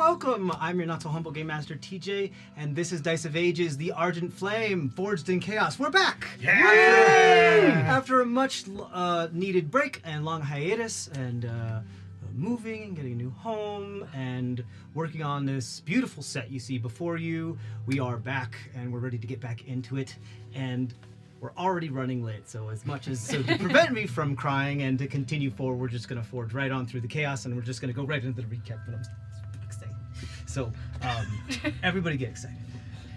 welcome! I'm your not-so-humble Game Master, TJ, and this is Dice of Ages, the Argent Flame, Forged in Chaos. We're back! Yay! After a much needed break and long hiatus, and moving and getting a new home, and working on this beautiful set you see before you, we are back, and we're ready to get back into it, and we're already running late, so as much as to prevent me from crying and to continue forward, we're just going to forge right on through the chaos, and we're just going to go right into the recap. But I'm excited. So, everybody get excited.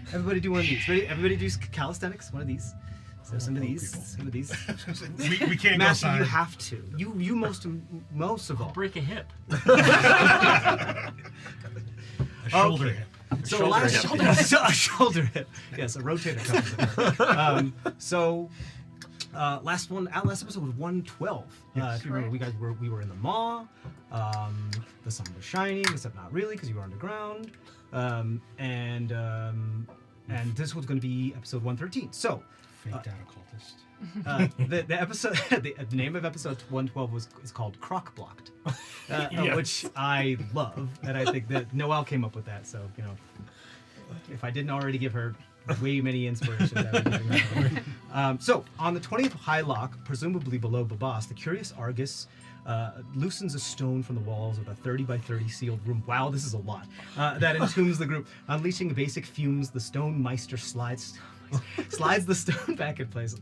Everybody do one of these. Ready? Everybody do calisthenics. One of these. So some of these. Some of these. we can't Master, go you have to. You most of all. I'll break a hip. A shoulder hip. So a shoulder hip. Yes, a rotator cuff. Last episode was 112. If you remember, we were in the maw. The sun was shining, except not really because you were underground. And this was going to be episode 113. So, faked out occultist. the episode, the name of episode 112 is called Crock Blocked, which I love, and I think that Noelle came up with that. So if I didn't already give her way many inspirations, I would give her so on the 20th high lock, presumably below Babas, the curious Argus loosens a stone from the walls of a 30 by 30 sealed room. Wow, this is a lot. That entombs the group. Unleashing basic fumes, the stone meister slides the stone back in place,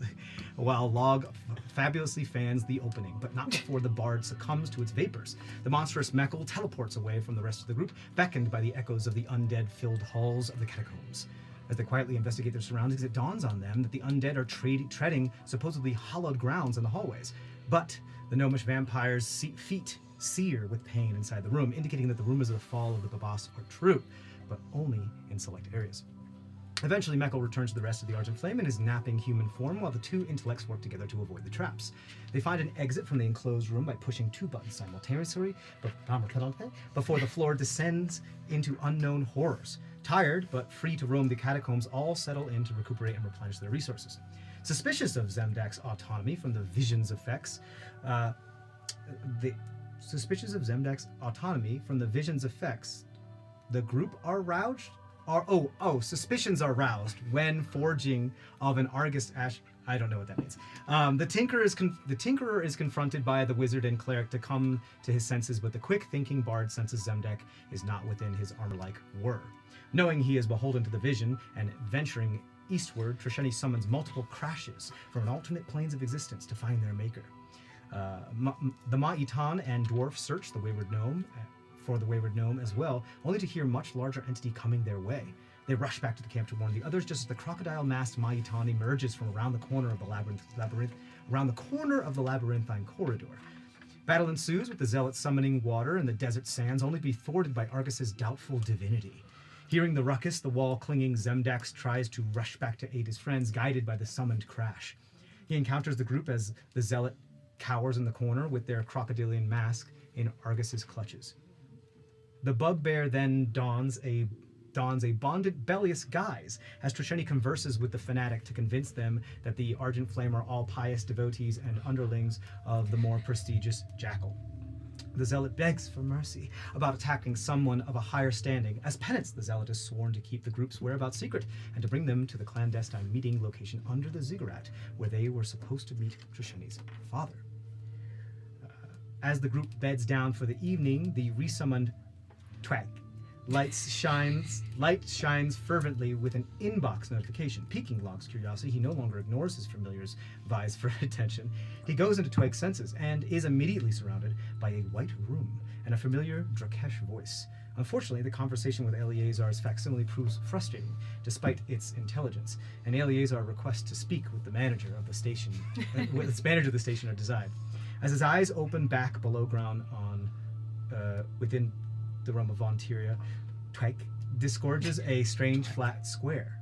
while Log fabulously fans the opening, but not before the bard succumbs to its vapors. The monstrous Meckel teleports away from the rest of the group, beckoned by the echoes of the undead-filled halls of the catacombs. As they quietly investigate their surroundings, it dawns on them that the undead are treading supposedly hallowed grounds in the hallways. But the gnomish vampires' feet sear with pain inside the room, indicating that the rumors of the fall of the Babas are true, but only in select areas. Eventually, Meckel returns to the rest of the Argent Flame in his napping human form, while the two intellects work together to avoid the traps. They find an exit from the enclosed room by pushing two buttons simultaneously before the floor descends into unknown horrors. Tired, but free to roam the catacombs, all settle in to recuperate and replenish their resources. Suspicious of Zemdak's autonomy from the vision's effects, the group are roused. Suspicions are roused when forging of an Argus ash. I don't know what that means. The Tinkerer is confronted by the wizard and cleric to come to his senses, but the quick-thinking bard senses Zemdak is not within his armor-like whir. Knowing he is beholden to the vision and venturing eastward, Trisheni summons multiple crashes from alternate planes of existence to find their maker. The Ma'itan and dwarf search the wayward gnome for the wayward gnome as well, only to hear much larger entity coming their way. They rush back to the camp to warn the others, just as the crocodile-masked Ma'itan emerges from around the corner of the labyrinthine corridor. Battle ensues, with the zealots summoning water in the desert sands, only to be thwarted by Argus's doubtful divinity. Hearing the ruckus, the wall-clinging Zemdax tries to rush back to aid his friends, guided by the summoned crash. He encounters the group as the zealot cowers in the corner with their crocodilian mask in Argus's clutches. The bugbear then dons a bonded bellious guise as Trisheni converses with the fanatic to convince them that the Argent Flame are all pious devotees and underlings of the more prestigious Jackal. The zealot begs for mercy about attacking someone of a higher standing. As penance, the zealot is sworn to keep the group's whereabouts secret and to bring them to the clandestine meeting location under the ziggurat, where they were supposed to meet Trisheni's father. As the group beds down for the evening, the resummoned Twag light shines fervently with an inbox notification. Piquing Log's curiosity, he no longer ignores his familiar's vies for attention. He goes into Twag's senses and is immediately surrounded by a white room and a familiar Drakesh voice. Unfortunately, the conversation with Eleazar's facsimile proves frustrating, despite its intelligence, and Eleazar requests to speak with the manager of the station, are desired. As his eyes open back below ground within the realm of Vontiria, Twig disgorges a strange flat square.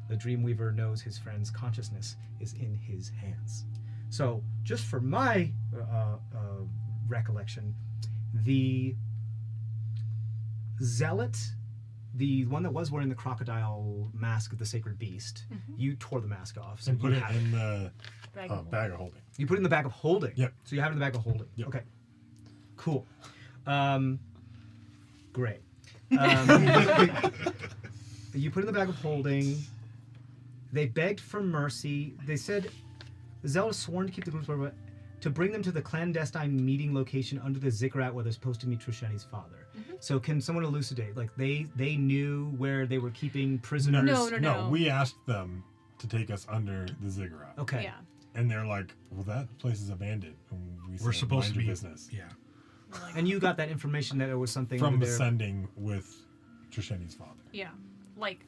The Dreamweaver knows his friend's consciousness is in his hands. So, just for my recollection, the zealot, the one that was wearing the crocodile mask of the sacred beast, you tore the mask off. So and put it in the bag of holding. You put it in the bag of holding? Yep. So you have it in the bag of holding? Yep. Okay. Cool. Great. You put in the bag of holding. They begged for mercy. They said the Zealot sworn to keep the groups apart, to bring them to the clandestine meeting location under the ziggurat where they're supposed to meet Trisheni's father. So can someone elucidate? Like they knew where they were keeping prisoners? No. We asked them to take us under the ziggurat. Okay. Yeah. And they're like, well, that place is abandoned. And We're said, supposed mind to be. your business. Yeah. And you got that information that there was something From over there. ascending with Trisheni's father. Yeah. Like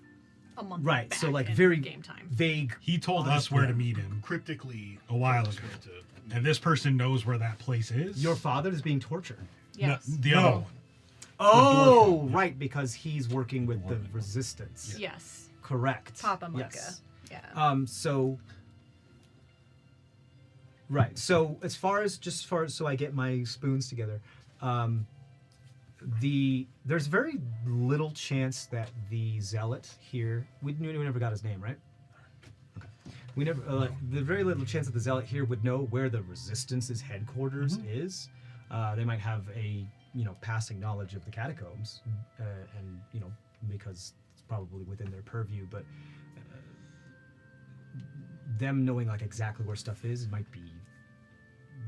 a month Right. back So like in very game time. vague. He told us where to meet him Cryptically a while ago. told us where to- And this person knows where that place is. Your father is being tortured. Yes. The No. other one. Oh, right, because he's working with the Warden. resistance. Yes. Correct. Papa Mucka. Yes. Yeah. So. Right. So as far as so I get my spoons together, there's very little chance that the zealot here. We never got his name, right? Okay. We never. The very little chance that the zealot here would know where the resistance's headquarters is. They might have a passing knowledge of the catacombs, and because it's probably within their purview, but. Them knowing like exactly where stuff is might be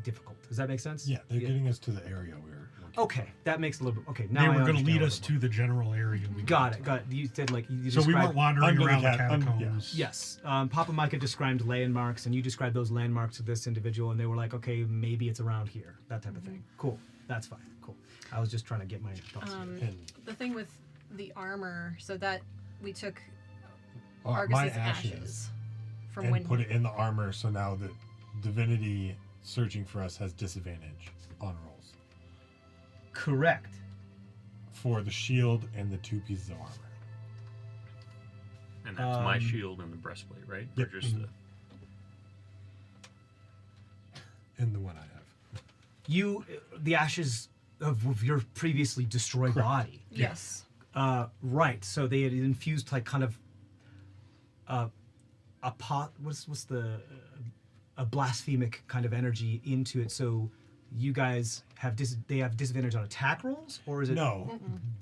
difficult. Does that make sense? Yeah, they're getting us to the area we're looking Okay, that makes a little bit. Okay, now They I were going to understand lead a us little to the general area. more. Got it. You said like you So we described. weren't wandering under the around the yeah. catacombs. Yes, Papa Micah described landmarks, and you described those landmarks to this individual, and they were like, okay, maybe it's around here, that type of thing. Cool, that's fine. Cool. I was just trying to get my thoughts. and The thing with the armor, so that we took my Argus's ashes ashes from and when put it in the armor, so now the divinity searching for us has disadvantage on rolls Correct. for the shield and the 2 pieces of armor. And that's my shield and the breastplate, right? Yep. Or just the... And the one I have. The ashes of your previously destroyed body. yes. Right. So they had infused like kind of a pot. What's the a blasphemic kind of energy into it. So you guys have they have disadvantage on attack rolls, or is it No,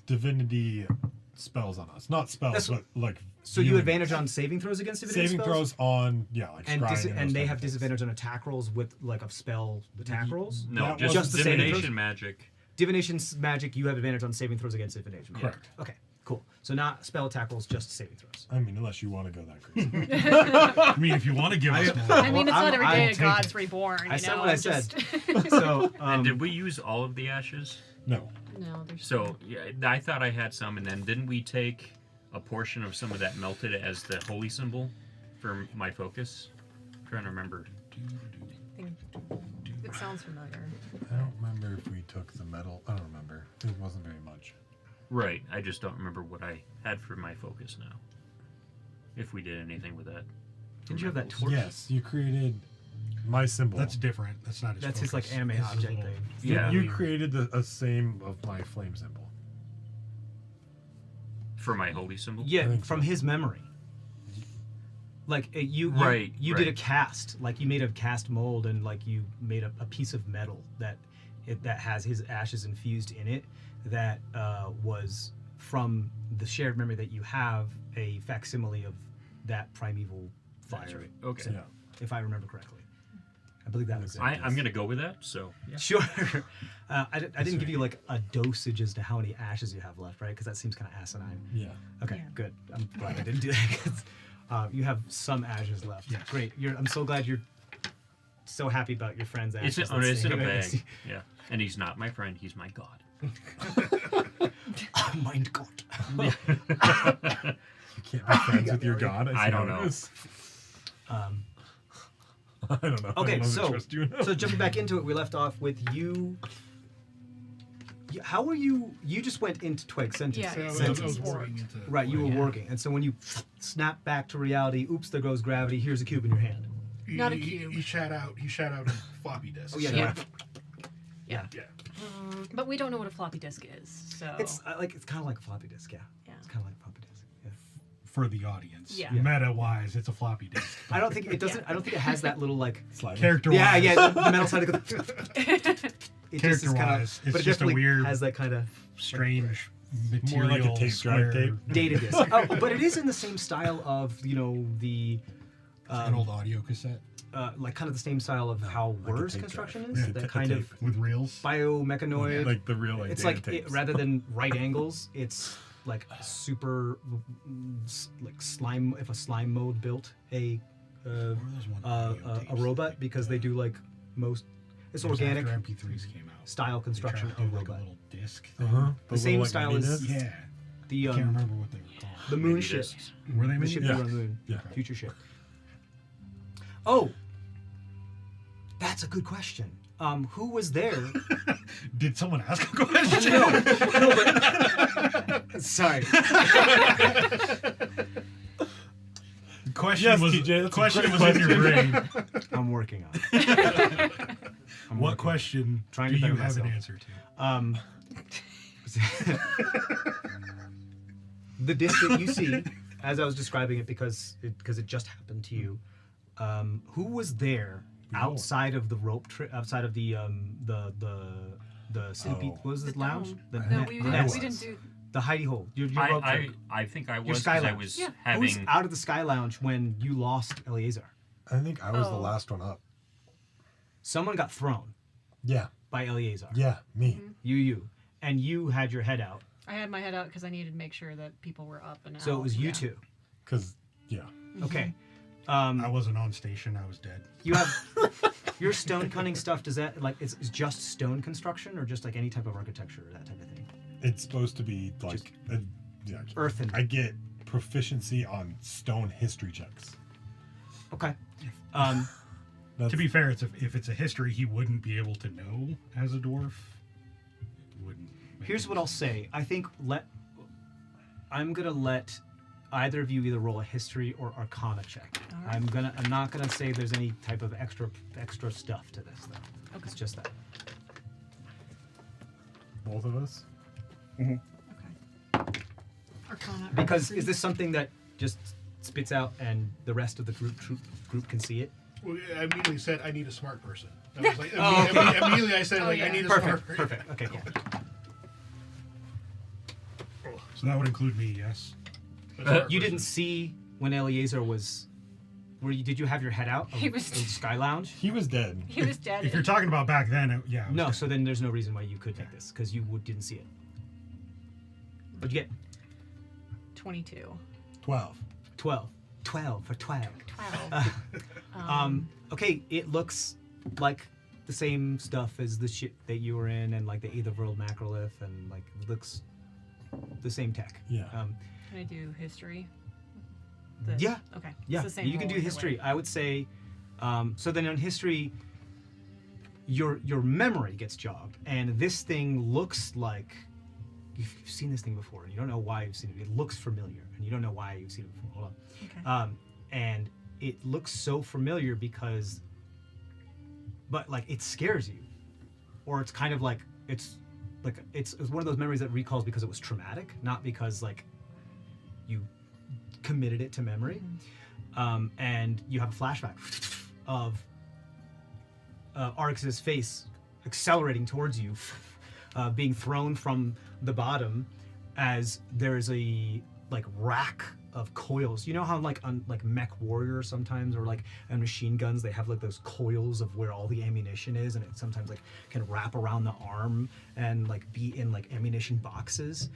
divinity spells on us. Not spells, That's- but like. So you viewing. advantage on saving throws against divinity saving spells? throws on like and scrying and those they kind have of things. disadvantage on attack rolls with like a spell attack rolls. No, That just, was- Just the saving divination throws? magic. Divination's magic, you have advantage on saving throws against divination. Correct. Okay, cool. So not spell attack rolls, just saving throws. I mean, unless you want to go that crazy. I mean, if you want to give us more. I mean, it's I'm- not every I'll day a take God's it. reborn. I you said know? what I I'm said. just- So And did we use all of the ashes? No. No, there's So yeah, I thought I had some, and then didn't we take a portion of some of that melted as the holy symbol for my focus? I'm trying to remember. it sounds familiar. I don't remember if we took the metal. I don't remember. It wasn't very much. Right, I just don't remember what I had for my focus now. If we did anything with that. did you have that torch? Yes, you created my symbol. That's different. That's not his That's his focus. like anime His is a object little- thing. Yeah. You created a same of my flame symbol. For my holy symbol? I Yeah, think from so. his memory. Like you Right, you did a right. cast, like you made a cast mold, and like you made a piece of metal that has his ashes infused in it. That was from the shared memory that you have, a facsimile of that primeval fire. That's right. Okay. symbol, if I remember correctly. I believe that was it. I'm going to go with that, so yeah. Sure. I didn't give you like a dosage as to how many ashes you have left, right? Because that seems kind of asinine. Yeah. Okay, Yeah. good. I'm glad I didn't do that. 'Cause, you have some ashes left. Yes. Great. I'm so glad you're so happy about your friend's It's, ashes. it's in a Let's see. bag. Yeah. And he's not my friend, he's my god. Oh, mind God. You can't be friends with your god. I see don't how it know. is. I don't know. I Okay, don't so trust you. so jumping back into it, we left off with you. How were you? You just went into Twig sentence. Yeah, Yeah, I Sentence was worked. working into Right, you were Yeah. working, and so when you snap back to reality, oops, there goes gravity. Here's a cube in your hand. Not a cube. He shot out a floppy disk. Oh yeah, Yeah. yeah. Yeah. But we don't know what a floppy disk is, so It's it's kind of like a floppy disk. Yeah. Yeah. It's kind of like a floppy disk. Yeah. For the audience. Yeah. Meta-wise, it's a floppy disk. I don't think it doesn't. Yeah. I don't think it has that little like. Sliding. Character-wise. Yeah, yeah. The metal side of it. It just is kind Character-wise, of, it's but it just a definitely weird- has that kind of. Strange material, More like a tape square, drive tape. Data disc. Oh, but it is in the same style of the an old audio cassette like kind of the same style of how like a Word's tape construction drive. is. Yeah, That a kind of tape. with reels. biomechanoid. Like the real It's data like tapes. rather than right angles, it's like super like slime. If a slime mode built a What are those one audio tapes a robot that because they do like most. It's it was organic after MP3s came out. style They construction tried to of do like a robot. little disc thing. Uh-huh. The same little, style mini as- discs. Yeah, The I can't remember what they were called. the moon Mini ship. discs. Were they The mini? ship Yeah. that went on the moon. Yeah. Future ship. Oh, that's a good question. Who was there? Did someone ask a question? no, but sorry. The question Yes, was TJ, that's a question great was in your brain. I'm working on it. I'm What working. question Trying do to you better have an myself. answer to? The disc that you see, as I was describing it, because it just happened to you. Who was there outside of the rope outside of the sleepy? Oh. What was this The lounge? dome. The No, net- we the didn't. nest. We didn't do. The hidey hole. Your rope trick. I think I Your was sky because I lounge. was Yeah. Who's having. out of the sky lounge when you lost Eleazar? I think I was the Oh. last one up. Someone got thrown Yeah. by Eleazar. Yeah. Me. You, and you had your head out. I had my head out because I needed to make sure that people were up and out. So it was you Yeah. two. Because yeah. Okay. I wasn't on station. I was dead. You have your stone cunning stuff. Does that like it's just stone construction or just like any type of architecture or that type of thing? It's supposed to be like yeah. Earthen. I get proficiency on stone history checks. Okay. That's, To be fair, if it's a history he wouldn't be able to know as a dwarf. It wouldn't. make Here's any what I'll say. I think I'm gonna let either of you either roll a history or arcana check. All right. I'm not gonna say there's any type of extra stuff to this though. Okay. It's just that. both of us. Okay. Arcana. or Because history? is this something that just spits out and the rest of the group can see it? Well, I immediately said I need a smart person. I was like, Oh, okay. immediately I said Oh, like yeah. I need a smart Perfect. person. Perfect. Okay. Cool. So that would include me, yes. A smart You person. didn't see when Eleazar was. Did you have your head out of He was- the Sky Lounge? He was dead. He was dead. If you're talking about back then, yeah. I was No, dead. so then there's no reason why you could make this because you didn't see it. What'd you get? 22. 12. 12. 12 for 12. 12. Okay, it looks like the same stuff as the ship that you were in and like the Either World Macrolith and like it looks the same tech. Yeah. Can I do history? Yeah. Okay. Yeah, It's the same you can roll do either history. way. I would say, so then on history, your memory gets jogged, and this thing looks like you've seen this thing before, and you don't know why you've seen it. It looks familiar, and you don't know why you've seen it before. Hold on. Okay. And it looks so familiar because, but like it scares you, or it's kind of like it's one of those memories that recalls because it was traumatic, not because like you committed it to memory. And you have a flashback of Arx's face accelerating towards you, being thrown from the bottom as there's a like rack of coils. You know how like on like mech warrior sometimes, or like on machine guns, they have like those coils of where all the ammunition is, and it sometimes like can wrap around the arm and like be in like ammunition boxes.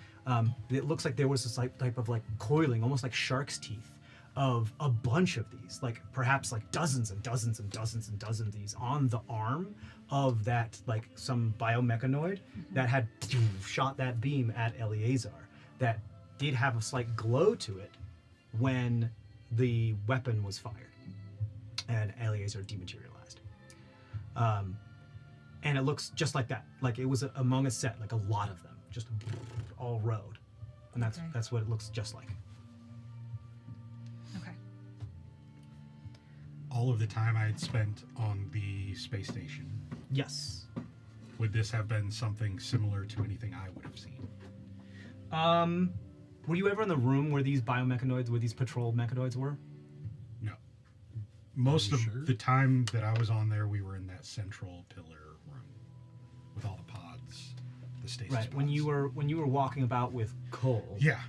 It looks like there was this like type of like coiling, almost like shark's teeth, of a bunch of these, like perhaps like dozens and dozens and dozens and dozens of these on the arm of that like some biomechanoid that had shot that beam at Eleazar, that did have a slight glow to it when the weapon was fired and Eleazar dematerialized. And it looks just like that, like it was among a set, like a lot of them, just all rode, and Okay. that's what it looks just like. Okay. All of the time I had spent on the space station, Yes. would this have been something similar to anything I would have seen? Were you ever in the room where these biomechanoids, where these patrol mechanoids were? No. Most you of sure? the time that I was on there, we were in that central pillar room with all the pods. the stasis Right. When pods. you were walking about with Cole. Yeah.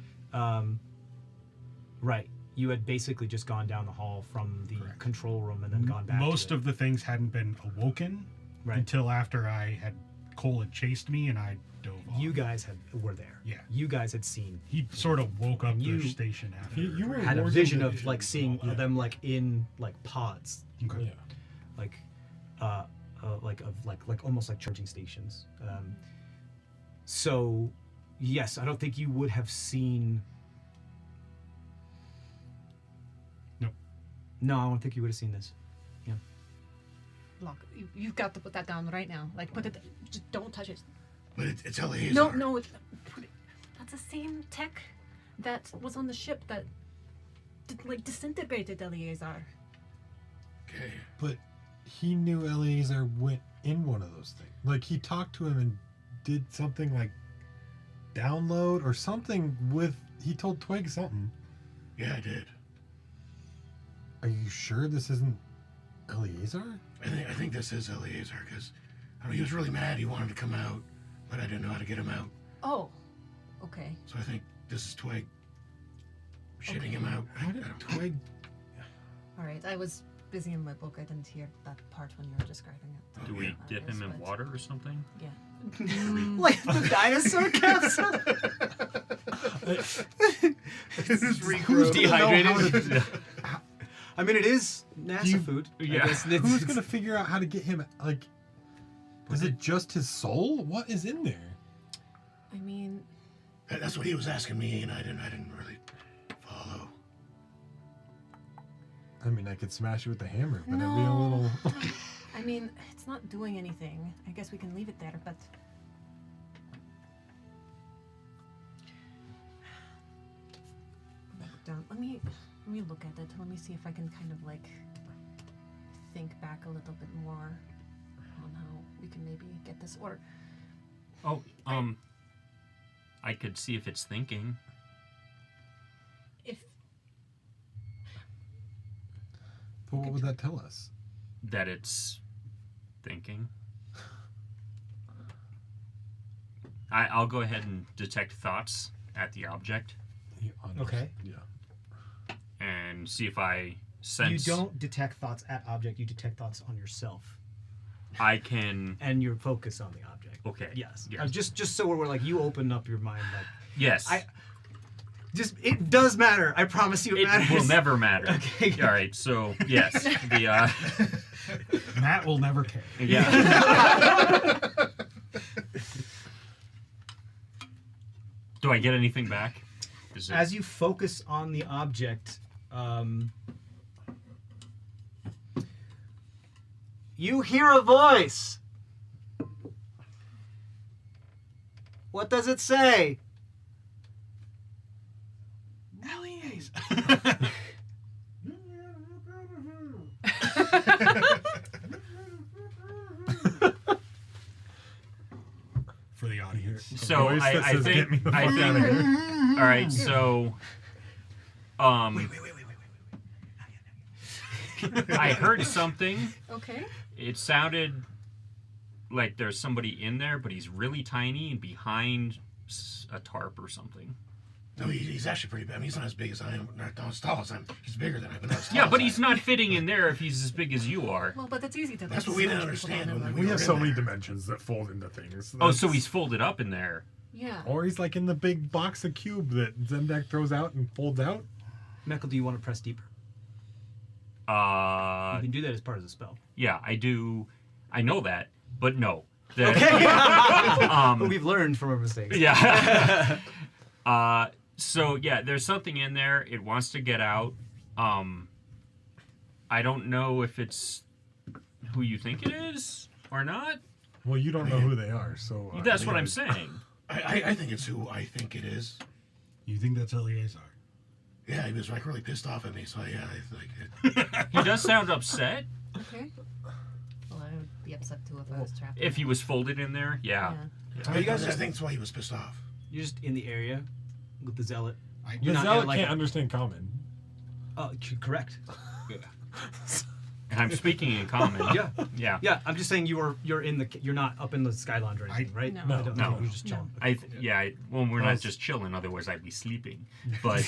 Right. You had basically just gone down the hall from the Correct. control room and then gone back. Most to of the things hadn't been awoken until after Cole had chased me and I dove off. You guys were there. Yeah. You guys had seen. He sort of woke up You- the station after. You were Had a more vision than of like seeing Yeah. them like in like pods, Okay. Yeah. like like almost like charging stations. So yes, I don't think you would have seen. Nope. No, I don't think you would have seen this. Yeah. Look, you've got to put that down right now. Like, put it. Just don't touch it. But it's Eleazar. No. Put it, that's the same tech that was on the ship that, disintegrated Eleazar. Okay. But he knew Eleazar went in one of those things. Like he talked to him and did something like download or something with. He told Twig something. Yeah, I did. Are you sure this isn't Eleazar? I think this is Eleazar because he was really mad. He wanted to come out, but I didn't know how to get him out. Oh, okay. So I think this is Twig shitting him out. How did Twig? All right. I was busy in my book. I didn't hear that part when you were describing it. Do we dip him in But- water or something? Yeah. Like the dinosaur capsule. Who's dehydrated? I mean, it is NASA food. I Yeah. guess Who's gonna figure out how to get him? Like, is it just his soul? What is in there? I mean, That's what he was asking me, and I didn't really follow. I mean, I could smash it with a hammer, but it'd be a No. little. I mean, it's not doing anything. I guess we can leave it there, but. Let me look at it. Let me see if I can kind of think back a little bit more on how we can maybe get this. Or Oh, I could see if it's thinking. if But what would that tell us? That it's thinking. I'll go ahead and detect thoughts at the object Okay. Yeah. and see if I sense. You don't detect thoughts at object. You detect thoughts on yourself, I can. and your focus on the object. Okay. Yes. Yes. Just so we're like you open up your mind. Like Yes. it does matter. I promise you, it it matters. will never matter. Okay. All right. So yes, the Matt will never care. yeah. Do I get anything back? Is it, As you focus on the object, you hear a voice. What does it say? For the audience. So voice that I says, think "Get me the I fuck think. outta here." All right. So I heard something. okay, It sounded like there's somebody in there, but he's really tiny and behind a tarp or something. No, he's actually pretty big. I mean, he's not as big as I am, not as tall as I am. He's bigger than I am, but not as tall Yeah, as but I he's am. not fitting in there if he's as big as you are. well, but it's easy to. That's what we didn't smash people understand down in when there. We have were so in many there. dimensions that fold into things. Oh, so That's- he's folded up in there. Yeah. Or he's like in the big box of cube that Zendak throws out and folds out. Meckle, do you want to press deeper? You Uh, can do that as part of the spell. yeah, I do. I know that, but no. The- But we've learned from our mistakes. Yeah. So yeah, there's something in there. It wants to get out. I don't know if it's who you think it is or not. Well, you don't know who they are, so. That's what I'm saying. I think it's who I think it is. You think that's Eleazar? Yeah, he was like really pissed off at me. So yeah, I think it. He does sound upset. Okay. Well, I would be upset too if I was trapped. If he was folded in there, yeah. Are you guys I just think that's why he was pissed off. you're just in the area with the zealot? The You're not zealot like can't understand common. correct. And I'm speaking in common. Yeah. Yeah. Yeah, I'm just saying you're not up in the Sky Lounge or anything, right? No. No, I don't no. know. You're just chilling. Well, we're Well, not just chilling. Otherwise, I'd be sleeping. But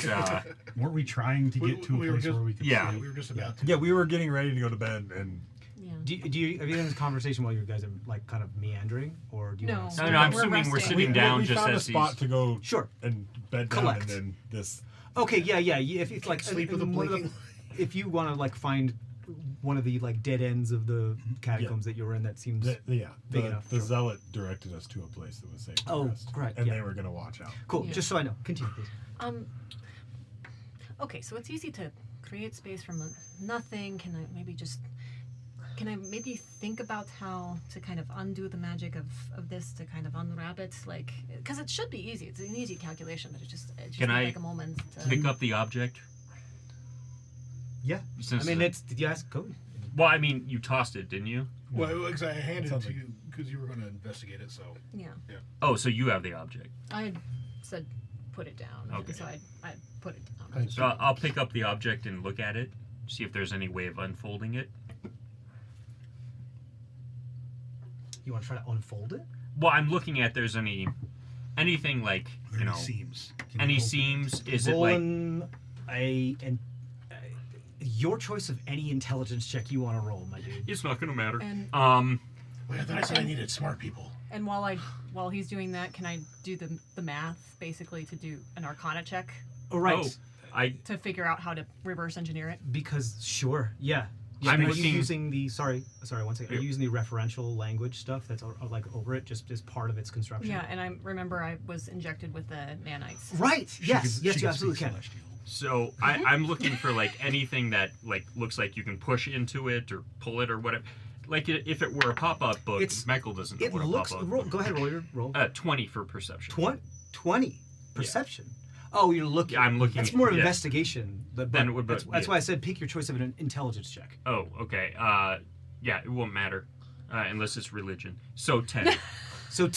Weren't we trying to get to a we were place just- where we could Yeah. sleep? We were just about to. Yeah, we were getting ready to go to bed, and Yeah. Do you have you had this conversation while you guys are like kind of meandering, or do you No. want no, to no. I'm We're assuming we're resting. sitting down we just found a as spot he's. to go Sure. and bed down, Collect. and then this. Okay, yeah. If it's like Sleep with a one of the- blinking. if you want to like find one of the like dead ends of the catacombs that you were in, that seems Yeah, big the, enough. the zealot directed us to a place that was safe. for Oh, us, right, and yeah. they were gonna watch out. cool. Yeah. Just so I know. Continue, please. Okay, so it's easy to create space from nothing. Can I maybe think about how to kind of undo the magic of this to kind of unwrap it, like, because it should be easy. It's an easy calculation, but it just Can need I like a moment to. Pick up the object. Yeah. Since I mean, it's yes. Go. Well, I mean, you tossed it, didn't you? Well, because I handed it Sounds to like- you because you were going to investigate it. So Yeah, Oh, so you have the object. I had said put it down, Okay. so I put it down. So I'll pick up the object and look at it, see if there's any way of unfolding it. You want to try to unfold it? Well, I'm looking at there's anything like Are there any seams? Can you any open it? seams. Is it like Rolling your choice of any intelligence check you want to roll, my dude. it's not gonna matter. And Wait, I thought I said I needed smart people. and while he's doing that, can I do the math basically to do an Arcana check All right. Oh, I to figure out how to reverse engineer it? Because sure, yeah. I'm Are looking- you using the sorry 1 second. Are you using the referential language stuff that's like over it, just as part of its construction? Yeah, and I remember I was injected with the nanites. Right. She Yes. could- Yes. she You could absolutely speak can. Celestial. so I'm looking for like anything that like looks like you can push into it or pull it or whatever. Like if it were a pop-up book, It's- Michael doesn't know It what a looks. pop-up. Go ahead. Roll your roll. 20 for perception. 20 perception. Oh, you're looking. I'm looking. That's more yeah. investigation. But Then it would- that's yeah. why I said pick your choice of an intelligence check. Oh, okay. Yeah, it won't matter unless it's religion. So 10. So,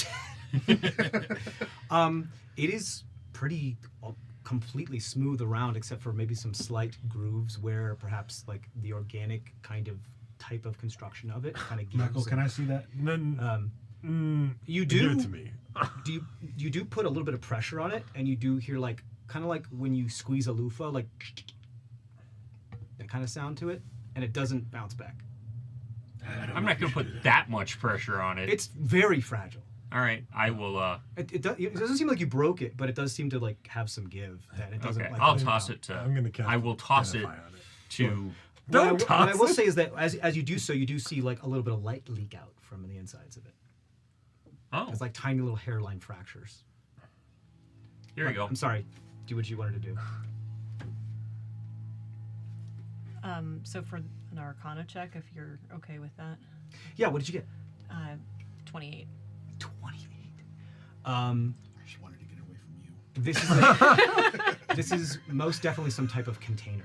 it is pretty completely smooth around, except for maybe some slight grooves where perhaps like the organic kind of type of construction of it kind of gives. Michael, can I see that? You Give do. it to me. You do put a little bit of pressure on it, and you do hear like kind of like when you squeeze a loofah, like that kind of sound to it, and it doesn't bounce back. I don't I'm know not if going you to should put do that much pressure on it. It's very fragile. All right, I will. It doesn't seem like you broke it, but it does seem to like have some give. That it doesn't. Okay, like, I'll come toss out. it to. I'm gonna cast I will toss it Identify on it. to. What I will say is that as you do so, you do see like a little bit of light leak out from the insides of it. Oh, It's like tiny little hairline fractures. here we go. I'm sorry. Do what you wanted to do. So for an Arcana check, if you're okay with that, Yeah. What did you get? 28. 28. I just wanted to get away from you. This is this is most definitely some type of container.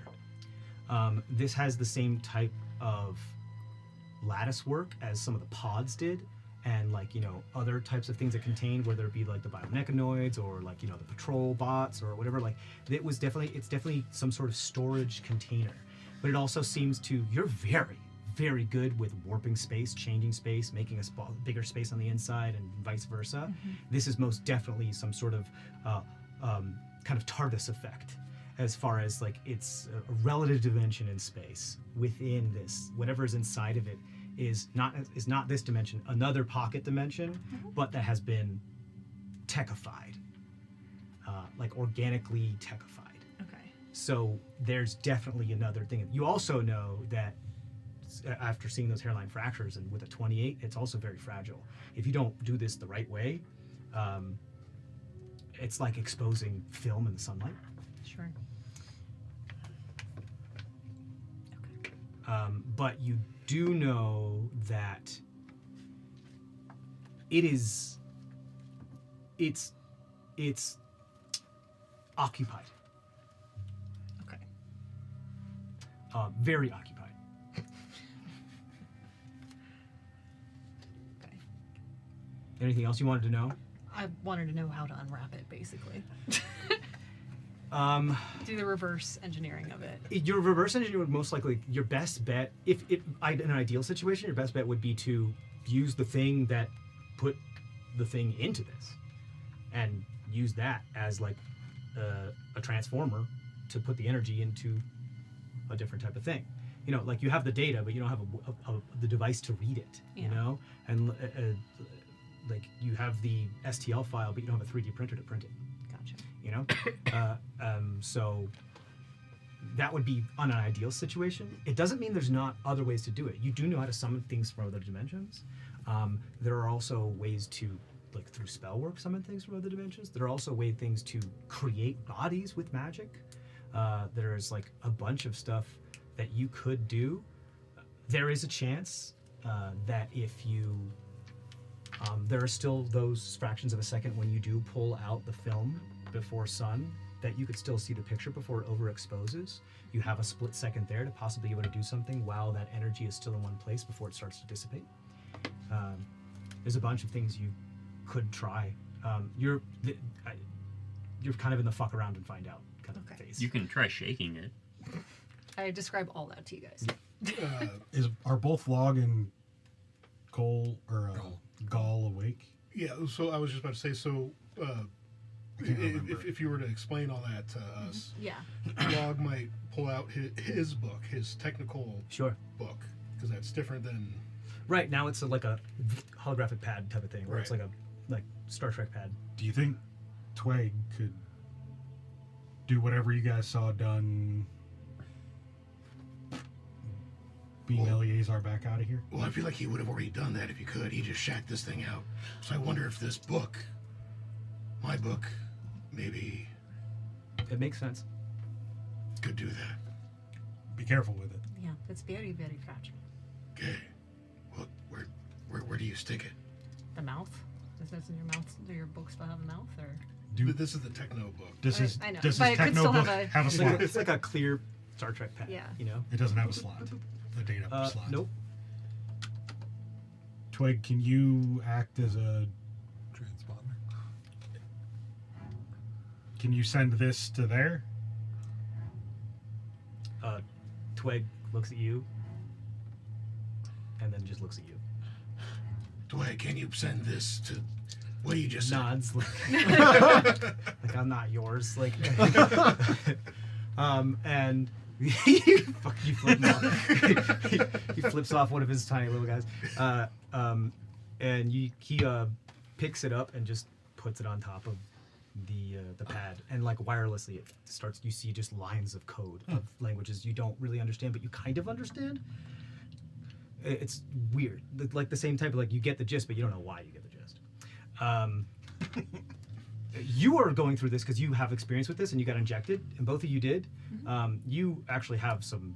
This has the same type of lattice work as some of the pods did, and like other types of things that contain, whether it be like the biomechanoids or like the patrol bots or whatever. Like it's definitely some sort of storage container, but it also seems to you're very good with warping space, changing space, making a bigger space on the inside, and vice versa. This is most definitely some sort of kind of TARDIS effect, as far as like it's a relative dimension in space within this. Whatever is inside of it is not this dimension, another pocket dimension, but that has been techified, like organically techified. Okay. So there's definitely another thing. You also know that after seeing those hairline fractures and with a 28, it's also very fragile. If you don't do this the right way, it's like exposing film in the sunlight. Sure. But you do know that it's occupied. Okay. Very occupied. Okay. Anything else you wanted to know? I wanted to know how to unwrap it, basically. Do the reverse engineering of it. Your reverse engineer would most likely, your best bet, if in an ideal situation, your best bet would be to use the thing that put the thing into this, and use that as like a transformer to put the energy into a different type of thing. You know, like you have the data, but you don't have the device to read it. Yeah. You know, and like you have the STL file, but you don't have a 3D printer to print it. Gotcha. You know, so that would be on an ideal situation. It doesn't mean there's not other ways to do it. You do know how to summon things from other dimensions. There are also ways to, like through spell work, summon things from other dimensions. There are also things to create bodies with magic. There's like a bunch of stuff that you could do. There is a chance that if you there are still those fractions of a second when you do pull out the film before sun, that you could still see the picture before it overexposes. You have a split second there to possibly be able to do something while that energy is still in one place before it starts to dissipate. There's a bunch of things you could try. You're kind of in the fuck around and find out kind of phase. You can try shaking it. I describe all that to you guys. Are both Log and Cole or Gall awake? Yeah, so I was just about to say, so if you were to explain all that to us, Yeah. Log might pull out his book, his technical Sure. book, because that's different than... Right now it's like a holographic pad type of thing, where it's Right. like Star Trek pad. Do you think Twig could do whatever you guys saw done, being Eleazar back out of here? Well, I feel like he would have already done that if he could. He just shacked this thing out. So I wonder if this book, my book, maybe It makes sense. could do that. Be careful with it. Yeah, it's very, very fragile. Okay. Well, where do you stick it? The mouth? Is this in your mouth? Do your books still have a mouth, or? This is the techno book. Does his I know, does but his it could techno still book have a- have a It's slot? like, it's like a clear Star Trek pad. Yeah. You know. It doesn't have a slot. A data slot. Nope. Twig, can you act as a transponder? Can you send this to there? Twig looks at you, and then just looks at you. Dwight, can you send this to what you just said? Nods like I'm not yours. Like, and he flips off. he flips off one of his tiny little guys, and he picks it up and just puts it on top of the pad, and like wirelessly it starts. You see just lines of code of languages you don't really understand, but you kind of understand. It's weird, like the same type of, like, you get the gist, but you don't know why you get the gist. You are going through this because you have experience with this, and you got injected, and both of you did. You actually have some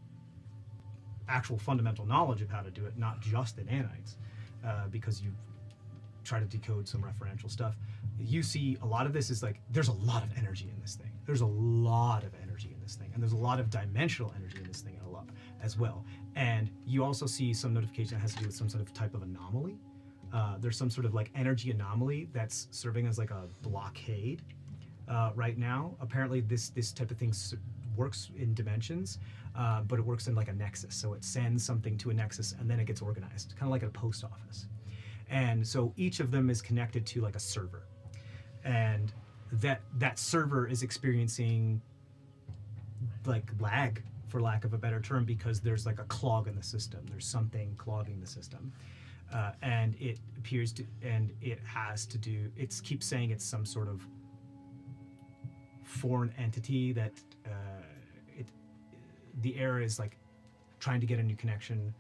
actual fundamental knowledge of how to do it, not just in nanites, because you try to decode some referential stuff. You see a lot of this is like, there's a lot of energy in this thing. There's a lot of energy in this thing, and there's a lot of dimensional energy in this thing a lot as well. And you also see some notification that has to do with some sort of type of anomaly. There's some sort of like energy anomaly that's serving as like a blockade right now. Apparently this type of thing works in dimensions, but it works in like a nexus. So it sends something to a nexus and then it gets organized, kind of like at a post office. And so each of them is connected to like a server. And that server is experiencing like lag, for lack of a better term, because there's like a clog in the system. There's something clogging the system. And it appears to, and it has to do, it keeps saying it's some sort of foreign entity that the error is like trying to get a new connection,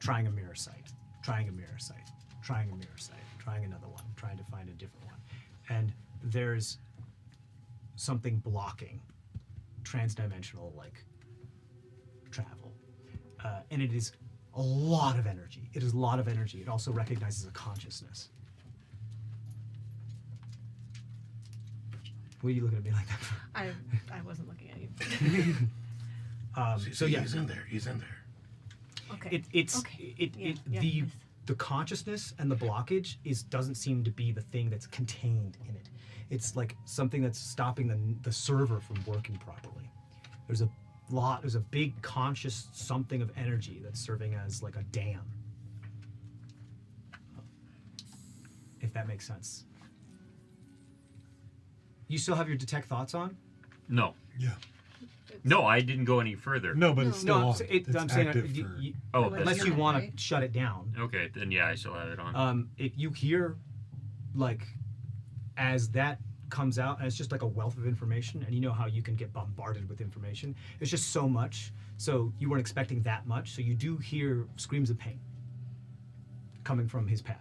trying a mirror site, trying a mirror site, trying a mirror site, trying another one, trying to find a different one. And there's something blocking transdimensional like travel. And it is a lot of energy. It is a lot of energy. It also recognizes a consciousness. What are you looking at me like that for? I wasn't looking at you. So yeah, yeah, he's in there. He's in there. Okay. it's okay. it Yeah, the yes. the consciousness and the blockage doesn't seem to be the thing that's contained in it. It's like something that's stopping the server from working properly. There's a big conscious something of energy that's serving as like a dam. If that makes sense. You still have your detect thoughts on? No. Yeah. No, I didn't go any further. No, but it's still No, on. I'm It's saying active you, for- you, Oh, Unless unless that's you right, want right? to shut it down. okay. Then yeah, I still have it on. If you hear, like, as that comes out, and it's just like a wealth of information, and you know how you can get bombarded with information. It's just so much, so you weren't expecting that much, so you do hear screams of pain coming from his pad.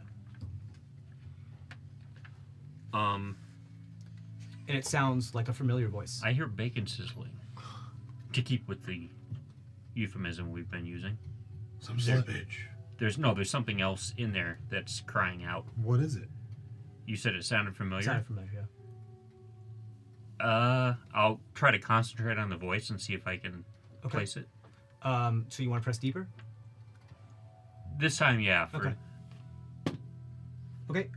And it sounds like a familiar voice. I hear bacon sizzling. To keep with the euphemism we've been using. Some slippage. There's something else in there that's crying out. What is it? You said it sounded familiar. Sounded familiar, yeah. I'll try to concentrate on the voice and see if I can Okay. place it. So you want to press deeper? This time, yeah. Okay. Okay.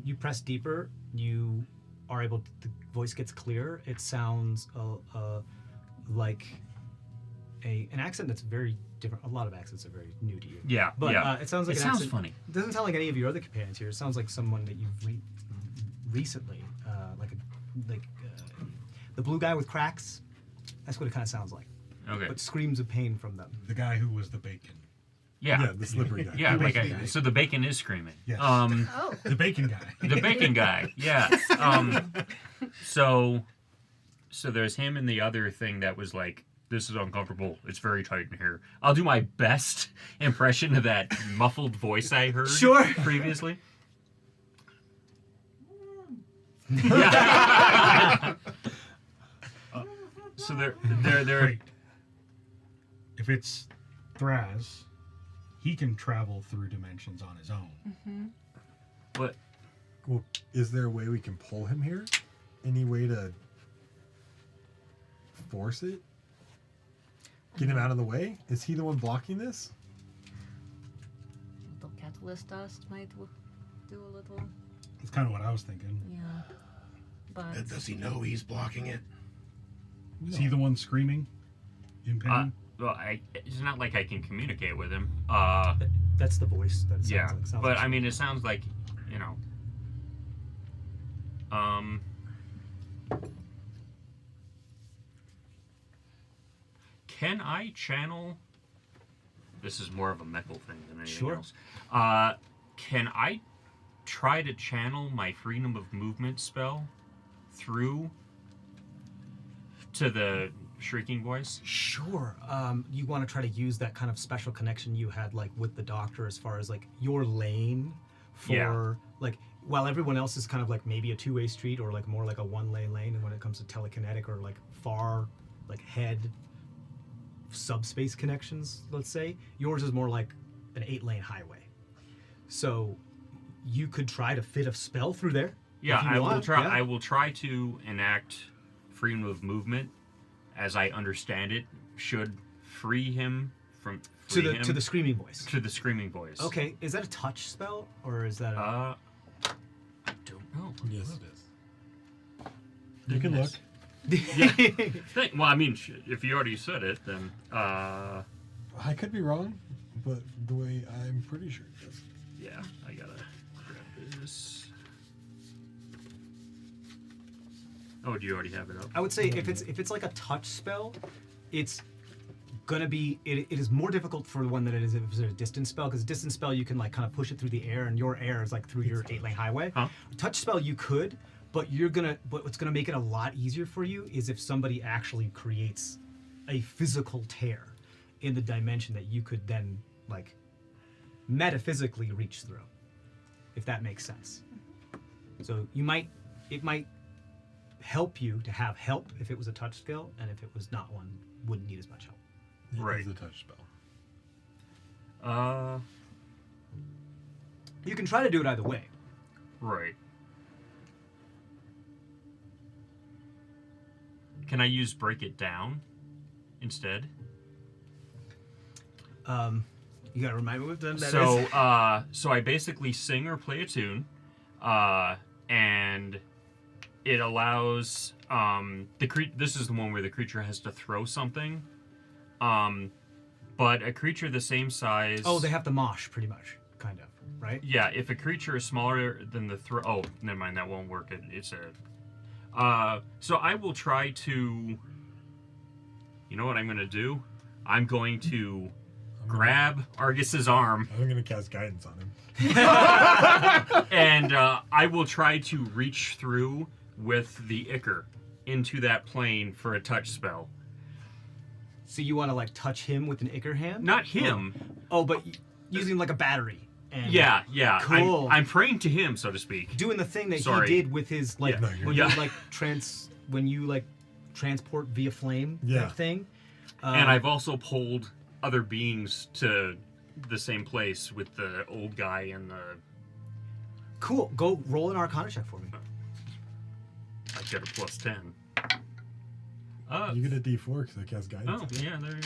You press deeper. You are able. The voice gets clearer. It sounds like an accent that's very different. A lot of accents are very new to you. Yeah, But yeah. it sounds like It an sounds accent. funny. It doesn't sound like any of your other companions here. It sounds like someone that you've recently, the blue guy with cracks. That's what it kind of sounds like. Okay. But screams of pain from them. The guy who was the bacon. Yeah. Yeah, the slippery guy. Yeah, so the bacon is screaming. Yes. Oh. The bacon guy. The bacon guy. Yeah. So there's him and the other thing that was like, this is uncomfortable. It's very tight in here. I'll do my best impression of that muffled voice I heard Sure. previously. Yeah. So they're Wait. If it's Thraz, he can travel through dimensions on his own. but Well, is there a way we can pull him here? Any way to force it? Get him out of the way? Is he the one blocking this? Little catalyst dust might do a little. That's kind of what I was thinking. Yeah. But Does he know he's blocking it? Is he the one screaming in pain? well, it's not like I can communicate with him. That's the voice. That it sounds Yeah, like. Sounds but like I mean, it sounds like, you know. Can I channel? This is more of a Meckel thing than anything Sure. else. Can I try to channel my freedom of movement spell through to the shrieking voice? Sure. You want to try to use that kind of special connection you had, like with the doctor, as far as like your lane for Yeah. like, while everyone else is kind of like maybe a two-way street or like more like a one-lane lane, and when it comes to telekinetic or like far, like head subspace connections, let's say, yours is more like an 8-lane highway. So you could try to fit a spell through there. Yeah, if you I will want, try. yeah. I will try to enact freedom of movement, as I understand it, should free him from to the screaming voice. to the screaming voice. Okay, is that a touch spell or is that a... I don't know. Yes, it is. You can look. Well, I mean, if you already said it, then I could be wrong, but the way I'm pretty sure it does. yeah, I gotta grab this. Oh, do you already have it up? I would say if it's like a touch spell, it's gonna be it is more difficult for the one than it is if it's a distance spell, because a distance spell you can like kind of push it through the air, and your air is like through your 8-lane highway. Huh? A touch spell you could, but what's gonna make it a lot easier for you is if somebody actually creates a physical tear in the dimension that you could then like metaphysically reach through, if that makes sense. So it might help you to have help if it was a touch skill, and if it was not one, wouldn't need as much help. It Right. is a touch spell. You can try to do it either way. Right. Can I use break it down instead? You gotta remind me what that is. So I basically sing or play a tune, and it allows this is the one where the creature has to throw something, but a creature the same size. Oh, they have to mosh, pretty much, kind of, right? Yeah, if a creature is smaller than the throw. Oh, never mind, that won't work. It's a. So I will try to. You know what I'm gonna do? I'm going to grab Argus's arm. I'm gonna cast guidance on him. And I will try to reach through with the Ichor into that plane for a touch spell. So you want to like touch him with an Ichor hand? Not him. Oh, but using like a battery. And Yeah. Cool. I'm praying to him, so to speak. doing the thing that Sorry. he did with his like Yeah. No, you're when good. you like transport via flame Yeah. type thing. And I've also pulled other beings to the same place with the old guy and the. Cool. Go roll an Arcana check for me. I get a +10. You get a D4 because I cast guidance. Oh, yeah, there you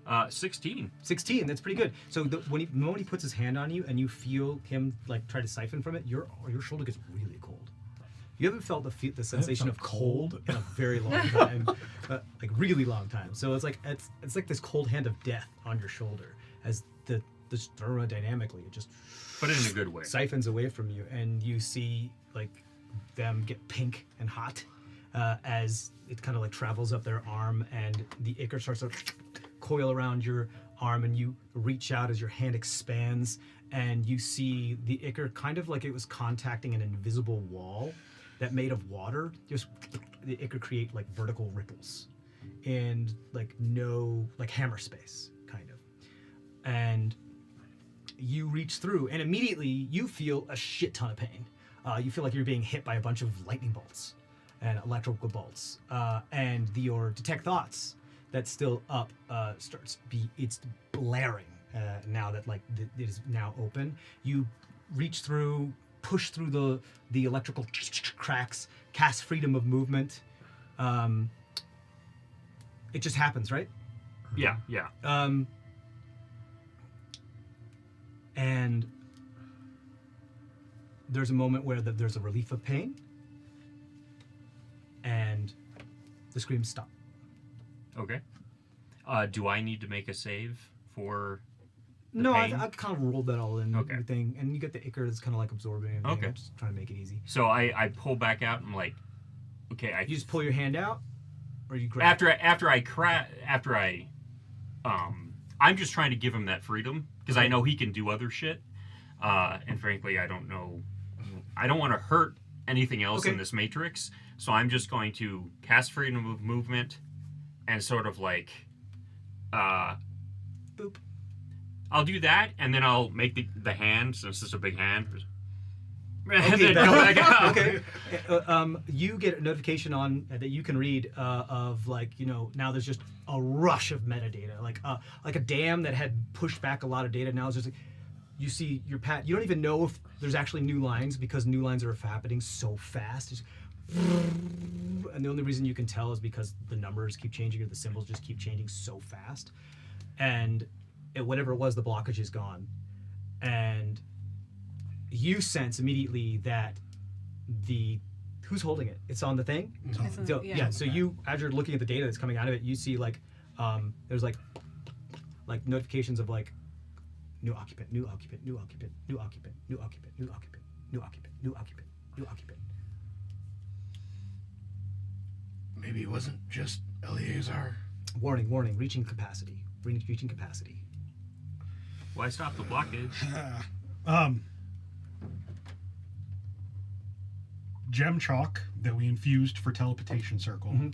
go. 16. 16. That's pretty good. So the moment he puts his hand on you and you feel him like try to siphon from it, your shoulder gets really cold. You haven't felt the sensation felt of cold in a very long time, like really long time. So it's like this cold hand of death on your shoulder as this thermodynamically it just But in a good way. siphons away from you, and you see like them get pink and hot as it kind of like travels up their arm, and the Ichor starts to coil around your arm, and you reach out as your hand expands, and you see the Ichor kind of like it was contacting an invisible wall that made of water. Just the Ichor create like vertical ripples and like no like hammer space kind of, and you reach through, and immediately you feel a shit ton of pain. You feel like you're being hit by a bunch of lightning bolts and electrical bolts, and your detect thoughts that's still up it's blaring now that like it is now open. You reach through, push through the electrical cracks, cast freedom of movement. It just happens, right? Yeah. And there's a moment where there's a relief of pain, and the screams stop. Okay. Do I need to make a save for the No, pain? I kind of rolled that all in. Okay. Everything, and you get the Ichor that's kind of like absorbing everything. Okay. I'm just trying to make it easy. So I pull back out and I'm like, okay, You just pull your hand out, or you grab. I'm just trying to give him that freedom because I know he can do other shit, and frankly, I don't want to hurt anything else in this matrix. So I'm just going to cast freedom of movement, and sort of like, Boop. I'll do that, and then I'll make the hand since it's a big hand. And Okay, then go back out. okay. You get a notification on that you can read of like now there's just a rush of metadata, like a dam that had pushed back a lot of data. Now it's just like you see your pat. You don't even know if there's actually new lines because new lines are happening so fast. It's, and the only reason you can tell is because the numbers keep changing or the symbols just keep changing so fast, and whatever it was, the blockage is gone, and you sense immediately that who's holding it? It's on the thing. So, yeah. So you, as you're looking at the data that's coming out of it, you see like there's like notifications of like new occupant, new occupant, new occupant, new occupant, new occupant, new occupant, new occupant, new occupant, new occupant. Maybe it wasn't just Eleazar. Warning, warning, reaching capacity. Reaching capacity. Why stop the blockage? Gem chalk that we infused for teleportation circle. Mm-hmm.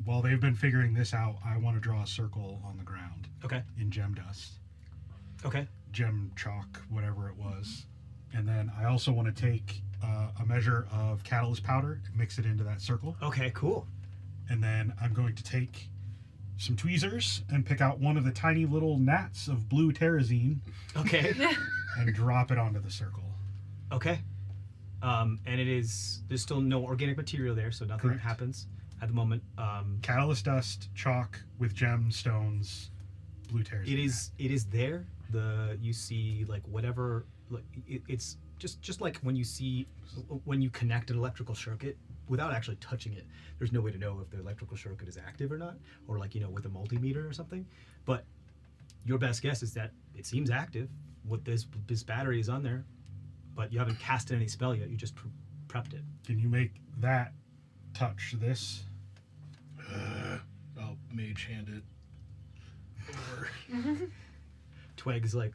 While they've been figuring this out, I want to draw a circle on the ground Okay. in gem dust. Okay. Gem chalk, whatever it was. And then I also want to take a measure of catalyst powder and mix it into that circle. Okay, cool. And then I'm going to take some tweezers and pick out one of the tiny little gnats of blue terrazine Okay. and drop it onto the circle. Okay. And there's still no organic material there, so nothing Correct. happens at the moment. Catalyst dust, chalk with gemstones, blue tears. It is there. You see like whatever, like it's just like when you connect an electrical circuit without actually touching it. There's no way to know if the electrical circuit is active or not, or like with a multimeter or something. But your best guess is that it seems active. With this battery is on there, but you haven't casted any spell yet. You just prepped it. Can you make that touch this? I'll mage hand it over. Twig's like,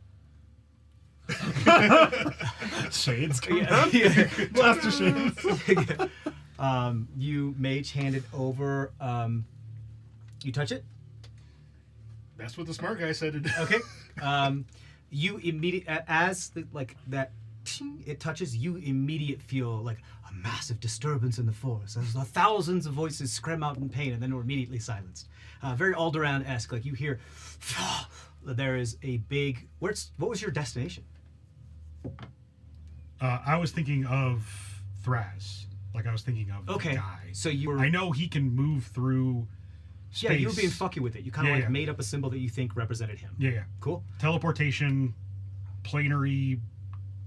Shades come yeah, out. yeah. Blaster shades. You mage hand it over. You touch it. That's what the smart guy said to do. Okay. You that ting, it touches, you immediate feel like a massive disturbance in the force as the thousands of voices scream out in pain and then are immediately silenced. Very Alderaan-esque. Like you hear, there is a big. What was your destination? I was thinking of Thraz. Like I was thinking of the guy. So you were. I know he can move through space. Yeah, you were being fucky with it. You kind of Yeah. made up a symbol that you think represented him. Yeah. Cool. Teleportation, planary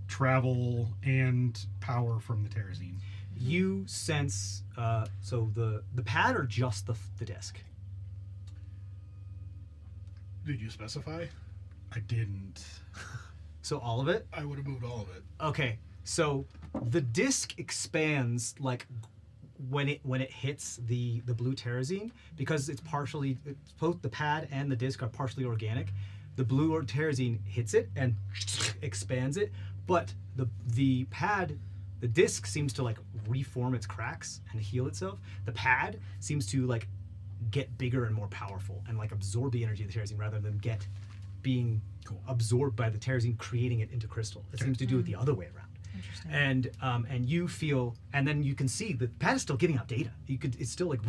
travel, and power from the Terrazine. You sense so the pad or just the disc? Did you specify? I didn't. So all of it? I would have moved all of it. Okay. So the disc expands like when it hits the blue Terrazine, because it's both the pad and the disc are partially organic. The blue Terrazine hits it and expands it, but the pad, the disc seems to like reform its cracks and heal itself. The pad seems to like get bigger and more powerful and like absorb the energy of the Terrazine rather than being absorbed by the Terrazine, creating it into crystal. It seems to do it the other way around. Interesting. And you feel, and then you can see the pad is still giving out data. It's still like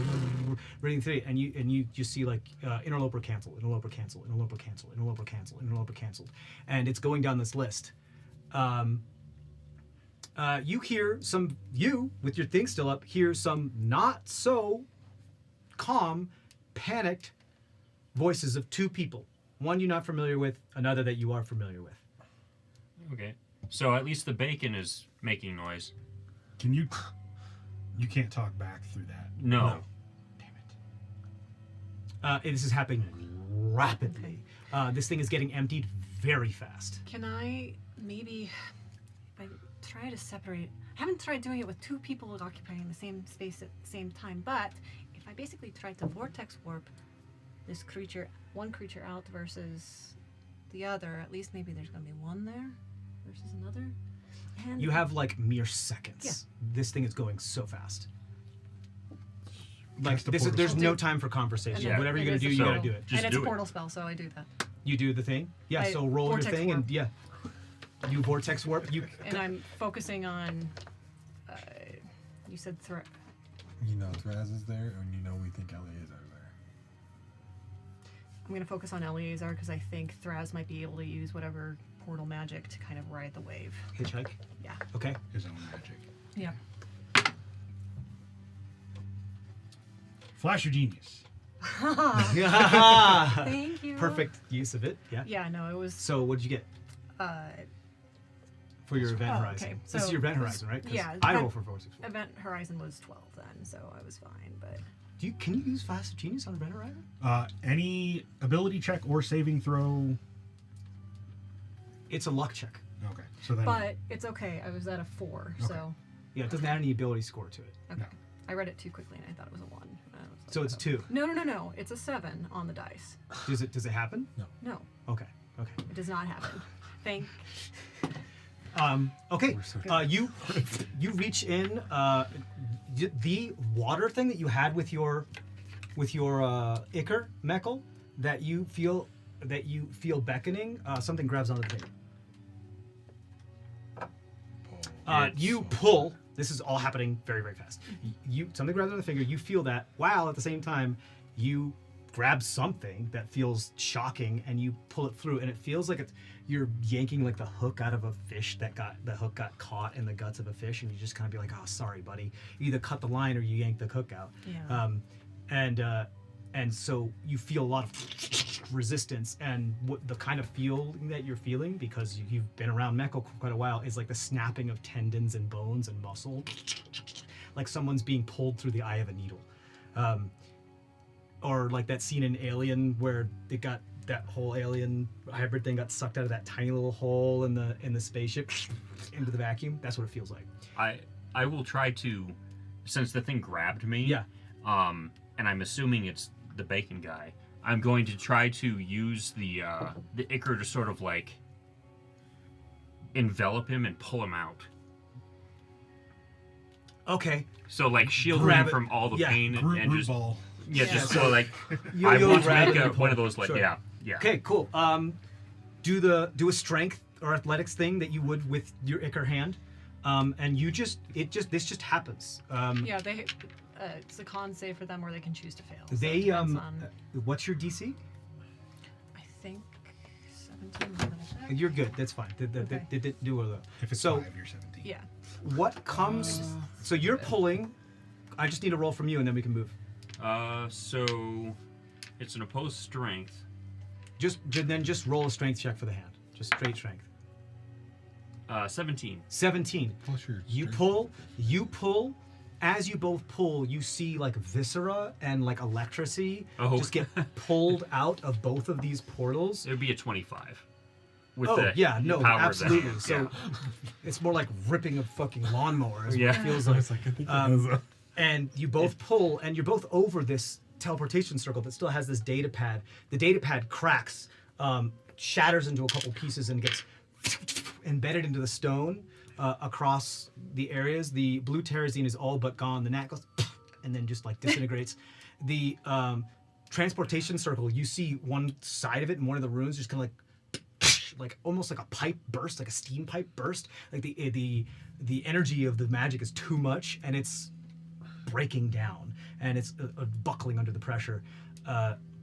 reading through it, and you see like interloper cancel, interloper cancel, interloper cancel, interloper cancel, interloper canceled, and it's going down this list. You hear you with your thing still up, hear some not so calm, panicked voices of two people. One you're not familiar with, another that you are familiar with. Okay. So at least the bacon is making noise. Can you? You can't talk back through that. No. Damn it. This is happening rapidly. This thing is getting emptied very fast. Can I maybe, if I try to separate, I haven't tried doing it with two people occupying the same space at the same time, but if I basically tried to vortex warp this one creature out versus the other, at least maybe there's going to be one there versus another. And You have like mere seconds. Yeah. This thing is going so fast. Like Cast a this is, portal there's spell. no time for conversation. Yeah. Whatever you're It gonna is do, a you gotta portal. do it. Just and it's do a it. portal spell, so I do that. You do the thing. Yeah. I So roll your vortex thing warp. and yeah. You vortex warp. You. And I'm focusing on, you said You know Thraz is there, and you know we think Eleazar is there. I'm going to focus on Eleazar because I think Thraz might be able to use whatever portal magic to kind of ride the wave. Hitchhike. Yeah. Okay. His own magic. Yeah. Flash your genius. Thank you. Perfect use of it. Yeah. Yeah, no, it was, So what did you get for your event Oh, horizon? okay. This is So your event this- horizon, right? 'Cause yeah, I event- roll for vortex warp. event horizon was 12 then, so I was fine, but Can you use flash of genius on event horizon? Any ability check or saving throw. It's a luck check. Okay. So then. but it's okay. I was at a 4, so Yeah, it doesn't add any ability score to it. okay. No. I read it too quickly and I thought it was a 1. I was like, So it's oh. 2. No. It's a 7 on the dice. Does it happen? No, Okay. it does not happen. Thank. Okay. We're so- You reach in the water thing that you had with your Icar Mekkel that you feel beckoning. Something grabs onto the finger. You pull. This is all happening very, very fast. Something grabs on the finger. You feel that, while at the same time you grab something that feels shocking and you pull it through, and it feels like you're yanking like the hook out of a fish the hook got caught in the guts of a fish, and you just kind of be like, oh, sorry, buddy. You either cut the line or you yank the hook out. Yeah. And so you feel a lot of resistance, and what the kind of feeling that you're feeling, because you've been around mecha quite a while, is like the snapping of tendons and bones and muscle, like someone's being pulled through the eye of a needle. Or like that scene in Alien where it got that whole alien hybrid thing got sucked out of that tiny little hole in the spaceship into the vacuum. That's what it feels like. I will try to, since the thing grabbed me. Yeah. And I'm assuming it's the bacon guy. I'm going to try to use the ichor to sort of like envelop him and pull him out. Okay. So like shield Grab him it. from all the Yeah. pain and just ball. just so like You'll I want to grab make it a, and pull. one of those like Sure. yeah. Okay, cool. Do a strength or athletics thing that you would with your ichor hand, and this just happens. Yeah, they. It's a con save for them, or they can choose to fail. So They it depends on, what's your DC? I think 17. Let me double check. You're good. That's fine. They didn't do it. If it's So 5, you're 17. Yeah. what comes? So you're pulling. I just need a roll from you, and then we can move. So it's an opposed strength. Just roll a strength check for the hand. Just straight strength. 17. 17. Plus your You strength. pull. As you both pull, you see like viscera and like electricity just get pulled out of both of these portals. It would be a 25. With Oh the yeah, no, power of the absolutely. hand, So yeah. it's more like ripping a fucking lawnmower. Is what Yeah. it feels I like. was like, I think And you both pull, and you're both over this teleportation circle that still has this data pad. The data pad cracks, shatters into a couple pieces, and gets embedded into the stone across the areas. The blue terrazine is all but gone. The gnat goes and then just like disintegrates. The transportation circle, you see one side of it in one of the runes just kind of like almost like a pipe burst, like a steam pipe burst. Like the energy of the magic is too much, and it's breaking down, and it's buckling under the pressure.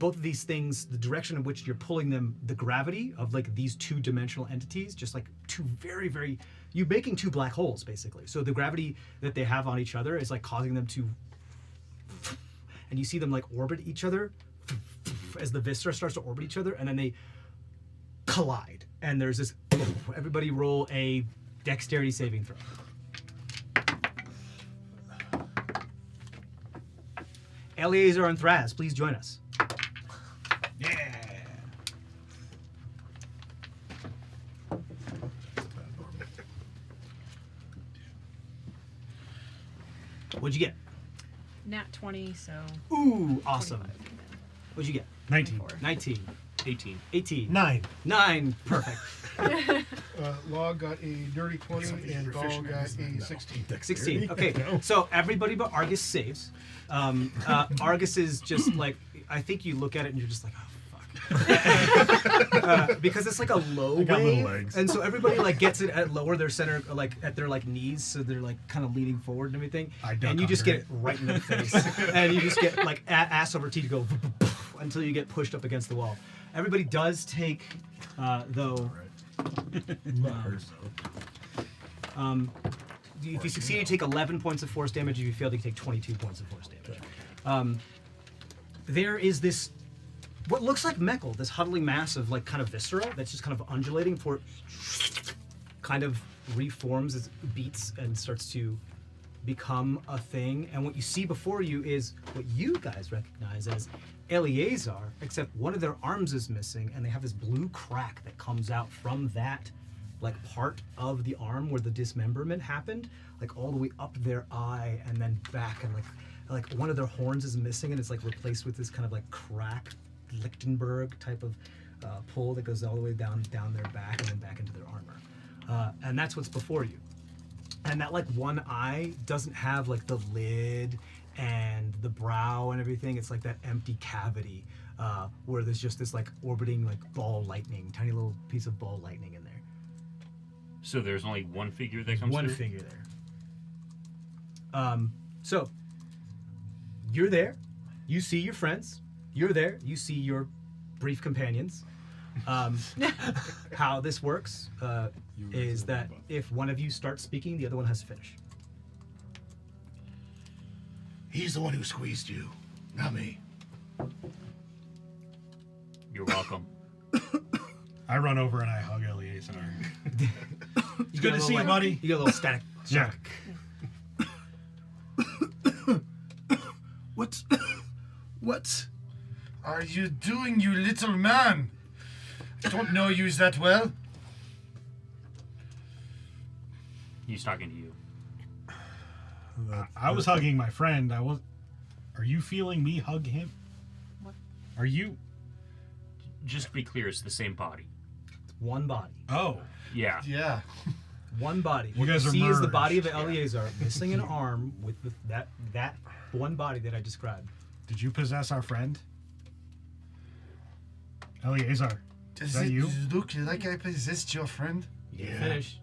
Both of these things, the direction in which you're pulling them, the gravity of like these two-dimensional entities, just like two very, very, you're making two black holes basically. So the gravity that they have on each other is like causing them to, and you see them like orbit each other as the viscera starts to orbit each other, and then they collide. And there's this, everybody roll a dexterity saving throw. Eleazar and Thraz, please join us. Yeah. What'd you get? Nat 20, so. Ooh, awesome. 25. What'd you get? 19. 19. 18. 18. 9. 9. Perfect. Log got a dirty 20 and Gall got a 16. 16. Okay, so everybody but Argus saves. Argus is just like, I think you look at it and you're just like, oh, fuck. Because it's like a low got little wave. legs. And so everybody like gets it at lower their center, like at their like knees, so they're like kind of leaning forward and everything. And you just get it right in the face. And you just get like ass over teeth to go until you get pushed up against the wall. Everybody does take, though, if you succeed, you take 11 points of force damage. If you fail, you take 22 points of force damage. There is this, what looks like Meckel, this huddling mass of like kind of viscera that's just kind of undulating before it kind of reforms as it beats and starts to become a thing. And what you see before you is what you guys recognize as Eleazar, except one of their arms is missing, and they have this blue crack that comes out from that like part of the arm where the dismemberment happened, like all the way up their eye and then back, and like one of their horns is missing, and it's like replaced with this kind of like crack Lichtenberg type of pull that goes all the way down their back and then back into their armor. And that's what's before you. And that like one eye doesn't have like the lid and the brow and everything. It's like that empty cavity where there's just this like orbiting like ball lightning, tiny little piece of ball lightning in there. So there's only one figure that comes One through? figure there. So you're there. You see your friends. You're there. You see your brief companions. How this works is that if one of you starts speaking, the other one has to finish. He's the one who squeezed you, not me. You're welcome. I run over and I hug Eleazar. It's good to see you, buddy. You get a little static Yeah. shock. What are you doing, you little man? I don't know you that well. He's talking to you. I was hugging my friend. Are you feeling me hug him? What? Are you? Just to be clear, it's the same body. One body. Oh. Yeah. Yeah. One body. You What guys are see is the merged. body of Eleazar missing an arm with that one body that I described. Did you possess our friend? Eleazar. Does that it you? look like I possessed your friend? You didn't finish.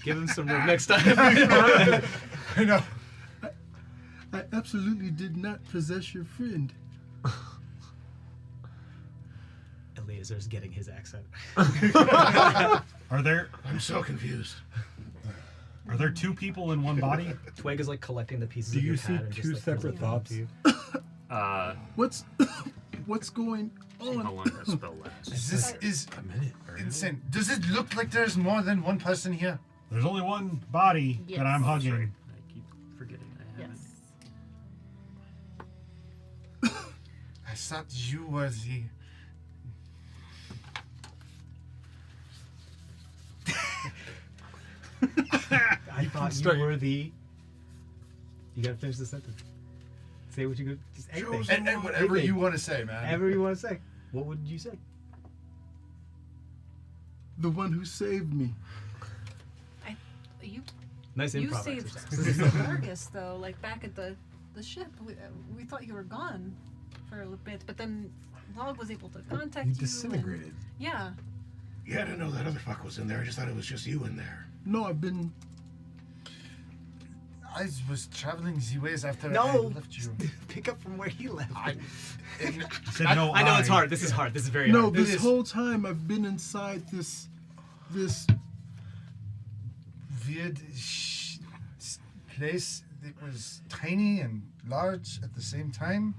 Give him some room next time. I know. I absolutely did not possess your friend. Eleazar's getting his accent. Are there I'm so confused. two people in one body? Twig is like collecting the pieces Do of you your see hat and just, two like, separate presenting them thoughts? to you. What's going See how on? long that spell lasts. This is A minute. insane. Does it look like there's more than one person here? There's only one body that I'm Yes. hugging. Right. I keep forgetting I have Yes. I thought you were the. I thought you were the. You gotta finish the sentence. Say what you could. Just anything. And whatever Anything. you want to say, man. Whatever you want to say. What would you say? The one who saved me. You Nice you improv saved exercise. Argus though, like back at the ship. We thought you were gone for a little bit, but then Log was able to contact You you. disintegrated. And, yeah. Yeah, I didn't know that other fuck was in there. I just thought it was just you in there. No, I've been. I was traveling the ways after I No. left you. Pick up from where he left. I, and I said no. I know it's hard. This is hard. This is very No, hard. this is- whole time I've been inside this. weird place that was tiny and large at the same time.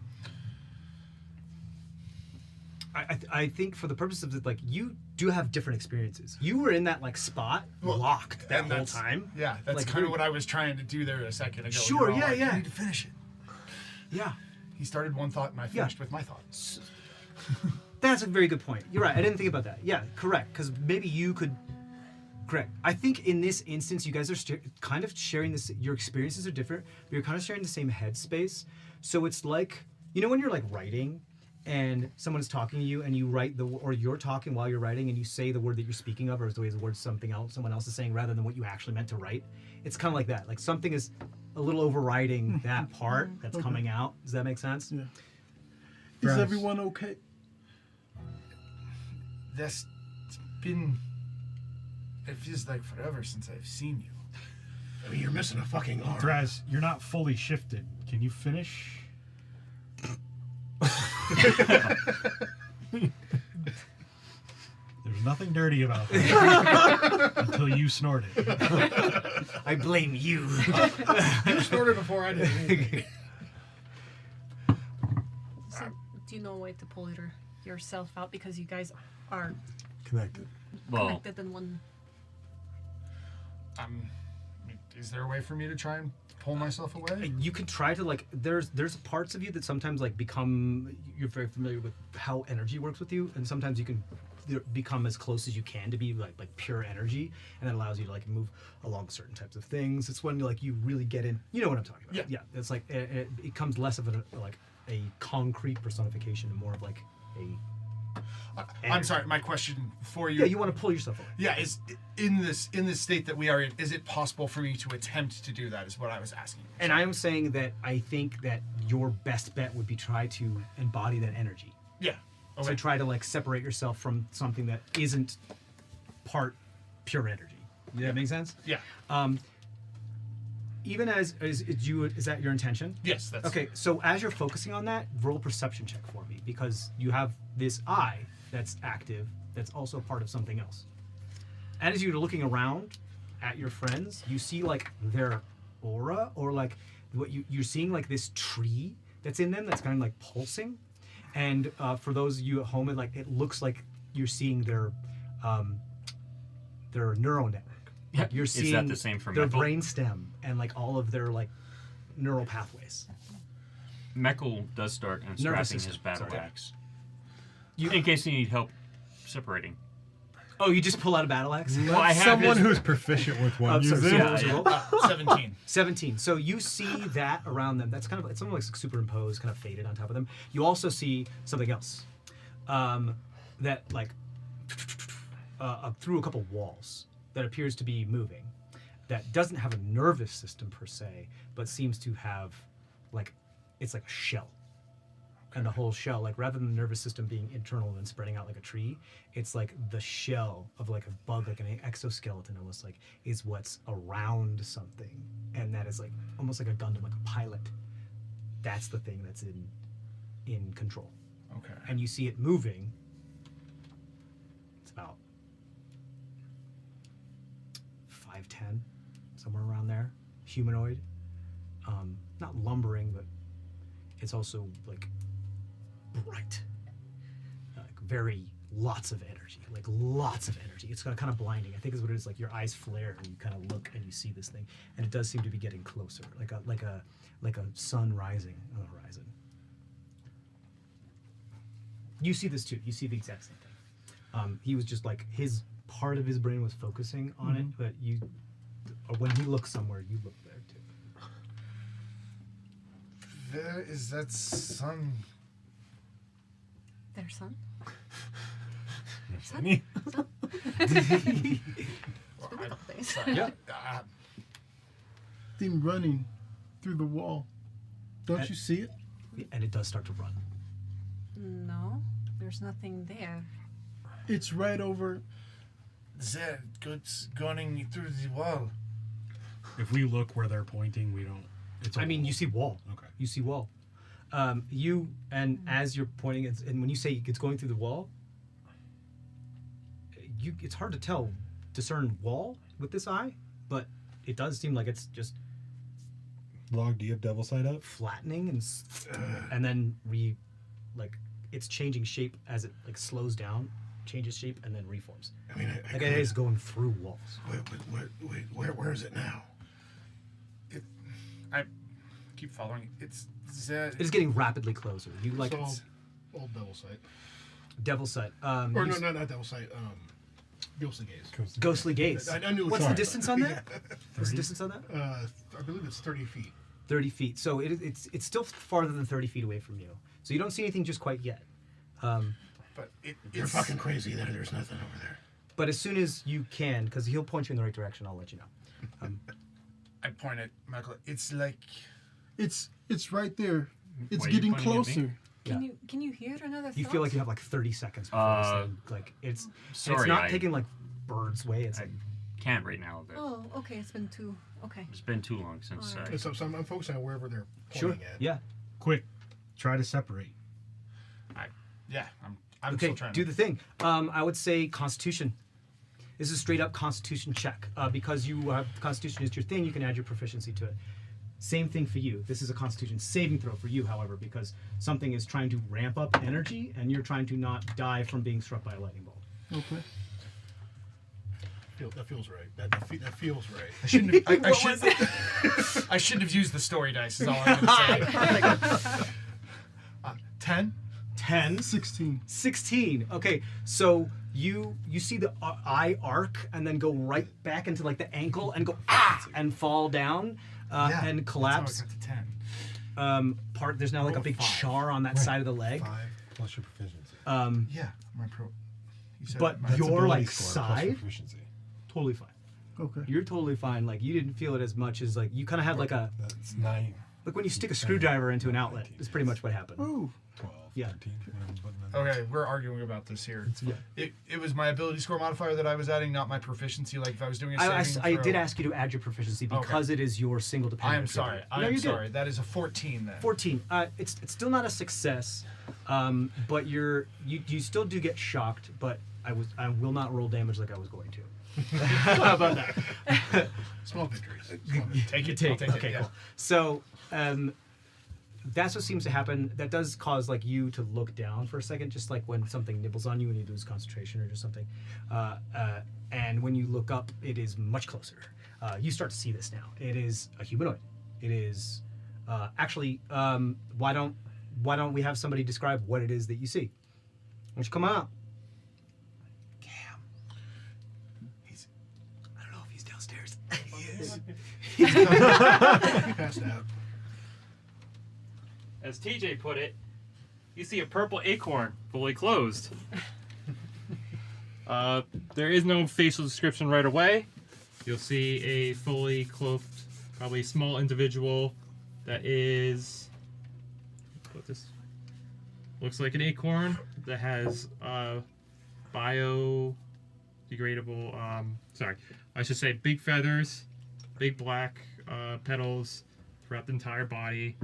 I think for the purpose of it, like you do have different experiences. You were in that like spot locked that And whole that's- time. Yeah, that's Like, kind of you're- what I was trying to do there a second ago. Sure, You're all yeah, like, yeah. You need to finish it. Yeah. He started one thought and I Yeah. finished with my thought. That's a very good point. You're right. I didn't think about that. Yeah, correct. Because maybe you could. Correct. I think in this instance, you guys are kind of sharing this. Your experiences are different, but you're kind of sharing the same headspace. So it's like, you know, when you're like writing, and someone's talking to you, and you write or you're talking while you're writing, and you say the word that you're speaking of, or the way the word something else, someone else is saying, rather than what you actually meant to write. It's kind of like that. Like something is a little overriding that part that's coming out. Does that make sense? Yeah. Is Gross. everyone okay? That's been. It feels like forever since I've seen you. I mean, you're missing a fucking arm. Draz, you're not fully shifted. Can you finish? There's nothing dirty about that until you snort it. I blame you. You snorted before I did. So, do you know a way to pull yourself out because you guys are Connected. Well, connected in one? Is there a way for me to try and pull myself away? You can try to like. There's parts of you that sometimes like become. You're very familiar with how energy works with you, and sometimes you can become as close as you can to be like pure energy, and that allows you to like move along certain types of things. It's when like you really get in. You know what I'm talking about? Yeah. It's like it becomes less of a concrete personification and more of like a. I'm sorry. My question for you. Yeah, you want to pull yourself away. Yeah, is in this state that we are in, is it possible for me to attempt to do that? Is what I was asking. And I am saying that I think that your best bet would be try to embody that energy. Yeah. Okay. So try to like separate yourself from something that isn't part pure energy. Does that make sense? Yeah. Even is that your intention? Yes. That's Okay, so as you're focusing on that, roll a perception check for me because you have this eye that's active that's also part of something else. And as you're looking around at your friends, you see like their aura or like what you're seeing like this tree that's in them that's kind of like pulsing. And for those of you at home, it looks like you're seeing their neural network. Like you're seeing Is that the same for their Meckel? brain stem and like all of their like neural pathways. Meckel does start unstrapping his system, battle sorry. axe. In case you need help separating. Oh, you just pull out a battle axe? Well, I have Someone his- who's proficient with one. Sorry, use so it. what was your roll? 17. 17. So you see that around them. That's kind of, it's something like superimposed, kind of faded on top of them. You also see something else that like through a couple walls that appears to be moving. That doesn't have a nervous system per se, but seems to have like, it's like a shell. And the whole shell, like rather than the nervous system being internal and spreading out like a tree, it's like the shell of like a bug, like an exoskeleton almost, like is what's around something. And that is like almost like a Gundam, like a pilot. That's the thing that's in control. Okay. And you see it moving. It's about 5'10", somewhere around there. Humanoid. Not lumbering, but it's also like bright, like very lots of energy, like lots of energy. It's kind of blinding. I think is what it is. Like your eyes flare and you kind of look and you see this thing, and it does seem to be getting closer, like a sun rising on the horizon. You see this too. You see the exact same thing. He was just like his part of his brain was focusing on it, but you, when he looks somewhere, you look there too. Where is that sun? Their son? Any? Yeah. Thing running through the wall. Don't you see it? And it does start to run. No, there's nothing there. It's right over. There, it's going through the wall. If we look where they're pointing, we don't. It's. I mean, you see wall. Okay. You see wall. You and as you're pointing, and when you say it's going through the wall, it's hard to discern wall with this eye, but it does seem like it's just Log, do you have Devil Sight up? flattening and then it's changing shape as it like slows down, changes shape, and then reforms. I mean, Like it is going through walls. Wait, where is it now? I keep following. It's there. It is getting rapidly closer. You like So, it's old Devil Sight. devil sight. Or no, not Devil Sight. Ghostly Gaze. Ghostly gaze. I knew. What's the sorry. distance on that? What's the distance on that? I believe it's 30 feet. 30 feet. So it's still farther than 30 feet away from you. So you don't see anything just quite yet. But You're it's fucking crazy. There's nothing over there. But as soon as you can, because he'll point you in the right direction, I'll let you know. I point at Michael. It's like It's right there. It's Why are you getting pointing at me? closer. Can you hear another You thought? feel like you have like 30 seconds before this thing. Like it's Sorry, not I taking like birds way. It's like can't right now. But Oh, okay. It's been too. Okay. it's been too long since. Alright. So I'm focusing on wherever they're sure. pointing at. Yeah. Quick, try to separate. yeah. I'm Okay. still trying. Do the thing. I would say Constitution. This is a straight up Constitution check. Because you Constitution is your thing, you can add your proficiency to it. Same thing for you. This is a Constitution saving throw for you, however, because something is trying to ramp up energy, and you're trying to not die from being struck by a lightning bolt. Okay. That feels right. That feels right. I shouldn't have. I shouldn't have used the story dice. Is all I'm gonna say. 10. 10. 16. 16. Okay, so you see the eye arc and then go right back into like the ankle and go and fall down and collapse. That's how I got to 10. There's now like a Roll big 5. char on that side of the leg. 5 plus your proficiency. Yeah, my pro. You said But my- That's your ability like score plus side, proficiency. totally fine. Okay. You're totally fine. Like you didn't feel it as much as like you kind of had like a That's 9, like when you stick a screwdriver into an outlet. Is pretty much what happened. Ooh. 12, Yeah. 13, whatever button that is. Okay, we're arguing about this here. Yeah. It was my ability score modifier that I was adding, not my proficiency. Like if I was doing a saving I throw. did ask you to add your proficiency because it is your single I dependent. am sorry. No, I am you did. sorry. That is a 14 then. 14. It's still not a success, but you still do get shocked. But I will not roll damage like I was going to. How about that? Small victories. Take it. Take. I'll take Okay, it. Yeah. cool. So that's what seems to happen. That does cause like you to look down for a second, just like when something nibbles on you and you lose concentration or just something. And when you look up, it is much closer. You start to see this now. It is a humanoid. It is actually. Why don't we have somebody describe what it is that you see? Why don't you come out? Cam. I don't know if he's downstairs. He is. Passed out. As TJ put it, you see a purple acorn fully closed. There is no facial description right away. You'll see a fully clothed, probably small individual that is. What this looks like an acorn that has biodegradable. Sorry, I should say big feathers, big black petals throughout the entire body.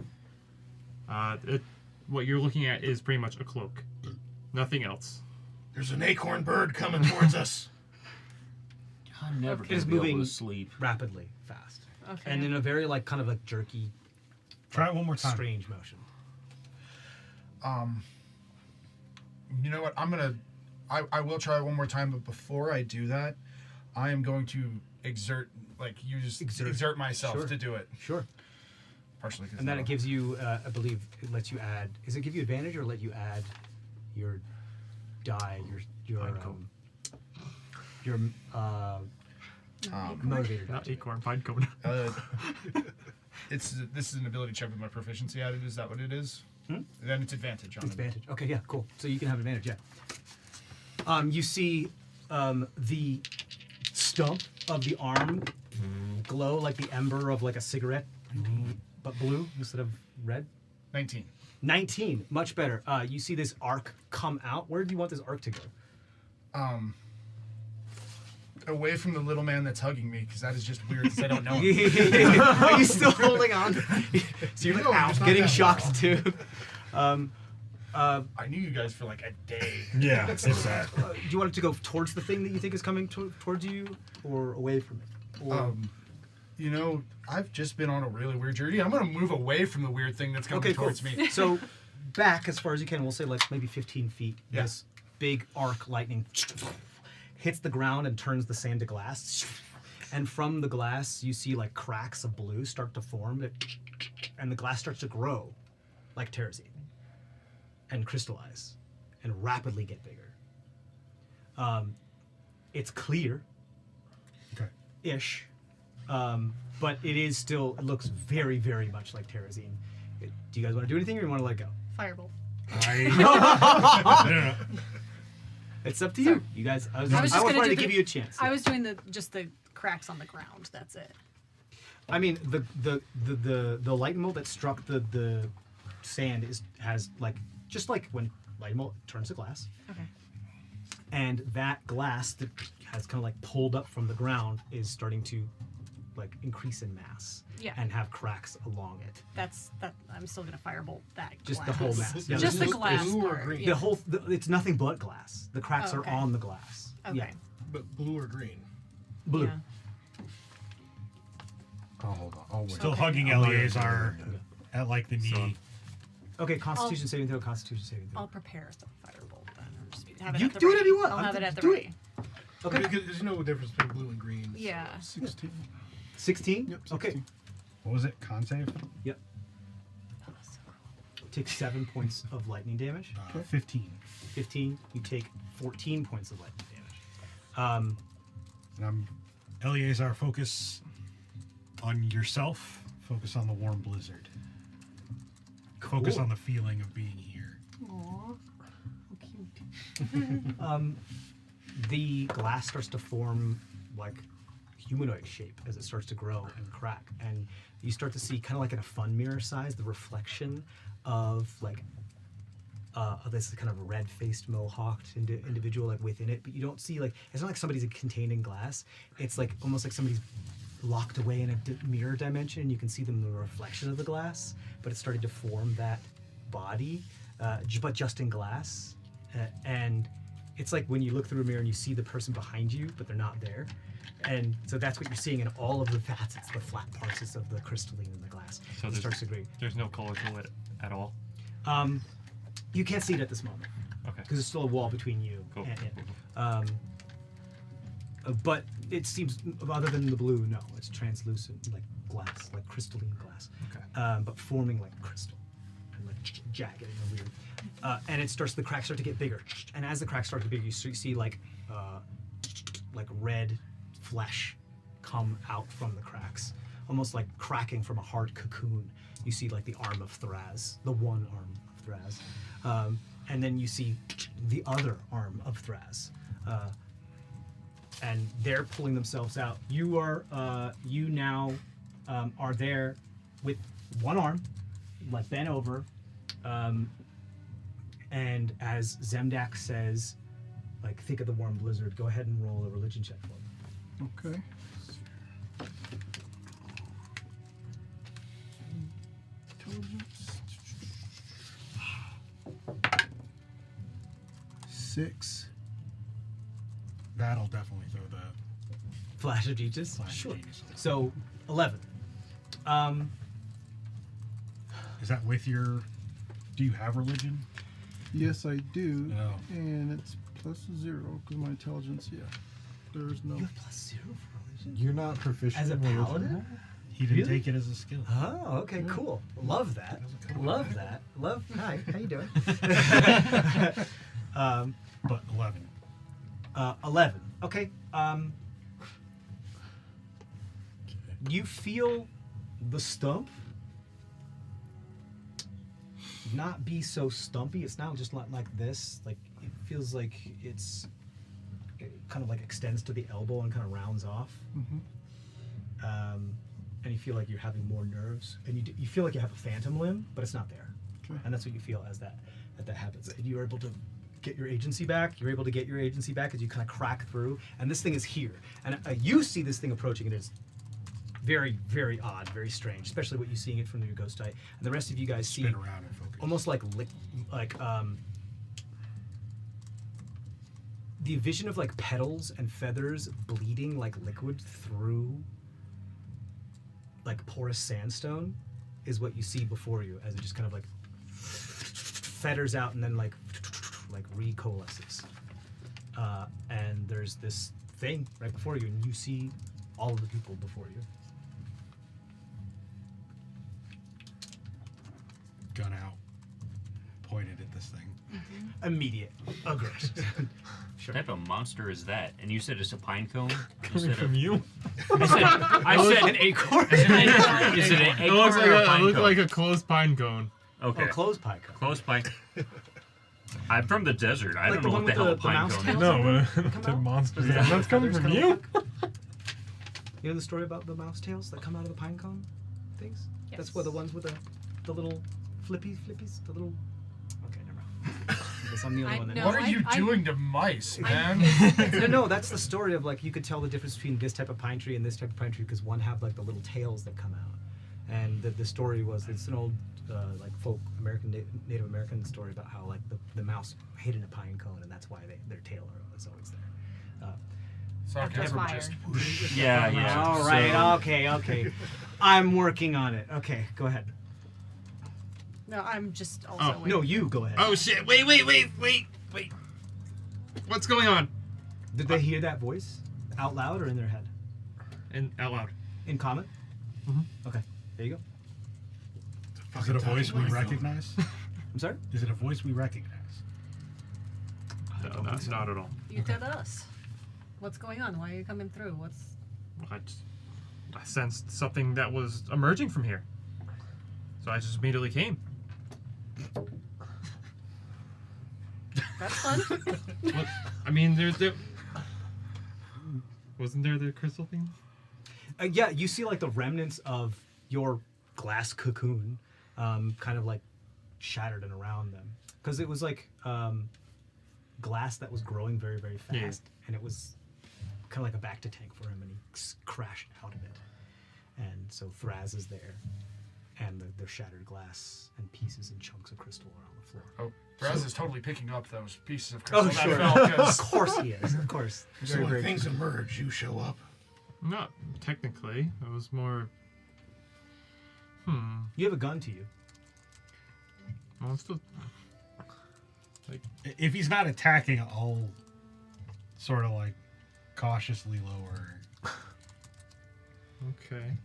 What you're looking at is pretty much a cloak. Nothing else. There's an acorn bird coming towards us. I'm never It going is to be able moving to sleep. rapidly, fast, Okay. and in a very like kind of like jerky, Try it one more time. strange motion. You know what? I will try one more time, but before I do that, I am going to exert myself Sure. to do it. Sure. Partially because And then it gives you, I believe, it lets you add. Does it give you advantage or let you add your die, your motivator die? Not acorn, pine cone. this is an ability check with my proficiency added. Is that what it is? Hmm? Then it's advantage on it. Advantage. Okay, yeah, cool. So you can have advantage, yeah. You see the stump of the arm glow like the ember of like a cigarette, but blue instead of red. 19. 19, much better. You see this arc come out. Where do you want this arc to go? Away from the little man that's hugging me, because that is just weird because I don't know him. Are you still holding on? So you're like, No, ow, it's not getting that shocked too. I knew you guys for like a day. Yeah, it's that. Do you want it to go towards the thing that you think is coming towards you, or away from it? Or... You know, I've just been on a really weird journey. I'm going to move away from the weird thing that's coming towards me. So back as far as you can, we'll say like maybe 15 feet. Yeah. This big arc lightning hits the ground and turns the sand to glass. And from the glass, you see like cracks of blue start to form, and the glass starts to grow like terrazine and crystallize and rapidly get bigger. It's clear. Okay. Ish. But it is still, it looks very, very much like terrazine. Do you guys want to do anything or you want to let it go? Firebolt. No. It's up to you. You guys, I was just gonna trying do to the- give you a chance. I was doing just the cracks on the ground. That's it. I mean, the lightning bolt that struck the sand has like, just like when lightning bolt turns to glass, Okay. and that glass that has kind of like pulled up from the ground is starting to like increase in mass. Yeah. And have cracks along it. That's that. I'm still gonna firebolt that. Just glass. the whole mass. Yeah, Just the Blue- glass blue or part. green? Yeah. it's nothing but glass. The cracks Oh, okay. are on the glass. Okay. Yeah. But blue or green? Blue. Yeah. Oh, hold on. Oh, wait. Still Okay. hugging Eleazar at like the knee. Okay, Constitution saving throw. Constitution saving throw. I'll prepare the firebolt then. Or just have it You at the do ready. whatever you want. I'll have it at the Do it. ready. Okay. Because you know the difference between blue and green. Yeah. 16. 16. Yep, Okay. 16. What was it? Con save? Yep. Take 7 points of lightning damage. 15. 15. You take 14 points of lightning damage. And I'm Eleazar, focus on yourself. Focus on the warm blizzard. Focus Cool. on the feeling of being here. Aww. How cute. The glass starts to form like humanoid shape as it starts to grow and crack, and you start to see kind of like in a fun mirror size the reflection of like this kind of red-faced mohawked individual like within it, but you don't see like it's not like somebody's contained in glass. It's like almost like somebody's locked away in a mirror dimension. You can see them in the reflection of the glass, but it's starting to form that body, but just in glass, and it's like when you look through a mirror and you see the person behind you, but they're not there. And so that's what you're seeing in all of the facets, the flat parts of the crystalline in the glass. So It there's- starts to agree. There's no color to it. at all? You can't see it at this moment. Okay. Because there's still a wall between you Cool. and it. But it seems, other than the blue, no, it's translucent, like glass, like crystalline glass. Okay. But forming like crystal, and like jagged and weird. And the cracks start to get bigger. And as the cracks start to get bigger, you see like red flesh come out from the cracks, almost like cracking from a hard cocoon. You see like the arm of Thraz, the one arm of Thraz. And then you see the other arm of Thraz. And they're pulling themselves out. You now are there with one arm, like bent over. And as Zemdak says, like, think of the warm blizzard, go ahead and roll a religion check for me. Okay. Intelligence. 6. That'll definitely throw the Flash of genius? flash Sure. genius. So, 11. Is that with your? Do you have religion? Yes, I do. No. And it's +0 because my intelligence. Yeah. There's no. You have +0 for religion? You're not proficient As a in religion? paladin? He didn't Really? take it as a skill. Oh, okay, cool. Love that. Love that. Hi, how you doing? But 11. 11. Okay. You feel the stump not be so stumpy. It's not just like this. Like, it feels like it kind of like extends to the elbow and kind of rounds off. And you feel like you're having more nerves, and you feel like you have a phantom limb, but it's not there. Okay. And that's what you feel as that happens. And you're able to get your agency back. You're able to get your agency back as you kind of crack through, and this thing is here. And you see this thing approaching, and it's very, very odd, very strange, especially what you're seeing it from your ghost eye. And the rest of you guys see Spin around and focus. almost like the vision of like petals and feathers bleeding like liquid through like porous sandstone is what you see before you, as it just kind of like feathers out and then like recoalesces. And there's this thing right before you, and you see all of the people before you. Gun out. Pointed at this thing. Immediate aggression. Sure. What type of monster is that? And you said it's a pine cone? Coming from you? I said An acorn. Is it an It acorn looks like or a a, pine it looked cone? like a closed pine cone. Okay. Oh, closed pine cone. Close pine. I'm from the desert. I Like don't the know one what the with hell a the pine mouse cone tail? is. No, Come the out? monsters. Yeah. That's coming Feathers from come you? You know the story about the mouse tails that come out of the pine cone things? Yes. That's where the ones with the little flippies, the little... Okay, never mind. I guess I'm the only one that No, What are you I- doing to mice, man? No, that's the story of like you could tell the difference between this type of pine tree and this type of pine tree because one have like the little tails that come out, and the story was it's an old like folk Native American story about how like the mouse hid in a pine cone and that's why their tail is always there. After fire. Yeah. All right. Okay. I'm working on it. Okay, go ahead. No, I'm just also. Oh, No, you go ahead. Oh shit! Wait! What's going on? Did they hear that voice out loud or in their head? And out loud. In common? Okay, there you go. Is it a voice we recognize? I'm sorry? Is it a voice we recognize? No, not at all. You tell us. What's going on? Why are you coming through? I sensed something that was emerging from here, so I just immediately came. That's fun. What? I mean, there wasn't there the crystal thing? Yeah, you see like the remnants of your glass cocoon kind of like shattered and around them. Because it was like glass that was growing very, very fast. Yeah. And it was kind of like a back to tank for him and he crashed out of it. And so Thraz is there. And there's shattered glass and pieces and chunks of crystal around the floor. Oh, Braz is totally picking up those pieces of Oh, crystal sure. that fell. 'cause- Of course he is. Of course. So Very, when very things emerge, you show up. Not technically. It was more. You have a gun to you. I'm still like If he's not attacking, I'll sort of like cautiously lower. okay.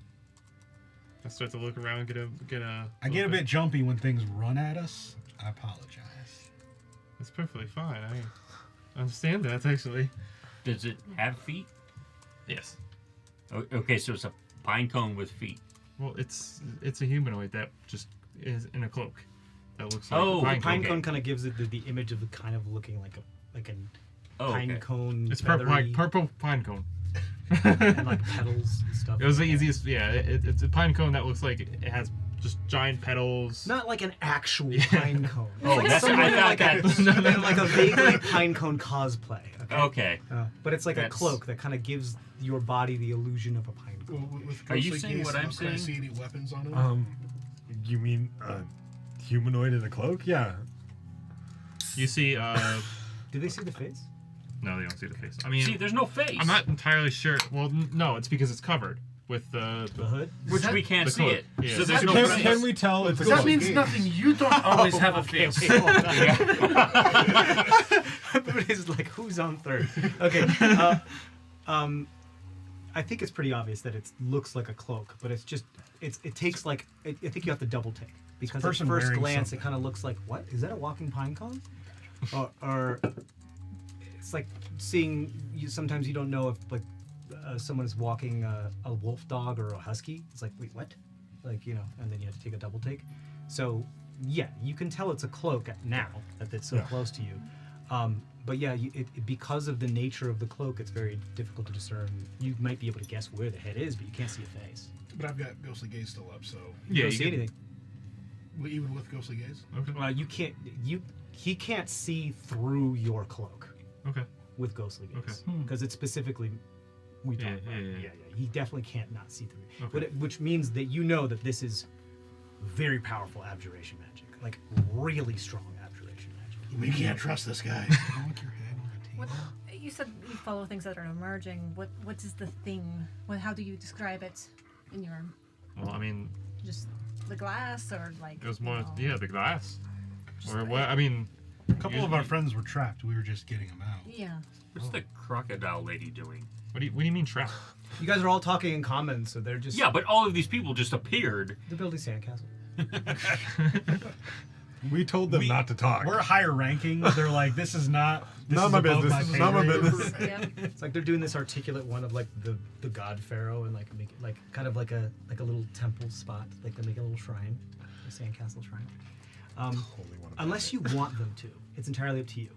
I start to look around, get a. I get a bit jumpy when things run at us. I apologize. It's perfectly fine. I understand that actually. Does it have feet? Yes. Okay, so it's a pine cone with feet. Well, it's a humanoid that just is in a cloak. That looks like Oh, a pine Pine cone. cone kind of gives it the image of the kind of looking like an Oh, pine okay. cone. It's purple, feathery, purple pine cone. and like petals and stuff. It was the like that. easiest. Yeah, it's a pine cone that looks like it has just giant petals. Not like an actual pine cone. Oh, It's that's like I thought like that. like a vaguely pine cone cosplay. Okay. But it's like a That's- cloak that kind of gives your body the illusion of a pine cone. With Are you ghostly saying gaze, what I'm can I saying? see any weapons on it? You mean humanoid in a cloak? Yeah. You see, Do they see the face? no, they don't see the face. I mean, See, there's no face. I'm not entirely sure. Well, no, it's because it's covered with The hood? Which we can't the see cloak. it. Yeah. So there's Can- no can- face. Can we tell it's a That cloak? means nothing. You don't always have a Okay, face. wait, hold on. Everybody's like, who's on third? Okay. I think it's pretty obvious that it looks like a cloak, but it's just it takes like I think you have to double take because at person first wearing glance something. it kind of looks like, what is that, a walking pine cone? Or it's like seeing you. Sometimes you don't know if like someone is walking a wolf dog or a husky. It's like, wait, what? Like, you know, and then you have to take a double take. So yeah, you can tell it's a cloak now that it's so close to you. But yeah, because of the nature of the cloak, it's very difficult to discern. You might be able to guess where the head is, but you can't see a face. But I've got ghostly gaze still up, so You don't you see can- anything. even with ghostly gaze. Okay. You can't. He can't see through your cloak Okay. with ghostly gaze Okay. because it's specifically. We Yeah, talked about. yeah. Yeah. He definitely can't not see through. Okay. Which means that you know that this is very powerful abjuration magic, like really strong abjuration magic. We can't trust this guy. What, you said you follow things that are emerging. What is the thing? How do you describe it in your Well, I mean, just the glass or like? it was more. you know, Yeah, the glass. just Or like- what? I mean, A couple of our friends were trapped. We were just getting them out. Yeah. What's the crocodile lady doing? what do you mean trap? You guys are all talking in common, so they're just Yeah, but all of these people just appeared. they're building sandcastle. We told them not to talk. We're higher ranking. They're like, this is not. This Not is my above business. my This is pay not my grade. business. Yeah. It's like they're doing this articulate one of like the god pharaoh and like make it like kind of like a little temple spot, like they make a little shrine, a sandcastle shrine. Unless you want them to, it's entirely up to you.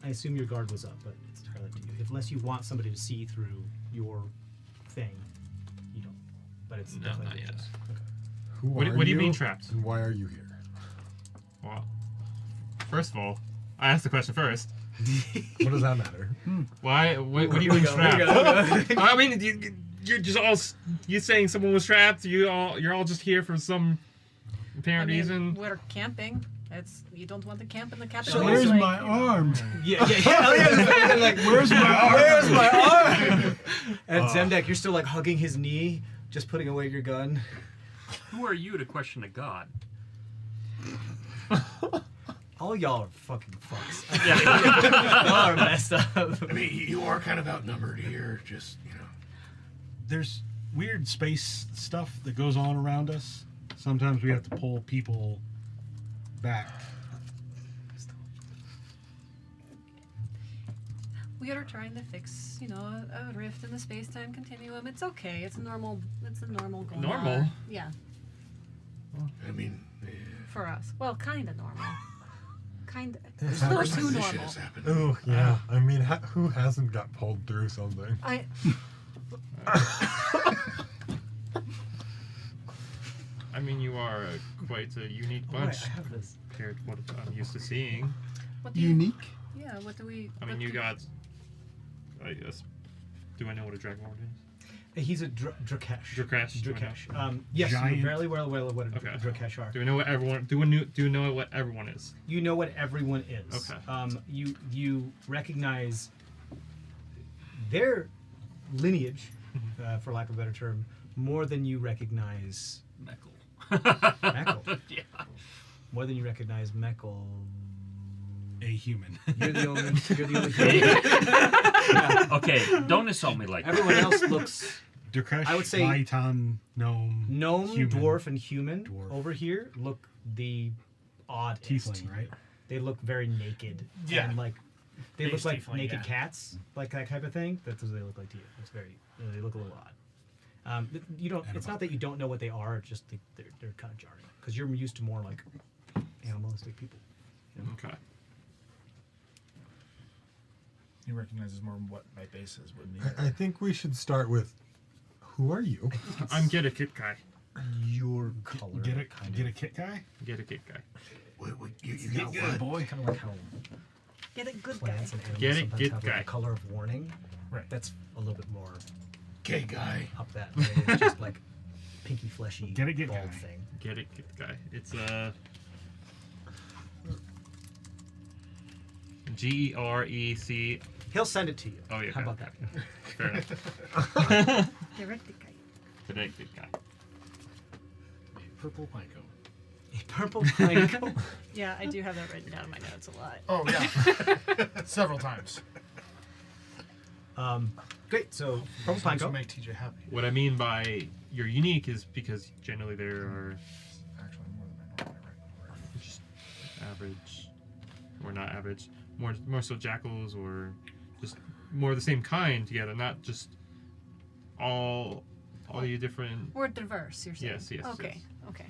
I assume your guard was up, but it's entirely up to you. Unless you want somebody to see through your thing, you don't. But it's No, definitely not up to yet. us. Okay. Who What are do you mean trapped? And why are you here? Well, first of all, I asked the question first. What does that matter? Why? What do you Here we mean go, here we trapped? go. I mean, you're just all. You saying someone was trapped? You're all just here for some apparent reason. We're camping. You don't want to camp in the cabin. So Where's like, my arm? Yeah. Oh, yeah. Like, Where's my arm? where's my arm? And Zemdak, you're still like hugging his knee, just putting away your gun. Who are you to question a god? All y'all are fucking fucks. Y'all are messed up. I mean, you are kind of outnumbered here. Just, you know. There's weird space stuff that goes on around us. Sometimes we have to pull people back. We are trying to fix, a rift in the space-time continuum. It's okay. It's a normal going Normal? on. Yeah, I mean, for us. Well, kind of normal. Kind of. This It's a little happens. too this normal. shit has happened. Oh yeah. I mean, who hasn't got pulled through something? I mean, you are quite a unique Oh, wait, bunch I have this. compared to what I'm used to seeing. What do you, Unique? yeah, what do we... I mean, what you do- got. I guess. Do I know what a dragonborn is? He's a Drakesh. Drakesh, do I know? Drakesh. Yes, you Giant. know very well what a Okay. Drakesh are. Do we know what everyone? Do you know what everyone is? You know what everyone is. Okay. You recognize their lineage, for lack of a better term, more than you recognize Meckle. Meckle. Yeah. more than you recognize Meckel. A human. You're the only human. Yeah. Okay, don't insult me like that. Everyone else looks Durkesh, I would say- Maitan, gnome, human, dwarf, and human dwarf. over here look the oddest. tiefling, right? They look very naked. Yeah. And like they look Base like tiefling, naked yeah. cats, like that type of thing. That's what they look like to you. It's very. They look a little odd. You don't. It's not that you don't know what they are. It's just they're kind of jarring because you're used to more like animalistic people. Okay. He recognizes more what my base is, wouldn't he? I think we should start with, who are you? I'm Get a Kit Guy. Your color. Get it? kind Get of. a kit guy? Get a Kit Guy. You got what? boy. Kind of like how Get a good guy. plants and animals Get it, sometimes get have guy. like a color of warning. Right. That's a little bit more Gay guy. up that way. It's just like pinky fleshy Get it, get bald guy. thing. Get it, Kit Guy. It's GREC. He'll send it to you. Oh, yeah, How okay. about that? Fair enough. Get a good guy. Get it, Kit Guy. Purple Pico. A purple pine. Yeah, I do have that written down in my notes a lot. Oh yeah, several times. Great. So purple pine To coat. make TJ happy. What I mean by you're unique is because generally there are Actually, more than I normally write. just average, or not average, more so jackals or just more of the same kind together, not just all your different. We're diverse, you're saying? Yes, yes, Okay, yes. okay.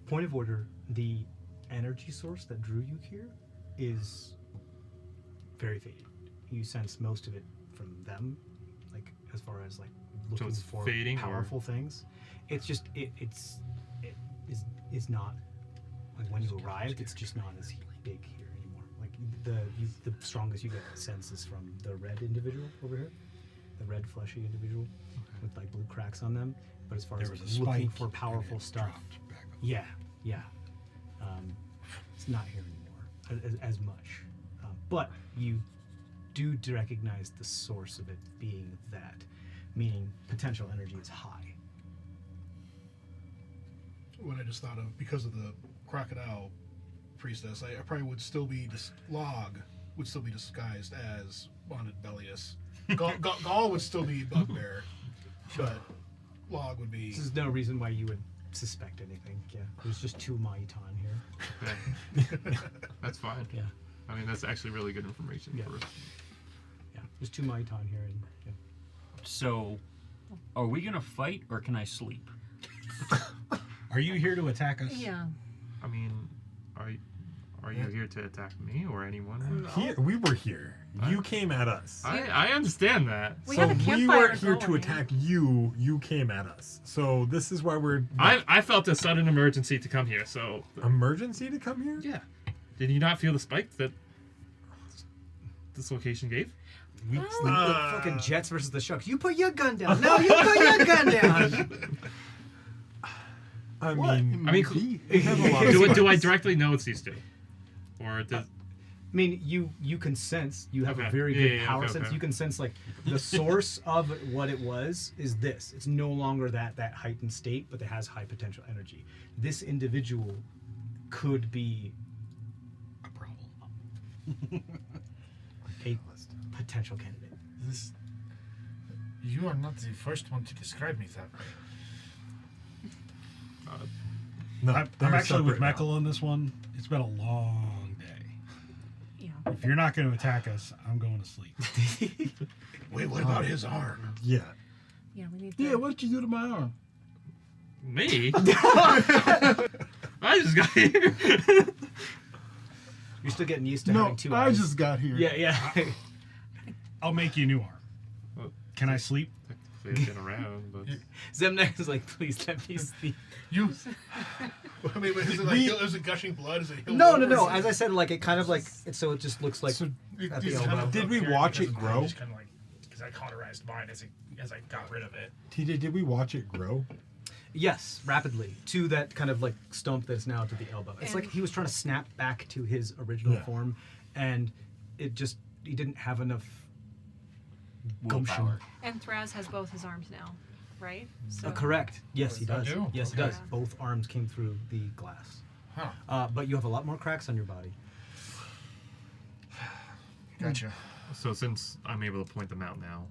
Point of order. The energy source that drew you here is very faded. You sense most of it from them, like as far as like looking it's for fading, or- powerful things. It's just it is not like when you arrived. It's just not as big here anymore. Like the strongest you get sense is from the red individual over here, the red fleshy individual with like blue cracks on them. But as far There as was a looking spike for and powerful it stuff, dropped back up. yeah. It's not here anymore as much. But you do recognize the source of it being that, meaning potential energy is high. What I just thought of, because of the crocodile priestess, I probably would still be Log would still be disguised as Bonded Bellius. Gaul would still be Bugbear, but Log would be. There's no reason why you would suspect anything. Yeah, there's just two Maitan here. Okay. That's fine. Yeah, I mean, that's actually really good information. Yeah. yeah, there's two Maitan here, and yeah. So, are we gonna fight or can I sleep? Are you here to attack us? Yeah. I mean, are you here to attack me or anyone? Here, we were here. You came at us. I understand that. We so have a we campfire weren't here to going. attack you. You came at us. So this is why we're I felt a sudden emergency to come here, so emergency to come here. yeah. Did you not feel the spike that this location gave? Look, fucking Jets versus the Sharks. You put your gun down. No, you put your gun down. I mean, I mean, we have a lot of do I spies. directly know it's these two, or does? I mean, you can sense. You have Okay. a very Yeah, good yeah, power okay, sense. okay. You can sense like the source of what it was is this. It's no longer that heightened state, but it has high potential energy. This individual could be A problem. a potential candidate. You are not the first one to describe me that way. No, I'm they're actually with separate now. Meckel on this one. It's been a long day. Yeah. If you're not going to attack us, I'm going to sleep. Wait, what about his arm? Yeah. Yeah, we need to. Yeah, what did you do to my arm? Me? I just got here. You're still getting used to No, having two I eyes. just got here. Yeah. I'll make you a new arm. Can I sleep? They've been around, but Zemnek is like, please let me sleep. You. I mean, is it like is it gushing blood? Is it No. As I said, like it kind of like so it just looks like So at the elbow. Did we watch it grow? Just kind of like because I cauterized mine as I got rid of it. TJ, did we watch it grow? Yes, rapidly to that kind of like stump that's now to the elbow. It's like And- he was trying to snap back to his original Yeah. form, and he didn't have enough gumption. Willpower. And Thraz has both his arms now, right? So Correct. Yes, he I does. do? Yes, he Okay. does. Both arms came through the glass. Huh. But you have a lot more cracks on your body. Gotcha. So since I'm able to point them out now,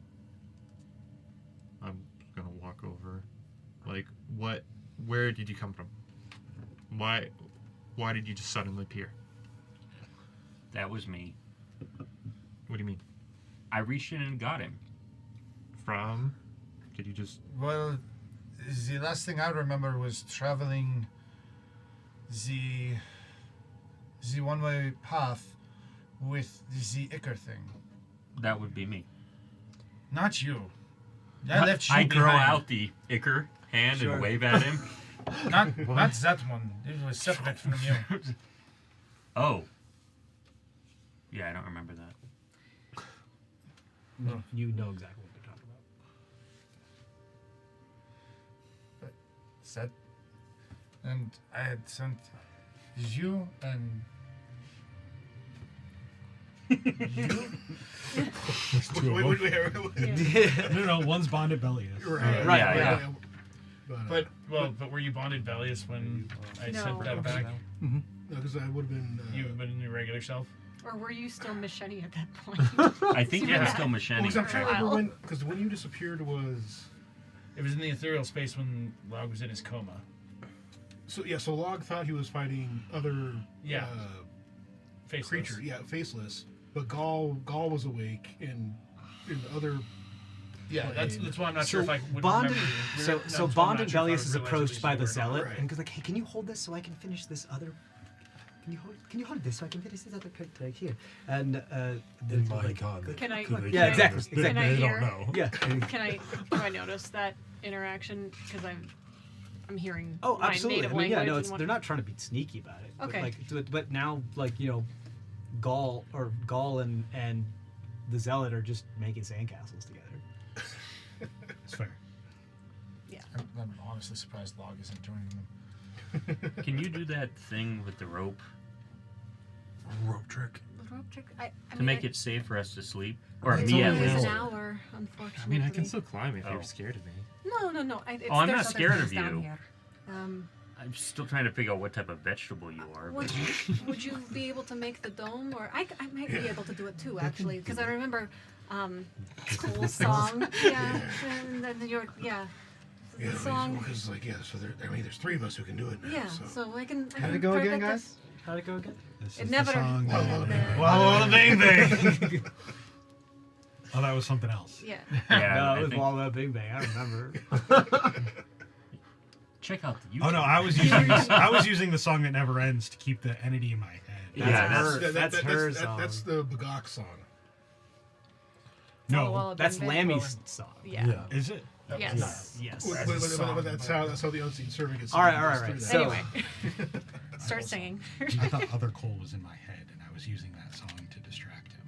I'm gonna walk over. Like, where did you come from? Why did you just suddenly appear? That was me. What do you mean? I reached in and got him. From? Could you just... Well, the last thing I remember was traveling the one-way path with the Icker thing. That would be me. Not you. I left you I grow behind. out the Icker hand Sure. and wave at him. Not that one. It was separate from you. Oh. Yeah, I don't remember that. You know exactly what they're talking about. Is that? And I had sent you and There's two of them. No, one's bonded Bellius. Right, yeah. But But were you bonded Bellius when I No. sent that back? no, because I would have been. You would have been your regular self? Or were you still Machete at that point? I think he was still machining. Because I'm trying to remember Wow. because when you disappeared was. It was in the ethereal space when Log was in his coma. So Log thought he was fighting other. Yeah. Faceless. Creature, yeah, faceless. But Gaul was awake in the other. Yeah, that's why I'm not So sure if I would Bond remember and, you. so That's why I'm Bond not and sure if I Bellius would is realize approached who by the you were or not. zealot right. and goes like, "Hey, can you hold this so I can finish this other? Can you hold this so I can finish this other character right here?" And In my God. Can I? Could they Yeah, count exactly, this? exactly. Can I They hear? don't know. Yeah. Do I notice that interaction? Because I'm hearing. Oh, my absolutely. native I mean, yeah, language no, and it's what- they're not trying to be sneaky about it. Okay. But now, like, you know, Gaul and the zealot are just making sandcastles together. It's fair. I'm honestly surprised Log isn't joining them. Can you do that thing with the rope Rope trick. The rope trick. I to mean, make it safe for us to sleep? Or It's me at only It's least? an hour, unfortunately. I mean, I can still climb if Oh. you're scared of me. No. It's, Oh, I'm there's not other scared of things down you. here. I'm still trying to figure out what type of vegetable you are. Would you be able to make the dome, or I might be able to do it too, actually, because I remember school song. Yeah, and then Yeah, song. because so there's three of us who can do it now. Yeah, So. so I can. How'd it go again, guys? How'd it go again? This It is never. the song. Walla bang bang. Oh, that was something else. Yeah. Yeah, No, I it was think- Walla Bing Bang. I remember. check out the YouTube. Oh no, I was using the song that never ends to keep the entity in my head. Yeah, That's her song. That's the Bagok song. No, Walla That's Bing Bang. Lammy's song. Yeah. Yeah. Is it? Yes. Yes. But that's how the unseen servant gets. All right, through right. that. So- Anyway, start singing. I thought other Cole was in my head, and I was using that song to distract him.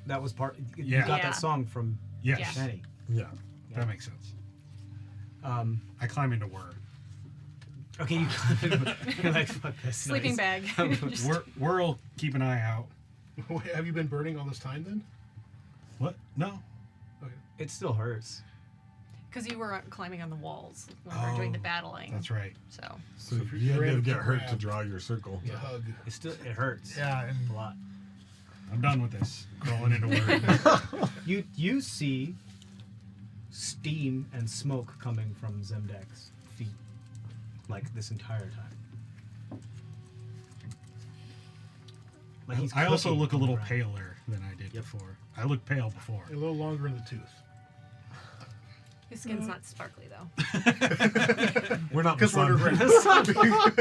That was part. You Yeah. got Yeah. that song from Yes, Yeah. Penny. Yeah. that makes sense. I climb into Whir. Okay, you're like, fuck this. Sleeping nice. bag. Whir will keep an eye out. Wait, have you been burning all this time then? What? No. It still hurts. Because you were climbing on the walls when we were doing the battling. That's right. So. So if you you're had to able to get hurt to grab- draw your circle. It's a hug. It hurts. Yeah, and A lot. I'm done with this. Crawling into Whir. You see steam and smoke coming from Zemdek's feet, like this entire time. Like he's I also cooking look a on the little ground. paler than I did before. I looked pale before. A little longer in the tooth. His skin's not sparkly though. We're not the Because we're sun. underground.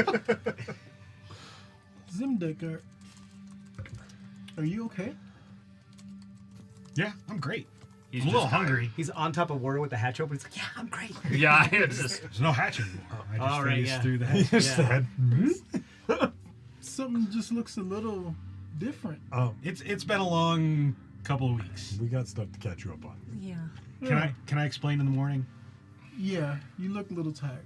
Zimdick, are you okay? Yeah, I'm great. He's I'm a little just hungry. He's on top of Warrior with the hatch open. He's like, yeah, I'm great. Yeah, it's just There's no hatch anymore. I just all right, phased yeah. through the hatch. Just Yeah. that. Something just looks a little different. It's been a long couple of weeks. We got stuff to catch you up on. Yeah. Can I explain in the morning? Yeah, you look a little tired.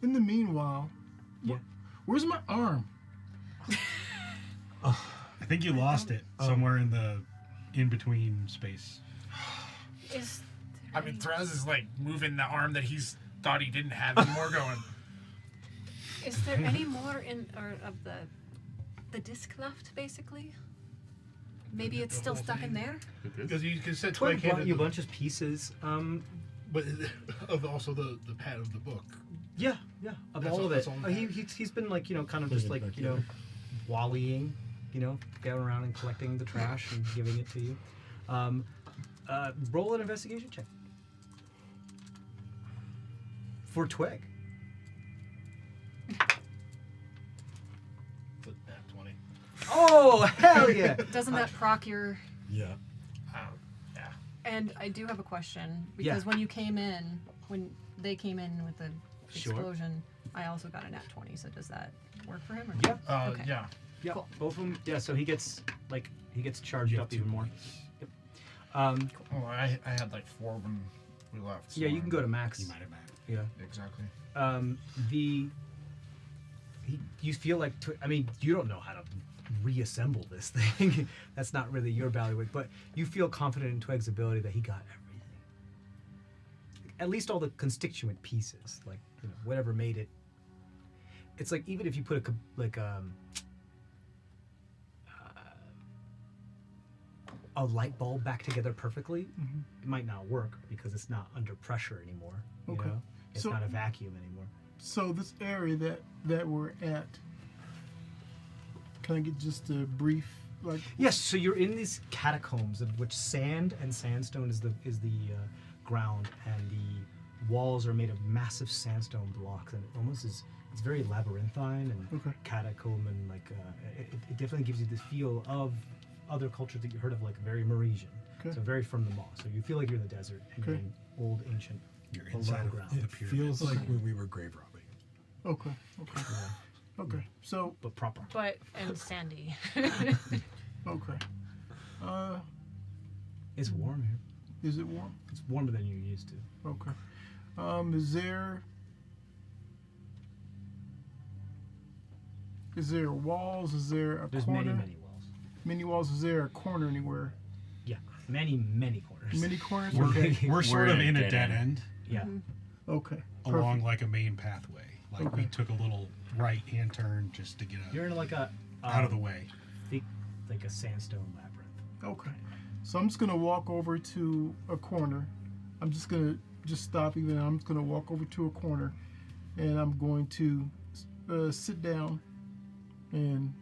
In the meanwhile, Yeah. where's my arm? I think you lost it somewhere in the in-between space. Is I mean, Threz is like moving the arm that he's thought he didn't have any more going. Is there any more of the disc left, basically? Maybe it's still stuck in there? Because you can set Twig Twig brought handed you a bunch of pieces. but of also the pad of the book. Yeah, of That's all all- of it. that's all we have. He's been like, kind of Putting just it like, back together. wallying, going around and collecting the trash and giving it to you. Roll an investigation check. For Twig. It's a nat 20. Oh, hell yeah! Doesn't that proc your... Yeah. Yeah. And I do have a question, because when they came in with the Sure. explosion, I also got a nat 20, so does that work for him? Or Yeah. Okay. Yeah. Yeah, Cool. both of them. Yeah, so he gets charged You have up even 2 more. points. Yep. Well, I had like 4 when we left. So Yeah, you can go to max. You might have back. Yeah. Exactly. You feel like you don't know how to reassemble this thing. That's not really your bailiwick, but you feel confident in Twig's ability that he got everything. At least all the constituent pieces, like whatever made it. It's like even if you put a light bulb back together perfectly, it might not work because it's not under pressure anymore. You Okay. know? It's So- not a vacuum anymore. So this area that we're at, can I get just a brief, like? Yes, so you're in these catacombs of which sand and sandstone is the ground, and the walls are made of massive sandstone blocks, and it almost is. It's very labyrinthine and Okay. catacomb, and like it definitely gives you the feel of other cultures that you heard of, like very Mauritian. Okay. So very from the mall. So you feel like you're in the desert and you're Okay. in old ancient. You're Below inside of ground. the It pyramid. feels like when we were grave robbing. Okay. Okay. So But proper. But, and sandy. okay. It's warm here. Is it warm? It's warmer than you're used to. Okay. Is there walls? Is there a There's corner? many walls. Many walls. Is there a corner anywhere? Yeah, many corners. Many corners. We're, Okay. we're sort We're of in in a a dead dead end Yeah. Okay. along like a main pathway. Like we Okay. took a little right-hand turn just to get You're in like a out of the way. like a sandstone labyrinth. Okay. So I'm just gonna walk over to a corner. I'm just gonna stop even. I'm just gonna walk over to a corner, and I'm going to sit down and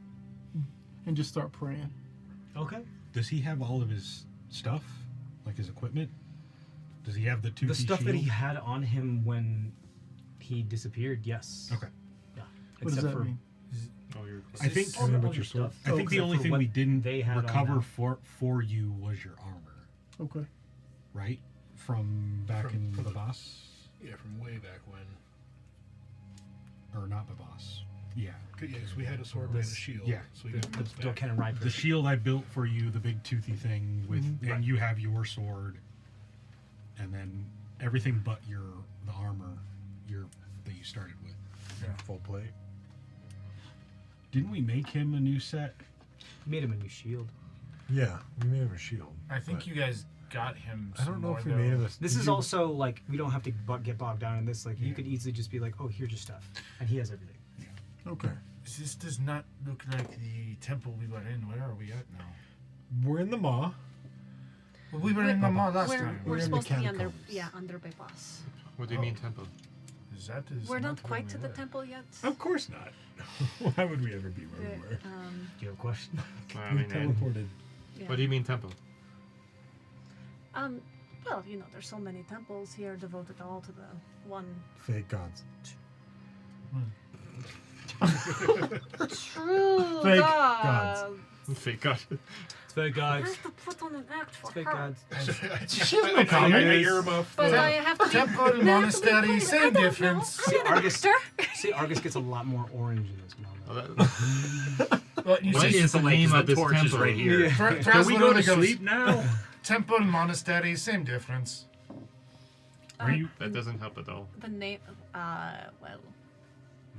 just start praying. Okay. Does he have all of his stuff, like his equipment? Does he have the toothy The stuff shield? that he had on him when he disappeared, yes. Okay. Yeah. What does that mean? Oh, you're I think all remember your your sword. stuff. I think the Except only for thing what we didn't they had on recover them. for you was your armor, Okay. right? From back in From the the- boss, Yeah, from way back when. or not the boss? Yeah. Yes, we had a sword, we had a This- shield. yeah, So we The, got those the door back. cannon ride. The shield I built for you, the big toothy thing with, Mm-hmm. and you have your sword, and then everything but the armor that you started with. Yeah. Full plate. Didn't we make him a new set? made him a new shield. Yeah, we made him a shield. I think but you guys got him. I don't some know more, if we though. made him a. This did is you- also like we don't have to get bogged down in this. Like you could easily just be like, oh, here's your stuff, and he has everything. Okay. This does not look like the temple we were in. Where are we at now? We're in the maw. Well, we were in the mall last We're, time. we're We're in the supposed to be under, catacombs. under Bypass. What do you mean temple? Is that We're not where quite we to the were. temple yet. Of course not. Why would we ever be where we were? Do you have a question? I We mean, teleported. Yeah. what do you mean temple? Well, there's so many temples here devoted all to the one Fake gods. true Fake God. gods. Fake God. It's fake I gods. have to put on an act for It's fake her. gods. I comment. hear him up. But I have to be Temple, I have to be monastery, clean. same I don't know. difference. I'm an Argus- actor. See, Argus gets a lot more orange in this moment. Oh, that, Well, you what see, is the name of the this torch is temple? right here. Can we go to sleep now? Temple, monastery, same difference. Are you? That doesn't help at all. The name, well,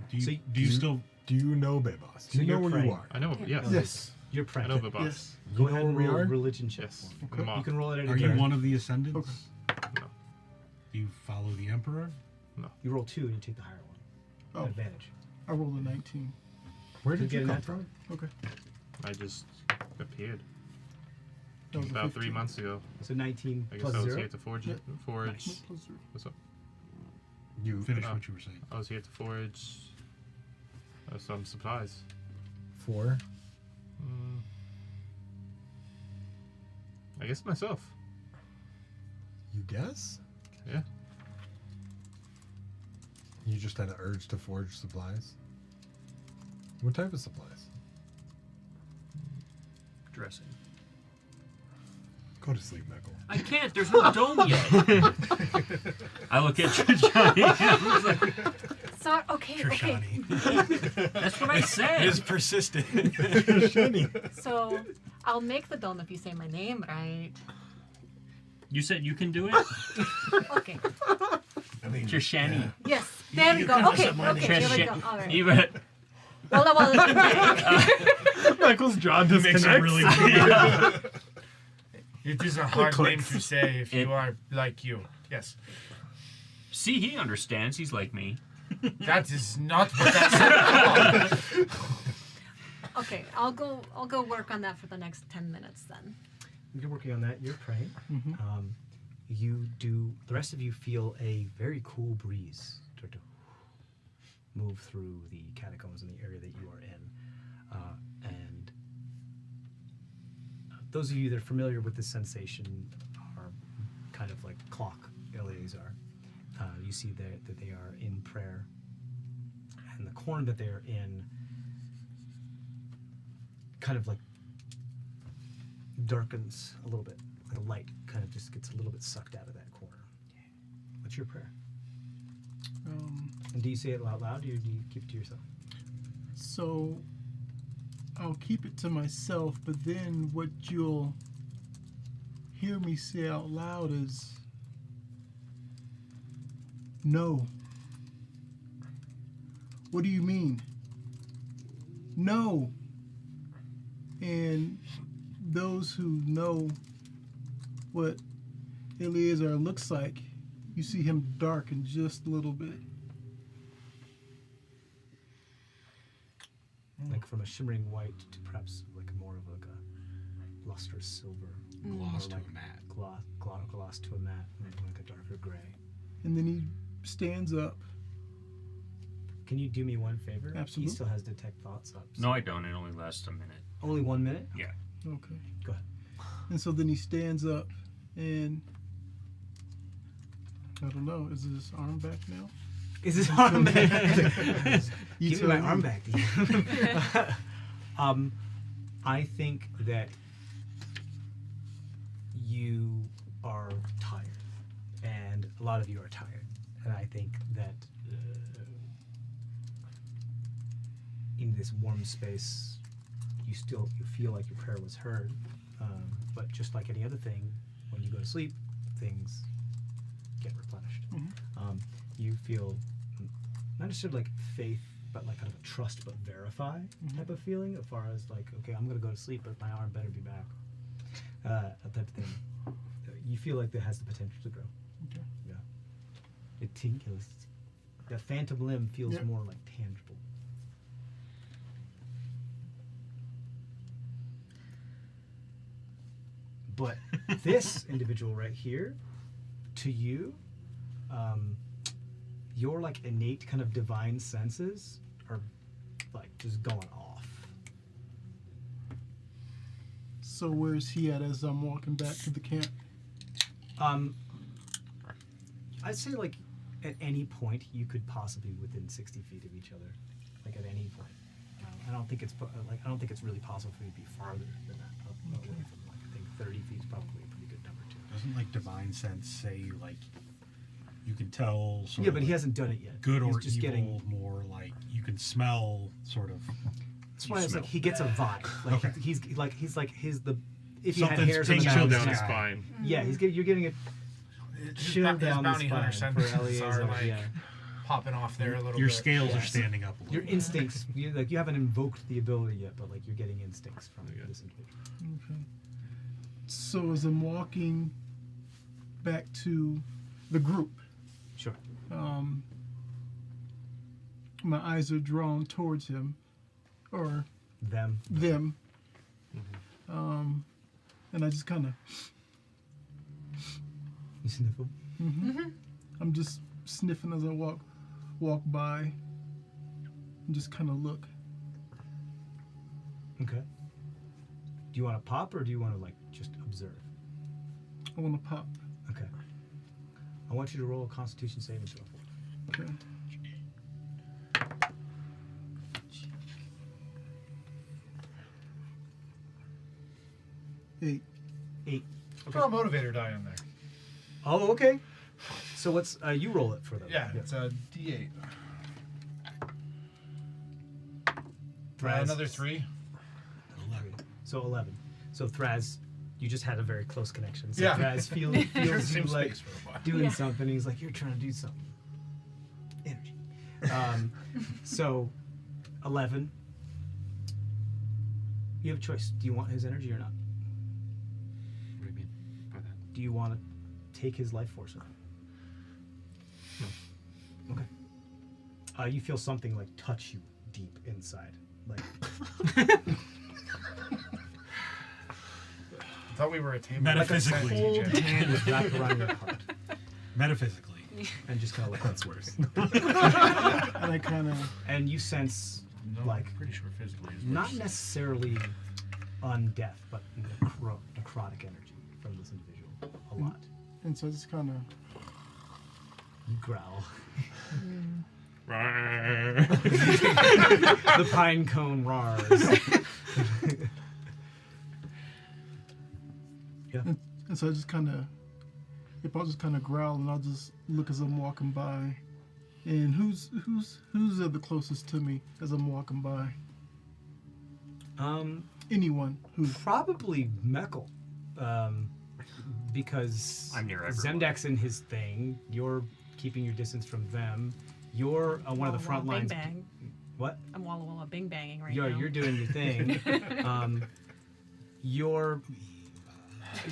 Do you, So do you still? Do you know Bebas? Do So you know you're where praying. you are? I know. Yes. Yes. You're I praying. know the boss. Go You know ahead and where we roll a are? religion check. Yes. for me. I'm You off. can roll it at any Are you time. one of the ascendants? Okay. No. Do you follow the emperor? No. You roll 2 and you take the higher one. Oh, Advantage. I rolled a 19. Where Did did you you get a come nat from? Okay. I just appeared That was a about 3 15. months ago. So 19 I guess plus I was 0. here to forge. Yep. Forge. Plus 0. What's up? You Finish Oh. what you were saying. I was here to forge some supplies. 4. I guess myself. You guess? Yeah. You just had an urge to forge supplies? What type of supplies? Dressing. Go to sleep, Michael. I can't. There's no dome yet. I look at Johnny. I was like, So okay. that's what I said. It is persistent. So I'll make the dome if you say my name right. You said you can do it? Okay. I mean, Trishani. Yes. There we you go. can Okay. mess up my Okay. name. Here we go. All right. Even Well, Michael's jaw makes it disconnects. really weird. It is a hard name clicks. to say if you are like you. Yes. see, he understands. He's like me. That is not what that said. okay. I'll go work on that for the next 10 minutes then. You're working on that. You're praying. The rest of you feel a very cool breeze start to move through the catacombs in the area that you are in. And those of you that are familiar with this sensation are kind of like clock LAs are. You see that they are in prayer. And the corner that they are in kind of like darkens a little bit. The light kind of just gets a little bit sucked out of that corner. What's your prayer? And do you say it out loud or do you keep it to yourself? So I'll keep it to myself, but then what you'll hear me say out loud is no. What do you mean? No. And those who know what Eleazar looks like, you see him darken just a little bit. Like from a shimmering white to perhaps like more of like a lustrous silver. Gloss Or to like a matte. Gloss to a matte, maybe like a darker gray. And then he stands up. Can you do me one favor? Absolutely. He still has detect thoughts up. so- No, I don't. It only lasts a minute. Only 1 minute? Yeah. Okay. Go ahead. And so then he stands up and I don't know, is his arm back now? Is his arm back? You Give me my tell arm me. back, dude. I think that you are tired, and a lot of you are tired, and I think that in this warm space, you feel like your prayer was heard, but just like any other thing, when you go to sleep, things get replenished. You feel not necessarily like faith, but like kind of a trust but verify type of feeling, as far as like, okay, I'm gonna go to sleep, but my arm better be back. That type of thing. You feel like that has the potential to grow. Okay. Yeah. It tinkles. That phantom limb feels Yep. more like tangible. But this individual right here, to you, your like innate kind of divine senses are like just going off. So where's he at as I'm walking back to the camp? I'd say like at any point you could possibly be within 60 feet of each other, like at any point. I don't think it's really possible for you to be farther than that. Away from, like, I think 30 feet is probably a pretty good number too. Doesn't like divine sense say like you can tell sort Yeah, of but he like hasn't done it yet. good He's or just evil, getting. more like you can smell sort of. That's why it's smell. like he gets a vibe. Like Okay. he's like his the. If he had Something's hairs on the pinging Chill back of down his his neck. spine. Yeah, you're getting a chill down the bounty hunter spine for sentences are Eleazar. like Yeah. popping off there a little Your bit. scales Yeah. are standing up a little. Your instincts, you haven't invoked the ability yet, but like you're getting instincts from this individual. Okay. So as I'm walking back to the group, Sure. my eyes are drawn towards him, or Them. them. And I just kind of, You sniffle. I'm just sniffing as I walk by, and just kind of look. Okay. Do you want to pop or do you want to like just observe? I want to pop. Okay. I want you to roll a Constitution saving throw. Okay. Eight. 8. Throw a motivator die in there. Oh, okay. So what's you roll it for them? Yeah, it's a D8. Thraz. Another 3. 11. So 11. So Thraz, you just had a very close connection. So Yeah. Thraz feels you Same like space for a while. doing something. He's like, you're trying to do something. Energy. So 11. You have a choice. Do you want his energy or not? What do you mean by that? Do you want to take his life force or not? No. Okay. You feel something like touch you deep inside. Like I thought we were a team. Metaphysically. cold hand is wrapped around your heart. Metaphysically. And just kind of like that's worse. And I kind of, And you sense No, like I'm pretty sure physically is not worse. necessarily undeath, but necrotic energy from this individual a lot. and so I just kind of, You growl. Rawr. The pine cone roars. Yeah. and so I just kind of, if I'll just kind of growl and I'll just look as I'm walking by, and who's the closest to me as I'm walking by? Anyone who. Probably Meckel. Because I'm near everyone. Zemdek's in his thing. You're keeping your distance from them. You're one of the front Walla walla lines. Bing bang. What? I'm walla walla bing banging right now. You're doing your thing.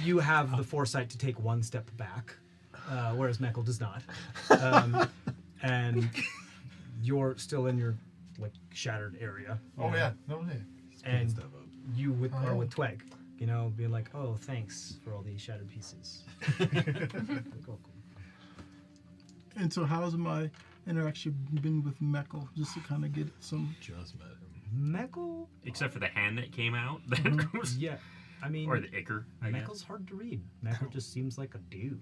You have the foresight to take one step back, whereas Meckel does not. And you're still in your like shattered area. Oh yeah, no way. And you are with Tweg, you know, being like, "Oh, thanks for all these shattered pieces." Like, "Oh, cool." And so how's my interaction been with Meckel, just to kind of get some. Just met him. Meckel? Except for the hand that came out. That was, Yeah, I mean, or the ichor, I guess. Meckel's hard to read. Meckel just seems like a dude.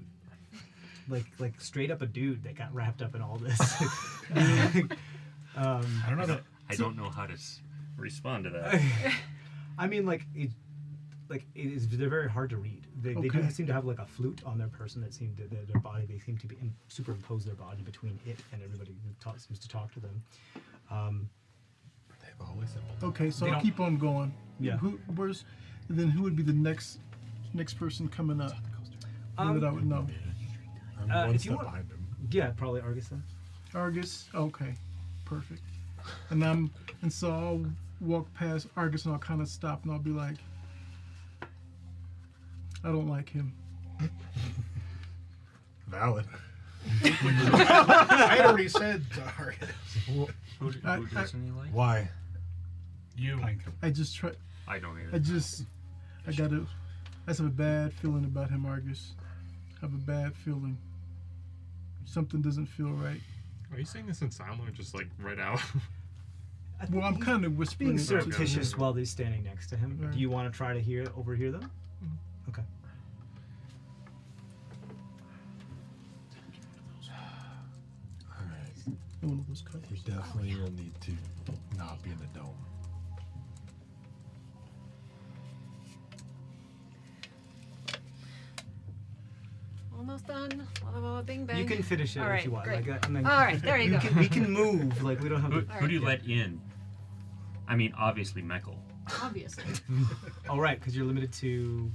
Like straight up a dude that got wrapped up in all this. I don't know that. I don't know how to respond to that. I mean, they're very hard to read. They do Okay. seem to have like a flute on their person that seem to their body. They seem to be superimpose their body between it and everybody who seems to talk to them. They have a holy symbol. Okay, so They I'll don't- keep on going. Yeah. Who would be the next person coming up that I would know? I'm one if you step want- behind him. Yeah, probably Argus then. Argus. Okay, perfect. And so I'll walk past Argus and I'll kind of stop and I'll be like, I don't like him. Valid. I had already said Argus. Who I- doesn't he like? Why? You. I just try. I don't I either. just have a bad feeling about him, Argus. I have a bad feeling. Something doesn't feel right. Are you saying this in silent or just like right out? I think Well, I'm he's kind of whispering. being it to surreptitious him. while they're standing next to him. Right. Do you want to try to overhear them? Okay. Alright. One of those colors. We definitely will need to not be in the dome. Almost done. Walla walla bing bang. You can finish it All if right, you want. great. Like that, and then All right, there you go. we can move. Like we don't have Who, to. who do you let in? I mean, obviously Meckel. Obviously. All right, because you're limited to.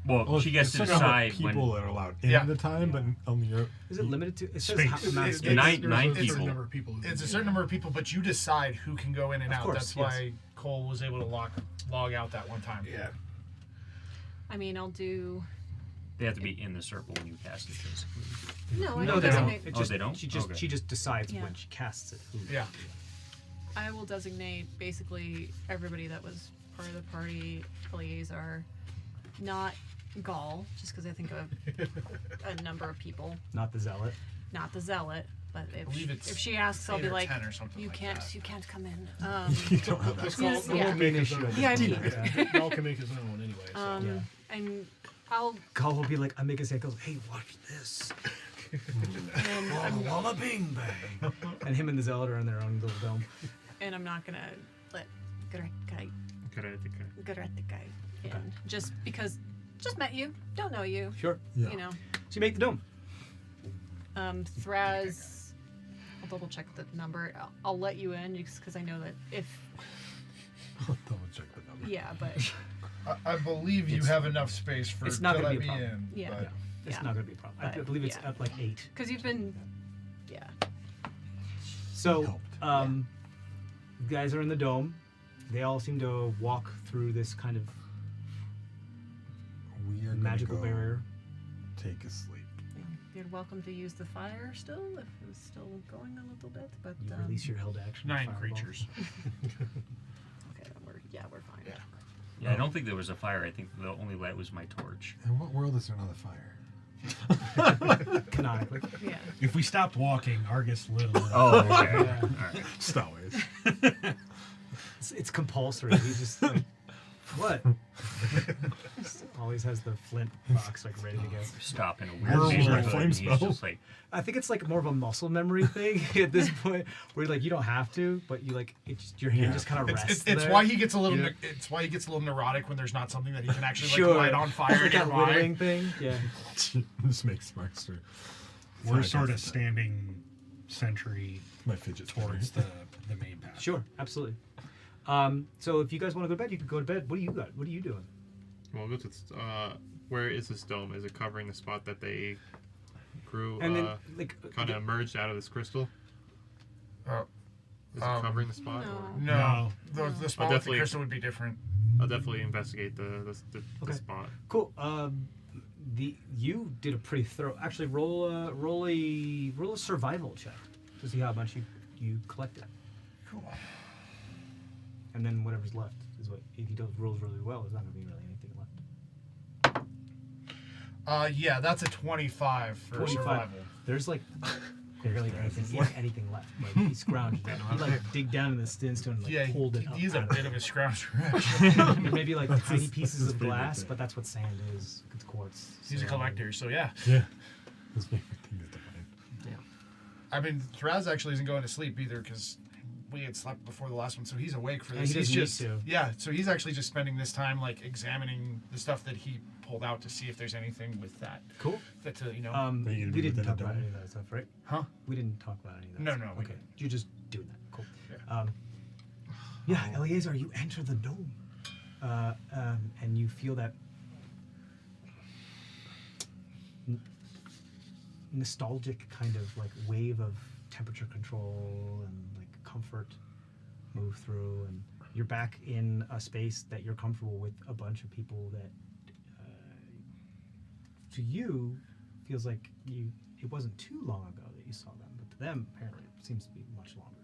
Well, she gets to there's certain decide people when. that are allowed in Yeah. at the time, but only you're. Is it limited to? It says Space. amount of It's- space. Nine there's a people. certain number of people. who It's a can certain do number of people, but you decide who can go in and Of out. course, That's yes. why Cole was able to log out that one time. it. Yeah. I mean, I'll do. They have to be in the circle when you cast it, basically. No, I No, don't they think don't. they- It Oh, just, they don't? She just Okay. she just decides Yeah. when she casts it. Who. Yeah. I will designate basically everybody that was part of the party, Eleazar, not Gaul, just because I think of a number of people, Not the zealot. not the zealot. But believe it's if she asks, I'll 8 be or like, 10 or something you like can't, that. you can't come in. You don't have Let's access. call Yeah. Gaul make his own. Yeah, I mean. Yeah, Gaul can make his own anyway. So. Yeah. And I'll Gaul will be like, I make a sound, goes, hey, watch this. and Walla bing bang. And him and the zealot are in their own little dome. and I'm not gonna let Garetka in Okay. just because just met you, don't know you, Sure. Yeah. you know. So you make the dome. Thraz, I'll double check the number. I'll let you in just because I know that if Double check the number. yeah, but I believe you have enough space for it's not to gonna let be a me problem. in. Yeah. but- Yeah. It's Yeah. not going to be a problem. I But, believe it's yeah. at like 8. because you've been yeah. So, helped. you guys are in the dome. They all seem to walk through this kind of We are magical gonna go barrier. Take a sleep. You're welcome to use the fire still if it was still going a little bit, but You release your held action. 9 fireball. creatures. okay, then we're fine. Yeah. Yeah, I don't think there was a fire. I think the only light was my torch. In what world is there not a fire? Canonically. Yeah. If we stopped walking, Argus lit a little. Oh, okay. Yeah. All right. Star Wars. It's compulsory. He just like, what? Just always has the flint box like ready to go. Stop in a Where weird was my neighborhood. flame and he's spell? just like, I think it's like more of a muscle memory thing at this point, where like you don't have to, but you like it just, your hand Yeah. just kind of rests. It's there. why he gets a little. Yeah. It's why he gets a little neurotic when there's not something that he can actually Sure. like light on fire Like that nearby. whittling thing. Yeah. This makes Smartster. We're sort of standing sentry My fidget towards spinner. the main path. Sure. Absolutely. So if you guys want to go to bed, you can go to bed. What do you got? What are you doing? Well, we'll go to where is this dome? Is it covering the spot that they grew? And then like Kind of emerged out of this crystal. Oh, Is it covering the spot? no. Or? no, No. the spot with the definitely- crystal would be different. I'll definitely investigate the Okay. spot. cool. You did a pretty thorough. Actually, roll a survival check to see how much you collected, Cool. and then whatever's left is what. If he does rolls really well, there's not going to be really anything left. Yeah, that's a 25 for 25. survival. There's like barely anything, if anything left. Like he scrounged it. He like dig down in the sandstone and like Yeah, pulled it up. he's a out of bit it. of a scrounger. There may be like tiny pieces his of favorite glass, thing. but that's what sand is. It's quartz. He's a So, collector, so yeah. Yeah. His favorite thing is to find. Yeah. I mean, Thraz actually isn't going to sleep either because we had slept before the last one, so he's awake for And this. he He's doesn't need just to. yeah, so he's actually just spending this time like examining the stuff that he pulled out to see if there's anything with that. Cool. That to you know. Are you gonna We be didn't within a talk about dome? any of that stuff, right? Huh? We didn't talk about any of that. No, stuff. no, we Okay, didn't. you're just doing that. Cool. Yeah. Yeah, Eleazar, you enter the dome, and you feel that nostalgic kind of like wave of temperature control and like comfort move through, and you're back in a space that you're comfortable with a bunch of people that to you feels like it wasn't too long ago that you saw them, but to them apparently it seems to be much longer.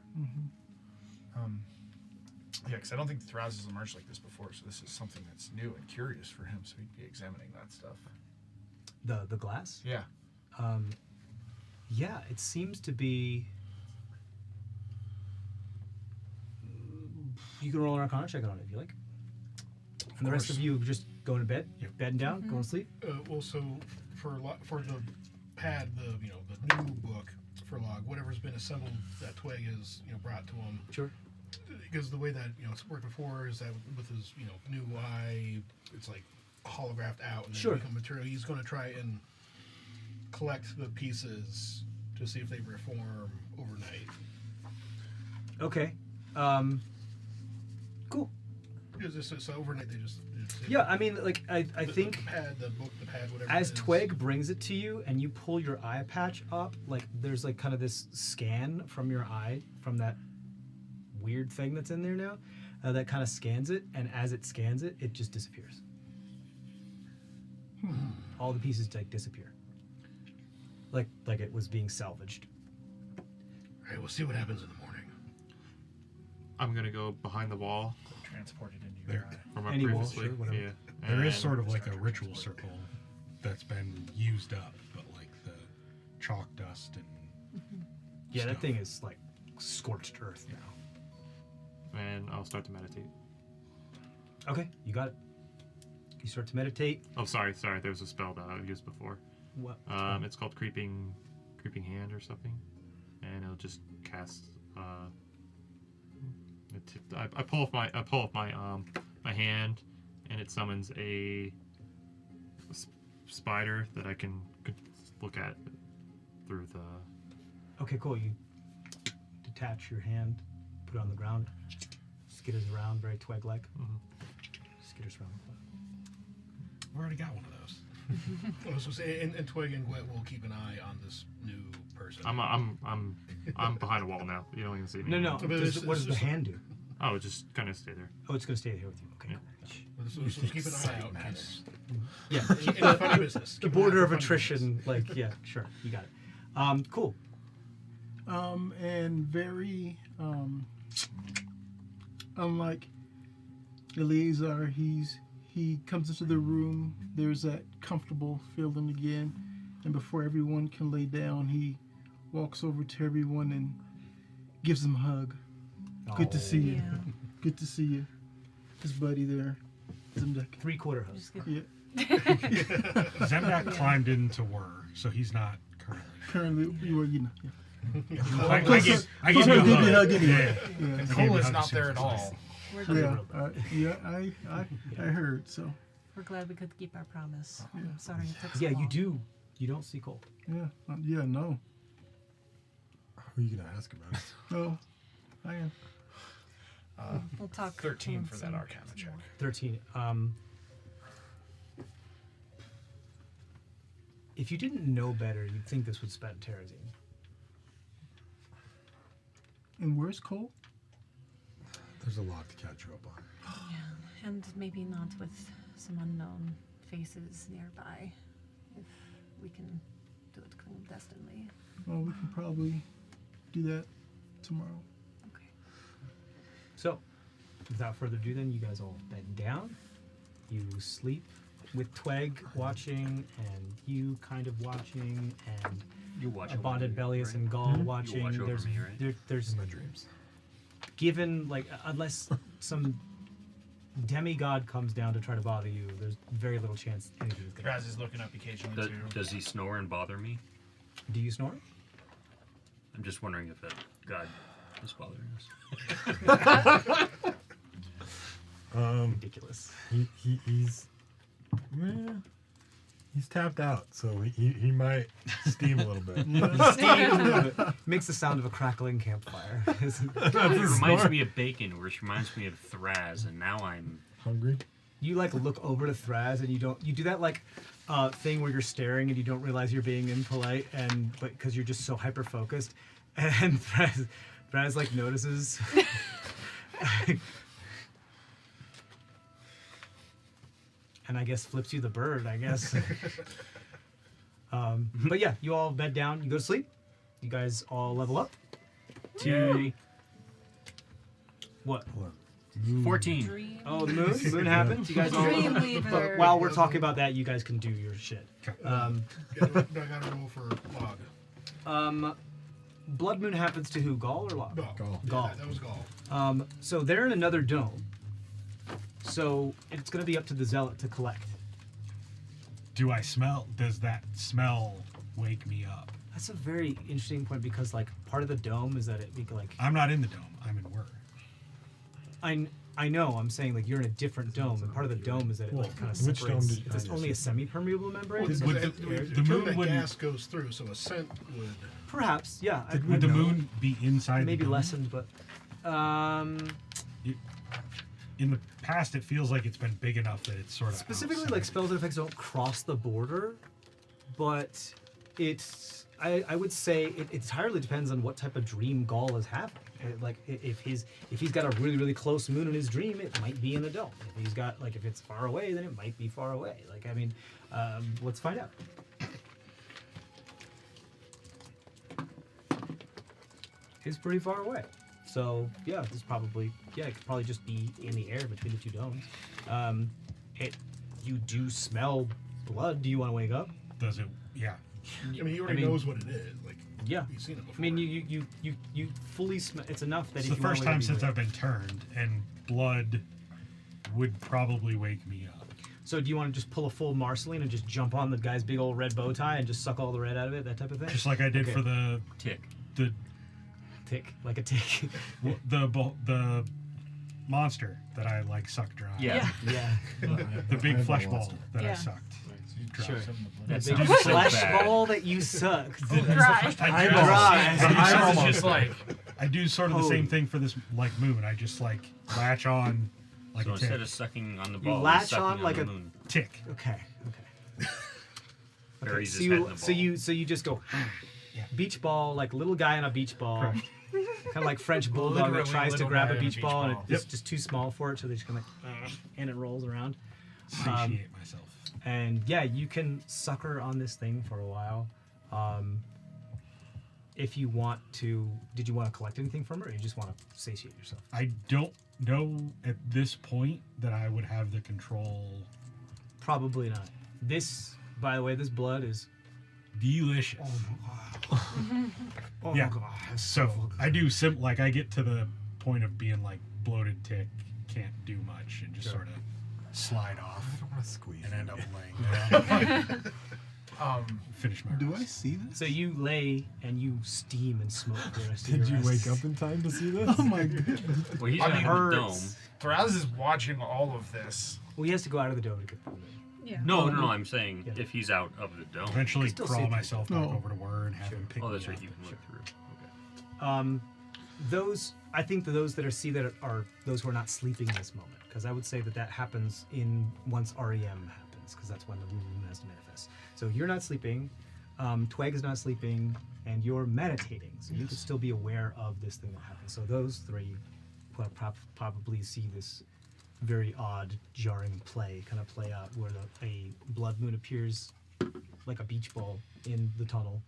Yeah, because I don't think Thraz has emerged like this before, so this is something that's new and curious for him. So he'd be examining that stuff. The glass. Yeah. Yeah, it seems to be. You can roll an Arcana check on it if you like. And the rest of you just going to bed, bedding down, going to sleep. Well, so for the pad, the new book for log, whatever's been assembled that Twig is brought to him. Sure. Because the way that it's worked before is that with his new eye, it's like holographed out and then Sure. become material. He's going to try and collect the pieces to see if they reform overnight. Okay. Cool. Because so overnight they just Yeah, I mean, like I think. the book, the pad, whatever. As it is. Twig brings it to you and you pull your eye patch up, like there's like kind of this scan from your eye from that weird thing that's in there now that kind of scans it, and as it scans it, it just disappears. All the pieces like disappear, like it was being salvaged. All right, we'll see what happens in the morning. I'm gonna go behind the wall Transported into your There. eye. from our Any wall, previously. sure, whatever. Yeah. There is And- sort of like a ritual circle that's been used up, but like the chalk dust and Yeah, that stuff. thing is like scorched earth now. and I'll start to meditate. Okay, you got it. You start to meditate. Oh, sorry. There was a spell that I used before. What? It's called creeping hand or something, and it'll just cast. I pull off my hand, and it summons a spider that I could look at through the. Okay, cool. You detach your hand, put it on the ground, skitters around, very twig-like. Skitters around. I've already got one of those. I was going to say, and Twig and Gwet will keep an eye on this new person. I'm behind a wall now. You don't even see me. No. But What does the just- hand do? Oh, it just kind of stay there. Oh, it's gonna stay here with you. Okay. Yeah. Cool. So keep an eye out. Matters. Yeah. In the funny business. The Keep an eye border for of funny attrition, like, yeah, sure, you got it. Cool. And very unlike Eleazar, he comes into the room. There's that comfortable feeling again, and before everyone can lay down, he walks over to everyone and gives them a hug. Good to see you. Yeah. Good to see you. His buddy there. Zemdek. 3/4 hug. Just give Yeah. Zemdak climbed into Whir, so he's not currently. Currently, you know. Yeah. I Plus, give plus you her a give you a hug. hug anyway. Yeah. Yeah. Cole is hug not as soon there as at I all. I heard. So We're glad we could keep our promise. I'm sorry it took so Yeah, long. you do. You don't see Cole. yeah, no, Who are you gonna ask about it? no, I am. We'll talk. 13 to for him that some- Arcana some check. more. 13. If you didn't know better, you'd think this would spend Terrazine. And where's Cole? There's a lot to catch you up on. Yeah, and maybe not with some unknown faces nearby. If we can do it clandestinely. Well, we can probably do that tomorrow. Okay. So, without further ado, then you guys all bed down. You sleep with Tweg watching, and you kind of watching, and You watch a over bonded me, Bellius right? and Gaul You watching. watch over There's me, right? there's In my dreams. given like unless some demigod comes down to try to bother you, there's very little chance anything's gonna Raz is looking up occasionally Does, too. does he snore and bother me? Do you snore? I'm just wondering if that god is bothering us. Ridiculous. He's tapped out, so he might steam a little bit. Makes the sound of a crackling campfire. It reminds me of bacon, which reminds me of Thraz, and now I'm Hungry? You like look over to Thraz and you do that like thing where you're staring and you don't realize you're being impolite but because you're just so hyper focused, and Thraz like notices. And I guess flips you the bird, I guess. But yeah, you all bed down, you go to sleep. You guys all level up to what? Hold on. 14. Dream. Oh, the moon. The moon happens. You guys all. Dreamweaver. But while we're talking about that, you guys can do your shit. Do I gotta roll for log? Blood moon happens to who? Gaul or Log? No. Gaul. Yeah, Gaul. that was Gaul. So they're in another dome. So it's going to be up to the zealot to collect. Do I smell? Does that smell wake me up? That's a very interesting point because like part of the dome is that it like I'm not in the dome. I'm in Whir. I know. I'm saying like you're in a different dome, and part of the dome is that it like kind of Which separates. dome did- It's I only a semi-permeable membrane. so would it's the- air- the moon moon that wouldn't- gas goes through, so a scent would. perhaps, yeah. I Would the know. moon be inside? Maybe the dome? lessened, but In the past, it feels like it's been big enough that it's sort of specifically outside. like spells and effects don't cross the border, but it's I would say it entirely depends on what type of dream Gaul is having. Like if he's got a really close moon in his dream, it might be in a dome. If he's got like if it's far away, then it might be far away. Like I mean, let's find out. It's pretty far away. So yeah, this probably it could probably just be in the air between the two domes. You do smell blood. Do you want to wake up? Does it? Yeah. I mean, he already knows what it is. Like, Yeah. he's seen it before. I mean, you fully smell. It's enough that It's if the you first wanna time wake up, since you I've been turned, and blood would probably wake me up. So do you want to just pull a full Marceline and just jump on the guy's big old red bow tie and just suck all the red out of it, that type of thing? Just like I did Okay. for the Tick. Tick, like a tick. the monster that I like sucked dry. Yeah. Yeah. The big I flesh lost ball it. that I Yeah. sucked. Sure. That That big sounds so flesh bad. ball that you sucked. Dry. I do sort of the same thing for this like moon. I just like latch on like So a instead tick. of sucking on the ball, latch he's sucking on like the a- moon. Tick. Okay. Buries So his head in you, the so ball. you just go beach ball, like little guy on a beach ball. Correct. Kind of like French bulldog that Literally tries to little grab guy a on a beach beach ball and ball. it's just too small for it, so they just kind of like, and it rolls around. Satiate myself. And yeah, you can sucker on this thing for a while. If you want to, did you want to collect anything from her, or you just want to satiate yourself? I don't know at this point that I would have the control. Probably not. This, by the way, this blood is. Delicious. Oh Yeah. my god. it's So good. I do like I get to the point of being like bloated tick, can't do much, and just Sure. sort of slide off I don't want to squeeze. and end it. up laying down. Finish my Do I rest. see this? So you lay and you steam and smoke the rest of Did your you rest. wake up in time to see this? Oh my god. Well, he's I in mean, the dome. Thraz is watching all of this. Well, he has to go out of the dome to get the Yeah. No, I'm saying Yeah. if he's out of the dome. Eventually You can still crawl see it. myself back No. over to Word and have him pick Oh, that's me right. up. You can look through. Okay. Those, I think that those that are are those who are not sleeping in this moment, because I would say that happens in once REM happens, because that's when the moon has to manifest. So you're not sleeping, Tweg is not sleeping, and you're meditating, so you could still be aware of this thing that happens. So those three will probably see this very odd, jarring play out, where a blood moon appears like a beach ball in the tunnel.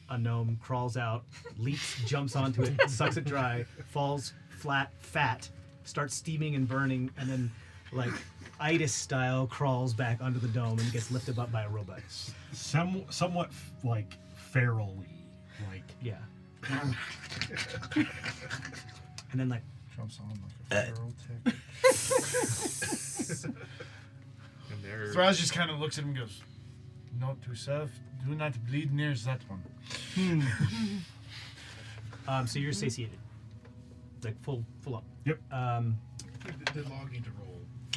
A gnome crawls out, leaps, jumps onto it, sucks it dry, falls flat, fat, starts steaming and burning, and then, like, Itis style, crawls back under the dome and gets lifted up by a robot. Somewhat like ferally, like Yeah. And then, like, Jumps on like a feral tick. And there. Thraz just kind of looks at him and goes, "Note to self: do not bleed near that one." so you're satiated. Like, full up. Yep. Did Log need to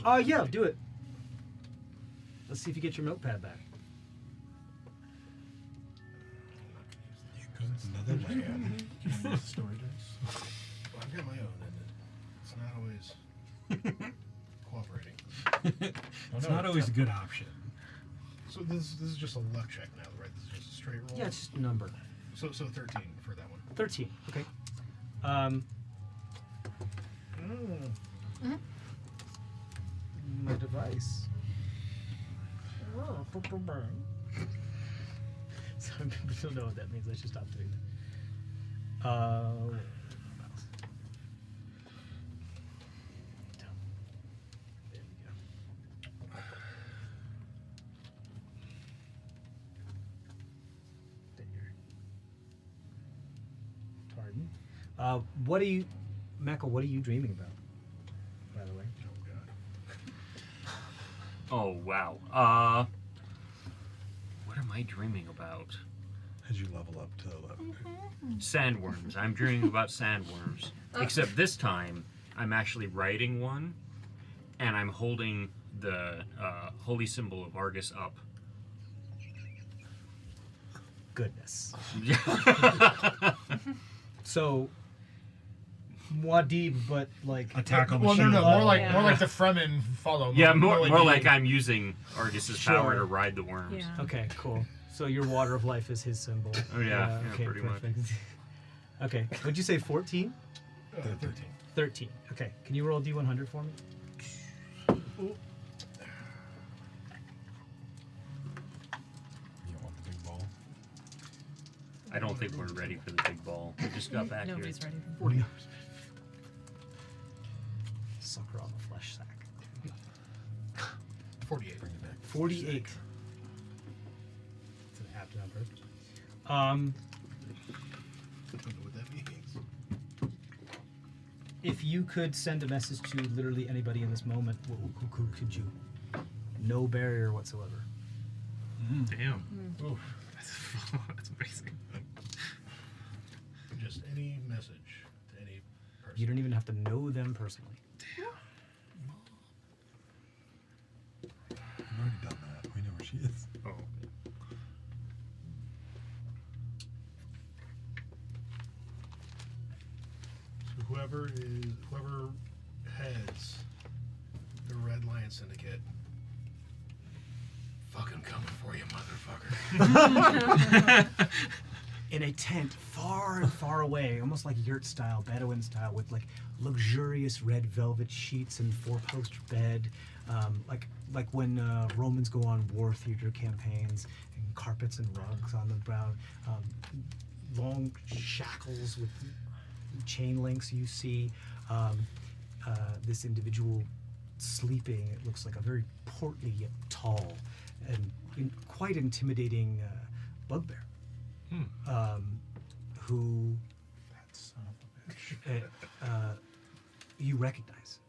roll? Yeah, do it. Let's see if you get your notepad back. Another way. Story dice. Well, I've got my own, and it's not always cooperating. it's not always a good option. So this is just a luck check now, right? This is just a straight roll. Yeah, it's just a number. So 13 for that one. 13. Okay. My device. So people don't know what that means. I should stop doing that. Mouse. There we go. There. Tarden. What are you, Mecca? What are you dreaming about? By the way. Oh wow. What am I dreaming about? As you level up to 11. Sandworms. I'm dreaming about sandworms. Except this time, I'm actually riding one, and I'm holding the holy symbol of Argus up. Goodness. So, Muad'Dib, but like Attack on the Well, no, shield. no, more like Yeah. the Fremen follow. Yeah, more the- like I'm using Argus's power Sure. to ride the worms. Yeah. Okay, cool. So your water of life is his symbol. Oh, yeah, okay, pretty much. perfect. Okay, what'd you say? 14? 13. 13. Okay, can you roll D100 for me? You don't want the big ball? I I don't think we're ready for the big ball. We just got back Nobody's here. ready. 40 hours. Sucker on the flesh sack. 48. 48. It's an apt number. I don't know what that means. If you could send a message to literally anybody in this moment, who could you? No barrier whatsoever. Damn. Oof. That's amazing. Just any message to any person. You don't even have to know them personally. We've already done that. We know where she is. Oh. So whoever heads the Red Lion Syndicate, fucking coming for you, motherfucker. In a tent far and far away, almost like yurt style, Bedouin style, with like luxurious red velvet sheets and four-post bed, like when Romans go on war theater campaigns, and carpets and rugs on the ground, long shackles with chain links. You see this individual sleeping. It looks like a very portly yet tall and quite intimidating bugbear. Who That son of a bitch. you recognize.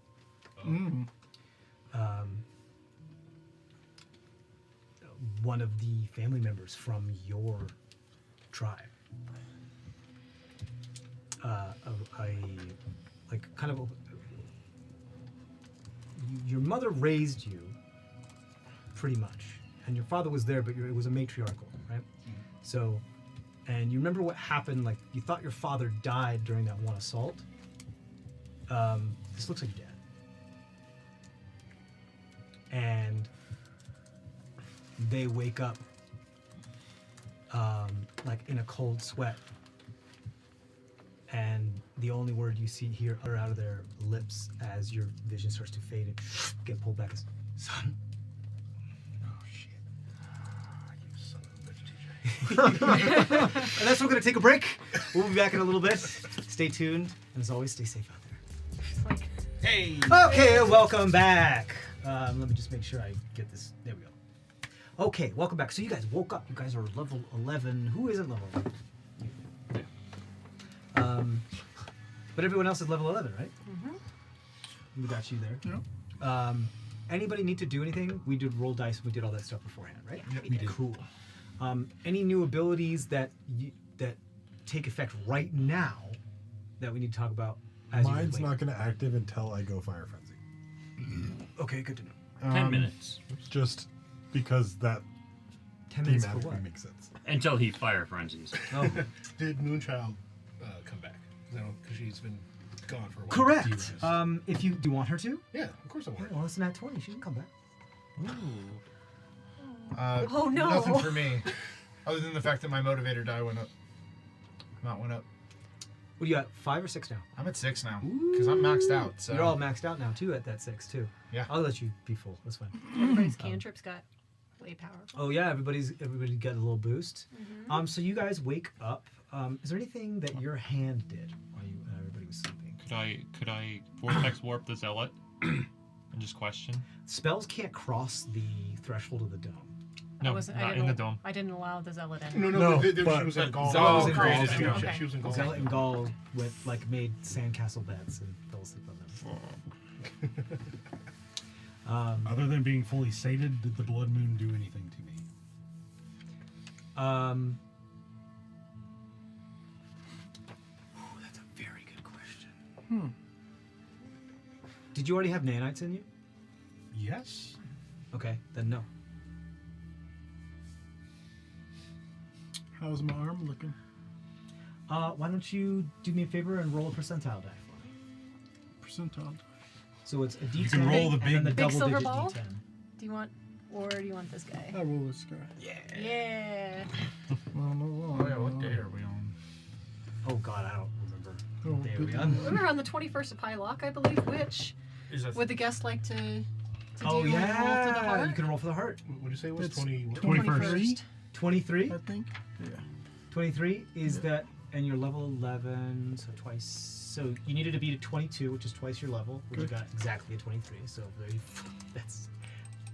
One of the family members from your tribe. Your mother raised you, pretty much, and your father was there, but it was a matriarchal, right? So, and you remember what happened? Like you thought your father died during that one assault. This looks like your dad. And they wake up like in a cold sweat, and the only word you hear out of their lips as your vision starts to fade and get pulled back is, "Son." Oh shit. You son of a bitch, TJ. And that's where we're gonna take a break. We'll be back in a little bit. Stay tuned, and as always, stay safe out there. It's like, Hey! Okay, welcome back. Let me just make sure I get this. There we go. Okay, welcome back. So you guys woke up. You guys are level 11. Who isn't level 11? You. Yeah. But everyone else is level 11, right? We got you there. Yeah. Anybody need to do anything? We did roll dice. We did all that stuff beforehand, right? Yeah, we did. Cool. Any new abilities that take effect right now that we need to talk about? As you Mine's wait? not going to active until I go Fire Frenzy. Okay, good to know. 10 minutes. Just because that 10 minutes for thematically what? makes sense. Until he fire frenzies. Oh, Did Moonchild come back? Because she's been gone for a while. correct. De-res. If you do you want her to? Yeah, of course I want her. Well, it's not 20. She can come back. Oh, no. Nothing for me, other than the fact that my motivator die went up. Not went up. What do you got? 5 or 6 now? I'm at 6 now because I'm maxed out. So You're all maxed out now too at that 6 too. Yeah. I'll let you be full. That's fine. everybody's cantrips got way powerful. Oh yeah, everybody got a little boost. So you guys wake up. Is there anything that your hand did while everybody was sleeping? Could I vortex warp the zealot? And just question. Spells can't cross the threshold of the dome. No, I not in the dome. I didn't allow the zealot in. No, No, she but- was at Gaul. Zealot was in Gaul. Gaul. She was- Okay. She was in Gaul. Zealot and Gaul made sandcastle beds and fell asleep on them. Other than being fully sated, did the blood moon do anything to me? That's a very good question. Did you already have nanites in you? Yes. Okay, then no. How's my arm looking? Why don't you do me a favor and roll a percentile die for me? Percentile. So it's a D10 You can roll the and then the big double silver digit ball? D10. Do you want this guy? I roll this guy. Yeah. Well, no, Oh yeah, what day are we on? Oh god, I don't remember. Oh, What day are we good. on? We're on the 21st of Pylock, I believe. Which Is that would the guest like to Oh do? Roll for the yeah, heart? you can roll for the heart. What did you say it was? It's 20? 21st. 23? I think. Yeah. 23 is that, and you're level 11, so twice. So you needed to beat a 22, which is twice your level, which you got exactly a 23. So that's,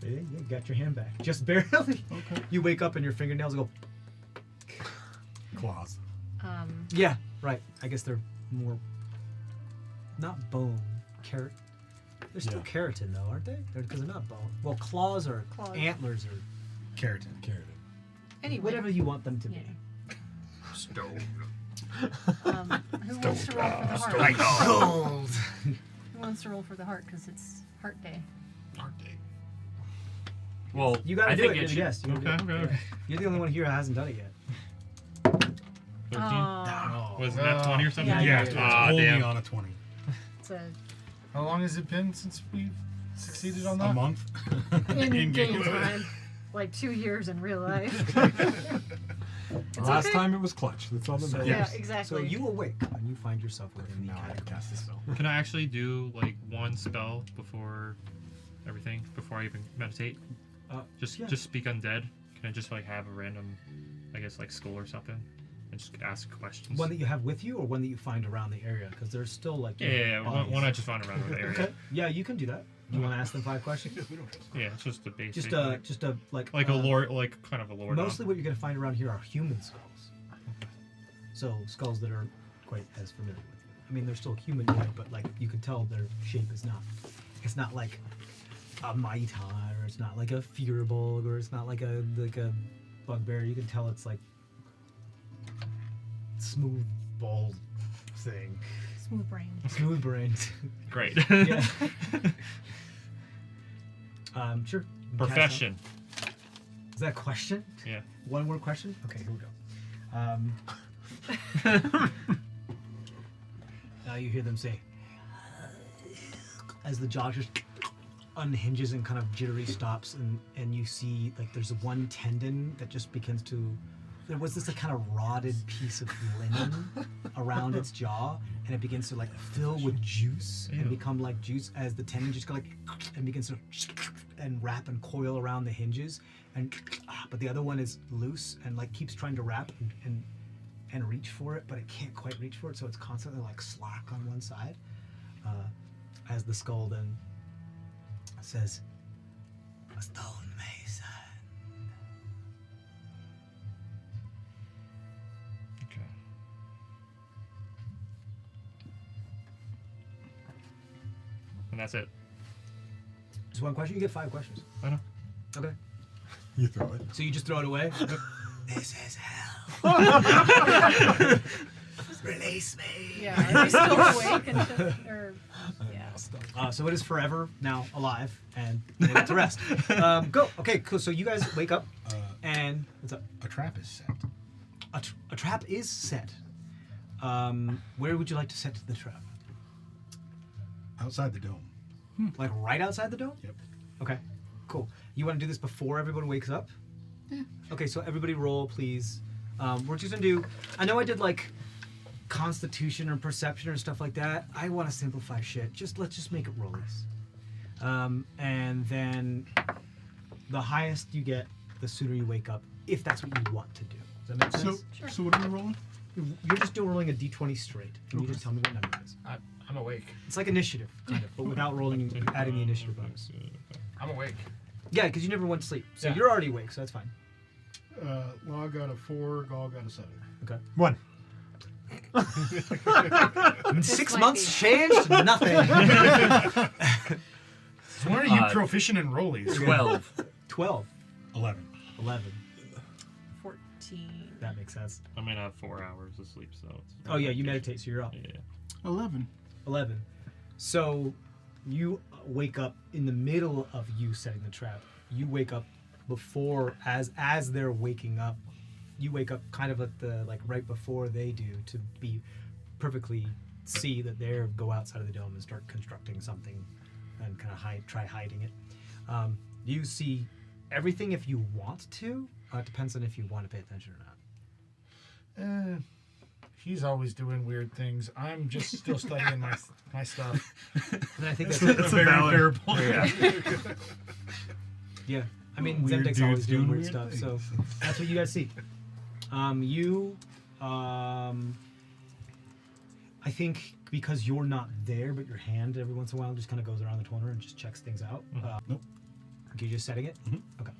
you got your hand back. Just barely. Okay. You wake up and your fingernails go. Claws. Yeah, right. I guess they're more, not bone, carrot. They're still keratin though, aren't they? Because they're not bone. Well, claws are antlers or Keratin. Anyway. whatever you want them to be. Stone. Who wants to roll for the heart? Gold. Who wants to roll for the heart? Because it's heart day. Heart day. Well, You gotta I do think it. it should. Yes. You gotta do it. Okay. You're the only one here who hasn't done it yet. 13? Oh. Was that 20 or something? Yeah, Yeah, yeah, it's Ah, only damn. on a 20. It's a How long has it been since we've succeeded on that? A month. in game time. Like 2 years in real life. Last okay. time it was clutch. That's all that So- matters. Yeah, So exactly. you awake and you find yourself within the Now I catacombs. cast the spell. Can I actually do like one spell before everything? Before I even meditate? Just speak undead? Can I just like have a random, I guess like skull or something? And just ask questions? One that you have with you, or one that you find around the area? Because there's still like one I just found around the area. Okay. Yeah, you can do that. You want to ask them 5 questions? Yeah, it's just the basic. Just a like like a lore, like kind of a lore. Mostly, what you're gonna find around here are human skulls. So skulls that aren't quite as familiar with you. I mean, they're still humanoid, but like you can tell their shape is not. It's not like a Maitai, or it's not like a Fearbulg, or it's not like a bugbear. You can tell it's like smooth bald thing. Smooth brain. Smooth brained. Great. Yeah. Sure. You can cast Profession. that. Is that a question? Yeah. One more question? Okay, here we go. Now you hear them say, as the jaw just unhinges and kind of jittery stops, and you see like there's one tendon that just begins to. There was this like, kind of rotted piece of linen around its jaw, and it begins to like fill with juice and Ew. become like juice as the tendon just go like and begins to and wrap and coil around the hinges, and but the other one is loose and like keeps trying to wrap and reach for it, but it can't quite reach for it, so it's constantly like slack on one side. As the skull then says, "A stone mason." Okay. And that's it. Just one question. You get 5 questions. I know. Okay. You throw it. So you just throw it away. This is hell. Release me. Yeah, are they still awake? Or, yeah. So it is forever now alive and able to rest. Go. Okay, cool. So you guys wake up and what's up? A trap is set. A trap is set. Where would you like to set the trap? Outside the dome. Like right outside the dome? Yep. Okay, cool. You want to do this before everyone wakes up? Yeah. Okay, so everybody roll, please. We're just gonna do. I know I did like Constitution or Perception or stuff like that. I want to simplify shit. Let's just make it rollies. And then the highest you get, the sooner you wake up, if that's what you want to do. Does that make sense? So what are we rolling? You're just doing rolling a d20 straight. And you just tell me what number it is. I'm awake. It's like initiative, kind of, but without rolling, adding the initiative bonus. I'm awake. Yeah, because you never went to sleep. So Yeah. you're already awake, so that's fine. Log got a 4, Gall got a 7. Okay. 1. In 6 might months be. changed? Nothing. So when are you proficient in rollies? 12. 12. 11. 11. 14. That makes sense. I mean, I have 4 hours of sleep, so it's. Oh, yeah, you meditate, so you're up. Yeah. 11. 11. So you wake up in the middle of you setting the trap. You wake up before, as they're waking up, you wake up kind of at the, like, right before they do to be perfectly see that they go outside of the dome and start constructing something and kind of try hiding it. You see everything if you want to. It depends on if you want to pay attention or not. He's always doing weird things. I'm just still studying my stuff. And I think that's That's a very fair point. yeah. I mean, Weird Zemdek's dudes always doing doing weird weird stuff, so things. that's what you guys see. I think because you're not there, but your hand every once in a while just kind of goes around the corner and just checks things out. Nope. Okay, you're just setting it? Mhm. Okay,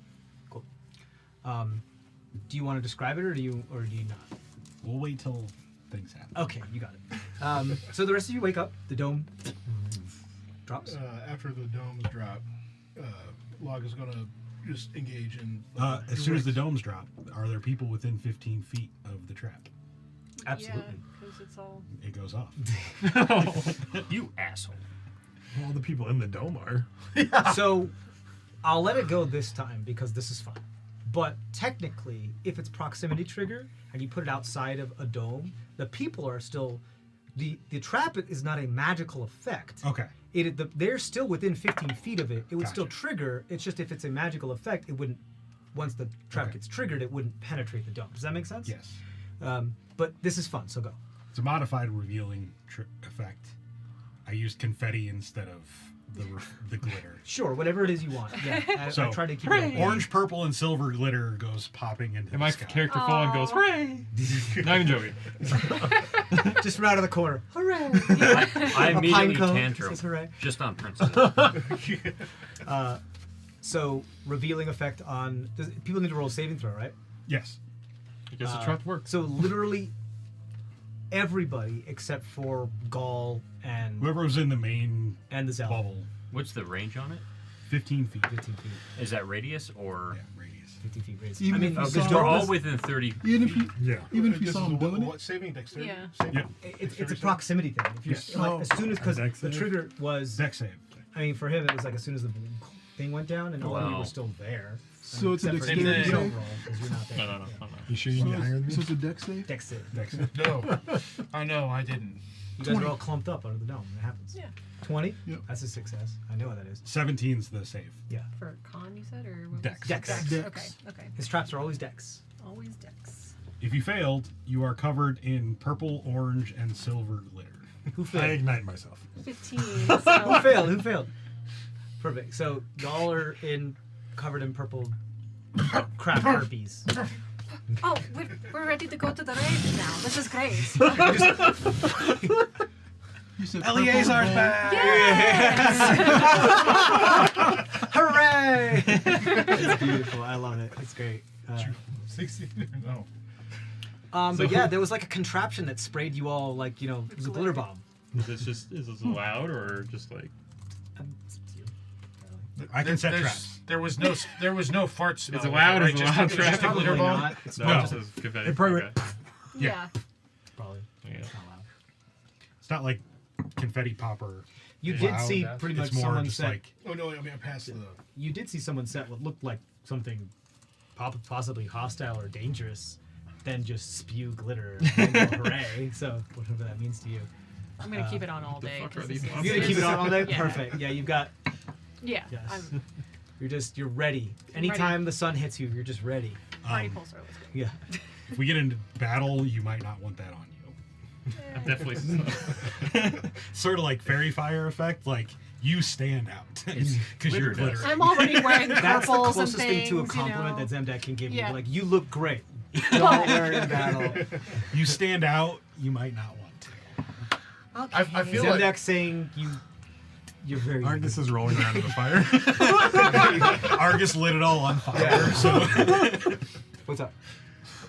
cool. Do you want to describe it, or do you not? We'll wait till things happen. Okay, you got it. So the rest of you wake up. The dome drops. After the domes drop, Log is going to just engage in. As soon as the domes drop, are there people within 15 feet of the trap? Absolutely. because it's all. It goes off. You asshole. All the people in the dome are. So I'll let it go this time because this is fun. But technically, if it's proximity trigger and you put it outside of a dome, the people are still. The trap is not a magical effect. Okay. They're still within 15 feet of it. It would still Gotcha. trigger. It's just if it's a magical effect, it wouldn't. Once the trap Okay. gets triggered, it wouldn't penetrate the dome. Does that make sense? Yes. But this is fun, so go. It's a modified revealing effect. I used confetti instead of the glitter. Sure, whatever it is you want. Yeah, I So, try to keep it. Orange, purple, and silver glitter goes popping into And the my sky. character full on goes, hooray! Not even joking. Just from out of the corner. Hooray! I A immediately pine cone tantrum. says hooray. Just on principle. So revealing effect on. People need to roll a saving throw, right? Yes. I guess the trap works. So literally everybody except for Gaul and Whoever was in the main the Zealot. bubble, What's the range on it? 15 feet. 15 feet. Is that radius or? Yeah, radius. 50 feet radius. Even I mean, if you because saw We're this- all within 30. Even if you, Yeah. even if you This saw is him doing what it, saving dexterity? Yeah. Saving? Yeah. it's a proximity thing. If you Yes. like, as soon as because Dex the save? trigger was. Dex save. I mean, for him it was like as soon as the thing went down and all of you Wow. were still there. So it's a except for dexterity you. You don't save? roll because you're not there. No. Yeah. You sure you can get higher than me? so it's a dex save. Dex save. Dex save. No, I know I didn't. You guys are all clumped up under the dome. It happens. Yeah. 20? Yep. That's a success. I know what that is. 17's the save. Yeah. For con, you said, or what Dex. was- Dex. Dex. Dex. Okay. Okay. His traps are always dex. Always Dex. If you failed, you are covered in purple, orange, and silver glitter. Who I failed? ignite myself. 15. Who So failed? Who failed? Perfect. So y'all are covered in purple crap herpes. oh, we're ready to go to the rave now. This is great. You said Eleazar's purple, back! Yes! Hooray! It's beautiful. I love it. It's great. 16? No. But yeah, there was like a contraption that sprayed you all like, it was a glitter bomb. Is this allowed or just like? I can set There's- traps. There was no fart smell. It's allowed. right? It's Just- allowed. just a Trap. glitter Probably bomb? not. It's No, not it just says confetti. It probably Okay. Yeah. probably Yeah. not allowed. It's not like confetti popper. You is did loud. see pretty much It's more someone just set. like Oh no! I mean, I passed the. You did see someone set what looked like something possibly hostile or dangerous, then just spew glitter and go hooray. So whatever that means to you. I'm gonna keep it on all day. fuck are 'cause these this is- monsters? You're gonna keep it on all day? Yeah. Perfect. Yeah, you've got. Yeah. Yes. I'm You're ready. Anytime the sun hits you, you're just ready. party pulse are always good. Yeah. if we get into battle, you might not want that on you. I'm definitely. Sort of like fairy fire effect, like you stand out because you're glitter dust. glitter. I'm already wearing That's the purples and closest thing to a things, compliment you know. that Zemdak can give you. Yeah. Like, you look great. Don't wear it in battle. You stand out, you might not want to. Okay. I feel Zemdak like saying you're very. Argus is rolling around in the fire. Argus lit it all on fire. Yeah. So What's up?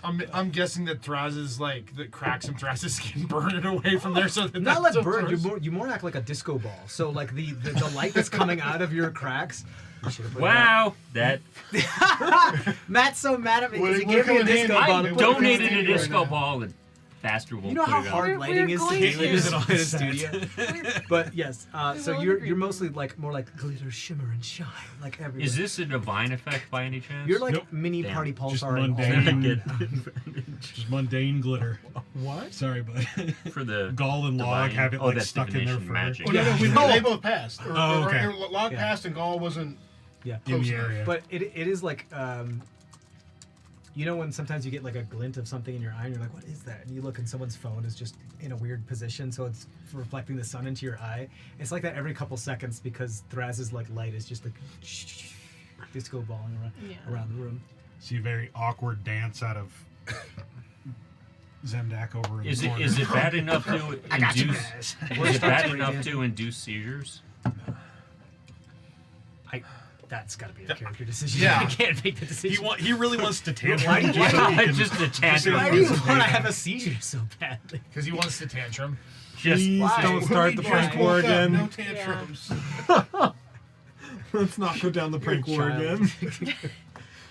I'm guessing that Thraz's like the cracks in Thraz's skin burn it away from there, so that Not that's like what bird. Thraz- You more act like a disco ball. So like the light that's coming out of your cracks. You should've put it Wow, that back. Matt's so mad at me because he What- gave me a what disco kind of ball. I to put it in donated his a studio disco right now. ball and bastard won't You know put how it hard on. lighting is to going get to. this in a Set. studio? But yes, so will you're agree. mostly like more like glitter, shimmer, and shine, like everywhere. Is this a divine effect by any chance? You're like Nope. mini Damn. party Just pulsar. and all mundane. that. just mundane glitter. What? Sorry, but for the Gall and Log divine- have it oh, like that's stuck in their divination fur. magic. Oh no, Yeah. no, they both passed. Oh, okay. Log Yeah. passed and Gaul wasn't. Yeah. In Close the enough. area. But it is like, you know when sometimes you get like a glint of something in your eye and you're like, what is that? And you look and someone's phone is just in a weird position, so it's reflecting the sun into your eye. It's like that every couple seconds because Thraz's like light is just like disco balling around, Yeah. around the room. See a very awkward dance out of Zemdak over in Is the it corner. is it bad enough to induce? Is it bad enough to induce seizures? That's got to be a character decision. Yeah. I can't make the decision. He really wants to tantrum. Why do you- Just a tantrum. Why do you want to have a seizure so badly? Because he wants to tantrum. Just Please Why? don't start the Just prank woke war up, again. No tantrums. Let's not go down the prank war child. again.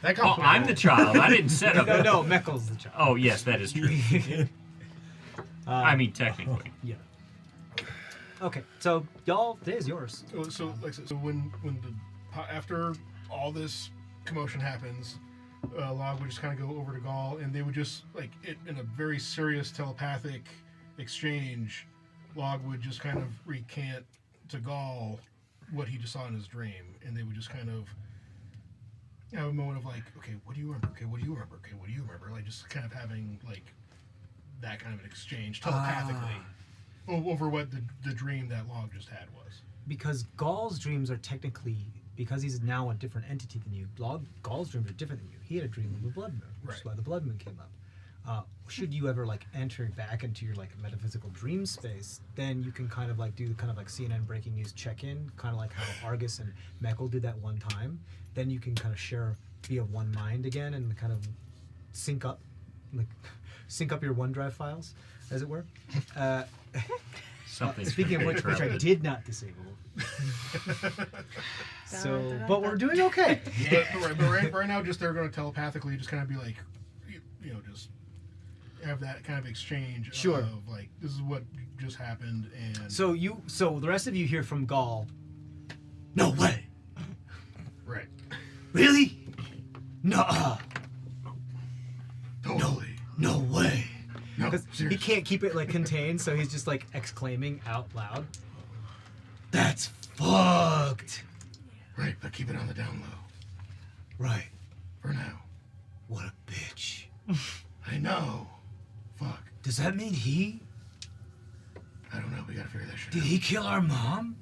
That got oh, put I'm out. the child. I didn't set up. No, Meckel's the child. Oh yes, that is true. I mean, technically. Yeah. Okay, so y'all, today's yours. So like I said, so when after all this commotion happens, Log would just kind of go over to Gaul, and they would just like it in a very serious telepathic exchange. Log would just kind of recant to Gaul what he just saw in his dream, and they would just kind of have a moment of like, okay, what do you remember? Okay, what do you remember? Okay, what do you remember? Like just kind of having like that kind of an exchange telepathically over what the dream that Log just had was. Because Gaul's dreams are technically, because he's now a different entity than you, Gaul's dreams are different than you. He had a dream of a blood moon, which is Right. why the blood moon came up. Should you ever like enter back into your like metaphysical dream space, then you can kind of like do kind of like CNN breaking news check-in, kind of like how Argus and Meckel did that one time. Then you can kind of be of one mind again and kind of sync up your OneDrive files, as it were. Something. Speaking of which I did not disable. So, but we're doing okay. But right now, just they're going to telepathically just kind of be like, you know, just have that kind of exchange Sure. of like, this is what just happened, and So the rest of you hear from Gaul. No way. right, Really? No. totally, No way. no, Because he seriously. can't keep it like contained, so he's just like exclaiming out loud. That's fucked. Right, but keep it on the down low Right. for now. What a bitch. I know. Fuck. Does that mean I don't know. We gotta figure that shit did he kill our mom?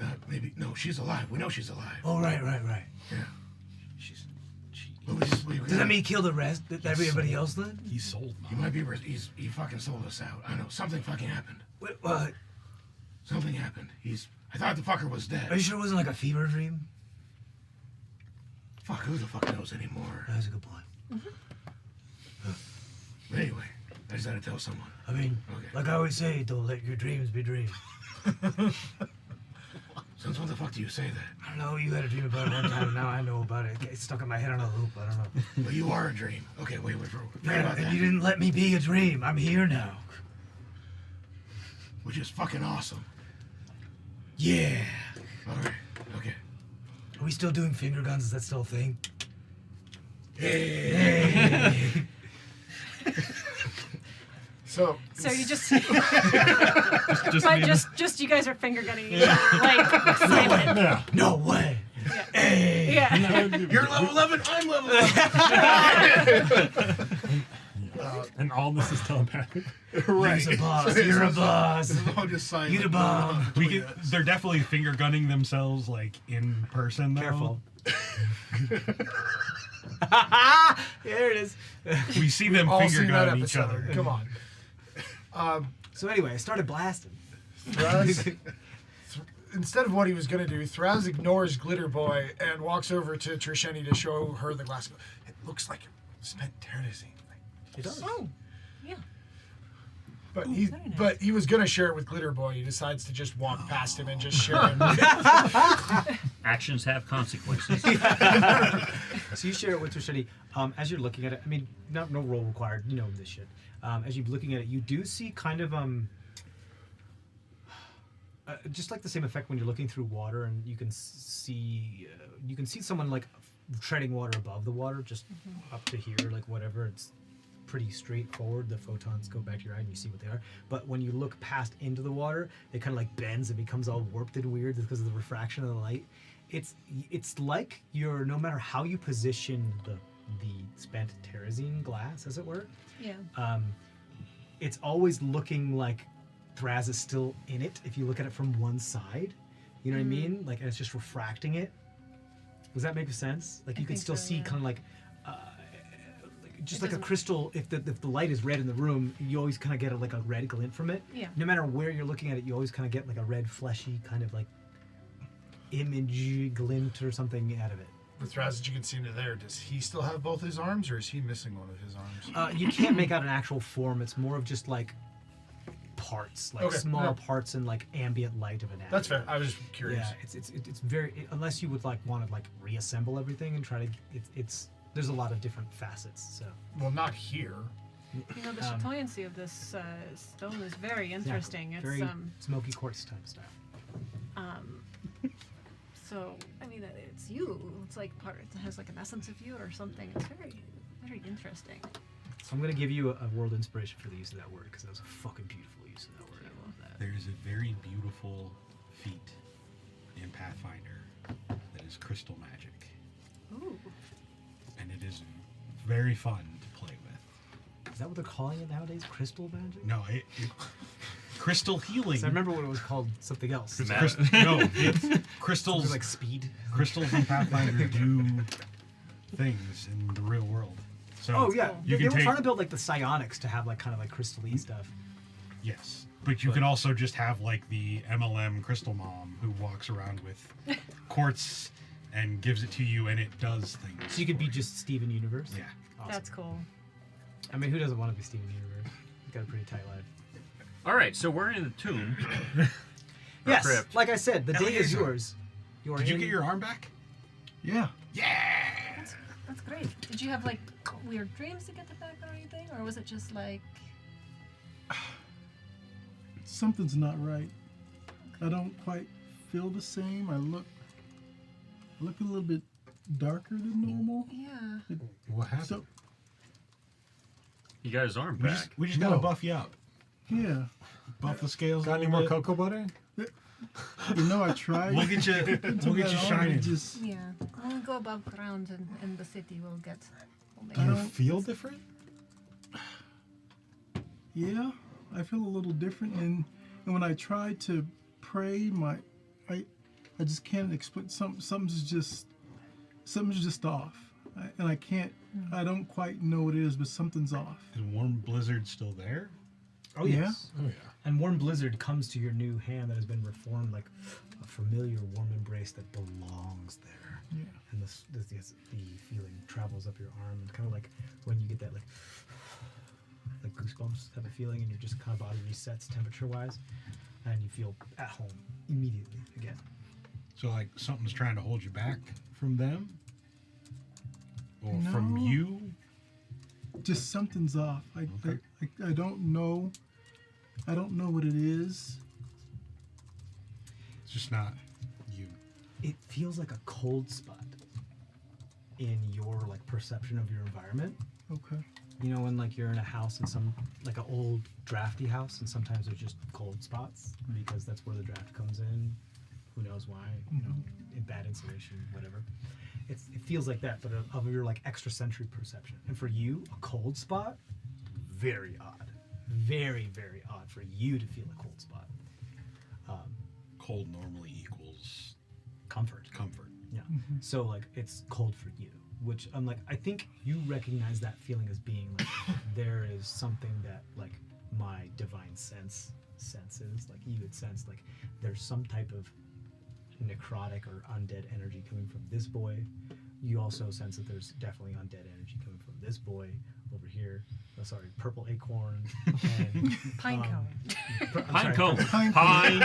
out. Maybe no. She's alive. We know she's alive. Oh, right. Yeah. She, Does does that mean he killed the rest? That everybody else then? He sold He Mom. might be. He fucking sold us out. I know. Something fucking happened. What? Something happened. I thought the fucker was Are you dead. sure it wasn't like a fever dream? Fuck. Who the fuck knows anymore? That's a good point. But anyway, I just had to tell someone. I mean, Okay. like I always say, don't let your dreams be dreams. Since when the fuck do you say that? I don't know, you had a dream about it one time, and now I know about it. It's stuck in my head on a loop, I don't know. But you are a dream. Okay, wait. Forget Yeah, about and that. you didn't let me be a dream. I'm here now. Which is fucking awesome. Yeah. All right. Okay. Are we still doing finger guns? Is that still a thing? So So you just, Just but me- just you guys are finger gunning each other, like excited. No way. Yeah. You're level 11. I'm level 11. And all this is telepathic. Right. He's a boss. You're a boss. This is all just silent. You the bomb. They're definitely finger gunning themselves like in person though. Careful. There it is. Oh. We see them all finger seen that gun each episode. other. Come on. So anyway, I started blasting. Thraz, instead of what he was going to do, Thraz ignores Glitter Boy and walks over to Trisheni to show her the glass. It looks like it spent terrazine. It does. Oh, yeah. But very nice. he was going to share it with Glitter Boy. He decides to just walk past him and just share it. Actions have consequences. So you share it with Trisheni. As you're looking at it, I mean, no roll required. You know this shit. As you're looking at it, you do see kind of just like the same effect when you're looking through water, and you can see someone like treading water above the water, just up to here, like whatever. It's pretty straightforward. The photons go back to your eye, and you see what they are. But when you look past into the water, it kind of like bends and becomes all warped and weird because of the refraction of the light. It's like you're, no matter how you position the spent terrazine glass, as it were, Yeah. it's always looking like Thraz is still in it if you look at it from one side. You know what I mean? Like, and it's just refracting it. Does that make sense? Like, you can think still so, see yeah. kind of just It like a doesn't- crystal. If the light is red in the room, you always kind of get like a red glint from it. Yeah. No matter where you're looking at it, you always kind of get like a red, fleshy kind of like image glint or something out of it. The Thraz that you can see into there, does he still have both his arms, or is he missing one of his arms? You can't make out an actual form. It's more of just like parts, like Okay, small yeah. parts and like ambient light of an That's fair. I was just curious. Yeah, it's very unless you would like want to like reassemble everything and try to it's there's a lot of different facets. So Well, not here. You know, the chatoyancy of this stone is very interesting. It's very smoky quartz type style. so I mean, it's you. It's like part. It has like an essence of you or something. It's very, very interesting. So I'm gonna give you a world inspiration for the use of that word because that was a fucking beautiful use of that word. I love that. There is a very beautiful feat in Pathfinder that is crystal magic, Ooh. and it is very fun to play with. Is that what they're calling it nowadays? Crystal magic? No, crystal healing. 'Cause I remember when it was called something else. No, it's crystals. Something like speed. Crystals in Pathfinder do things in the real world. So Oh yeah, you they can were take, trying to build like the psionics to have like kind of like crystal-y stuff. yes, but you can also just have like the MLM crystal mom who walks around with quartz and gives it to you, and it does things. So you could be for just Steven Universe. Yeah. Awesome. That's cool. I mean, who doesn't want to be Steven Universe? He's got a pretty tight life. All right, so we're in the tomb. Yes, crypt. like I said, the day is Eliezer. yours. You are Did you in- get your arm back? Yeah. That's great. Did you have like weird dreams to get it back or anything, or was it just like? Something's not right. I don't quite feel the same. I look a little bit darker than normal. Yeah. What happened? So He got his arm we back. just gotta No. buff you up. yeah. Buff the scales. Got a any little more bit. cocoa butter? You know, I tried. We'll get you. to We'll get that you arm, shining. it just Yeah. When we go above ground in the city, we'll make Do you don't- feel different? yeah. I feel a little different, and when I try to pray, I just can't explain. Something's just off, and I can't. I don't quite know what it is, but something's off. Is Warm Blizzard still there? Oh Yeah? yes. Oh yeah. And Warm Blizzard comes to your new hand that has been reformed like a familiar warm embrace that belongs there. Yeah. And the feeling travels up your arm, and kind of like when you get that like goosebumps type of feeling, and your just kind of body resets temperature wise, and you feel at home immediately again. So like something's trying to hold you back from them, or from No. you. Just something's off. Okay. I don't know. I don't know what it is. It's just not you. It feels like a cold spot in your like perception of your environment. Okay. You know, when like you're in a house in some like an old drafty house, and sometimes there's just cold spots because that's where the draft comes in. Who knows why? You know, in bad insulation, whatever. It feels like that, but of your like extrasensory perception. And for you, a cold spot, very odd, very very odd for you to feel a cold spot. Cold normally equals Comfort. comfort. Yeah. So like it's cold for you, which I'm like I think you recognize that feeling as being like there is something that like my divine senses like you would sense like there's some type of necrotic or undead energy coming from this boy. You also sense that there's definitely undead energy coming from this boy over here. Oh, sorry, purple acorn and Pine cone. Pine cone. Pine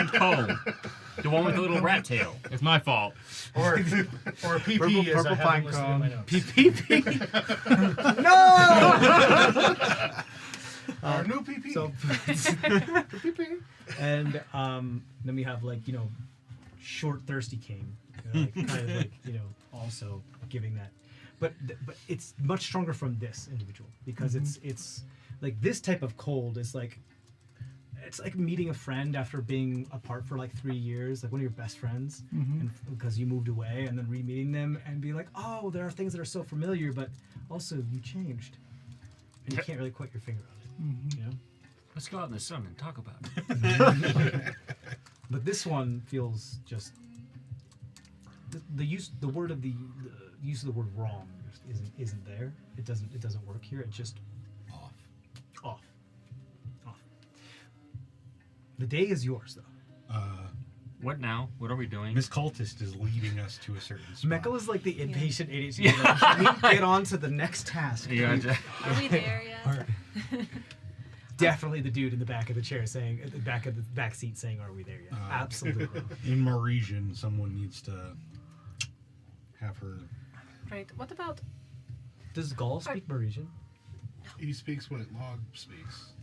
cone. The one with the little rat tail. It's my fault. Or PP as I have listed in my notes. PPP. No. Our new PP. So, and then we have like short thirsty king, like, kind of like also giving that, but it's much stronger from this individual because it's like this type of cold is like it's like meeting a friend after being apart for like 3 years, like one of your best friends, and because you moved away, and then re-meeting them and be like, oh, there are things that are so familiar, but also you changed, and you can't really put your finger on it. You know. Let's go out in the sun and talk about it. But this one feels just the use of the word wrong. isn't there. It doesn't work here. It's just off. The day is yours, though. What now? What are we doing? Miss Cultist is leading us to a certain spot. Meckel is like the impatient ADHD. Like, can we get on to the next task? Yeah, Are we there yet? Definitely the dude in the back of the chair saying, at the back seat saying, "Are we there yet?" Absolutely. In Marisian, someone needs to have her. Right. What about? Does Gaul speak Marisian? He speaks what Log speaks.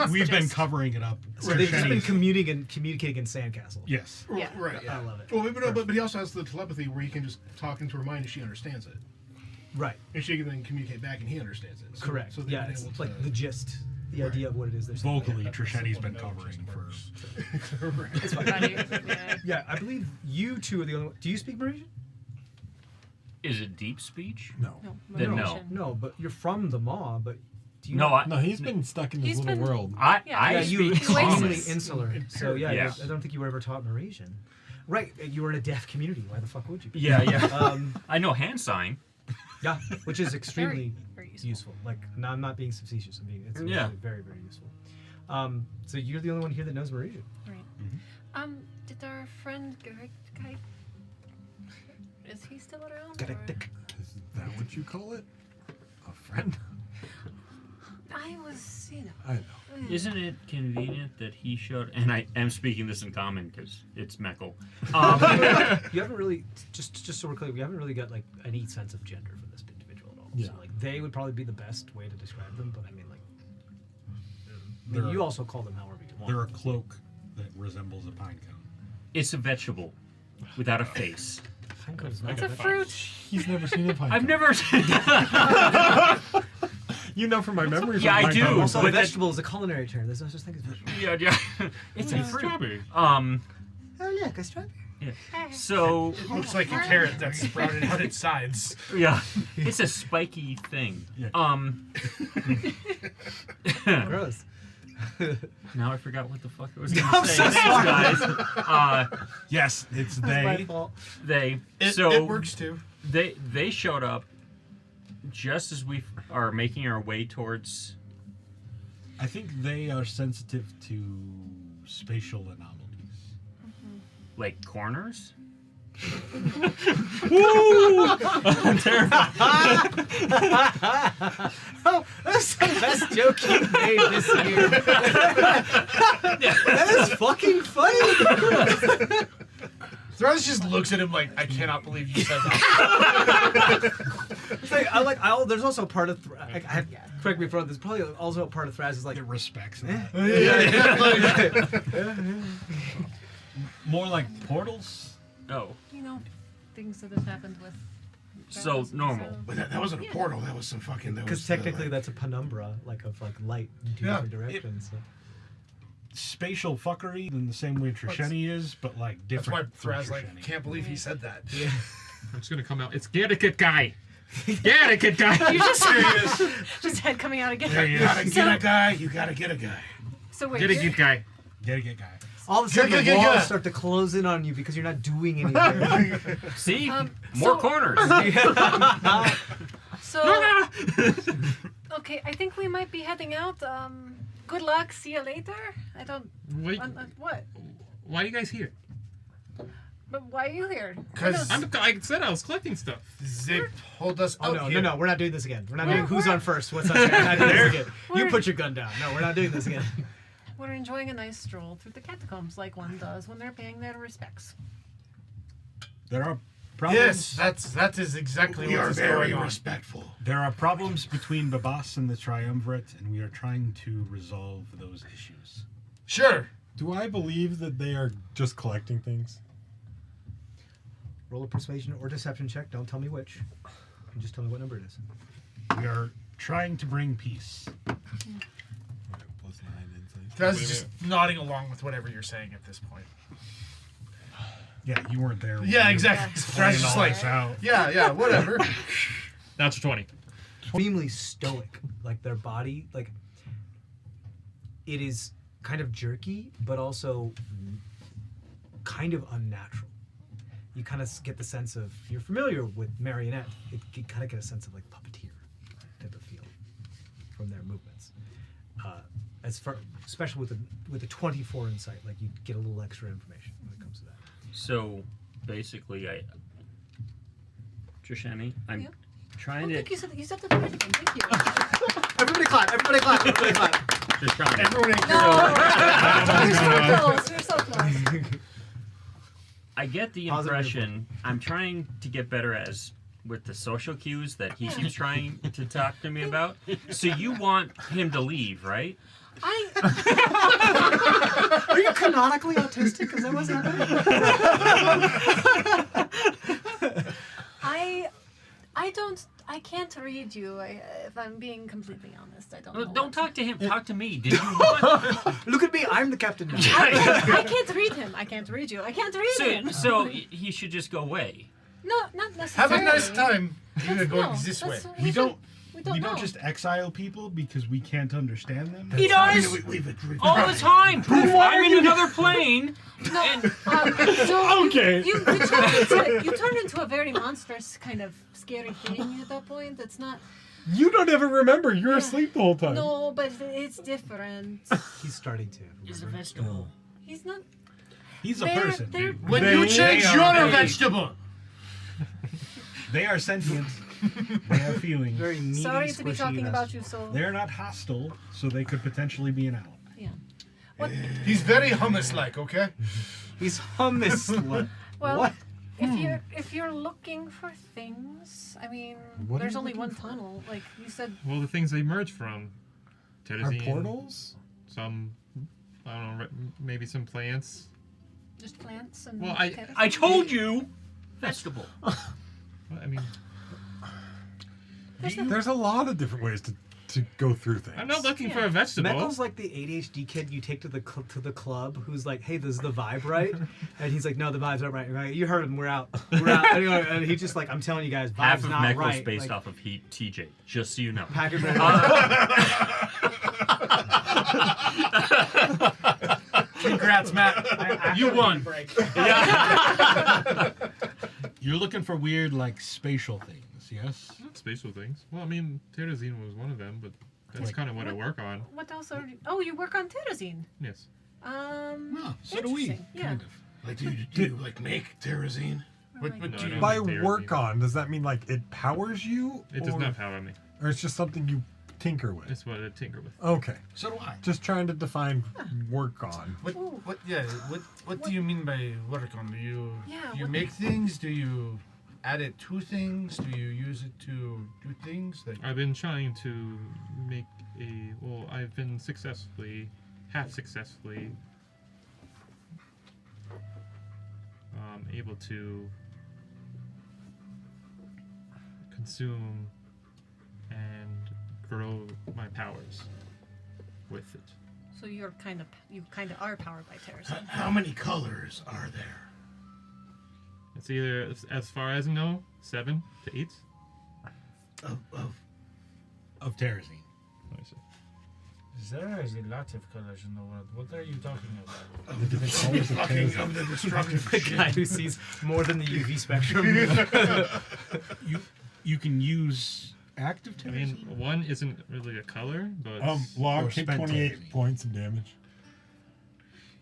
We've been covering it up. So they've just been communicating in Sandcastle. Yes. Yeah. Right. I love it. Well, but he also has the telepathy where he can just talk into her mind and she understands it, Right. and she can then communicate back and he understands it. So, Correct. So they've Yeah, been it's able like to, the gist, the idea of what it is they're saying. Vocally, Trishetti's been covering for. It's fine. Yeah. Yeah, I believe you two are the only. Do you speak Marisian? Is it deep speech? No. No. Then no. Mauritian. No, but you're from the Maw. But do you? No, not- No, he's been stuck in this He's little been- world. I Yeah, you speak Oasis. extremely common. insular. So yeah, Yeah. I don't think you were ever taught Mauritian. Right, you were in a deaf community. Why the fuck would you be? Yeah. I know hand sign. Yeah, which is extremely Very useful. useful. Like, no, I'm not being facetious. It's Yeah. actually very, very useful. So you're the only one here that knows Mauritian. Right. Did our friend Garrick guy? Is he still around? or- Is that what you call it? A friend? I was, I know. Isn't it convenient that he showed? And I am speaking this in common because it's Meckel. You haven't really, just so we're clear, we haven't really got like any sense of gender for this individual at all. Yeah. So like they would probably be the best way to describe them, but I mean like, They're- you also call them however you want. They're a cloak that resembles a pine cone. It's a vegetable without a face. Pine cone is not It's a vegetable. fruit. He's never seen a pine I've cone. never. You know from my memories. Yeah, of I pine do. cones. Also, But that- vegetable is a culinary term. There's no such thing as vegetable. Yeah. It's a It's fruit. strawberry. Oh look, a strawberry. So It looks like a carrot that's sprouted out its sides. yeah, it's a spiky thing. Yeah. Gross. Now I forgot what the fuck I was I'm going to say. so Thanks, sorry. guys. Yes, it's That's my they. fault. They It works too. They showed up just as we are making our way towards. I think they are sensitive to spatial anomalies. Like corners? Oh, that's the best joke you made this year. That is fucking funny. Thrones just looks at him like, I cannot believe you said that. It's like, there's also a part of, correct me if I'm wrong, there's probably also a part of Thraz is like, It respects eh. that. More like portals. Oh, Things that have happened with. so Thraz, normal. But that wasn't a portal. That was some fucking. Because technically that's a penumbra, like of like light in two Yeah, different directions. So. Spatial fuckery in the same way Trishetti is, but like That's why different. from Thraz like, Trishetti. can't believe he said that. Yeah. It's gonna come out. It's Gattaket guy. Gattaket guy. You just head coming out again. There he You gotta is. get a guy. You gotta get a guy. So wait. Gattaket guy. Get guy. All of a sudden, the Good. walls start to close in on you because you're not doing anything. See, more so- corners. So. Okay, I think we might be heading out. Good luck. See you later. I don't. Wait, What? why are you guys here? But why are you here? Because I said I was collecting stuff. they pulled us Oh out no, here. no, we're not doing this again. We're not We're- doing who's we're- on first. What's on second. We're not doing this again. You We're- put your gun down. No, we're not doing this again. We're enjoying a nice stroll through the catacombs like one does when they're paying their respects. There are problems. Yes, that is exactly We are what's very going on. respectful. There are problems between Babas and the Triumvirate, and we are trying to resolve those issues. Sure. Do I believe that they are just collecting things? Roll a persuasion or deception check. Don't tell me which. And just tell me what number it is. We are trying to bring peace. Plus 9 insight. Thraz is just nodding along with whatever you're saying at this point. Yeah, you weren't there. when Yeah, we exactly. were Thraz playing is just all like, this out. yeah, whatever. That's 20. Extremely stoic. Like their body, like it is kind of jerky, but also kind of unnatural. you kind of get the sense of, if you're familiar with marionette, you kind of get a sense of like puppeteer type of feel from their movements. As far, especially with the 24 insight, like you get a little extra information when it comes to that. So basically, Trishani, I'm trying to. Thank you. You said the right thing. Thank you. Everybody clap! Everybody clap! Everybody clap! Trishani. Everyone ain't No, we're so close. I get the Positive impression I'm trying to get better as with the social cues that he keeps trying to talk to me about. So you want him to leave, right? Are you canonically autistic? Is that what's happening? I can't read you. If I'm being completely honest, I don't know. Don't talk to him. Talk to me. Did you want? Look at me. I'm the captain now. I can't read him. I can't read you. I can't read him. So he should just go away. No, not necessarily. Have a nice time. You're going this way. We don't We don't know. just exile people because we can't understand them. He does all the time. Poof, I'm in another plane. No, so Okay. You turn into a very monstrous kind of scary thing at that point. It's not. You don't ever remember. You're asleep the whole time. No, but it's different. He's starting to. He's a vegetable. He's not. He's a They're- person. they're- dude. When you change, They you're are- a vegetable. They are sentient. They have feelings. Very meaty, Sorry to be squishy talking about vegetable. you so. They're not hostile, so they could potentially be an ally. Yeah. What? He's very hummus-like, okay? He's hummus. Well, What? if you're looking for things, I mean, What are there's you only looking one for? tunnel. Like you said. Well, the things they merge from. Are Terrazine, portals? some, I don't know, maybe some plants. Just plants and. Well, terrace. I told you, vegetable. Well, I mean, There's a lot of different ways to go through things. I'm not looking for Yeah. a vegetable. Meckel's like the ADHD kid you take to the club who's like, hey, this is the vibe, right? And he's like, no, the vibe's not right. You're like, you heard him, we're out. We're out. And he's just like, I'm telling you guys, vibe's Half of not Meckel's right. based Like, off of TJ, just so you know. package ready. Congrats, Matt. You won. You're looking for weird, like, spatial things, yes? Not spatial things. Well, I mean, Terrazine was one of them, but that's kind of what I work on. What else are you? Oh, you work on terrazine. Yes. No, so do we. Interesting, yeah. Kind of. Like, do you like make terrazine? What No, do I you don't By think they work are on, does that mean like it powers you? It does not power me. Or it's just something you tinker with? It's what I tinker with. Okay. So do I. Just trying to define work on. What do you mean by work on? Do you Yeah, you what- make things? Do you add it to things? Do you use it to do things? Like I've been trying to make I've been half successfully, able to consume and grow my powers with it. So you kind of are powered by terrazine. How many colors are there? It's either, as far as I know, 7 to 8. Of terrazine. Let me see. There is a lot of colors in the world. What are you talking about? The different colors of terrazine. Of the destructive The shit. guy who sees more than the UV spectrum. You can use active I terrazine. mean, 1 isn't really a color, but Log, Or take spent 28 terrazine. points of damage.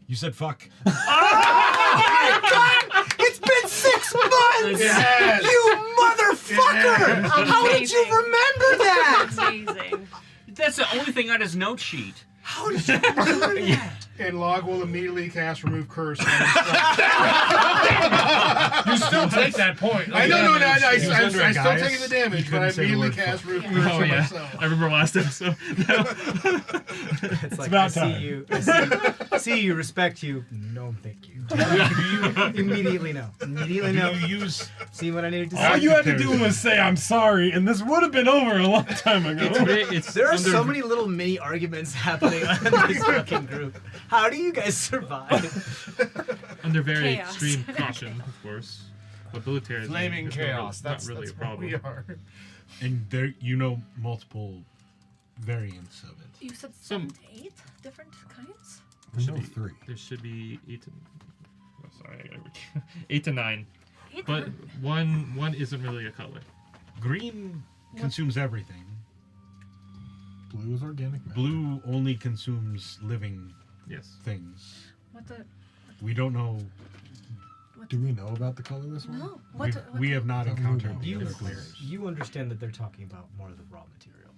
You said fuck. It's been 6 months! Yes. You motherfucker! How did you remember that? Amazing. That's the only thing on his note sheet. How did you remember that? And Log will immediately cast remove curse. you still take that point. I know, He was I'm under a still Gaius. taking the He damage, but couldn't I say the immediately word cast fuck. remove curse oh on yeah, myself. I remember last episode. It's like, about I see time. you, I see you, respect you. No, thank you. Immediately no. Immediately no. Do you use See what I needed to All say? you had to do was say, I'm sorry, and this would have been over a long time ago. There are so many little mini arguments happening on this fucking group. How do you guys survive? Under very Chaos. extreme caution, of course. But military is Flaming not chaos. Really, That's not really a what problem. we are. and there multiple variants of it. You said Some- 7 to 8 different kinds. No, 3. There should be 8 to. Oh, sorry, I gotta 8 to 9. But one isn't really a color. Green consumes everything. Blue is organic matter. Blue only consumes living Yes. things. What the? We don't know. Do we know about the colorless one? No. We have not encountered know. the You, other colors. you understand that they're talking about more of the raw material,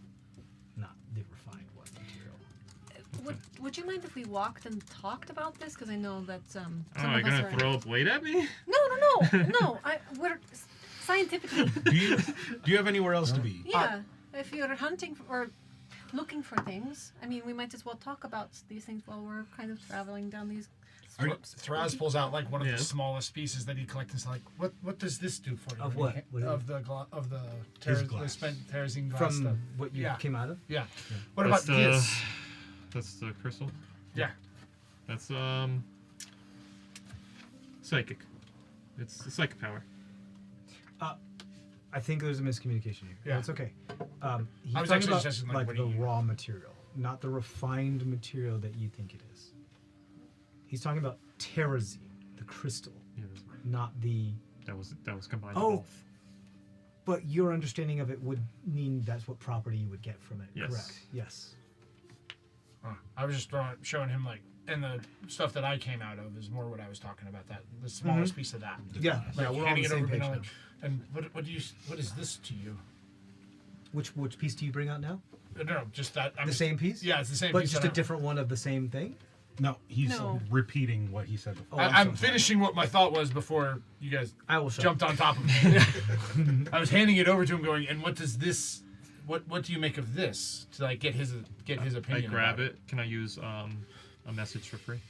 not the refined one material. Would you mind if we walked and talked about this? Because I know that some Oh, of you're us gonna are. throw a blade at me? No. We're scientifically. Do you have anywhere else to be? Yeah. If you're hunting or looking for things, I mean, we might as well talk about these things while we're kind of traveling down these. Are you- Thraz pulls out like one of Yeah. the smallest pieces that he collects. It's like, what does this do for you? Of And what? he- What is Of the the His the glass. spent terrazine glass From stuff. what you Yeah. came out of? Yeah. What That's about the- this? That's the crystal. Yeah. That's psychic. It's the psychic power. I think there's a miscommunication here. Yeah. It's okay. He's I was talking actually about suggesting, like, like what the do you- raw material, not the refined material that you think it is. He's talking about terrazine, the crystal, Yeah, not the. that was combined. Oh. Both. But your understanding of it would mean that's what property you would get from it. Yes. Correct. Yes. I was just showing him like, and the stuff that I came out of is more what I was talking about. That the smallest piece of that. Yeah. Like Yeah. We're on handing the it same over, page being now. like, and what is this to you? Which piece do you bring out now? No, just that. I'm The just- same piece? Yeah, it's the same But piece. just that a different one of the same thing. No, he's No. repeating what he said before. Oh, I'm so sorry. finishing what my thought was before you guys I will show. jumped on top of me. I was handing it over to him, going, "And what does this? What do you make of this?" To like get his I opinion. grab about it. Can I use a message for free?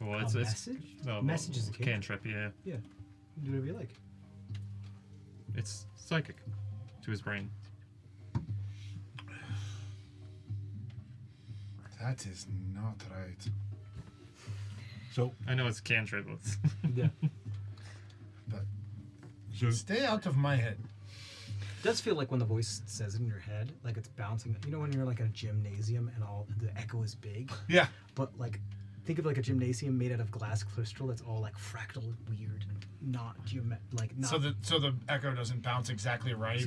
Well, A it's message? no Message is a cantrip. cantrip. Yeah, Yeah. Do whatever you like. it's psychic to his brain. That is not right. So, I know it's cantrip. But Yeah. so Stay out of my head. It does feel like when the voice says it in your head, like it's bouncing. You know when you're like in a gymnasium and all the echo is big, Yeah. but like think of like a gymnasium made out of glass crystal that's all like fractal and weird and not like not. So the echo doesn't bounce exactly right.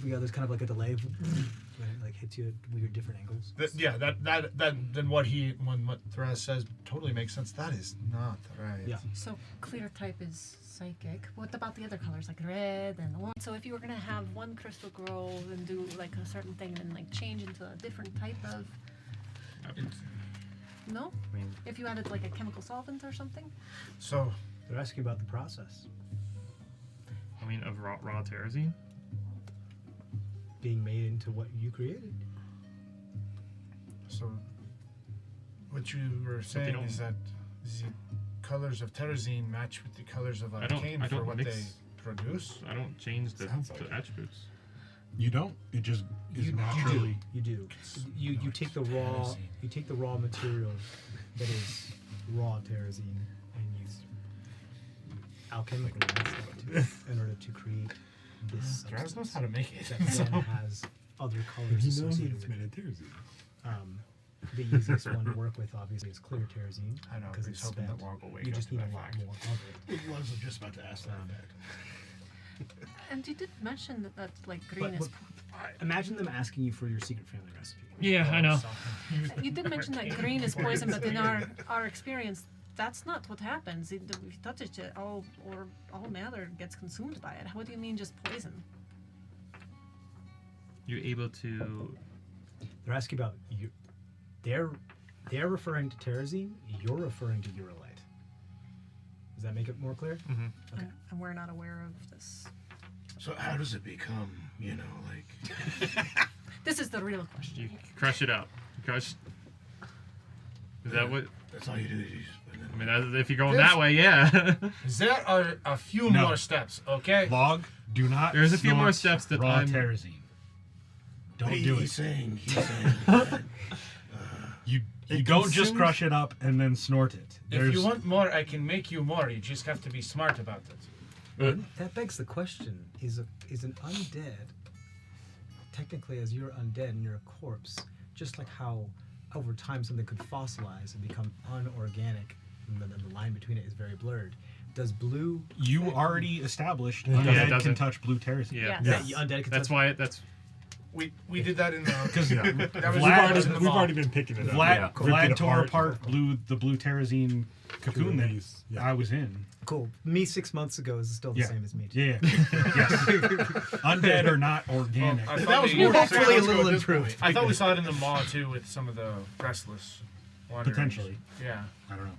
Yeah, there's kind of like a delay when it like hits you at weird different angles. That then what Thraz says totally makes sense. That is not right. Yeah. So clear type is psychic. What about the other colors like red and orange? So if you were gonna have one crystal grow and do like a certain thing and like change into a different type of no? I mean, If you added like a chemical solvent or something? So They're asking about the process of raw terrazine. being made into what you created. So what you were they saying don't- is that the colors of terrazine match with the colors of I don't- arcane I for don't what mix- they produce. I don't change the Sounds like it. attributes. you don't. It just is naturally. You do. You take the raw material that is raw terrazine and use alchemical stuff in order to create this Thraz knows substance how to make it. that then has other colors He knows associated it's with made it. of terrazine. The easiest one to work with obviously is clear terrazine I know, because but it's he's hoping spent. that Wog will wake You up just to need a that lot fact. more of it. I was just about to ask that. Um, fact. And you did mention that like But, green is imagine them asking you for your secret family recipe. Yeah, I know. you did mention that green is poison, but in our experience that's not what happens. If you touch it, all matter gets consumed by it. What do you mean just poison? You're able to. They're asking about you. They're referring to terrazine. You're referring to urolite. Does that make it more clear? Mhm. Okay. And we're not aware of this. So how does it become, like... This is the real question. You crush it up. You crush. Is that what? That's all you do is you just... I mean, if you're going that way, yeah. There are a few No. more steps, okay? Log, do not. There's a few more snort steps that raw I'm- terrazine. Don't do He's it. saying that You It don't just consumes- crush it up and then snort it. If you want more, I can make you more. You just have to be smart about it. That begs the question: is an undead technically, as you're undead and you're a corpse, just like how over time something could fossilize and become unorganic, and then the line between it is very blurred? Does blue? You already established Yeah, it undead can doesn't. touch blue terrace. Yeah. Yes. Yeah, undead can That's touch. why. That's We did that in the Because That was Vlad, We've already been picking it up. Vlad, Yeah. Vlad Ripped it tore apart. apart the blue terrazine cocoon that Yeah. I was in. Cool. Me 6 months ago is still the Yeah. same as me. Yeah. Yes. Undead or not organic. I that thought was we- more Hopefully a let's go little at this improved. point. I thought we saw it in the mall too with some of the restless wanderers. Potentially. Yeah. I don't know.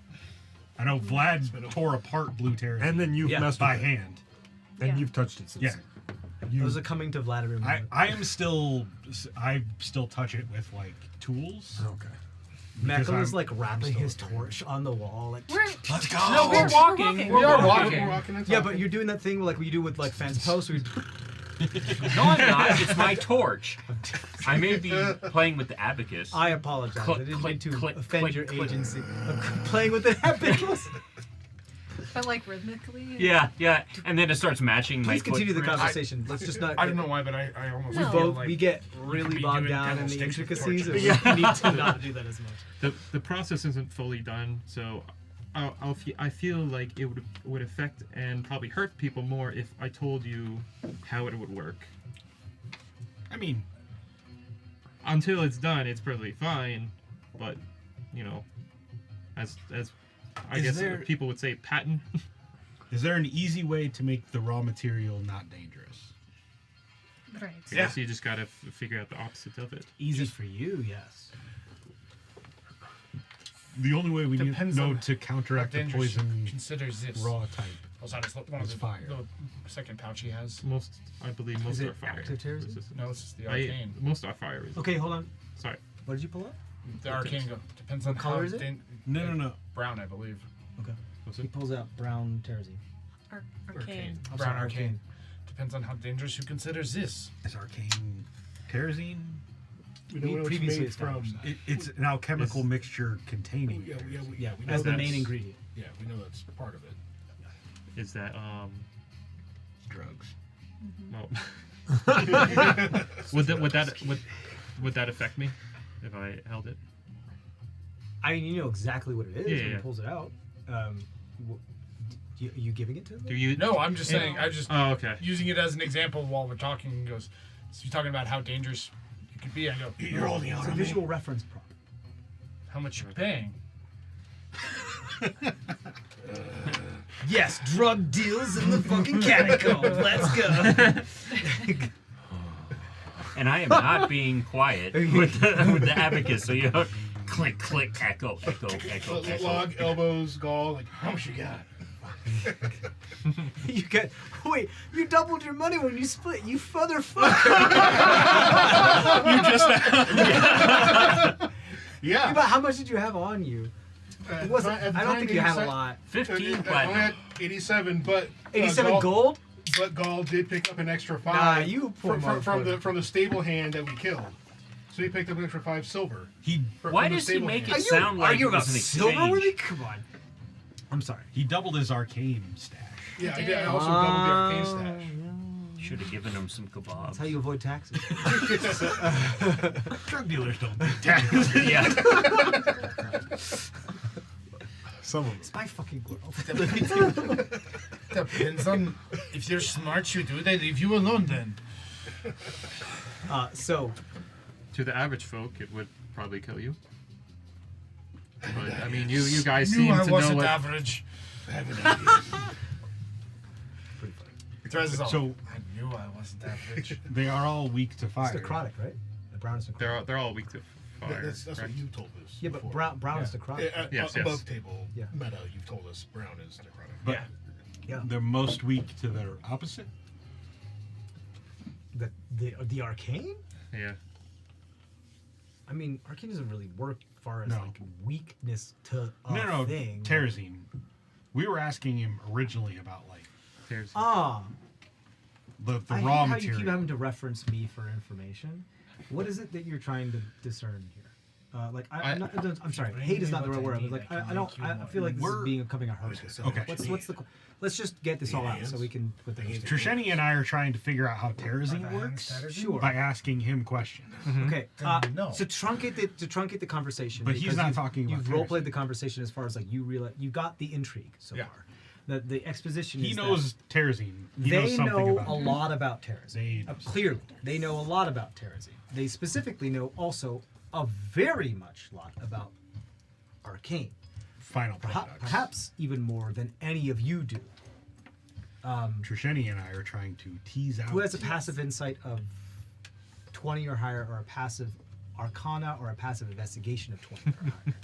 I know Vlad tore apart blue terrazine And then you've Yeah. messed by with it. hand. And Yeah. you've touched it since. Yeah. Those are coming to Vladimir. moment. I still touch it with like tools. Okay. because Mecca was I'm- like I'm rapping still his a torch on the wall. Like, Let's go. No, we're walking. We are walking. We're walking and yeah, talking. but you're doing that thing like you do with like fence posts. Where No, I'm not. It's my torch. I may be playing with the abacus. I apologize. Click, I didn't click, mean to click, offend click, your click. agency. Playing with the abacus. But like rhythmically. Yeah. And then it starts matching my Please continue the footprints. conversation. Let's just not. I don't know why, but I almost No. feel Both like we get we could really be bogged doing down in devil the sticks with intricacies, and torches. we need to not do that as much. the process isn't fully done, so I feel like it would affect and probably hurt people more if I told you how it would work. I mean, Until it's done, it's perfectly fine, but you know, as I Is guess there- people would say, patent. is there an easy way to make the raw material not dangerous? Right. I guess you just gotta figure out the opposite of it. Easy for you, yes. The only way we Depends know on to counteract the dangerous poison considers this. raw type. Also, just one of It's the, fire. the second pouch he has. I believe most it are fire. active terrorism? resistant. No, this is the arcane. Most are fire resistant. Okay, hold on. Sorry. What did you pull up? The arcane depends on What color how is it? No. brown, I believe. Okay. What's He it? pulls out brown terrazine. Arcane. I'm Brown sorry, arcane. Depends on how dangerous you consider this. Is arcane terrazine? We know We what it's previously made from. established It's an alchemical Is- mixture containing. Yeah, Yeah, we know as the that's- main ingredient. Yeah, we know that's part of it. Is that drugs. well, would that affect me if I held it? I mean, you know exactly what it is when he Yeah. pulls it out. You giving it to him? Do you? No, I'm just saying. I just Oh, okay. using it as an example while we're talking. He goes, so you're talking about how dangerous it could be. I go, You're holding It's on a to me. visual reference prop. how much you paying? Yes, drug deals in the fucking catacomb. Let's go. And I am not being quiet with the abacus, so you know, click, click, echo, echo, echo, echo. Log, elbows, gall. Like, how much you got? You get. Wait, you doubled your money when you split. You motherfucker. Yeah. But how much did you have on you? It wasn't, At the I don't time, think you have a 87 lot. 15 I platinum. had 87, but 87 gold? But Gall did pick up an extra 5. Nah, you poor from motherfucker. the stable hand that we killed. So he picked up an extra 5 silver. Why from the does he stable make hand. it sound like arguing it was about an silverworthy? exchange? Come on. I'm sorry. He doubled his arcane stash. Yeah, I did. I also doubled the arcane stash. Should have given him some kebabs. That's how you avoid taxes. Drug dealers don't pay taxes. Yeah. Some of them. It's my fucking world. Depends on if you're smart. You do. They leave you alone then. So, To the average folk, it would probably kill you. But I mean, you guys Knew seem I to know wasn't what. average. I have an idea. He throws his So- own. I knew I wasn't average. They are all weak to it's fire. necrotic, right? The brown is necrotic. They're all weak to fire. That's what correct? you told us. Yeah, but before. brown is necrotic. Yes, Above yes. table Yeah. meta, you've told us brown is necrotic. But Yeah. they're most weak to their opposite. The arcane? Yeah. I mean, arcane doesn't really work as far as No. like weakness to a No, thing. terrazine. We were asking him originally about like There's. Ah, the I hate raw how material. you keep having to reference me for information. What is it that you're trying to discern here? I'm sorry. Hate is not the right word. But like, I feel like this is becoming a hurdle. So Okay. let's just get this all out so we can put things. Trisheni and I are trying to figure out how terrazine works Sure. by asking him questions. Okay. no. So truncate the conversation. But he's because not you've- talking about You've role played terrazine. the conversation as far as like you got the intrigue so Yeah. far. The exposition. He is knows Terrazine. He they knows something know about a it. lot about Terrazine. They know Clearly, they know a lot about Terrazine. They specifically know also a very much lot about Arcane. Final products. Perhaps even more than any of you do. Trisheni and I are trying to tease out. Who has a passive insight of 20 or higher, or a passive Arcana, or a passive investigation of 20 or higher?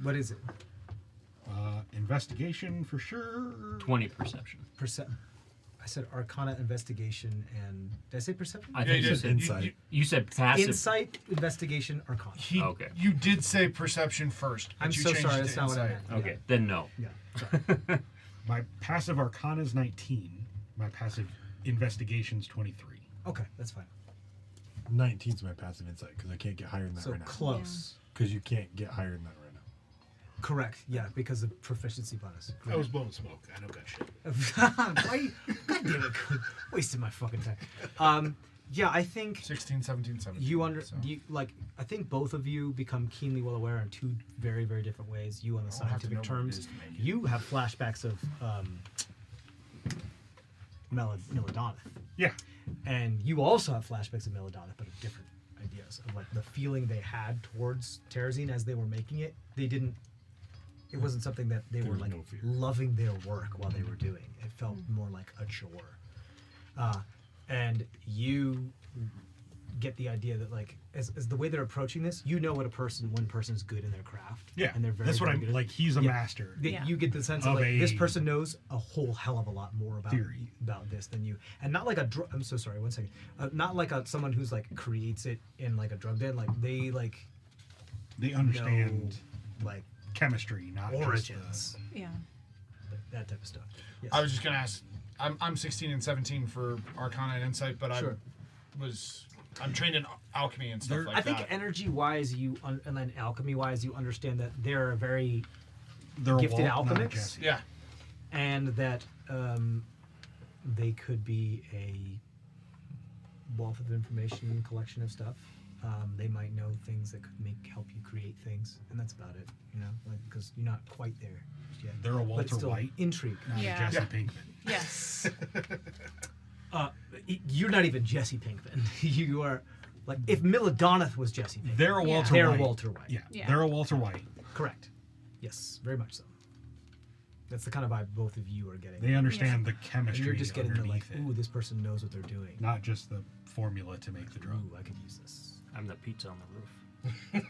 What is it? Investigation for sure. 20 perception. I said Arcana, investigation, and did I say perception? I think you said Insight. You said passive. Insight, investigation, Arcana. Okay. You did say perception first. But I'm you so changed sorry. it That's to not what I insight. meant. Okay. Then no. Yeah. Sorry. My passive Arcana is 19. My passive investigation's 23. Okay, that's fine. 19's my passive insight because I can't get higher than that So right now. close. Because you can't get higher than that right now. Correct. Yeah, because of proficiency bonus. I was blowing smoke. I don't got shit. Why? God damn it! Wasting my fucking time. Yeah, I think 16, 17, 17. So. I think both of you become keenly well aware in two very, very different ways. You on the I'll have to scientific know what it terms. is to make it. You have flashbacks of Melodonith. Yeah. And you also have flashbacks of Melodonith, but of different ideas of like the feeling they had towards Terrazine as they were making it. They didn't. It wasn't something that they were was like no fear. loving their work while they were doing. It felt more like a chore. And you get the idea that like as the way they're approaching this, you know what one person's good in their craft. Yeah. And they're very. That's what very I'm good at- like. He's a Yeah. master. Yeah. You get the sense of Of like this a person knows a whole hell of a lot more about theory. about this than you, and not like a drug. I'm so sorry. 1 second. Not like someone who's like creates it in like a drug den. Like they They understand know, like chemistry, not origins, Yeah. that type of stuff. Yes. I was just gonna ask. I'm 16 and 17 for Arcana and Insight, but Sure. I'm trained in alchemy and stuff like I think that. energy-wise, and then alchemy-wise, you understand that they're a very They're gifted a Walt, not a alchemists. Jesse. Yeah. and that they could be a wealth of information collection of stuff. They might know things that could help you create things, and that's about it. You know, like because you're not quite there yet. They're a But Walter still White, intrigue. not Yeah. a Jesse Pinkman. Yes. You're not even Jesse Pinkman. You are like if Milladonith was Jesse Pinkman. They're a Yeah. Walter They're White. Walter White. Yeah. Yeah. They're a Walter White. Correct. Yes, very much so. That's the kind of vibe both of you are getting. They understand the and chemistry you're just getting the like, underneath ooh, it, this person knows what they're doing. not just the formula to make the drug. Ooh, I could use this. I'm the pizza on the roof.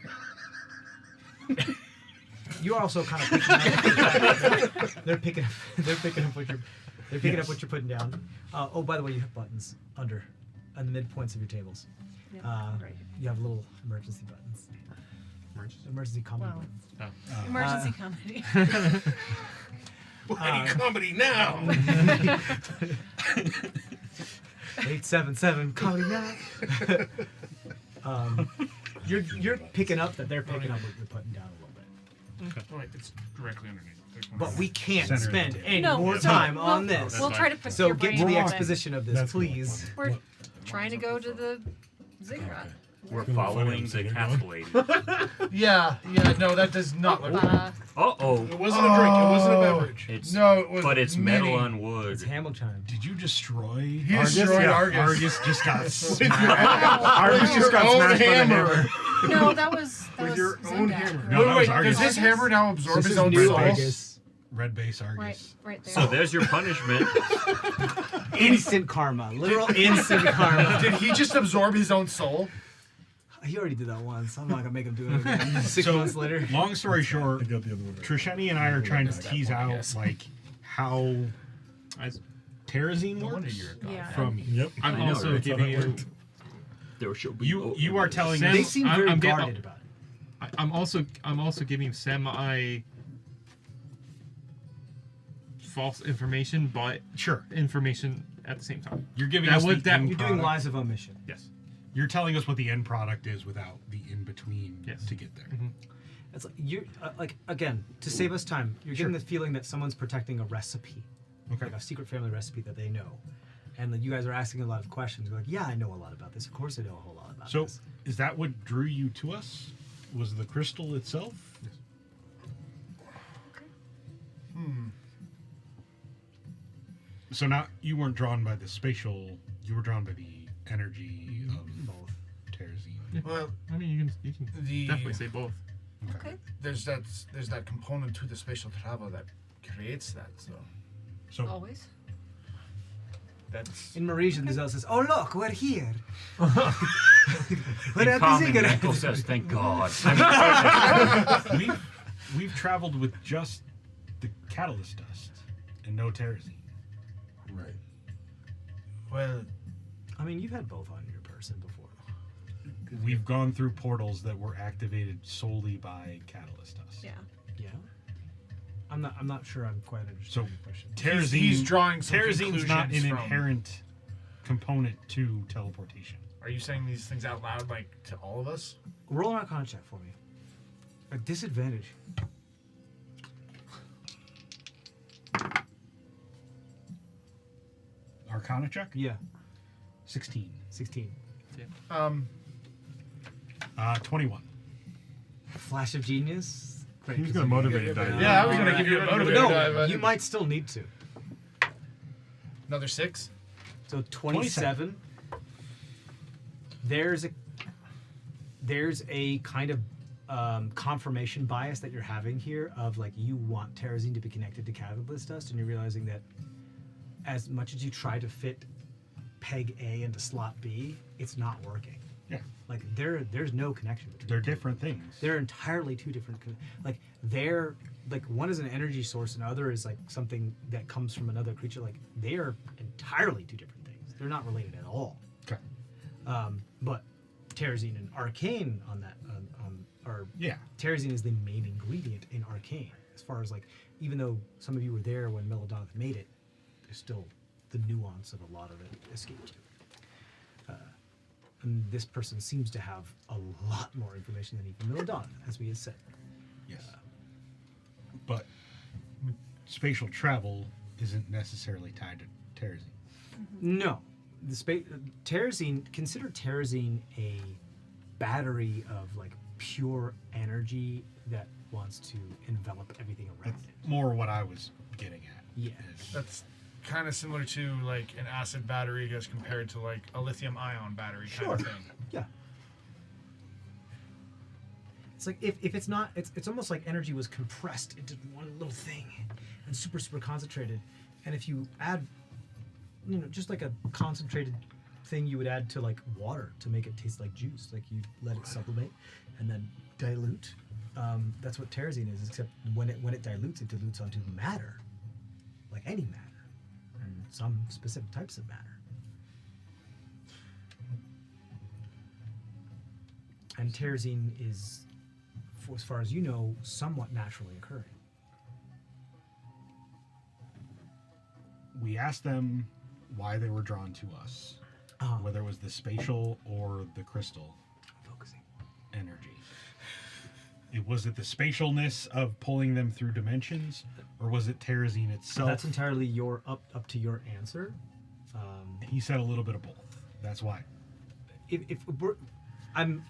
You're also kind of picking up the fact that they're picking up what you're putting down. Oh, by the way, you have buttons on the midpoints of your tables. Right. You have little emergency buttons. Emergency comedy Wow. buttons. Emergency comedy. Any comedy now? 877 comedy now. You're picking up that they're picking up what you're putting down a little bit. Oh, wait, it's directly underneath. But we can't Center of the spend table. any No, more no, time we'll- on this. We'll try to put So your get brain to the on it. exposition of this, That's cool. please. We're trying to go to the ziggurat. We're gonna be funny following when the Senior castle lady. Yeah, no, that does not look right. Uh-oh. It wasn't a drink. It wasn't a beverage. It's No, it was but it's mini. metal on wood. It's Hamilton. Did you destroy? He destroyed Argus. Argus just got smashed. Argus just got smashed by the hammer. No, that was With your own Zendak, hammer. right? No, Wait, that was does Argus. his hammer now absorb This his is own new soul? Argus. Red base Argus. Right there. So there's your punishment. Instant karma. Literal instant karma. Did he just absorb his own soul? He already did that once. I'm not gonna make him do it again. 6 So, months later. long story short, I got the other one. Right. Trisheni and I are trying to tease out like how Terrazine works Yeah. from Yep. I'm I know, also right? giving you. There should be you are telling Sam- They us seem very I'm getting- guarded about it. I'm also giving semi false information, but sure information at the same time. you're giving That us would- the that- end You're doing product. lies of omission. Yes. You're telling us what the end product is without the in between Yes. to get there. It's like you're like again to save us time. You're getting the feeling that someone's protecting a recipe, Okay. like a secret family recipe that they know, and that you guys are asking a lot of questions. You're like, yeah, I know a lot about this. Of course, I know a whole lot about So this. is that what drew you to us? Was the crystal itself? So now you weren't drawn by the spatial. You were drawn by the energy of Both. Terazine. Well, I mean, you can the definitely say both. Okay. there's that component to the spatial travel that creates that. So Always. that's In Mauritian, there's also says, "Oh look, we're here." We're In at the common, cigarette. Michael says, "Thank God." We've traveled with just the catalyst dust and no Terazine. Right. well. I mean, you've had both on your person before. We've gone through portals that were activated solely by catalyst dust. Yeah. Yeah. I'm not sure I'm quite understanding So the question. Terazine, He's drawing some Terazine's not an conclusions from- inherent component to teleportation. Are you saying these things out loud, like to all of us? Roll an Arcana check for me. A disadvantage. Arcana check? Yeah. 16. 16. 21. Flash of genius. Great. He's gonna motivate it. Yeah, I was gonna give you a motivator. No, you might still need to. Another 6. So 27. There's a kind of confirmation bias that you're having here of like you want Terazine to be connected to catalyst dust, and you're realizing that as much as you try to fit peg A into slot B, it's not working. Yeah. Like there's no connection between They're them. different things. They're entirely two different. Like they're like one is an energy source and the other is like something that comes from another creature. Like they are entirely two different things. They're not related at all. Okay. But Terazine and Arcane on that or Yeah. Terazine is the main ingredient in Arcane. As far as like, even though some of you were there when Melodonath made it, there's still the nuance of a lot of it escaped you. And this person seems to have a lot more information than even Melodonath, as we had said. Yes. But spatial travel isn't necessarily tied to Terazine. No, the Terazine. Consider Terazine a battery of like pure energy that wants to envelop everything around That's it. more what I was getting at. Yeah. is- That's kind of similar to like an acid battery as compared to like a lithium ion battery kind of Sure. thing. Yeah. It's like if it's not, it's almost like energy was compressed into one little thing and super concentrated. And if you add, just like a concentrated thing you would add to like water to make it taste like juice, like you let it sublimate and then dilute. That's what Terazine is, except when it dilutes onto matter, like any matter, and some specific types of matter. And Terazine is, as far as you know, somewhat naturally occurring. We asked them why they were drawn to us, whether it was the spatial or the crystal Focusing. energy. Was it the spatialness of pulling them through dimensions, or was it Terazine itself? That's entirely up to your answer. He said a little bit of both. That's why. If we're, I'm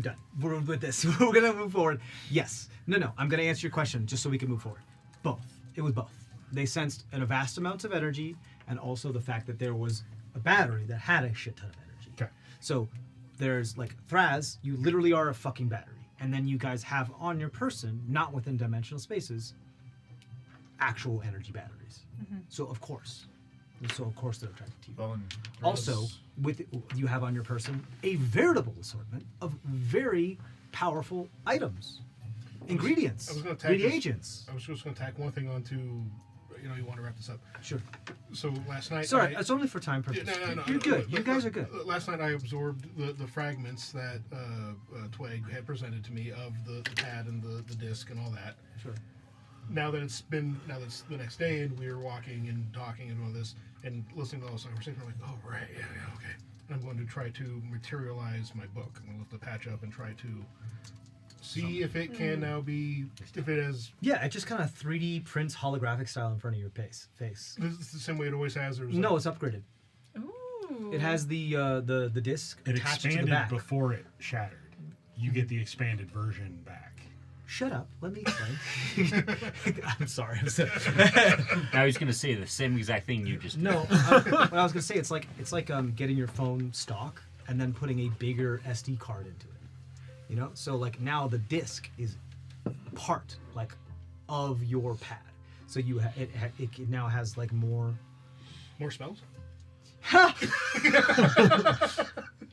done. We're with this. We're gonna move forward. Yes. No. I'm gonna answer your question just so we can move forward. Both. It was both. They sensed a vast amount of energy, and also the fact that there was a battery that had a shit ton of energy. Okay. So there's like Thraz, you literally are a fucking battery. And then you guys have on your person, not within dimensional spaces, actual energy batteries. So of course they're attracted to you. Well, and Also, you have on your person a veritable assortment of very powerful items, ingredients, I was gonna tag this- reagents. I was just going to tack one thing onto, you want to wrap this up. Sure. So last night. Sorry, it's only for time Yeah, purposes. no. You're good. You guys are good. Last night I absorbed the fragments that Twig had presented to me of the pad and the disc and all that. Sure. Now that it's the next day and we're walking and talking and all this and listening to all this conversation, I'm like, oh right, yeah, okay. And I'm going to try to materialize my book. I'm going to lift the patch up and try to see if it can now be, if it has. Yeah, it just kind of 3D prints holographic style in front of your face. This is the same way it always has. Or No, it's upgraded. Ooh. It has the disc It attached to the expanded back. before it shattered. You get the expanded version back. Shut up. Let me explain. I'm sorry. Now he's gonna say the same exact thing you just did. No, what I was gonna say, it's like getting your phone stock and then putting a bigger SD card into it. You know, so like now the disc is part like of your pad. So it now has like more spells.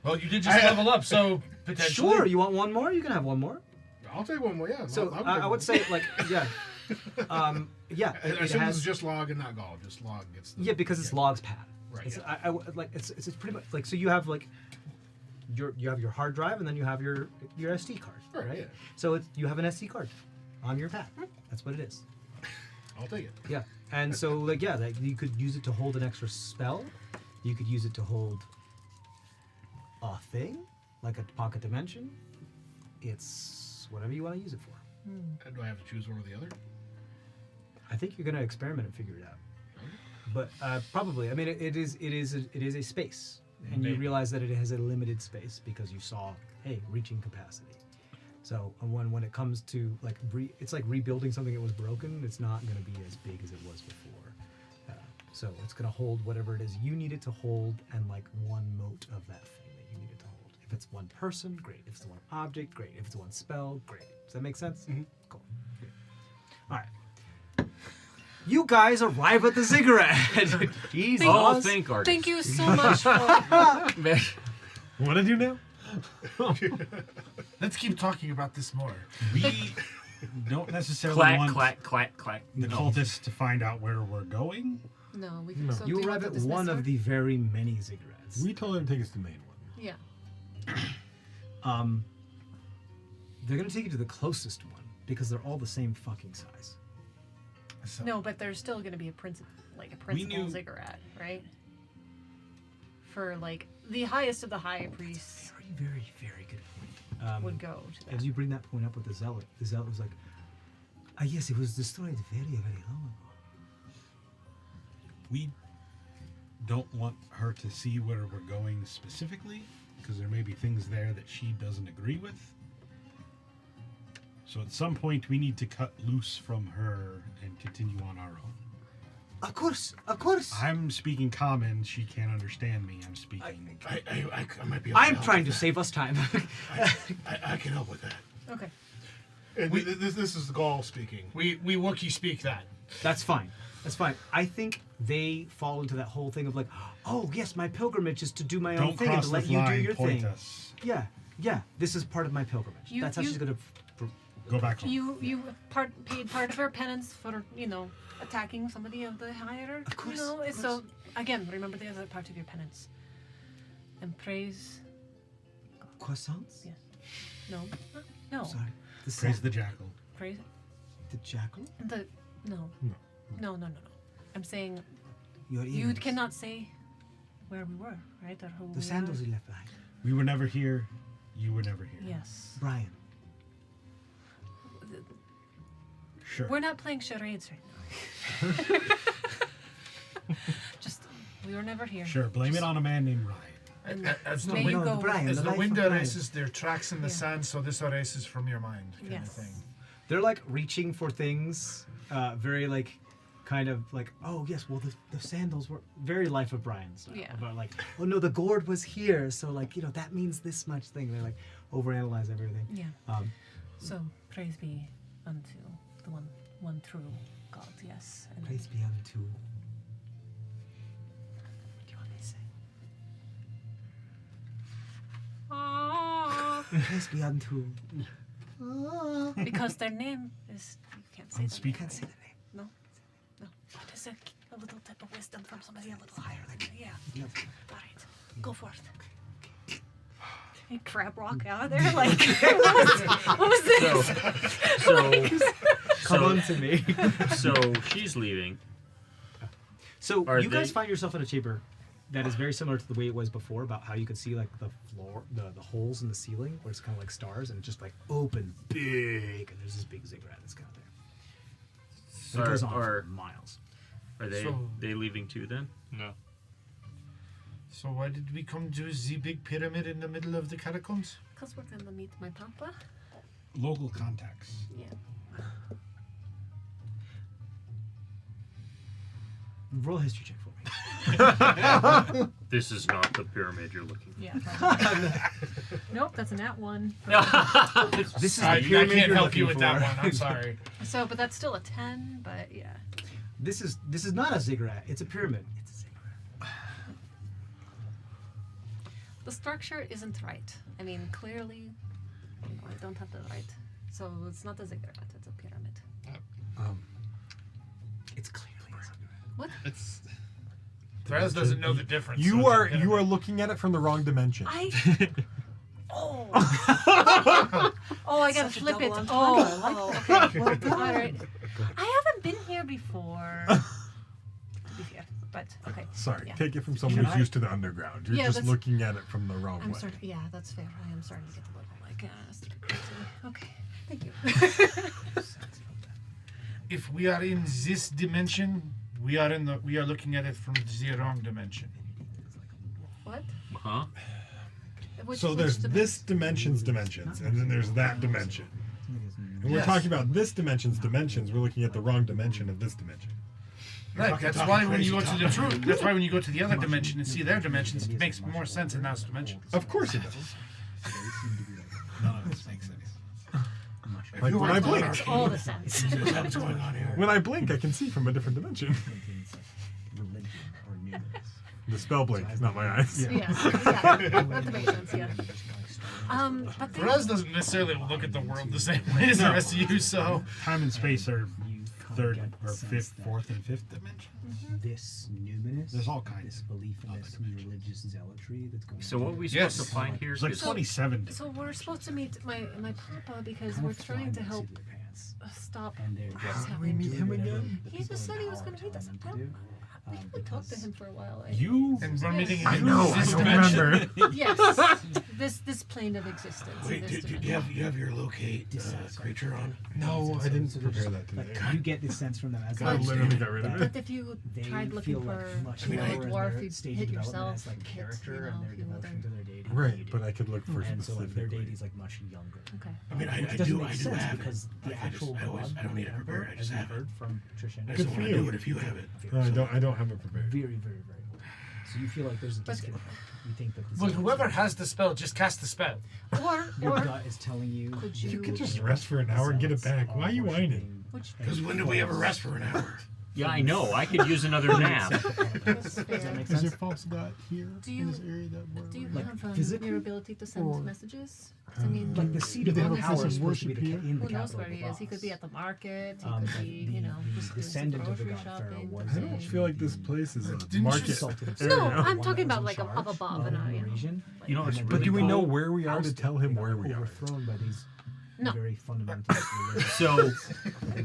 Well, you did just level up, so potentially. Sure, you want one more? You can have one more. I'll take one more. Yeah. So I'll I would say like yeah. Yeah, I assume this is just log and not Gall. Just log gets. Yeah, because it's log's pad. Right. It's, Yeah. it's pretty much like, so you have like you have your hard drive and then you have your SD card, right? Yeah. So you have an SD card on your pad. That's what it is. I'll take it. Yeah, and so like yeah, like you could use it to hold an extra spell. You could use it to hold a thing, like a pocket dimension. It's whatever you want to use it for. Do I have to choose one or the other? I think you're gonna experiment and figure it out. But probably, I mean, it is a space, and you realize that it has a limited space because you saw, hey, reaching capacity. So when it comes to like it's like rebuilding something that was broken. It's not gonna be as big as it was before. So it's gonna hold whatever it is you need it to hold, and like one mote of that thing that you need it to hold. If it's one person, great. If it's one object, great. If it's one spell, great. Does that make sense? Mm-hmm. Cool. Good. All right. You guys arrive at the ziggurat. Jesus. Oh, thank Argent. Thank you so much for. What did you know? Let's keep talking about this more. We don't necessarily Clack, want clack, clack, clack. the cultists to find out where we're going. No, we can. So do You want arrive to at dismiss one her? of the very many ziggurats. We told him to take us to the main one. Yeah. They're gonna take you to the closest one because they're all the same fucking size. So, No, but there's still going to be a principal knew- ziggurat, right? For like the highest of the high priests Very, very, very good point. would go to that. As you bring that point up with the zealot was like, ah, yes, it was destroyed very, very long ago. We don't want her to see where we're going specifically, because there may be things there that she doesn't agree with. So at some point, we need to cut loose from her and continue on our own. Of course, of course. I'm speaking common. She can't understand me. I'm speaking. I might be. Able I'm help trying with to save us time. I can help with that. Okay. And this is Gall speaking. we Wookiee speak that. That's fine. That's fine. I think they fall into that whole thing of like, oh yes, my pilgrimage is to do my own Don't thing and cross to the let you do line. your Point thing. us. Yeah, yeah. This is part of my pilgrimage. You- That's how you- she's gonna. Go back home. You paid part of her penance for attacking somebody of the higher. Of course, So of course. again, remember the other part of your penance. And praise. Croissants? Yes. No. No. Sorry. The Praise sa- the jackal. Praise. the jackal. The no. No. I'm saying Your you ears. cannot say where we were, right? Or who The we sandals are. you left behind. We were never here. You were never here. Yes. Brian. Sure. We're not playing charades right now. Just we were never here. Sure. Blame it on a man named Ryan. And As may the you wind, go. Brian. as the the life wind of Brian. erases their tracks in the Yeah. sand, so this erases from your mind, kind Yes. of thing. They're like reaching for things, very like, kind of like, oh yes, well the sandals were very Life of Brian style. Yeah. About like, oh no, the gourd was here, so like that means this much thing. They like overanalyze everything. Yeah. So praise be unto the one true God. Yes. And Praise be unto. What do you want me to say? Praise be unto. because their name is you can't say that. You can't say the name. No. Just a little type of wisdom from somebody a little higher than you. Yeah. Yep. All right. Go for it. Hey, crab rock out of there like what was this? Come So on to me. so she's leaving. So Are you guys they- find yourself in a chamber that is very similar to the way it was before, about how you could see like the floor, the holes in the ceiling, where it's kind of like stars, and it's just like open, big, and there's this big ziggurat that's kind of there. And it goes on for miles. Are they So- they leaving too then? No. So why did we come to the big pyramid in the middle of the catacombs? Because we're gonna meet my papa. local contacts. Yeah. Roll a history check for me. This is not the pyramid you're looking for. Yeah. probably. Nope, that's a nat 1. This is I the pyramid can't you're help you looking with that for. one. I'm sorry. So, but that's still a 10. But yeah. This is not a ziggurat. It's a pyramid. It's a ziggurat. The structure isn't right. I mean, clearly, I don't have the right. So it's not a ziggurat. It's a pyramid. It's clearly a ziggurat. What? It's Threz doesn't know the difference. You so are it's a you are looking at it from the wrong dimension. I. Oh. Oh, I gotta Such a flip it. double Oh, okay. All right. I haven't been here before. To be fair, but okay. Sorry, Yeah. take it from someone who's used to the underground. You're Yeah, just that's- looking at it from the wrong I'm way. starting. Yeah, that's fair. I am starting to get a little like okay. Thank you. If we are in this dimension, we are looking at it from the wrong dimension. What? Huh? So there's this dimension's dimensions, and then there's that dimension. And we're Yes. talking about this dimension's dimensions. We're looking at the wrong dimension of this dimension. Right. That's why when you go to the truth, that's why when you go to the other dimension and see their dimensions, it makes more sense in those dimensions. Of course it does. None of this makes sense. Like when I blink, Makes all the sense. What's going on here? when I blink, I can see from a different dimension. The spell blink, not my eyes. Yeah, that makes sense. Yeah. But they, Threz doesn't necessarily look at the world the same way as the rest of you, so Time and space are third or fifth, fourth, and fifth dimension. This numinous. There's all kinds. This belief in this religious zealotry that's going. So on what are we Yes. supposed to find here? There's like 'Cause 27. so we're supposed to meet my papa because we're trying to help stop. And they're what's just happening. meet him again? He just said he was going to meet us. We haven't talked to him for a while. You? and we're meeting I in know, I this don't dimension. remember. Yes, this plane of existence. Wait, this do you have your locate creature on? No, I didn't prepare that today. Like, you get this sense from them as I they literally got rid of But it. if you They tried looking feel for like much you know, lower in dwarf, their you'd stage hit of development yourself. as like hit, character you know, and their a few devotion other- to their deity. Right, but I could look for And so like their specifically. deity's like much younger. Okay. I mean, I Which do doesn't make have sense it. because the Like, I actual don't god, need it Emperor, prepared. I as just you have it. heard from Trisha, I is just don't for want to you. do it if you have it. No, I don't have it prepared. very, very, very old. So you feel like there's a But- disconnect. You think that this Well, is- whoever has the spell, just cast the spell. Or your gut is telling you. could You you? could just rest for an hour and get it back. Why are you whining? Which Because when do we ever rest for an hour? Yeah, I know. I could use another nap. That's Does fair. that make Is there sense? false god here Do in you- this area that we're Do you Like, have physically? your ability to send Or- messages? I mean, Like the seat Do of they have a power place is of supposed to be worship here? in the who knows capital where of he the is? He could be at the market. He Um, could be, the- you know, the just doing some descendant of the grocery god pharaoh shopping. was I don't feel like this place is a Didn't you market consulted area. No, I'm one talking that about was like in charge above and of the you know. region. You know what's And then really But do we cool? know where we are to ousted. tell him They where got we are? overthrown by these No. very fundamental religious. So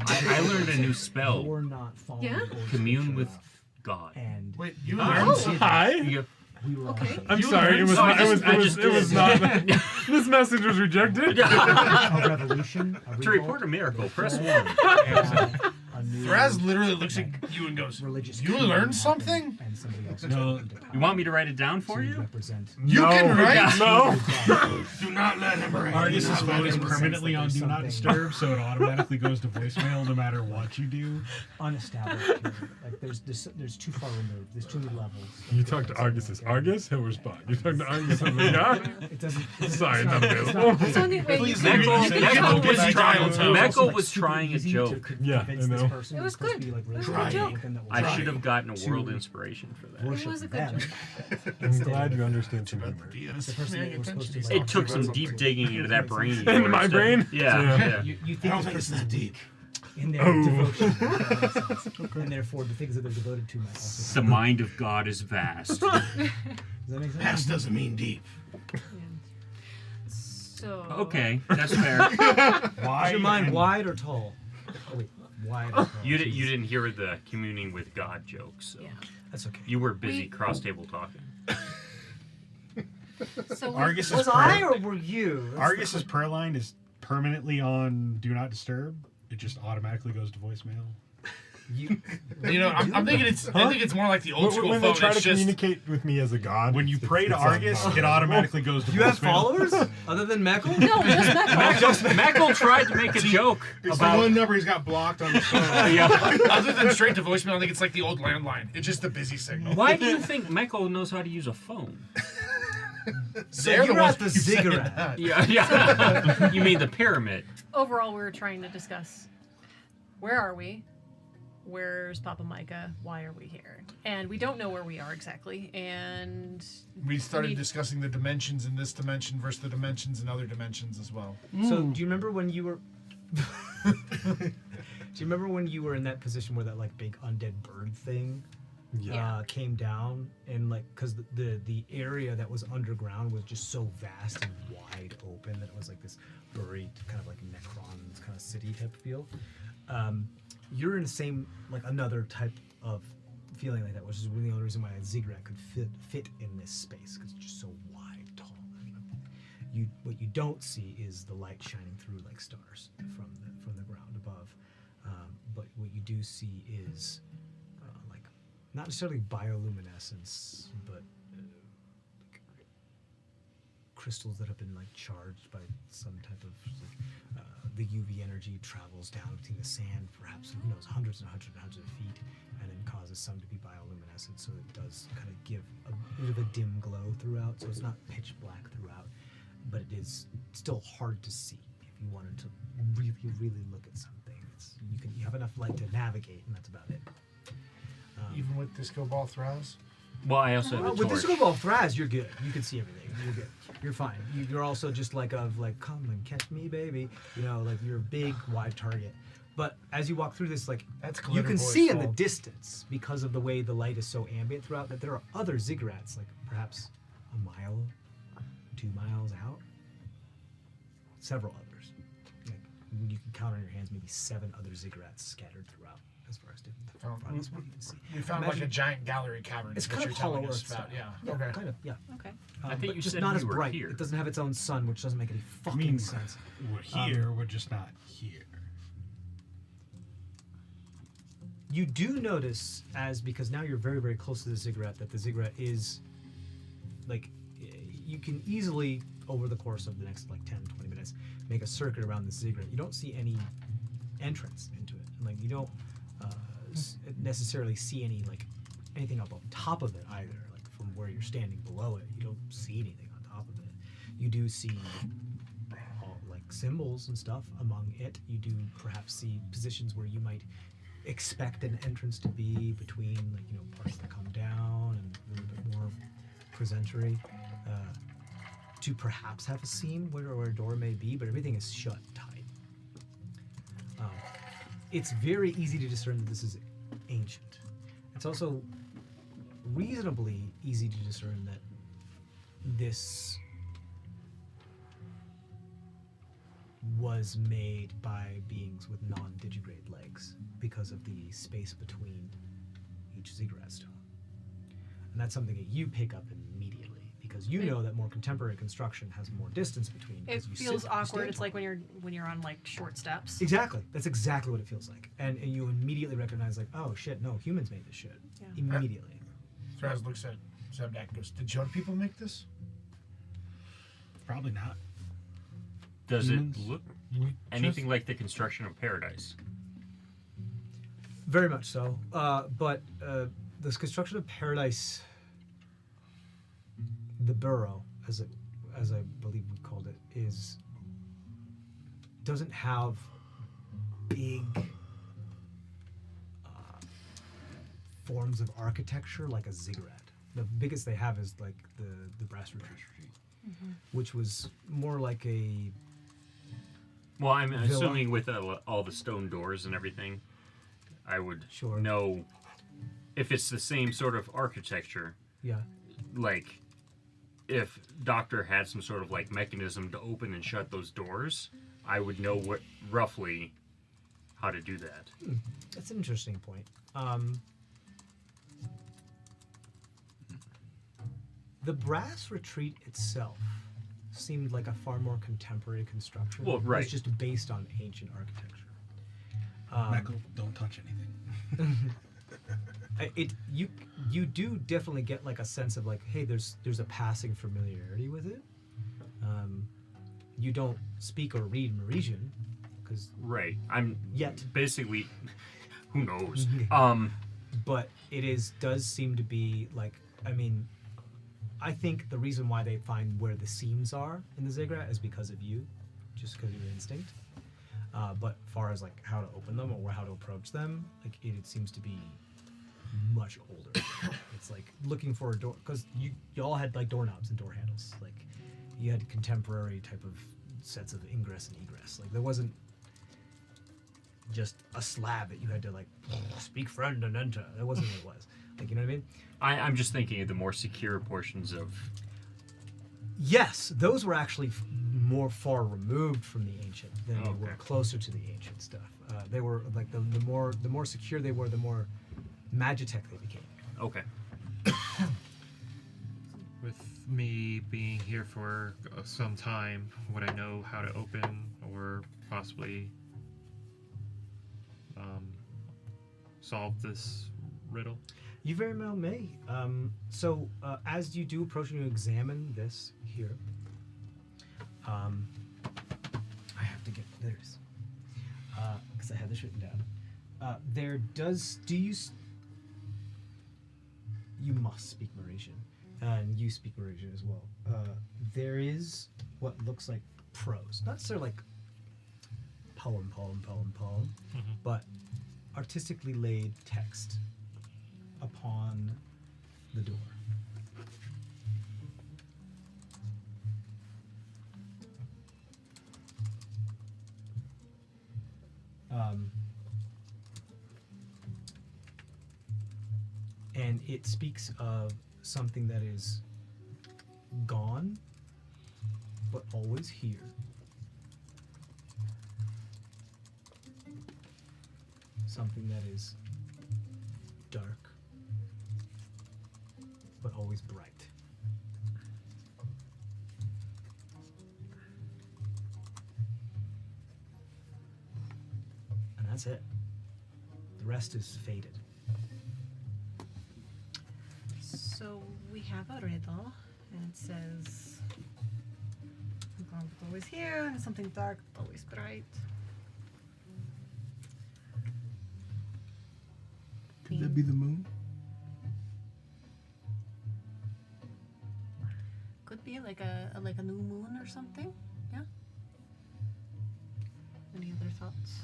I learned a new spell. You're not following Yeah? the old Commune scripture with enough. God. And Wait, you Oh. learned? Hi. You- we were Okay. on I'm You sorry. It was learned- not. No, It was. I It was. just It was did. not. This message was rejected. a revolution. A To report a miracle, press 1. a new Threz literally looks at you and goes, religious "You commune learned something? And somebody else No. You want me to write it down for to you? represent You can write? No. Do not let him write. Argus' phone is in the sense permanently that on there's Do Not something- Disturb, so it automatically goes to voicemail no matter what you do. unestablished here. Like there's too far removed. There's too many levels. You talk to Argus. Is Argus? He'll respond. You talk to Argus. I'm like, yeah. It doesn't. Sorry, not it's available. It's only wait, Please you leave can- me. you can Mecca tell was when- trying to- Mecca was trying a joke. Yeah, I know. It was good. It was a good joke. I should have gotten a world inspiration for that. It was a good joke. I'm glad you understand some humor. It took some deep digging into that brain. of In yours my to- brain? Yeah, Yeah. yeah. You I think don't this think it's person's that deep. in their devotion, and therefore the things that they're devoted to might also. The mind of God is vast. Does that make sense? Vast doesn't mean deep. So Okay, that's fair. Is your mind wide or tall? Oh wait, wide. Or tall. You didn't hear the communing with God jokes. So. Yeah. That's okay. You were busy We- cross table talking. So we- Argus's Was I or were you? Argus's prayer line is permanently on Do Not Disturb. It just automatically goes to voicemail. You You know, I'm thinking I think it's more like the old school when phone. they try to It's just communicate with me as a god. When you pray to it's like, Argus, oh. it automatically goes to You have voicemail. followers other than Meckle? No, just Meckle. Meckle tried to make a joke It's the about. one number he's got blocked on the phone. Yeah. other than straight to voicemail. I think it's like the old landline. It's just the busy signal. Why do you think Meckle knows how to use a phone? So They're the you're ones at the who keep saying ziggurat. that. Yeah. You mean the pyramid? Overall, we were trying to discuss where are we? Where's Papa Micah? Why are we here? And we don't know where we are exactly. And We started Need- discussing the dimensions in this dimension versus the dimensions in other dimensions as well. So do you remember when you were? Do you remember when you were in that position where that like big undead bird thing came down and like because the area that was underground was just so vast and wide open that it was like this buried kind of like Necron kind of city type feel. You're in the same like another type of feeling like that, which is really the only reason why a ziggurat could fit in this space because it's just so wide, tall. What you don't see is the light shining through like stars from the ground above, but what you do see is like not necessarily bioluminescence, but like crystals that have been like charged by some type of like, the UV energy travels down between the sand, perhaps who knows, hundreds and hundreds and hundreds of feet, and then causes some to be bioluminescent. So it does kind of give a bit of a dim glow throughout. So it's not pitch black throughout, but it is still hard to see if you wanted to really, really look at something. You have enough light to navigate, and that's about it. Even with disco ball throws. Well, I also have a With torch. this ball Thraz, you're good. You can see everything. You're good. You're fine. You're also just like come and catch me, baby. You know, like you're a big, wide target. But as you walk through this, like That's you Glitter can Boy's see in the fault. distance because of the way the light is so ambient throughout that there are other ziggurats, like perhaps a mile, 2 miles out. Several others. Like you can count on your hands maybe 7 other ziggurats scattered throughout, as far as different farthest point you can see. We found Imagine- like a giant gallery cavern. It's is what kind you're of hollow telling earth us about. style. Yeah. Okay. Kind of, yeah. okay. I think but you just said not we as were bright. here. It doesn't have its own sun, which doesn't make any fucking Means sense. we're here, we're just not here. You do notice, because now you're very, very close to the ziggurat, that the ziggurat is, like, you can easily, over the course of the next, like, 10, 20 minutes, make a circuit around the ziggurat. You don't see any entrance into it. Like, you don't necessarily see any, like, anything up on top of it either. Like, from where you're standing below it, you don't see anything on top of it. You do see like symbols and stuff among it. You do perhaps see positions where you might expect an entrance to be between, like, you know, parts that come down and a little bit more presentory, to perhaps have a seam where a door may be, but everything is shut tight. It's very easy to discern that this is ancient. It's also reasonably easy to discern that this was made by beings with non-digigrade legs because of the space between each ziggurat stone. And that's something that you pick up immediately because you know that more contemporary construction has more distance between. It 'cause you feels sit- you awkward. stand It's like when you're on like short steps. Exactly. That's exactly what it feels like. And you immediately recognize, like, oh shit, no, humans made this shit. Yeah. Immediately. Thraz looks at Zemdak and goes, "Did your people make this?" Probably not. Does Humans? it look We anything like the construction of Paradise? Very much so. But this construction of Paradise, the burrow, as I believe we called it, doesn't have big forms of architecture like a ziggurat. The biggest they have is like the brass retreat, which was more like a Well, I'm Villa. assuming with all the stone doors and everything, I would Sure. know if it's the same sort of architecture. yeah. Like, if Doctor had some sort of like mechanism to open and shut those doors, I would know what roughly how to do that. That's an interesting point. The brass retreat itself seemed like a far more contemporary construction. Well, right. It's just based on ancient architecture. Meckle, don't touch anything. You do definitely get like a sense of like, hey, there's a passing familiarity with it. You don't speak or read Merisian, because Right. I'm yet, basically. Who knows? but it does seem to be like, I mean, I think the reason why they find where the seams are in the ziggurat is because of you, just because of your instinct. But far as like how to open them or how to approach them, like it seems to be much older. It's like looking for a door, because you all had like doorknobs and door handles. Like you had contemporary type of sets of ingress and egress. Like there wasn't just a slab that you had to like speak friend and enter. That wasn't what it was. Like, you know what I mean? I'm just thinking of the more secure portions of. Yes, those were actually more far removed from the ancient than they were Okay. closer to the ancient stuff. They were like the more secure they were, the more magitech they became. Okay. With me being here for some time, would I know how to open or possibly solve this riddle? You very well may. So as you do approach and you examine this here, I have to get this because I have this written down. There does. You must speak Merisian, and you speak Merisian as well. There is what looks like prose, not necessarily like poem, but artistically laid text upon the door. And it speaks of something that is gone, but always here. Something that is dark, but always bright. And that's it. The rest is faded. So we have a riddle, and it says, "Gone but always here, and something dark but always bright." Could that be the moon? Could be like a new moon or something. Yeah. Any other thoughts?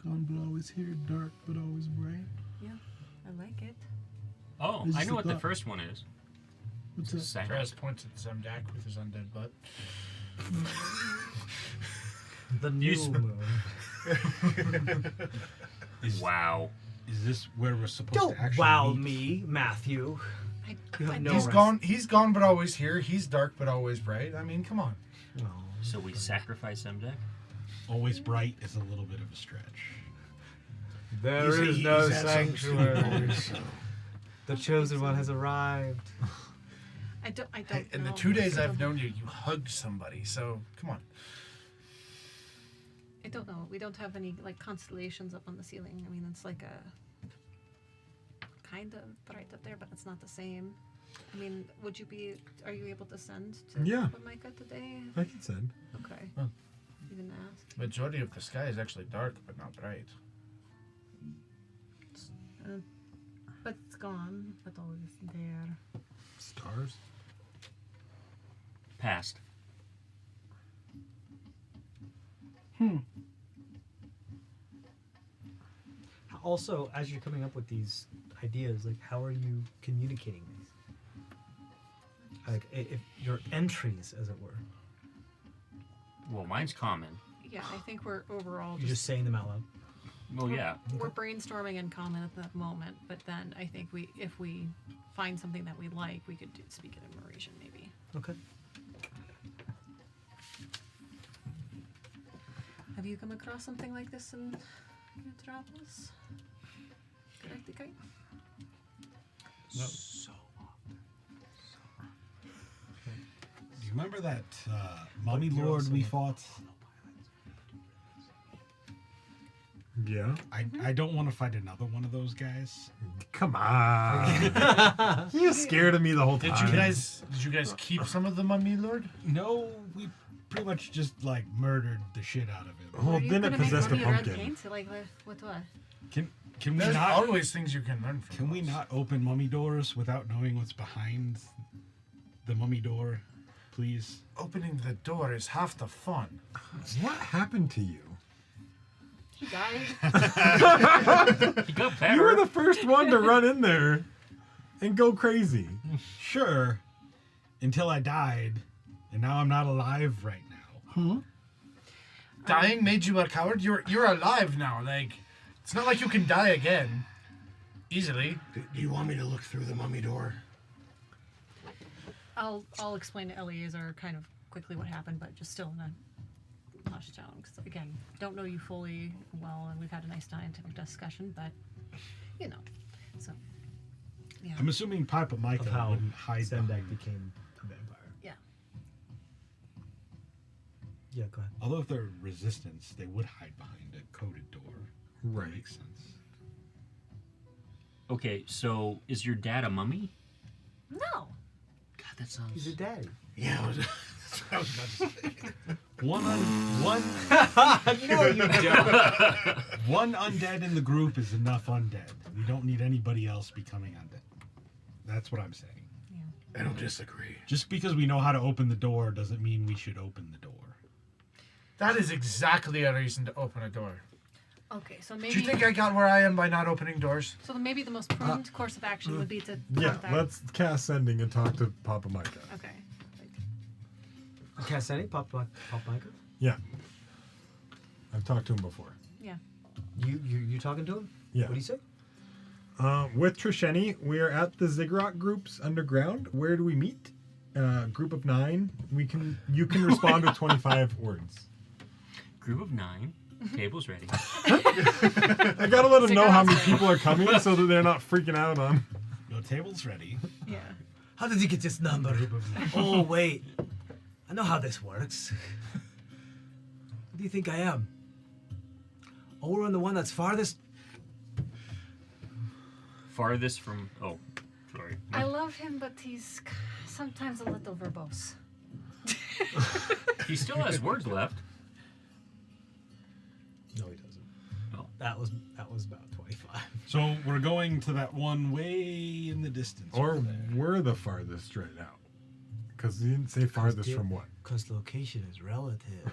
Gone but always here, dark but always bright. Yeah, I like it. Oh, It's I just know a what the thought. first one is. What's It's a that? sound. Trez points at Zemdak with his undead butt. The You new moon. Wow. Is this where we're supposed Don't to actually wow meet? me, Matthew. I, You have I no He's rest. gone. He's gone, but always here. He's dark, but always bright. I mean, come on. Oh, So we sacrifice Zemdak? Always bright is a little bit of a stretch. there He's- is he's no at some sanctuary. sleep. The chosen one has arrived. I don't Hey, in the know. 2 days I I've don't- known you, you hugged somebody. So come on. I don't know. We don't have any like constellations up on the ceiling. I mean, it's like a kind of bright up there, but it's not the same. I mean, are you able to send to Yeah. Micah today? I can send. Okay. Huh. You can ask. Majority of the sky is actually dark, but not bright. But it's gone, but always there. Stars. Past. Also, as you're coming up with these ideas, like how are you communicating these? Like if your entries, as it were, Well, mine's common. Yeah, I think we're overall you're just saying them out loud. Well, yeah. we're brainstorming in common at that moment. But then I think if we find something that we like, we could speak it in Merisian maybe. Okay. Have you come across something like this in your travels? Correct, No. Do you remember that mummy But you're lord also we not- fought? Yeah. I don't want to fight another one of those guys. Come on. He was scared of me the whole time. Did you guys keep some of the mummy lord? No, we pretty much just like murdered the shit out of it. Well, Are you then it gonna make possessed a money red pumpkin. paint? Like with what? Can we There's not? always things you can learn from. Can we those. not open mummy doors without knowing what's behind the mummy door, please? Opening the door is half the fun. What happened to you? He died. He got better. You were the first one to run in there and go crazy. Sure, until I died, and now I'm not alive right now. Dying made you a coward. You're alive now. Like, it's not like you can die again easily. Do you want me to look through the mummy door? I'll explain to Eleazar kind of quickly what happened, but just still in a hushed tone. Because again, don't know you fully well, and we've had a nice scientific discussion, but you know, so yeah, I'm assuming Papa Of Micah how wouldn't hide Sendak behind. became a vampire. yeah. Yeah, go ahead. Although if they're resistance, they would hide behind a coded door. Right. That makes sense. Okay, so is your dad a mummy? No. God, that sounds. He's a daddy. Yeah, I was about to say. One No, you don't. one undead in the group is enough undead. We don't need anybody else becoming undead. That's what I'm saying. I don't disagree. Just because we know how to open the door doesn't mean we should open the door. That is exactly a reason to open a door. Okay, so Do maybe. you think I got where I am by not opening doors? So then maybe the most prudent course of action would be to Yeah, contact. let's cast sending and talk to Papa Micah. Okay. Cast any? Pop Micah? Yeah. I've talked to him before. Yeah. You talking to him? Yeah. What do you say? With Trisheni, we are at the Ziggurat groups underground. Where do we meet? Group of 9. You can respond with 25 words. Group of 9. Table's ready. I gotta let them know how many people are coming so that they're not freaking out on. Your table's ready. Yeah. How did you get this number? Oh, wait. I know how this works. What do you think I am? Oh, we're on the one that's farthest? Farthest from. Oh, sorry. I love him, but he's sometimes a little verbose. He still has words left. No, he doesn't. Oh. That was about 25. So we're going to that one way in the distance. Or over there. we're the farthest right now. Because he didn't say farthest from what? Because location is relative.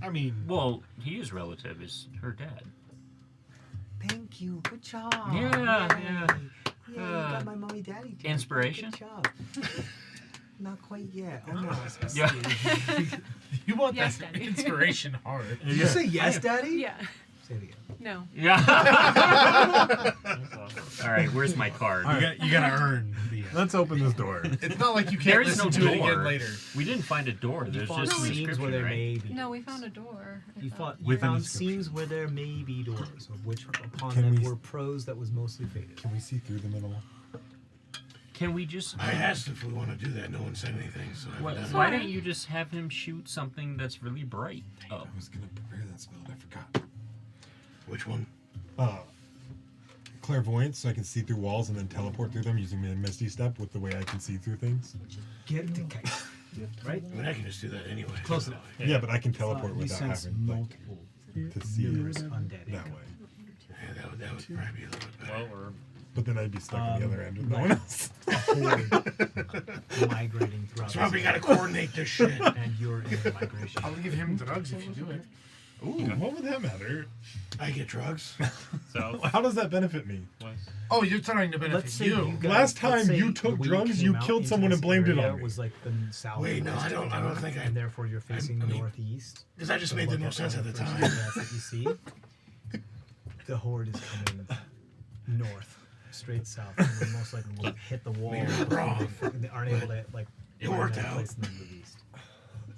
I mean, Well, he is relative. Is her dad. Thank you. Good job. Yeah, Yay. yeah. Yeah, you got my mommy daddy. joke. Inspiration? Good job. Not quite yet. Almost. Yeah. You want Yes, that Daddy. inspiration hard. Did you say yes, daddy? Yeah. Say it again. No. Yeah. All right, where's my card? you gotta earn the. Let's open this door. It's not like you There can't is no listen to it door. again later. We didn't find a door. There's You found just an seams inscription, where there right? may be. No, we doors. found a door. I You thought. you With an found inscription. seams where there may be doors, of which upon Can them we- were prose that was mostly faded. Can we see through them at all? Can we just? I asked if we want to do that. No one said anything, so I Why, haven't done why it. don't you just have him shoot something that's really bright? Oh, I was gonna prepare that spell and I forgot. Which one? Clairvoyance, so I can see through walls and then teleport through them using my Misty Step with the way I can see through things. Get the case. Right? I mean, I can just do that anyway. Close enough. Yeah, but I can teleport You without sense having like, multiple to see numerous it undead. that way. Yeah, that would probably be a little bit better. well, But then I'd be stuck on the other end with no right. one else. A horde migrating throughout. So probably the got to coordinate this shit. city, and you're in the migration. I'll give him drugs if you do it. Ooh, what would that matter? I get drugs. So, How does that benefit me? Oh, you're trying to benefit Let's say you. you guys, Last let's time say you took the way drugs, came you out killed into someone and this blamed it area on me. Was like the south. Wait, no, I don't think I- And therefore, you're facing I the mean, northeast. Because I just So made the look most at sense at the first time. glass that you see. The horde is coming north, straight south, and they most likely will hit the wall. You're not wrong, They aren't able to like. it find worked that out. place and then move east.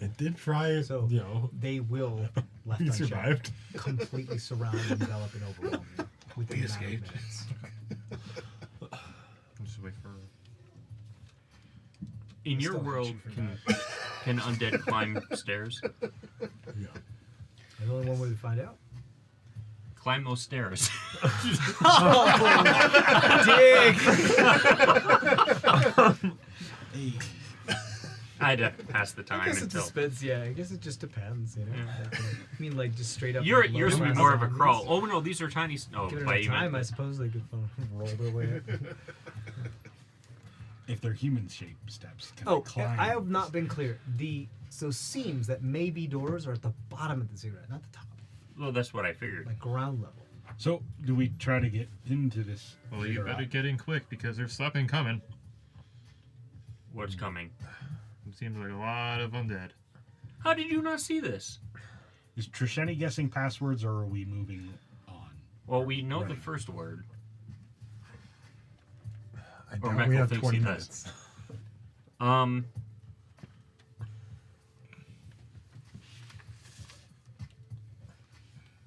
It did fry, So you know, they will left he unchecked, survived. completely surround, envelop, and overwhelm you within We a matter of escaped. minutes. just wait for. in your Still world, action for can undead climb stairs? Yeah. There's only one way to find out. Climb those stairs. Dig. I had to pass the I time guess it until. depends. Yeah, I guess it just depends. You know. Yeah. Like, I mean, like just straight up. Yours like, would be low more of a zombies. crawl. Oh no, these are tiny. Oh, Give it by enough you meant- time, I suppose they could roll their way up. If they're human-shaped steps, can Oh, they climb? I have not been clear. So seams that may be doors are at the bottom of the ziggurat, not the top, Well, that's what I figured. like ground level. So, do we try to get into this? Well, you ziggurat? better get in quick because there's something coming. What's coming? It seems like a lot of undead. How did you not see this? Is Trisheni guessing passwords, or are we moving on? Well, we know the Right. first word. I Or doubt we Meckel have thinks 20 he minutes. does.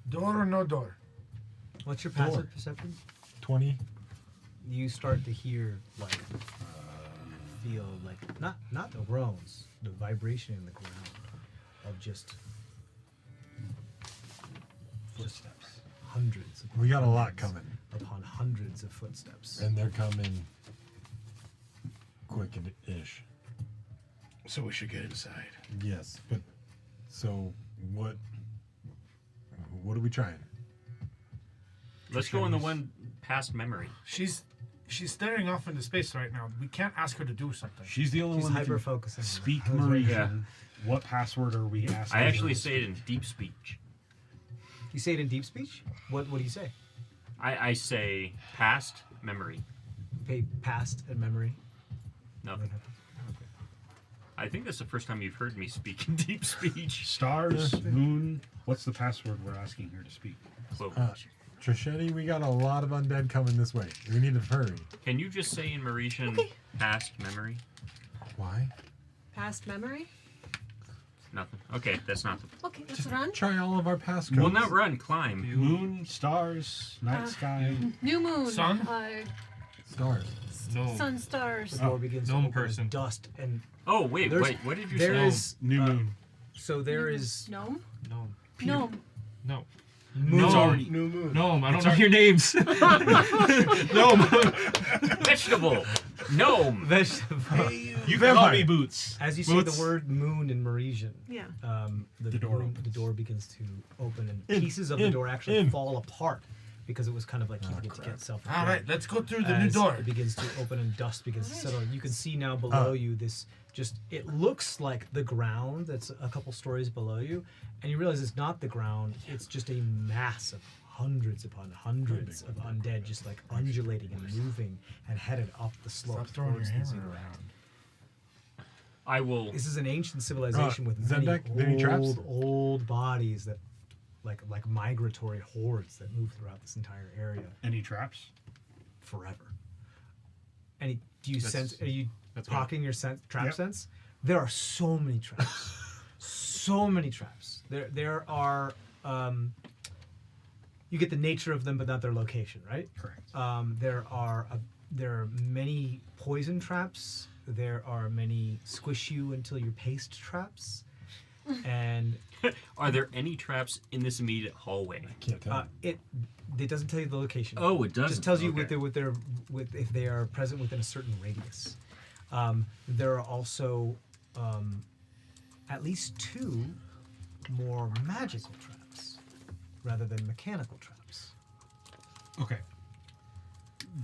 Door or no door? What's your Door. passive perception? 20. You start to hear like, feel like not the groans, the vibration in the ground of just Footsteps. hundreds. Upon We got a lot hundreds coming. Upon hundreds of footsteps. And they're coming quick-ish. So we should get inside. Yes, but so what are we trying? Let's go in the one past memory. She's staring off into space right now. We can't ask her to do something. She's the only She's one that hyper can focusing. speak I was right. Mauritian. Yeah. What password are we asking? I her actually to say it in deep speech. You say it in deep speech? What do you say? I say past memory. Okay, past and memory. Nothing. I think that's the first time you've heard me speak in deep speech. Stars, moon. What's the password we're asking her to speak? So, Trisheni, we got a lot of undead coming this way. We need to hurry. can you just say in Mauritian past memory? Why? Past memory? Nothing. Okay, that's not the. Okay, let's run. Try all of our passcodes. Well, not run, climb. Moon, stars, night sky. New moon. Sun? Stars. No. Sun stars. The door begins to gnome open with person. dust and Oh wait, There's- wait. What did you there say? is New moon. so there is Gnome? No. Gnome. No. moon. It's already- New moon. No, I don't know your names. No. Vegetable. Gnome. Vegetable. You can call me Boots. As you say Boots. the word moon in Mauritian, Yeah. the door moon- opens. the door begins to open, and In, pieces of the in, door actually in. fall apart because it was kind of like keeping it to get self. All right, let's go through the new As door. it begins to open and dust begins to settle. You can see now below you this it looks like the ground that's a couple stories below you, and you realize it's not the ground, it's just a mass of hundreds upon hundreds of undead just like undulating and moving and headed up the slope Stop throwing your towards the hammer ziggurat. around. I will. This is an ancient civilization with Zendek, many any traps? old bodies that like migratory hordes that move throughout this entire area Any traps? forever. And do you That's- sense? Are you that's talking your trap Yep. sense? There are so many traps, so many traps. There are. You get the nature of them, but not their location, right? Correct. There are many poison traps. There are many squish you until you're paste traps, and Are there any traps in this immediate hallway? Can't tell. it doesn't tell you the location. Oh, it It doesn't. just tells you Okay. with if they are present within a certain radius. There are also at least 2 more magical traps rather than mechanical traps. Okay.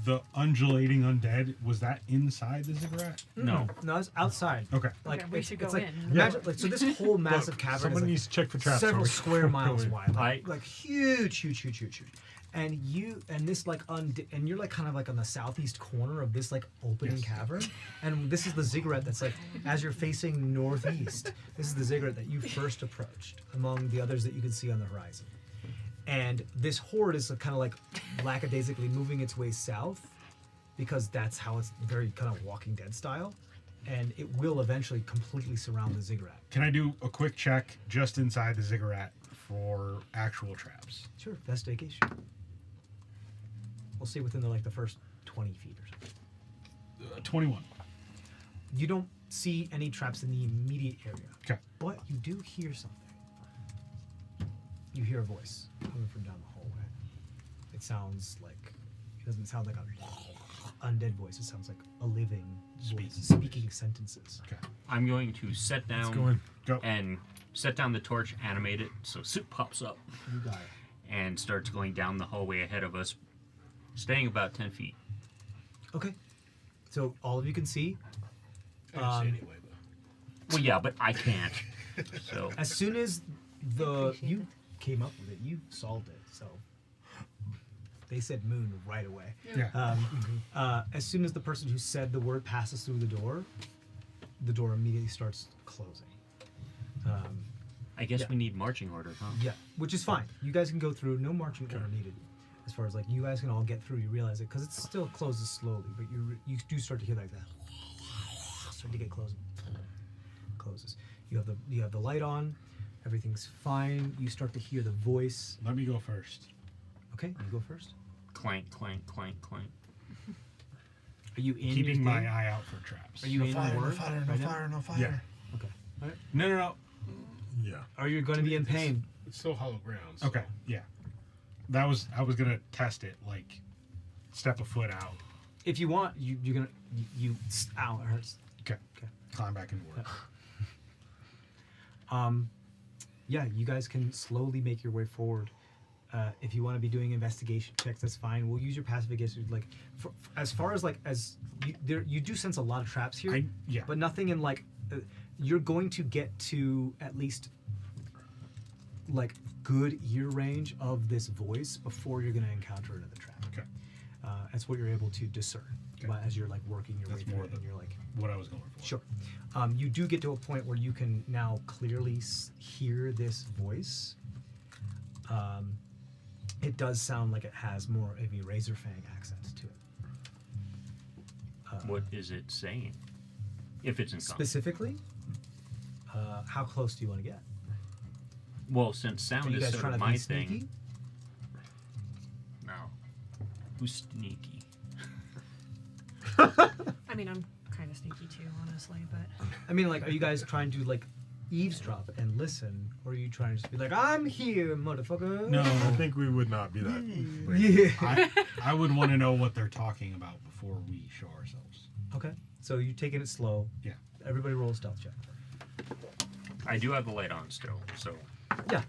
The undulating undead, was that inside the ziggurat? No. No, it's outside. Okay. Like Okay, we should go it's like, in. imagine, like so this whole massive cavern is Someone like needs to check for traps. several so we- square miles wide, I- like huge. And this like and you're like kind of like on the southeast corner of this like opening cavern, and this is the ziggurat that's like as you're facing northeast. This is the ziggurat that you first approached among the others that you can see on the horizon. And this horde is kind of like lackadaisically moving its way south because that's how it's very kind of Walking Dead style, and it will eventually completely surround the ziggurat. Can I do a quick check just inside the ziggurat for actual traps? Sure, investigation. We'll see within the first 20 feet or something. 21. You don't see any traps in the immediate area, Okay. but you do hear something. You hear a voice coming from down the hallway. It sounds like it doesn't sound like a undead voice. It sounds like a living voice speaking sentences. Okay. I'm going to set down Go. and set down the torch, animate it so soup pops up You got it. and starts going down the hallway ahead of us, staying about 10 feet. Okay. So all of you can see. I didn't see anyway, but Well, yeah, but I can't. So As soon as you came up with it, you solved it. So they said moon right away. Yeah. As soon as the person who said the word passes through the door immediately starts closing. I guess Yeah. we need marching order, huh? Yeah, which is fine. You guys can go through. No marching order needed. As far as like you guys can all get through, you realize it because it still closes slowly, but you do start to hear like that. Start to get closing. Closes. You have the light on. Everything's fine. You start to hear the voice. Let me go first. Okay, you go first. Clank, clank, clank, clank. Are you in? Keeping your my thing? eye out for traps. Are you in Fire, no word fire, no right now? fire, no fire. Yeah. Okay. All right. No. Yeah. Are you going to be in pain? it's still hollow ground. So Okay. Yeah. I was gonna test it, like step a foot out. If you want, you're gonna ow, it hurts. Okay. Okay. Climb back into work. Yeah, you guys can slowly make your way forward. If you want to be doing investigation checks, that's fine. We'll use your passive investigation. Like, as far as like as you do sense a lot of traps here, Yeah. but nothing in like. You're going to get to at least like good ear range of this voice before you're going to encounter another trap. Okay. That's what you're able to discern as you're like working your That's way more through it, and you're like. What I was going for. Sure. You do get to a point where you can now clearly hear this voice. It does sound like it has more of a razor fang accent to it. What is it saying? If it's in common. Specifically, how close do you want to get? Well, since Are sound you is guys sort trying of to my be thing. sneaky? No. Who's sneaky? I mean, I'm kind of sneaky too, honestly, but I mean, like, are you guys trying to like eavesdrop and listen, or are you trying to just be like, "I'm here, motherfucker"? No. I think we would not be that. Yeah. I would want to know what they're talking about before we show ourselves. Okay. So you're taking it slow. Yeah. Everybody roll a stealth check. I do have the light on still, so Yeah.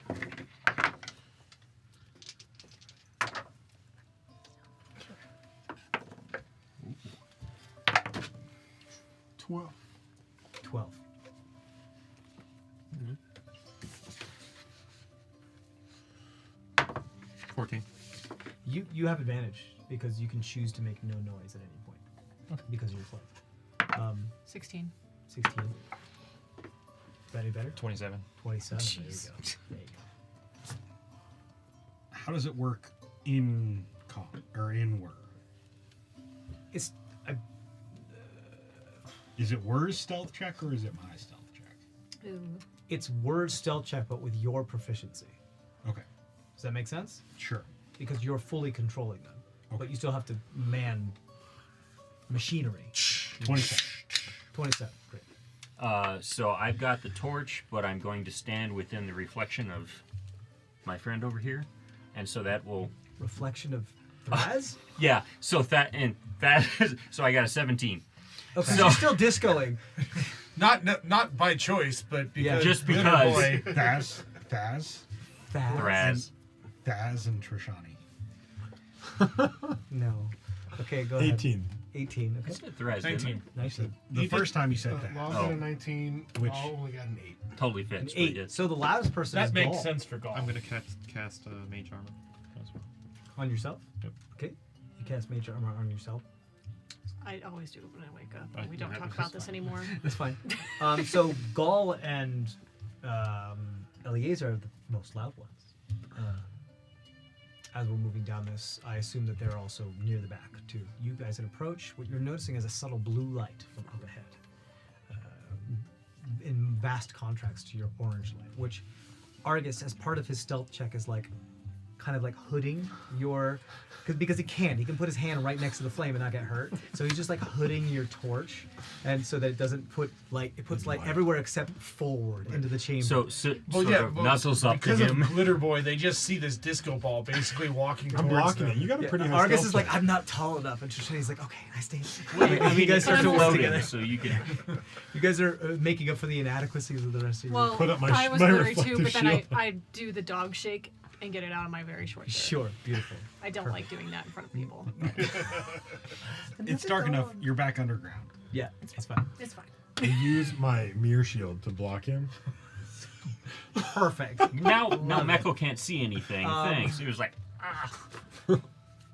Ooh. 12. 12. 14. You have advantage because you can choose to make no noise at any point because you're close. 16. 16. Is that any better? 27. 27. Jeez. There you go. There you go. How does it work in or in Word? It's Is it Word's stealth check or is it my stealth check? Ooh. it's word stealth check, but with your proficiency. Okay. Does that make sense? Sure. Because you're fully controlling them, but Okay. you still have to man machinery. 27. 27. Great. so I've got the torch, but I'm going to stand within the reflection of my friend over here, and so that will. Reflection of Thraz? Yeah. So so I got a 17. Okay. So- You're still discoing. Not by choice, but because Yeah. Just little because. boy- Thaz, Thraz? Thraz. and Trishani. No. Okay, go ahead. 18. 18. I Okay. said Thraz, didn't 19. Nice. The first time you said Log that. got a 19. Which- All only got an 8. I? Totally An fits. but 8. yes. So the loudest person is That makes Gaul. sense for golf. I'm gonna cast mage armor as well. On yourself? Yep. Okay. You cast mage armor on yourself. I always do when I wake up. Right, We you don't have talk it, about that's this anymore. That's fine. So Gaul and Eliezer are the most loud ones. As we're moving down this, I assume that they're also near the back too. You guys approach. What you're noticing is a subtle blue light from up ahead, in vast contrast to your orange light. Which Argus, as part of his stealth check, is like, kind of like hooding your, because he can put his hand right next to the flame and not get hurt. So he's just like hooding your torch, and so that it doesn't put light. It puts light everywhere except forward into the chamber. So sort of nuzzles up to because him. of Glitter Boy, they just see this disco ball basically walking I'm towards blocking them. it. You got a pretty high Argus stealth is like, check. I'm not tall enough, and Trishani's like, okay, I stay. I mean, you guys start to work floating, together. so you can. You guys are making up for the inadequacies of the rest of you. Well, Put up my I was my worried too, reflective but then shield. I do the dog shake and get it out of my very short shirt. Sure, beautiful. I don't like doing that in front of people. It's dark enough. You're back underground. Yeah, it's fine. It's fine. I use my mirror shield to block him. Perfect. Now Meko can't see anything. Thanks. He was like,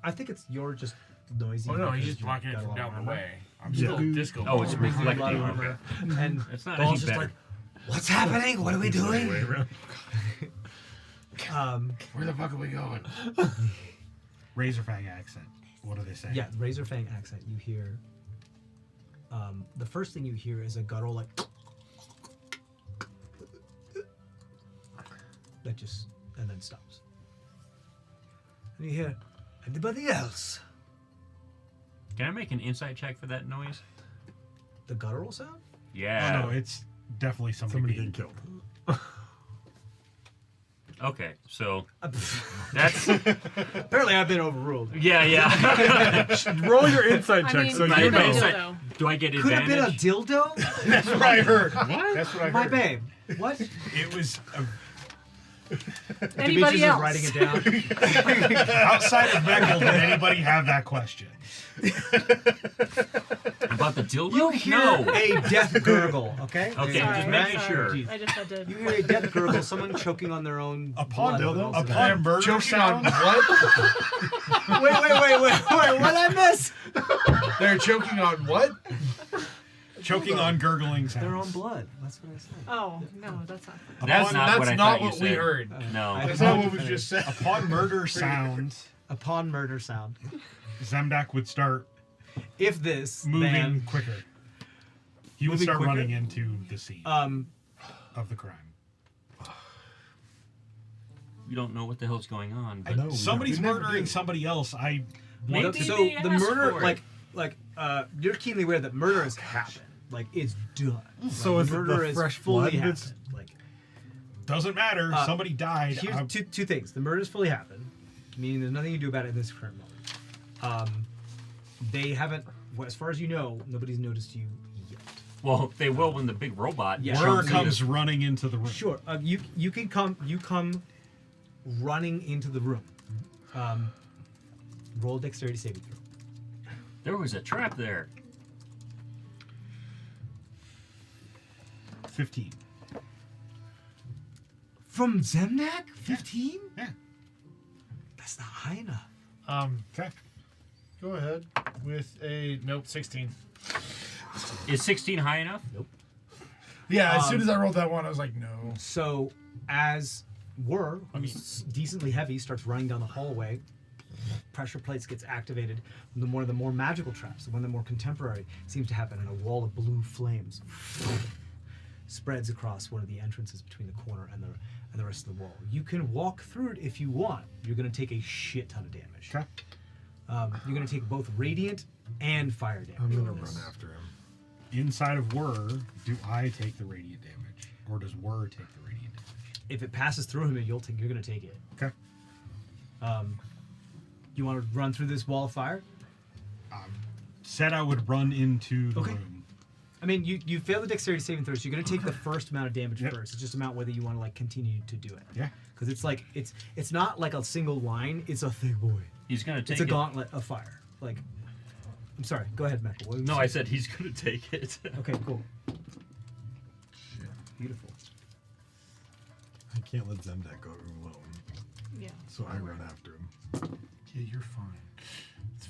I think it's your just noisy. Oh no, he's because just you've blocking it got a from lot down of the armor. way. I'm Yeah. still disco. oh, it's ball. A lot reflecting. of armor. And It's not Gaul's any just better. like, what's happening? What are we doing? Way around. Where the fuck are we going? Razorfang accent. What do they say? Yeah, Razorfang accent. You hear. The first thing you hear is a guttural like. That just and then stops. And you hear, anybody else? Can I make an insight check for that noise? The guttural sound? Yeah. Oh, no, it's definitely somebody Somebody being getting killed. Okay, so that's Apparently, I've been overruled. yeah. Roll your insight I check mean, so My you could have know. been insight- dildo. Do I get Could have been a advantage? dildo? That's what I heard. What? That's what I heard. My babe. What? It was Anybody Demetrius else? is writing it down. outside of Beckel. Did anybody have that question? About the dildo? You hear No. a death gurgle, okay? Okay, Sorry, just making sorry. sure. Jeez. I just had to. You hear a death gurgle, someone choking on their own Upon blood. dildo? upon murder Choking on sound. what? Wait, what did I miss? They're choking on what? Choking on gurgling sounds. Their own blood. That's what I said. Oh no, that's not. That's not That's what I not thought you what we said. heard. No. That's not what was just said. Upon murder sound, Upon murder sound. Zemdak would start If this moving man, quicker. He would Moving start quicker? running into the scene of the crime. We don't know what the hell's going on. I But know. Somebody's we never murdering do. somebody else. Maybe so they the asked murder, for it. you're keenly aware that murder has happened. Like it's done. So Like, is it murder the is fresh fully blood that's- happened. Like Doesn't matter. Somebody died. here's two things. The murder's fully happened, meaning there's nothing you can do about it in this current moment. They haven't, well, as far as you know, nobody's noticed you yet. well, they will when the big robot. Yeah. Word jumps comes in. running into the room. Sure. You come running into the room. Roll a dexterity saving throw. There was a trap there. 15. From Zemnak? 15? Yeah. That's not high enough. Okay. Go ahead with a nope 16. Is 16 high enough? Nope. Yeah, as soon as I rolled that one, I was like, no. So, as who's decently heavy, starts running down the hallway, pressure plates gets activated. One of the more magical traps, the one that more contemporary, seems to happen, and a wall of blue flames spreads across one of the entrances between the corner and the rest of the wall. You can walk through it if you want. You're going to take a shit ton of damage. Okay. You're going to take both radiant and fire damage. I'm gonna on run this. after him. Inside of Whir, do I take the radiant damage? Or does Whir take the radiant damage? If it passes through him, you're going to take it. Okay. You want to run through this wall of fire? Said I would run into the Okay. room. I mean, you fail the dexterity saving throw, so you're going to take the first amount of damage Yep. first. It's just about whether you want to like continue to do it. Yeah. Because it's like it's not like a single line. It's a thick boy. He's gonna take It's a it. gauntlet of fire. Like, I'm sorry. Go ahead, Michael. What were you No, I saying? said he's gonna take it. Okay, cool. Beautiful. I can't let Zemdak go alone, Yeah. so I run after him. Yeah, you're fine.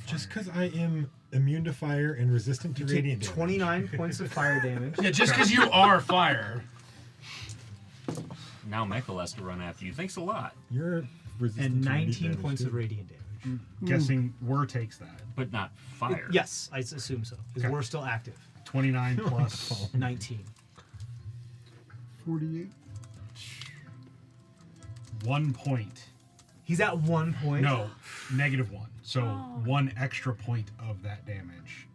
Just because I am immune to fire and resistant to You radiant take damage. 29 points of fire damage. Yeah, just because you are fire. Now Michael has to run after you. Thanks a lot. You're resistant And to radiant 19 damage, points too. of radiant damage. Guessing Whir takes that. But not fire. Yes, I assume so. Because Okay. we're still active. 29 plus 19. 48. 1 point He's at 1 point. No, -1. So Oh. 1 extra point of that damage.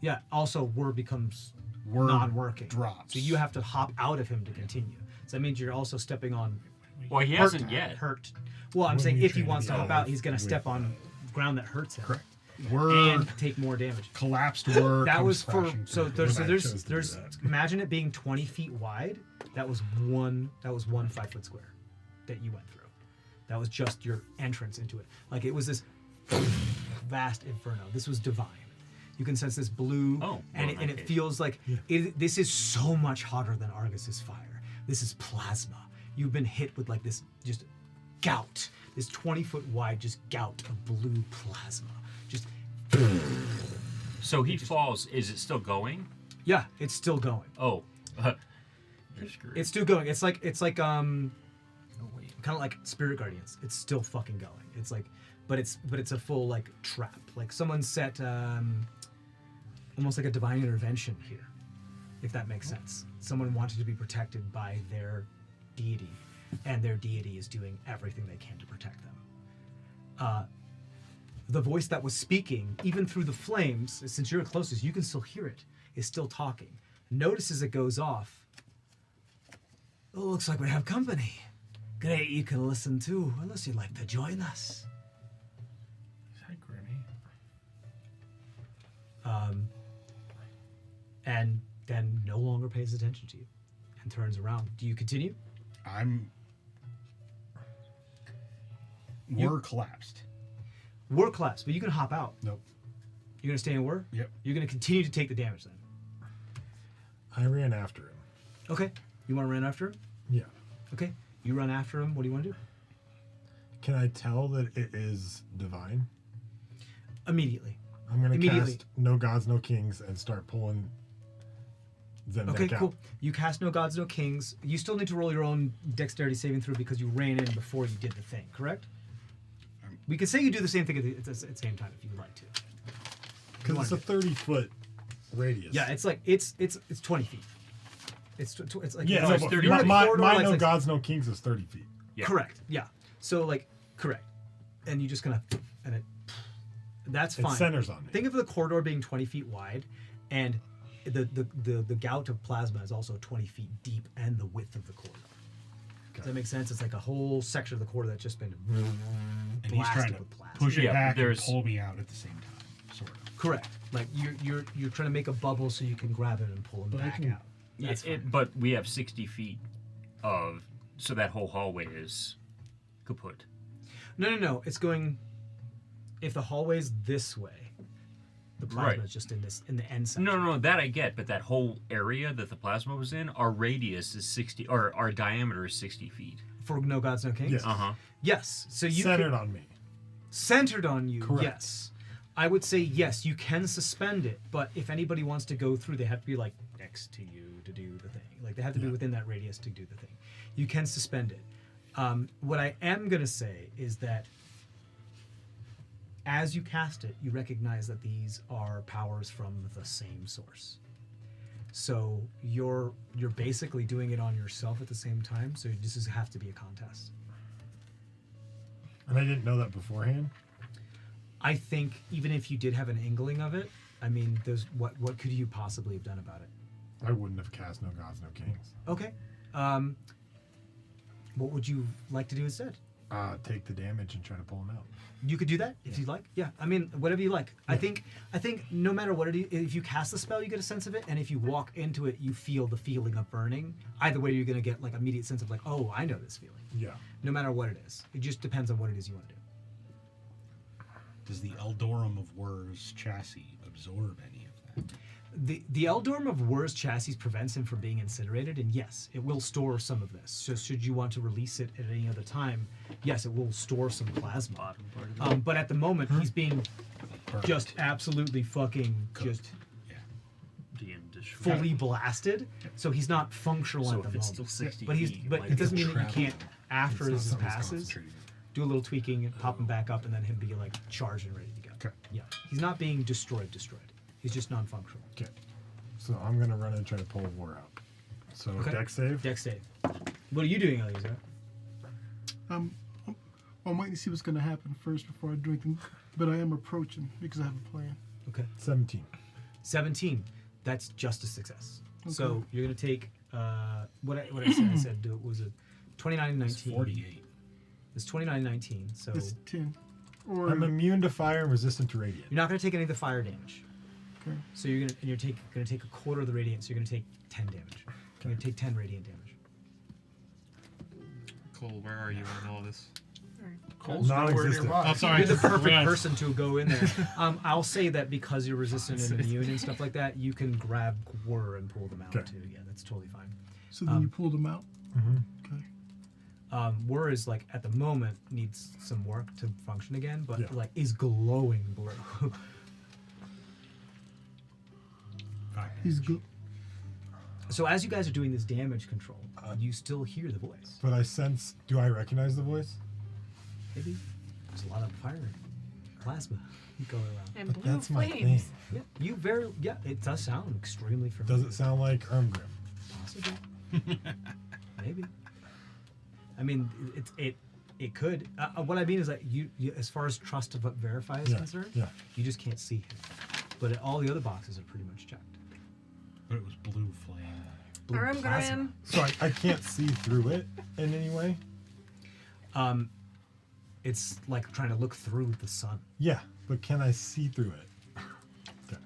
Yeah. Also, whir becomes Whir non-working. drops. So you have to hop out of him to continue. So that means you're also stepping on Well, he hurt. hasn't yet. Hurt. Well, I'm When saying you if he train wants to the hop other out, he's going to with, step on ground that hurts him. Correct. Whir And take more damage. collapsed whir. That comes was for crashing so through. there's imagine it being 20 feet wide. That was one 5-foot square that you went through. That was just your entrance into it. Like it was this vast inferno. This was divine. You can sense this blue, Oh, and well, in it that case. feels like this is so much hotter than Argus's fire. This is plasma. You've been hit with like this just gout, this 20-foot wide just gout of blue plasma. Just So he falls. Is it still going? yeah, it's still going. Oh. You're screwed. It's still going. It's like kind of like Spirit Guardians. It's still fucking going. It's like, but it's a full like trap. Like someone set almost like a divine intervention here, if that makes sense. Someone wanted to be protected by their deity, and their deity is doing everything they can to protect them. The voice that was speaking, even through the flames, since you're closest, you can still hear it, is still talking. Notice as it goes off. Oh, looks like we have company. Great, you can listen too, unless you'd like to join us. Hi, Grimmy. And then no longer pays attention to you and turns around. Do you continue? Whir collapsed. Whir collapse, but you can hop out. Nope. You're gonna stay in whir? Yep. You're gonna continue to take the damage then. I ran after him. Okay. You wanna run after him? Yeah. Okay. You run after him. What do you want to do? Can I tell that it is divine? Immediately. I'm going to Immediately. cast No Gods, No Kings and start pulling them Okay, back cool. out. You cast No Gods, No Kings. You still need to roll your own dexterity saving throw because you ran in before you did the thing, correct? We could say you do the same thing at the same time if you'd like to. Because it's a 30-foot radius. Yeah, it's like it's 20 feet. It's like Yeah, No, no, it's but 30 my, feet. my, Corridor, my like- No like- Gods, No Kings is 30 feet. Yeah. Correct. Yeah. So like correct, and you just gonna and it. That's It fine. centers on me. Think of the corridor being 20 feet wide, and the gout of plasma is also 20 feet deep and the width of the corridor. Does that make sense? It's like a whole section of the corridor that's just been And he's trying blasted to with plasma. push it Yeah, back and there's- pull me out at the same time, sort of. Correct. Like you're trying to make a bubble so you can grab it and pull him But I back can- out. That's fine. But we have 60 feet of, so that whole hallway is kaput. No. It's going. If the hallway's this way, the plasma Right. is just in the end section. No, that I get, but that whole area that the plasma was in, our radius is 60, or our diameter is 60 feet. For No Gods, No Kings. Yes. Uh-huh. Yes. So you Centered can, on me. centered on you. Correct. Yes. I would say yes. You can suspend it, but if anybody wants to go through, they have to be like next to you to do the thing. Like they have to be within that radius to do the thing. You can suspend it. What I am gonna say is that as you cast it, you recognize that these are powers from the same source. So you're basically doing it on yourself at the same time. So this is have to be a contest. And I didn't know that beforehand. I think even if you did have an inkling of it, I mean, there's what could you possibly have done about it? I wouldn't have cast No Gods, No Kings. Okay. What would you like to do instead? Take the damage and try to pull him out. You could do that if you'd like. Yeah, I mean, whatever you like. I think no matter what it is, if you cast the spell, you get a sense of it, and if you walk into it, you feel the feeling of burning. Either way, you're gonna get like immediate sense of like, oh, I know this feeling. Yeah. No matter what it is, it just depends on what it is you want to do. Does the Eldorum of Whir's chassis absorb any of that? The Eldorm of Whir's chassis prevents him from being incinerated, and yes, it will store some of this. So should you want to release it at any other time, yes, it will store some plasma. But at the moment, he's being just absolutely fucking just fully blasted. So he's not functional So at the if it's moment. still 60 but feet, but like it doesn't mean that you travel. can't after It's not this something he's passes concentrating do a little tweaking and pop him back up, and then him be like charged and ready to go. Okay. Yeah, he's not being destroyed. He's just non-functional. Okay. So I'm gonna run and try to pull War out. So Okay. deck save. Dex save. What are you doing, Eliezer? I'm waiting to see what's going to happen first before I drink them. But I am approaching because I have a plan. Okay. 17. 17. That's just a success. Okay. So you're gonna take what I said. I said it was a 29 and 19. 48. It's 29 and 19. So It's 10. Or I'm immune to fire and resistant to radiant. you're not gonna take any of the fire damage. Okay. So you're gonna take a quarter of the radiant. So you're gonna take 10 damage. You're gonna take 10 radiant damage. Cole, where are you on all this? Cole's nowhere Non-existent. nearby. Oh, sorry. You're the perfect Yeah. person to go in there. I'll say that because you're resistant and immune and stuff like that, you can grab Gwr and pull them out Okay. too. Yeah, that's totally fine. so then you pull them out. Mm-hmm. Okay. Gwr is like at the moment needs some work to function again, but Yeah. like is glowing blue. He's good. So as you guys are doing this damage control, you still hear the voice. But I sense. Do I recognize the voice? Maybe there's a lot of fire plasma going around. And But blue that's my flames. thing. Yeah, it does sound extremely familiar. Does it sound like Armgrim? Possibly. Maybe. I mean, it could. What I mean is that you as far as trust of verify is Yeah, concerned, yeah. you just can't see him. But all the other boxes are pretty much checked. But it was blue flame. Blue plasma. Armgrim. So I can't see through it in any way? It's like trying to look through the sun. Yeah, but can I see through it? Okay.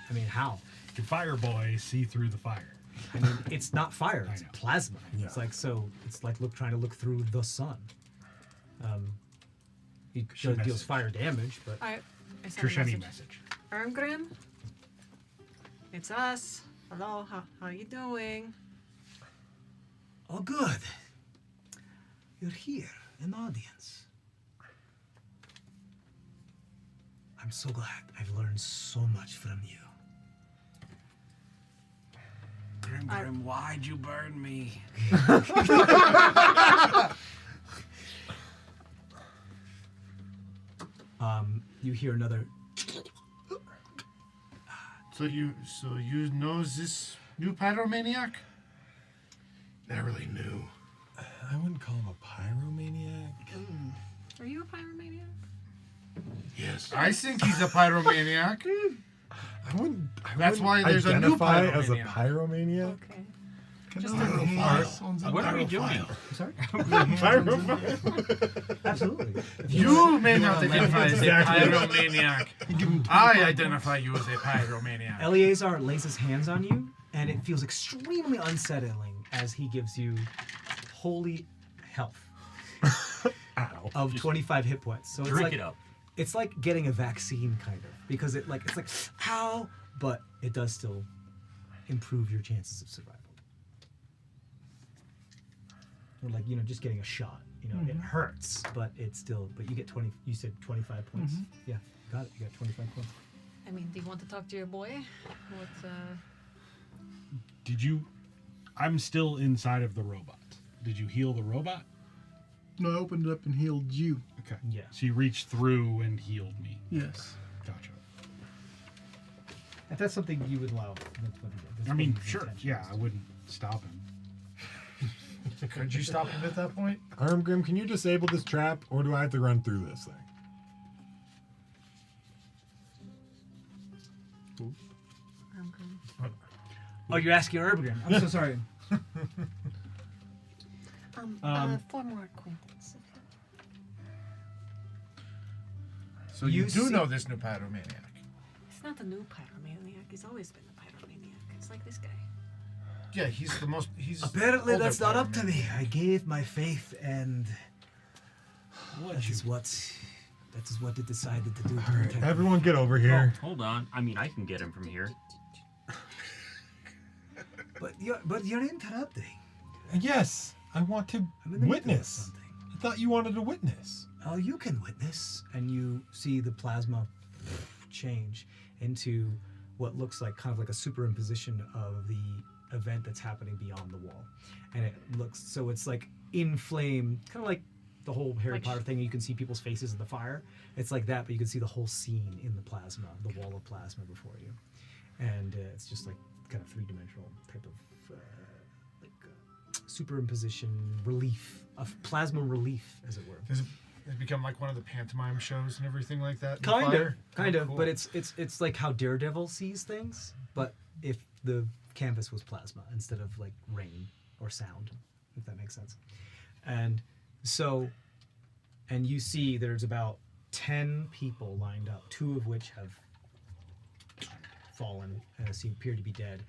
I mean, how? Can Fire Boy see through the fire? I mean, it's not fire; I it's know. plasma. Yeah. It's like trying to look through the sun. It She deals messaged. Uh, fire damage, but I sent a Trishani message. message. Armgrim, it's us. Hello, how you doing? oh, good. You're here in the audience. I'm so glad. I've learned so much from you. Grim, why'd you burn me? You hear another. So you know this new pyromaniac? Not really new. I wouldn't call him a pyromaniac. Are you a pyromaniac? Yes. I think he's a pyromaniac. I wouldn't. That's why there's a new identify as a pyromaniac. pyromaniac. Okay. Just What are we doing? Sorry. Pyrophile. Absolutely. You may not identify as a Exactly. pyromaniac. I identify you as a pyromaniac. Eleazar lays his hands on you, and it feels extremely unsettling as he gives you holy health Ow. of 25 hit points. So it's Drink like it up. it's like getting a vaccine kind of, because it's like ow, but it does still improve your chances of survival. Or like, just getting a shot. It hurts, but it's still. But you get 20. You said 25 points. Yeah, got it. You got 25 points. I mean, do you want to talk to your boy? Did you? I'm still inside of the robot. Did you heal the robot? No, I opened it up and healed you. Okay. Yeah. So you reached through and healed me. Yes. Gotcha. If that's something you would allow, that's what he did. That's I mean, what his sure. intention Yeah, is. I wouldn't stop him. Could you stop him at that point? Armgrim, can you disable this trap, or do I have to run through this thing? Armgrim. Oh, you're asking Urban. I'm so sorry. 4 more acquaintance. So you You do see- know this new pyromaniac. It's not the new pyromaniac. He's always been the pyromaniac. It's like this guy. Yeah, he's the most. He's Apparently, older that's not up to pyromaniac. me. I gave my faith, and What that you? is what it decided to do. To protect me. Everyone get over here. Hold on. I mean, I can get him from here. But you're interrupting. Yes, I want to I'm in the middle of witness. something. I thought you wanted to witness. Oh, you can witness, and you see the plasma change into what looks like kind of like a superimposition of the event that's happening beyond the wall, and it looks so it's like in flame, kind of like the whole Harry Like Potter thing. You can see people's faces in the fire. It's like that, but you can see the whole scene in the plasma, the wall of plasma before you, and it's just like kind of three-dimensional type of superimposition relief of plasma relief, as it were. Does it become like one of the pantomime shows and everything like that? in the Kind of, fire? kind Oh, of, cool. but it's like how Daredevil sees things, but if the canvas was plasma instead of like rain or sound, if that makes sense. And so, and you see there's about 10 people lined up, 2 of which have fallen and appear to be dead.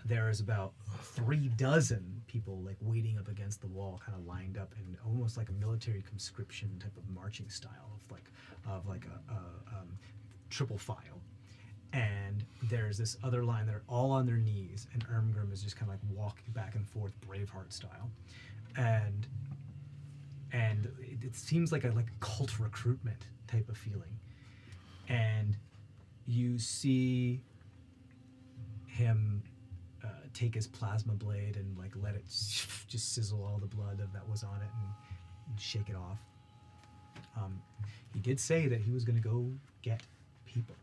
There is about 36 people like waiting up against the wall, kind of lined up in almost like a military conscription type of marching style of like a triple file. And there's this other line that are all on their knees, and Ermgrim is just kind of like walking back and forth, Braveheart style, and it seems like a cult recruitment type of feeling. And you see him take his plasma blade and like let it just sizzle all the blood that was on it and shake it off. He did say that he was going to go get people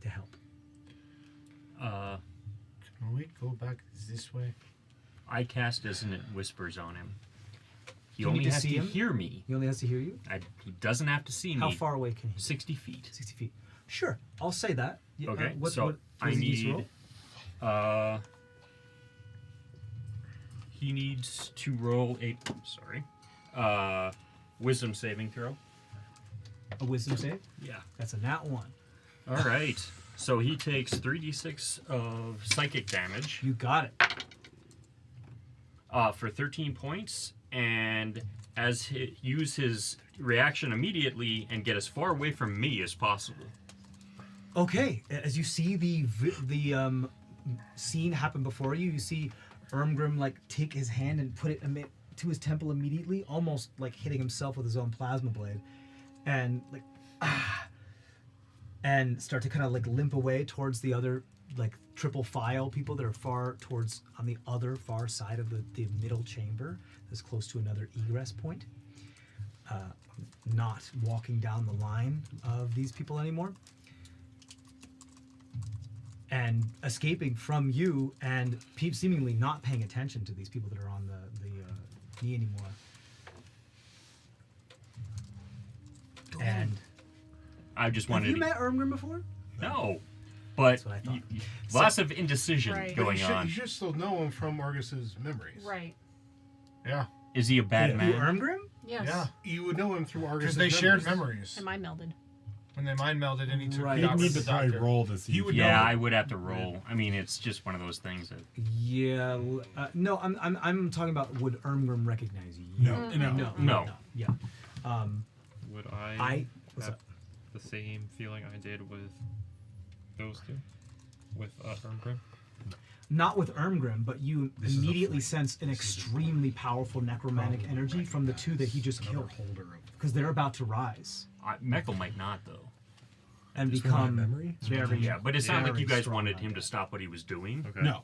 to help. Can we go back this way? I cast Dissonant Whispers on him. He Do you need only to has see to him? hear me. He only has to hear you? He doesn't have to see me. How far away can he? 60 feet. 60 feet. Sure, I'll say that. Yeah, Okay, what so does I he need to need. He needs to roll a. Wisdom saving throw. A wisdom save? Yeah. That's a nat 1. All right. So he takes 3d6 of psychic damage. You got it. For 13 points, and use his reaction immediately and get as far away from me as possible. Okay, as you see the scene happen before you, you see Ermgrim like take his hand and put it to his temple immediately, almost like hitting himself with his own plasma blade, and like and start to kind of like limp away towards the other like triple file people that are far towards on the other far side of the middle chamber that's close to another egress point. Not walking down the line of these people anymore. And escaping from you and seemingly not paying attention to these people that are on the knee anymore. And I just have wanted you to. met Ermgrim before? No. But That's what I thought. lots of indecision Right. But going you on. should still know him from Argus's memories. Right. Yeah. Is he a bad Who, man? Ermgrim? Yes. Yeah. You would know him through Argus's Because they shared memories. memories. Am I melded? When they mind melded and he took Right. the You'd doctor need to to the probably doctor. roll to see. You would Yeah, know. I would have to roll. I mean, it's just one of those things that. Yeah. No, I'm talking about would Ermgrim recognize you? No. No. Yeah. Would I What's have up? the same feeling I did with those two? With Ermgrim? Not with Ermgrim, but you This is a immediately flame. sense an extremely powerful necromantic Probably energy from the two that he just Another killed, holder of because they're about to rise Meckel might not, though. and Just from my become memory? very. Yeah, but it's not like very you guys strong wanted on him that. to stop what he was doing. Okay. No.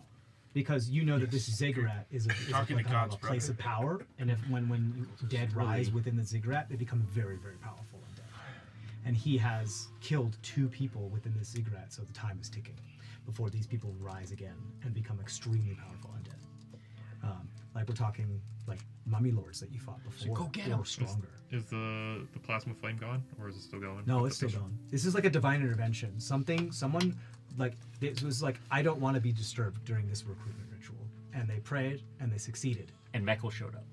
Because you know that this ziggurat is a Talking to kind God's of a place brother. of power, and if when dead rise within the ziggurat, they become very, very powerful and dead. And he has killed 2 people within this ziggurat, so the time is ticking before these people rise again and become extremely powerful and dead. Like we're talking like mummy lords that you fought before, go get or 'em. stronger. Is the plasma flame gone, or is it still going? No, with it's the still patient? going. This is like a divine intervention. Someone, like, this was like, I don't want to be disturbed during this recruitment ritual. And they prayed, and they succeeded. And Meckel showed up.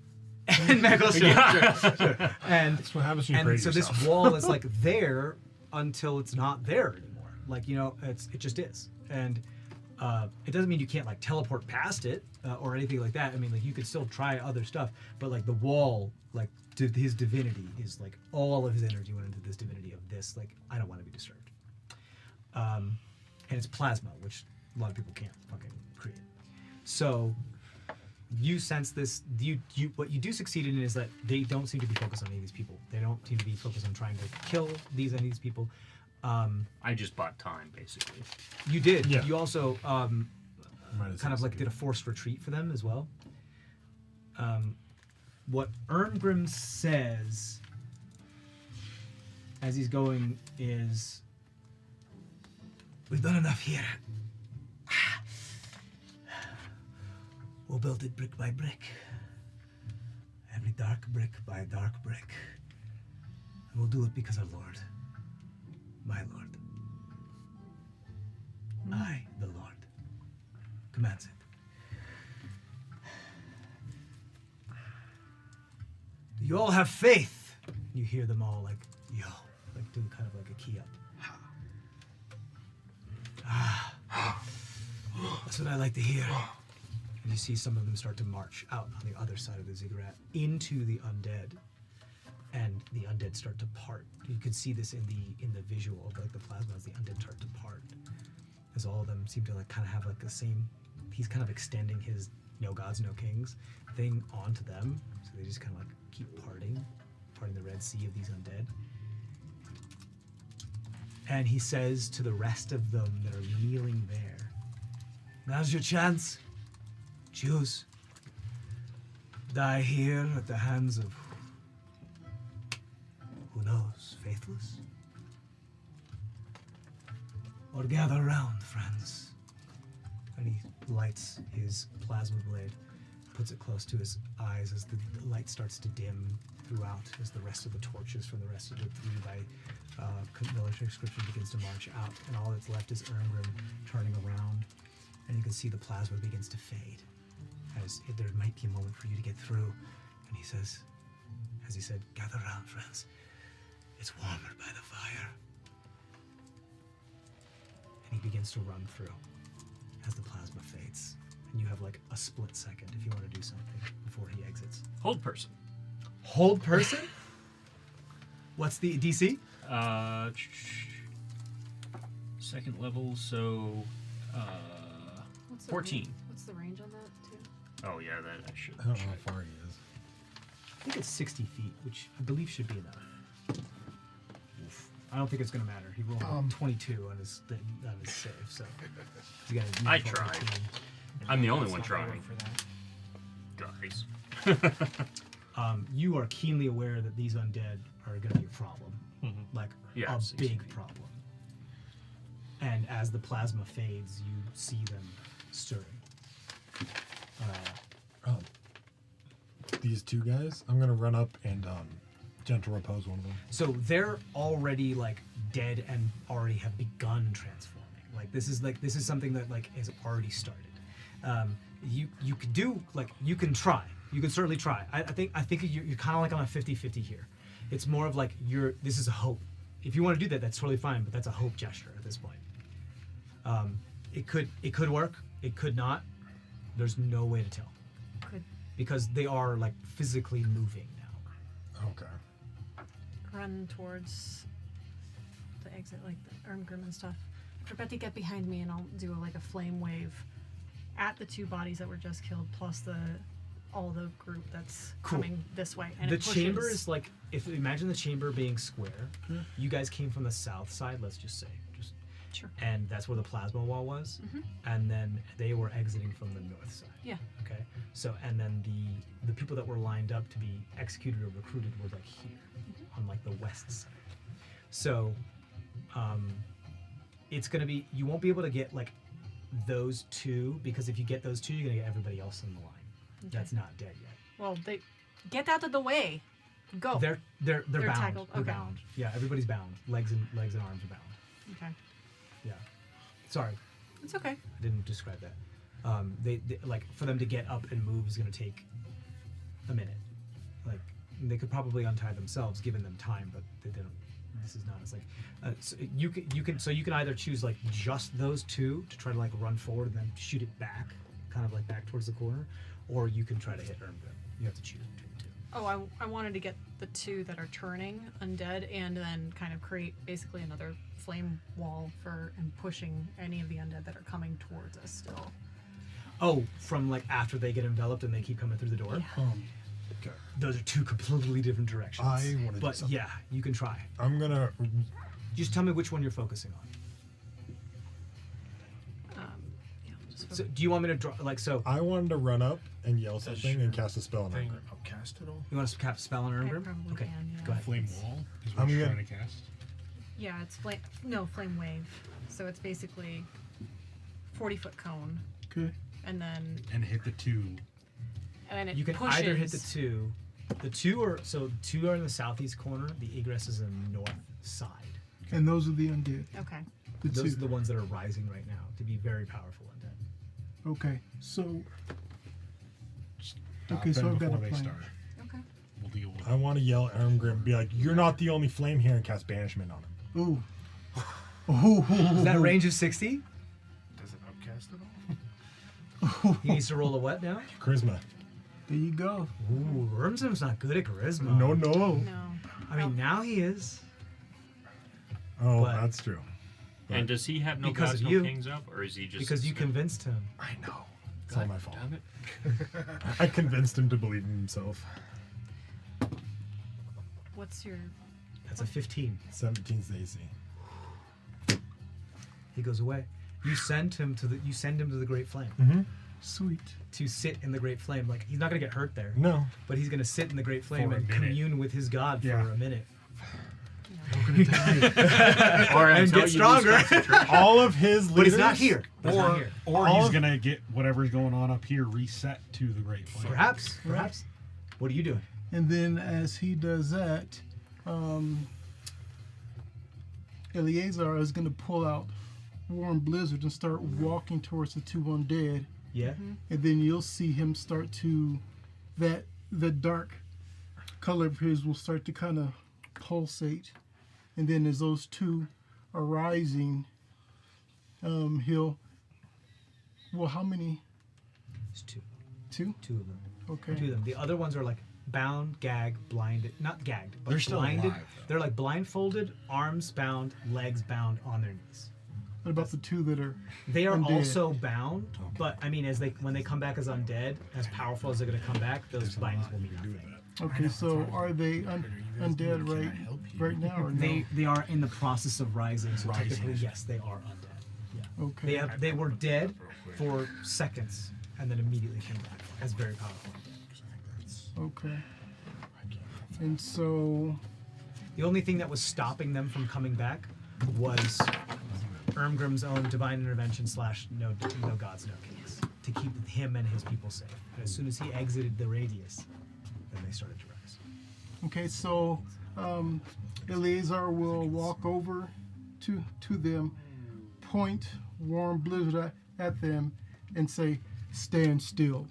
And Meckel showed up. Sure. And, That's what happens when you pray and to so this yourself. wall is like there until it's not there anymore. Like, you know, it just is. And it doesn't mean you can't like teleport past it or anything like that. I mean, like you could still try other stuff, but like the wall, like his divinity is like all of his energy went into this divinity of this. Like, I don't want to be disturbed. And it's plasma, which a lot of people can't fucking create. So you sense this. What you do succeed in is that they don't seem to be focused on any of these people. They don't seem to be focused on trying to kill any of these people. I just bought time, basically. You did. Yeah. You also Might have kind of said like did a forced retreat for them as well. What Ermgrim says as he's going is, "We've done enough here. We'll build it brick by brick. Every dark brick by dark brick. And we'll do it because our Lord, my Lord, I, the Lord, commands it. You all have faith. You hear them all like, yo, like do kind of like a key up. That's what I like to hear. And you see some of them start to march out on the other side of the ziggurat into the undead, and the undead start to part. You could see this in the visual of like the plasma as the undead start to part, as all of them seem to like kind of have like the same. He's kind of extending his no gods, no kings thing onto them, so they just kind of like keep parting the Red Sea of these undead. And he says to the rest of them that are kneeling there, now's your chance. Choose. Die here at the hands of, who knows, faithless? Or gather around, friends. And he lights his plasma blade, puts it close to his eyes as the light starts to dim throughout, as the rest of the torches from the rest of the 3 by military inscription begins to march out, and all that's left is Erngrim turning around, and you can see the plasma begins to fade, as there might be a moment for you to get through, and he says, as he said, gather around, friends. It's warmer by the fire. And he begins to run through as the plasma fades. And you have like a split second if you want to do something before he exits. Hold person. Hold person? What's the DC? Second level, so What's the 14. range- What's the range on that, too? Oh yeah, that I should. I don't know how far he is. I think it's 60 feet, which I believe should be enough. I don't think it's going to matter. He rolled 22 on his save, so he's got a I natural tried. 18. I'm the only That's one not gonna trying. work for that. Guys. You are keenly aware that these undead are going to be a problem, like Yeah, a 60 big feet. problem. And as the plasma fades, you see them stirring. These 2 guys, I'm gonna run up and gentle repose one of them. So they're already like dead and already have begun transforming. Like this is something that like has already started. You could do like you can try. You can certainly try. I think you're kind of like on a 50-50 here. It's more of like this is a hope. If you want to do that, that's totally fine. But that's a hope gesture at this point. It could work. It could not. There's no way to tell Could because they are like physically moving now. Okay. run towards the exit, like the Erngrim and stuff. Betty, get behind me and I'll do like a flame wave at the 2 bodies that were just killed, plus all the group that's Cool. coming this way. And The it pushes. chamber is like, if imagine the chamber being square. You guys came from the south side, let's just say, Sure. and that's where the plasma wall was, and then they were exiting from the north side. Yeah. Okay. So and then the people that were lined up to be executed or recruited were like here, on like the west side. So, it's gonna be, you won't be able to get like those 2, because if you get those 2, you're gonna get everybody else in the line. That's not dead yet. Well, they get out of the way. Go. They're bound. tackled. They're Okay. bound. Yeah, everybody's bound. Legs and arms are bound. Okay. Yeah. Sorry, It's okay. I didn't describe that. They like for them to get up and move is gonna take a minute. Like they could probably untie themselves, given them time, but they didn't. This is not. It's like so you can either choose like just those 2 to try to like run forward and then shoot it back, kind of like back towards the corner, or you can try to hit Erngrim. You have to choose between the 2. Oh, I wanted to get the 2 that are turning undead and then kind of create basically another flame wall and pushing any of the undead that are coming towards us still. Oh, from like after they get enveloped and they keep coming through the door. Okay. Those are 2 completely different directions. I wanna do But something. yeah, you can try. I'm gonna. Just tell me which one you're focusing on. Yeah, just So, do you want me to draw like so? I wanted to run up and yell something and cast a spell on Thing. Erngrim. I'll cast it all. You want to cast a spell on Erngrim? probably Okay, can, yeah. go ahead. Flame wall is I'm what you're gonna- trying to cast. Yeah, it's flame wave. So it's basically 40-foot cone, Okay. and then hit the 2. and it You can pushes. either hit the 2. The 2 are in the southeast corner. The egress is in the north side. And those are the undead. Okay. The Those two. are the ones that are rising right now to be very powerful undead. Okay. So. Stop Okay, so them I've got a before they plan. start. Okay. We'll deal with I want to yell at Ermgrim, be like, "You're not the only flame here," and cast banishment on him. Ooh. Ooh. Is that range of 60? Does it upcast at all? He needs to roll a what now? Charisma. There you go. Ooh, Wormsom's not good at charisma. No. No. I mean, now he is. Oh, But- that's true. And does he have no Because gods, of no you. kings up, or is he just Because you convinced him. I know. It's all my fault. Damn it. I convinced him to believe in himself. What's your? That's a 15. 17's the AC. He goes away. You send him to the Great Flame Mm-hmm. Sweet. to sit in the Great Flame. Like, he's not gonna get hurt there, No. but he's gonna sit in the Great Flame For a and minute. commune with his god Yeah. for a minute. Or And until get you lose stronger. concentration. All of his leaders. But he's not here. He's not here. Or All he's of- gonna get whatever's going on up here reset to the Great Flame. Perhaps. Right. What are you doing? And then as he does that, Eleazar is going to pull out Warm Blizzard and start walking towards the 2 undead. Yeah. And then you'll see him start to, the dark color of his will start to kind of pulsate. And then as those 2 are rising, he'll, well, how many? It's 2. 2? 2 of them. Okay. 2 of them. The other ones are like bound, gagged, blinded. Not gagged, but They're still blinded. alive, though. They're like blindfolded, arms bound, legs bound on their knees. What about the 2 that are They are undead? also bound, but I mean, when they come back as undead, as powerful as they're going to come back, those bindings will mean nothing. Okay, so are they undead right now or no? They are in the process of rising, so Rising. technically, yes, they are undead. Yeah. Okay. They were dead for seconds and then immediately came back as very powerful. Okay. And so, The only thing that was stopping them from coming back was Ermgrim's own divine intervention / no gods, no kings to keep him and his people safe. And as soon as he exited the radius, then they started to rise. okay, so Eleazar will walk over to them, point Warm Blizzard at them, and say, "Stand still."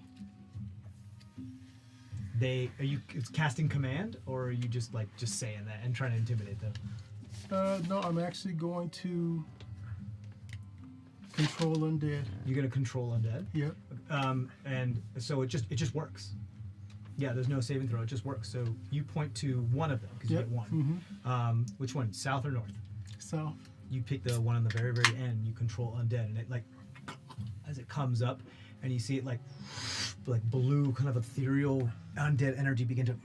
Are you casting command, or are you just saying that and trying to intimidate them? No, I'm actually going to control undead. You're gonna control undead, Yep. and so it just works. Yeah, there's no saving throw. It just works. So you point to one of them because you Yep. get one. Which one? South or north? South. You pick the one on the very, very end. You control undead, and it as it comes up, and you see it like blue, kind of ethereal undead energy begin to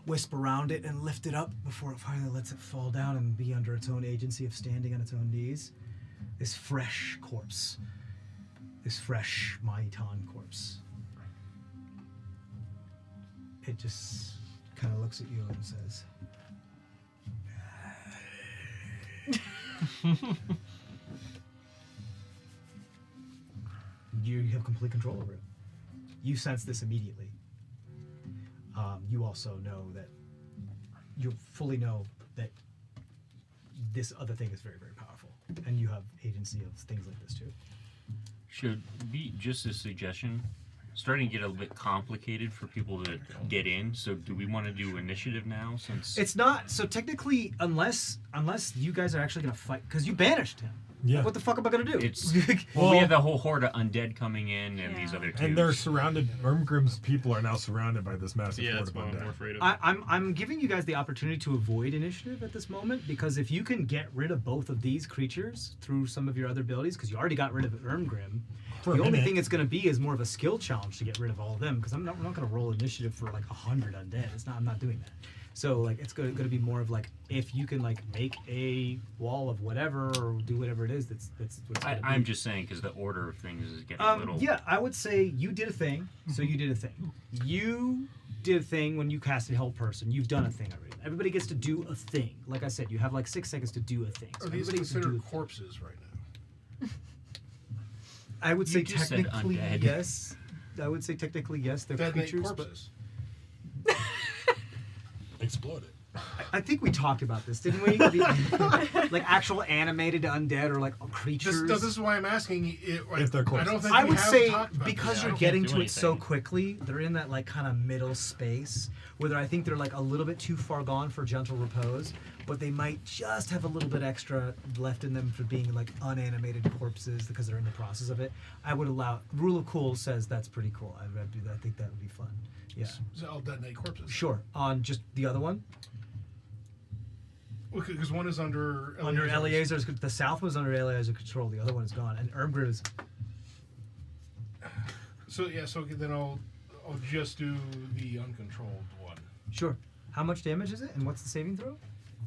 wisp around it and lift it up before it finally lets it fall down and be under its own agency of standing on its own knees. This fresh corpse, this fresh Maitan corpse. It just kind of looks at you and says, you have complete control over it. You sense this immediately. You also know that you fully know that this other thing is very, very powerful, and you have agency of things like this too. Should be just a suggestion. Starting to get a little bit complicated for people to get in. So do we want to do initiative now? Since It's not so technically, unless you guys are actually gonna fight, because you banished him. Yeah. Like, what the fuck am I gonna do? it's well, we have the whole horde of undead coming in, and these Yeah. other two. And they're surrounded. Ermgrim's people are now surrounded by this massive Yeah, horde that's of what I'm undead. more afraid of. I'm giving you guys the opportunity to avoid initiative at this moment, because if you can get rid of both of these creatures through some of your other abilities, because you already got rid of Ermgrim, For a the only minute. thing it's going to be is more of a skill challenge to get rid of all of them, because we're not going to roll initiative for like 100 undead. I'm not doing that. So like it's going to be more of like if you can like make a wall of whatever or do whatever it is that's what's gonna I'm be. just saying because the order of things is getting a little. Yeah, I would say you did a thing, so you did a thing. You did a thing when you cast a Hell Person. You've done a thing already. Everybody gets to do a thing. Like I said, you have like 6 seconds to do a thing. So Are these everybody gets to do considered a thing. corpses right now? I would say You just said technically undead. yes. I would say technically yes. They're Dead creatures, but corpses. Explode it. I think we talked about this, didn't we? Like actual animated undead or like creatures. This is why I'm asking. If they're I corpses. don't think I we would have say talked about because this. you're can't getting do to it so anything. quickly, they're in that like kind of middle space where I think they're like a little bit too far gone for gentle repose, but they might just have a little bit extra left in them for being like unanimated corpses because they're in the process of it. I would allow. Rule of Cool says that's pretty cool. I'd do that. I think that would be fun. Yeah. So all detonate corpses. Sure. On just the other one. Because one is under Under Eleazar's, the south was under Eleazar's control. The other one is gone, and Ermgrim is. So yeah, so then I'll just do the uncontrolled one. Sure. How much damage is it, and what's the saving throw?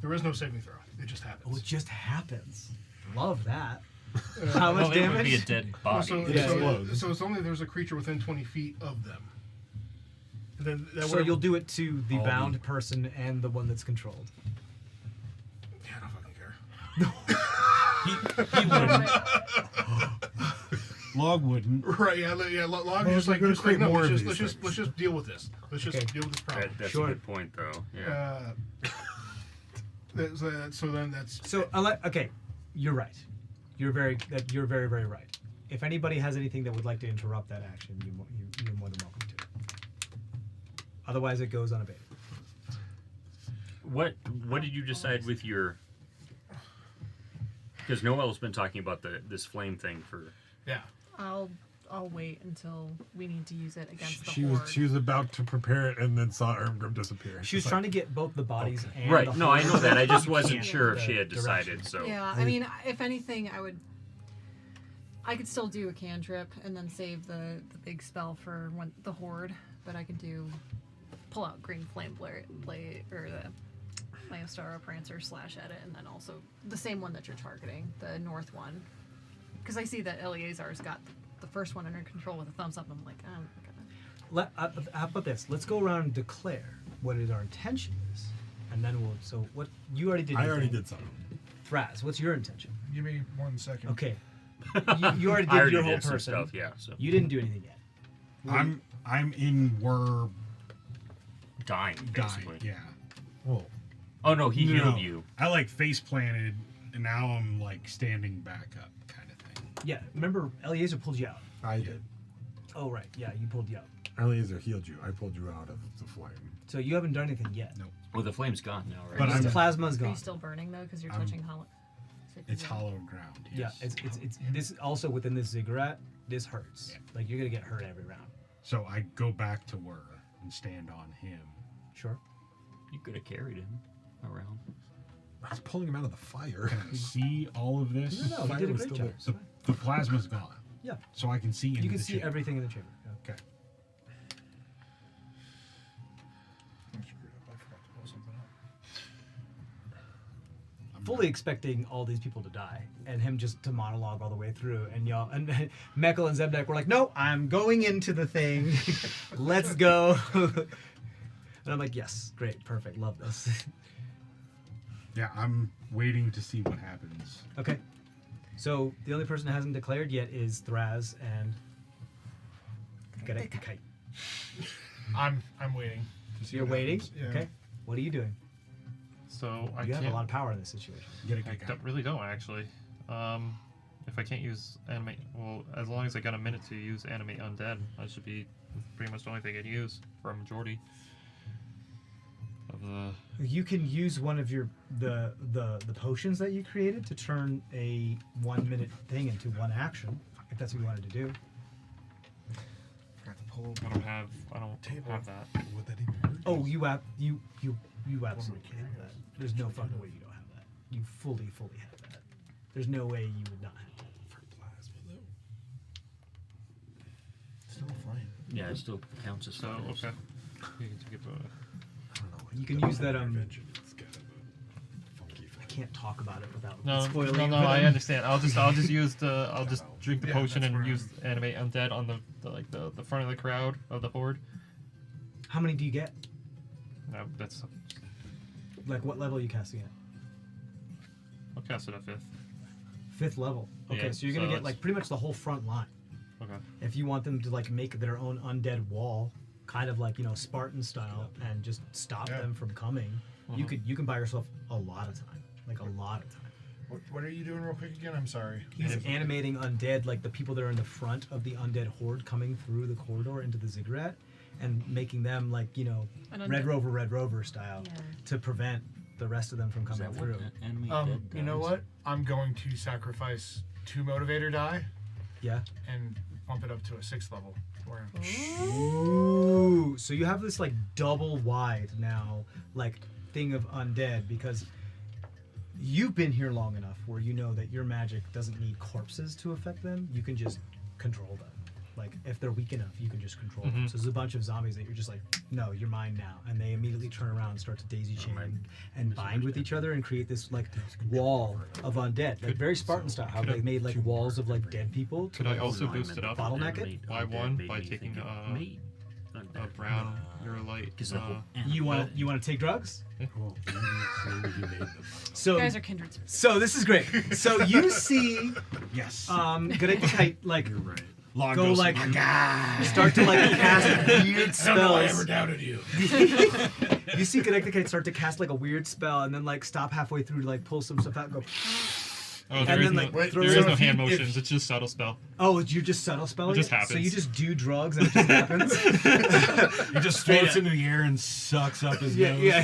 There is no saving throw. It just happens. Oh, it just happens. Love that. How much Well, it would damage? be a dead body. So, It so, explodes. so it's only there's a creature within 20 feet of them. And then that So you'll do it to the All bound the- person and the one that's controlled. Yeah, I don't fucking care. He wouldn't. Log wouldn't. Right? Yeah. Log Well, just like we're gonna just like create no. more of Let's these just things. deal with this. Let's just Okay. deal with this problem. That's Sure. a good point, though. Yeah. So then that's So okay, you're right. You're very very right. If anybody has anything that would like to interrupt that action, you're more than welcome to. Otherwise, it goes unabated. What did you decide with your? Because Noel's been talking about this flame thing for. yeah. I'll wait until we need to use it against the She horde. was about to prepare it and then saw Ermgrim disappear. She was trying to get both the bodies and Right. the No, I horde. know that. I just You wasn't can't sure if the she had direction. decided. So. Yeah, I mean, if anything, I could still do a cantrip and then save the big spell for the horde, but I could pull out green flame blade or the Myostara Prancer slash at it, and then also the same one that you're targeting, the north one, because I see that Eleazar's got the first one under control with a thumbs up. I'm like, oh, How about this? Let's go around and declare what our intention is, and then we'll. So what you already did. I your already thing. did something. Fraz, what's your intention? Give me 1 second. Okay. You already I did already your whole did some person. stuff. Yeah. So You didn't do anything yet. I'm in were dying basically. dying. Yeah. Well, Oh no, he No, healed you. I like face planted, and now I'm like standing back up, kind of thing. Yeah. Remember, Eleazar pulled you out. I did. Oh right. Yeah, you pulled you out. Eleazar healed you. I pulled you out of the flame. So you haven't done anything yet. No. Well, the flame's gone now, right? But The I'm- plasma's are gone. you still burning though? Because you're I'm- touching hollow. It's hollow ground. Yeah, Yes. it's this also within this ziggurat. This hurts. Yeah. Like you're gonna get hurt every round. So I go back to Wur and stand on him. Sure. You could have carried him around. I was pulling him out of the fire. Can I see all of this? No, you Fire did a was great still job. there. The plasma's gone. Yeah. So I can see into You can the see chamber. everything in the chamber. Yeah. Okay. I screwed up. I forgot to pull something up. Fully expecting all these people to die and him just to monologue all the way through, and y'all and Mekkel and Zebnek were like, "No, I'm going into the thing. Let's go." And I'm like, "Yes, great, perfect, love this." Yeah, I'm waiting to see what happens. Okay. So the only person that hasn't declared yet is Thraz and Kite. I'm waiting. To see You're what waiting. happens. Yeah. Okay. What are you doing? So I You have can't. a lot of power in this situation. Get a I kick out. really don't actually. If I can't use animate, well, as long as I got a minute to use animate undead, that should be pretty much the only thing I'd use for a majority of the. You can use one of your the potions that you created to turn a 1 minute thing into one action, if that's what you wanted to do. Forgot to pull. I don't have that. Would that even hurt? Oh, you absolutely can have that. There's no fucking way you don't have that. You fully have that. There's no way you would not have that. For plasma, though. Still a flame. Yeah, it still counts as So fire. okay. You can give a. I don't know. You can use that, Intervention. It's kind of a funky I thing. can't talk about it without No, spoiling. no, it, but, I understand. I'll just use the. I'll just drink the Yeah, potion that's and where use animate undead on the front of the crowd of the horde. How many do you get? No, that's. Like what level are you casting at? I'll cast it at 5th. 5th level. Okay, Yeah, so you're gonna so get it's- like pretty much the whole front line. Okay. If you want them to like make their own undead wall, kind of like Spartan style, and just stop them from coming, you can buy yourself a lot of time, like a lot of time. What are you doing real quick again? I'm sorry. He's animating undead, like the people that are in the front of the undead horde coming through the corridor into the ziggurat, and making them like Red Rover style to prevent the rest of them from coming through. You know what? I'm going to sacrifice 2 motivator die. Yeah. And bump it up to a 6th level for him. Ooh. So you have this like double wide now, like thing of undead, because you've been here long enough where you know that your magic doesn't need corpses to affect them. You can just control them. Like if they're weak enough, you can just control them. So there's a bunch of zombies that you're just like, no, you're mine now, and they immediately turn around and start to daisy chain and bind with each other and create this like wall of undead, like very Spartan style. How they made like walls of like dead people. Could I also boost it up? Bottleneck it by 1 by taking a brown light. You want to take drugs? Well, maybe he made them. So You guys are kindred spirits. So this is great. So you see, Yes. Gadekite like You're right. Log go goes, like "Oh my God." start to like cast weird I don't know I spells. ever doubted you. You see Gadekite start to cast like a weird spell and then like stop halfway through to like pull some stuff out and go. Oh, And there is then, no, like, there throw is it no on hand if- motions. It's just subtle spell. Oh, you're just subtle spelling It just So happens. you just do drugs and it just happens. He just floats into the air and sucks up his nose. yeah.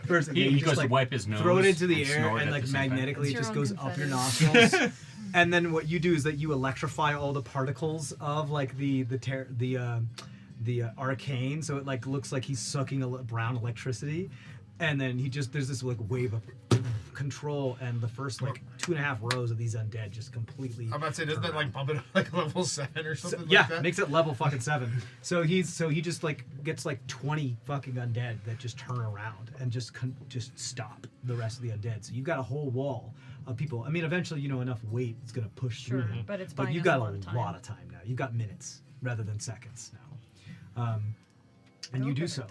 First, He you goes just, to wipe his nose. throw it into the and air snort and at like the same time. magnetically it It's just your goes own up your confetti. nostrils. And then what you do is that you electrify all the particles of like the arcane, so it like looks like he's sucking brown electricity, and then there's this like wave of control, and the first like 2.5 rows of these undead just completely. I'm about to say, doesn't that like bump it up like level 7 or So, something yeah, like that? makes it level fucking 7. So he just like gets like 20 fucking undead that just turn around and just stop the rest of the undead. So you've got a whole wall of people. I mean, eventually, enough weight is gonna push Sure, through them. but it's But buying you us got a lot of time. lot of time now. You've got minutes rather than seconds now, and you do so.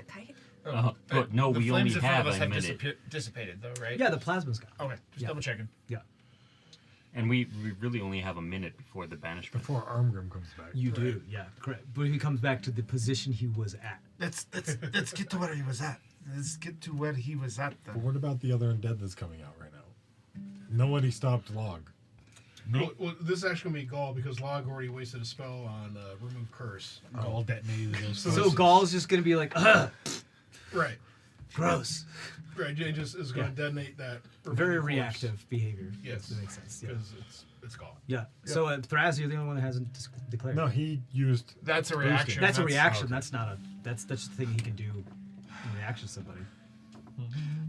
But no, the we flames only in front have of us a have minute. dissipated though, right? Yeah, the plasma's gone. Okay, just Yeah. double checking. Yeah, And we really only have a minute before the banishment. Before Armgrim comes back. you do. Yeah, correct. But he comes back to the position he was at. Let's get to where he was at. Let's get to where he was at But then. what about the other undead that's coming out right now? Nobody stopped Log. Well, this is actually gonna be Gaul because Log already wasted a spell on remove curse. All detonated those. So Gaul's just gonna be like, ugh, Right. gross. Right. Jay just is gonna Yeah. detonate that. Very remove curse reactive behavior. Yes. That makes sense. Yeah. Because it's Gaul. Yeah. So Thraz, you're the only one that hasn't declared. No, he used. That's a reaction. That's a reaction. okay. That's not a. That's the thing he can do in reaction to somebody.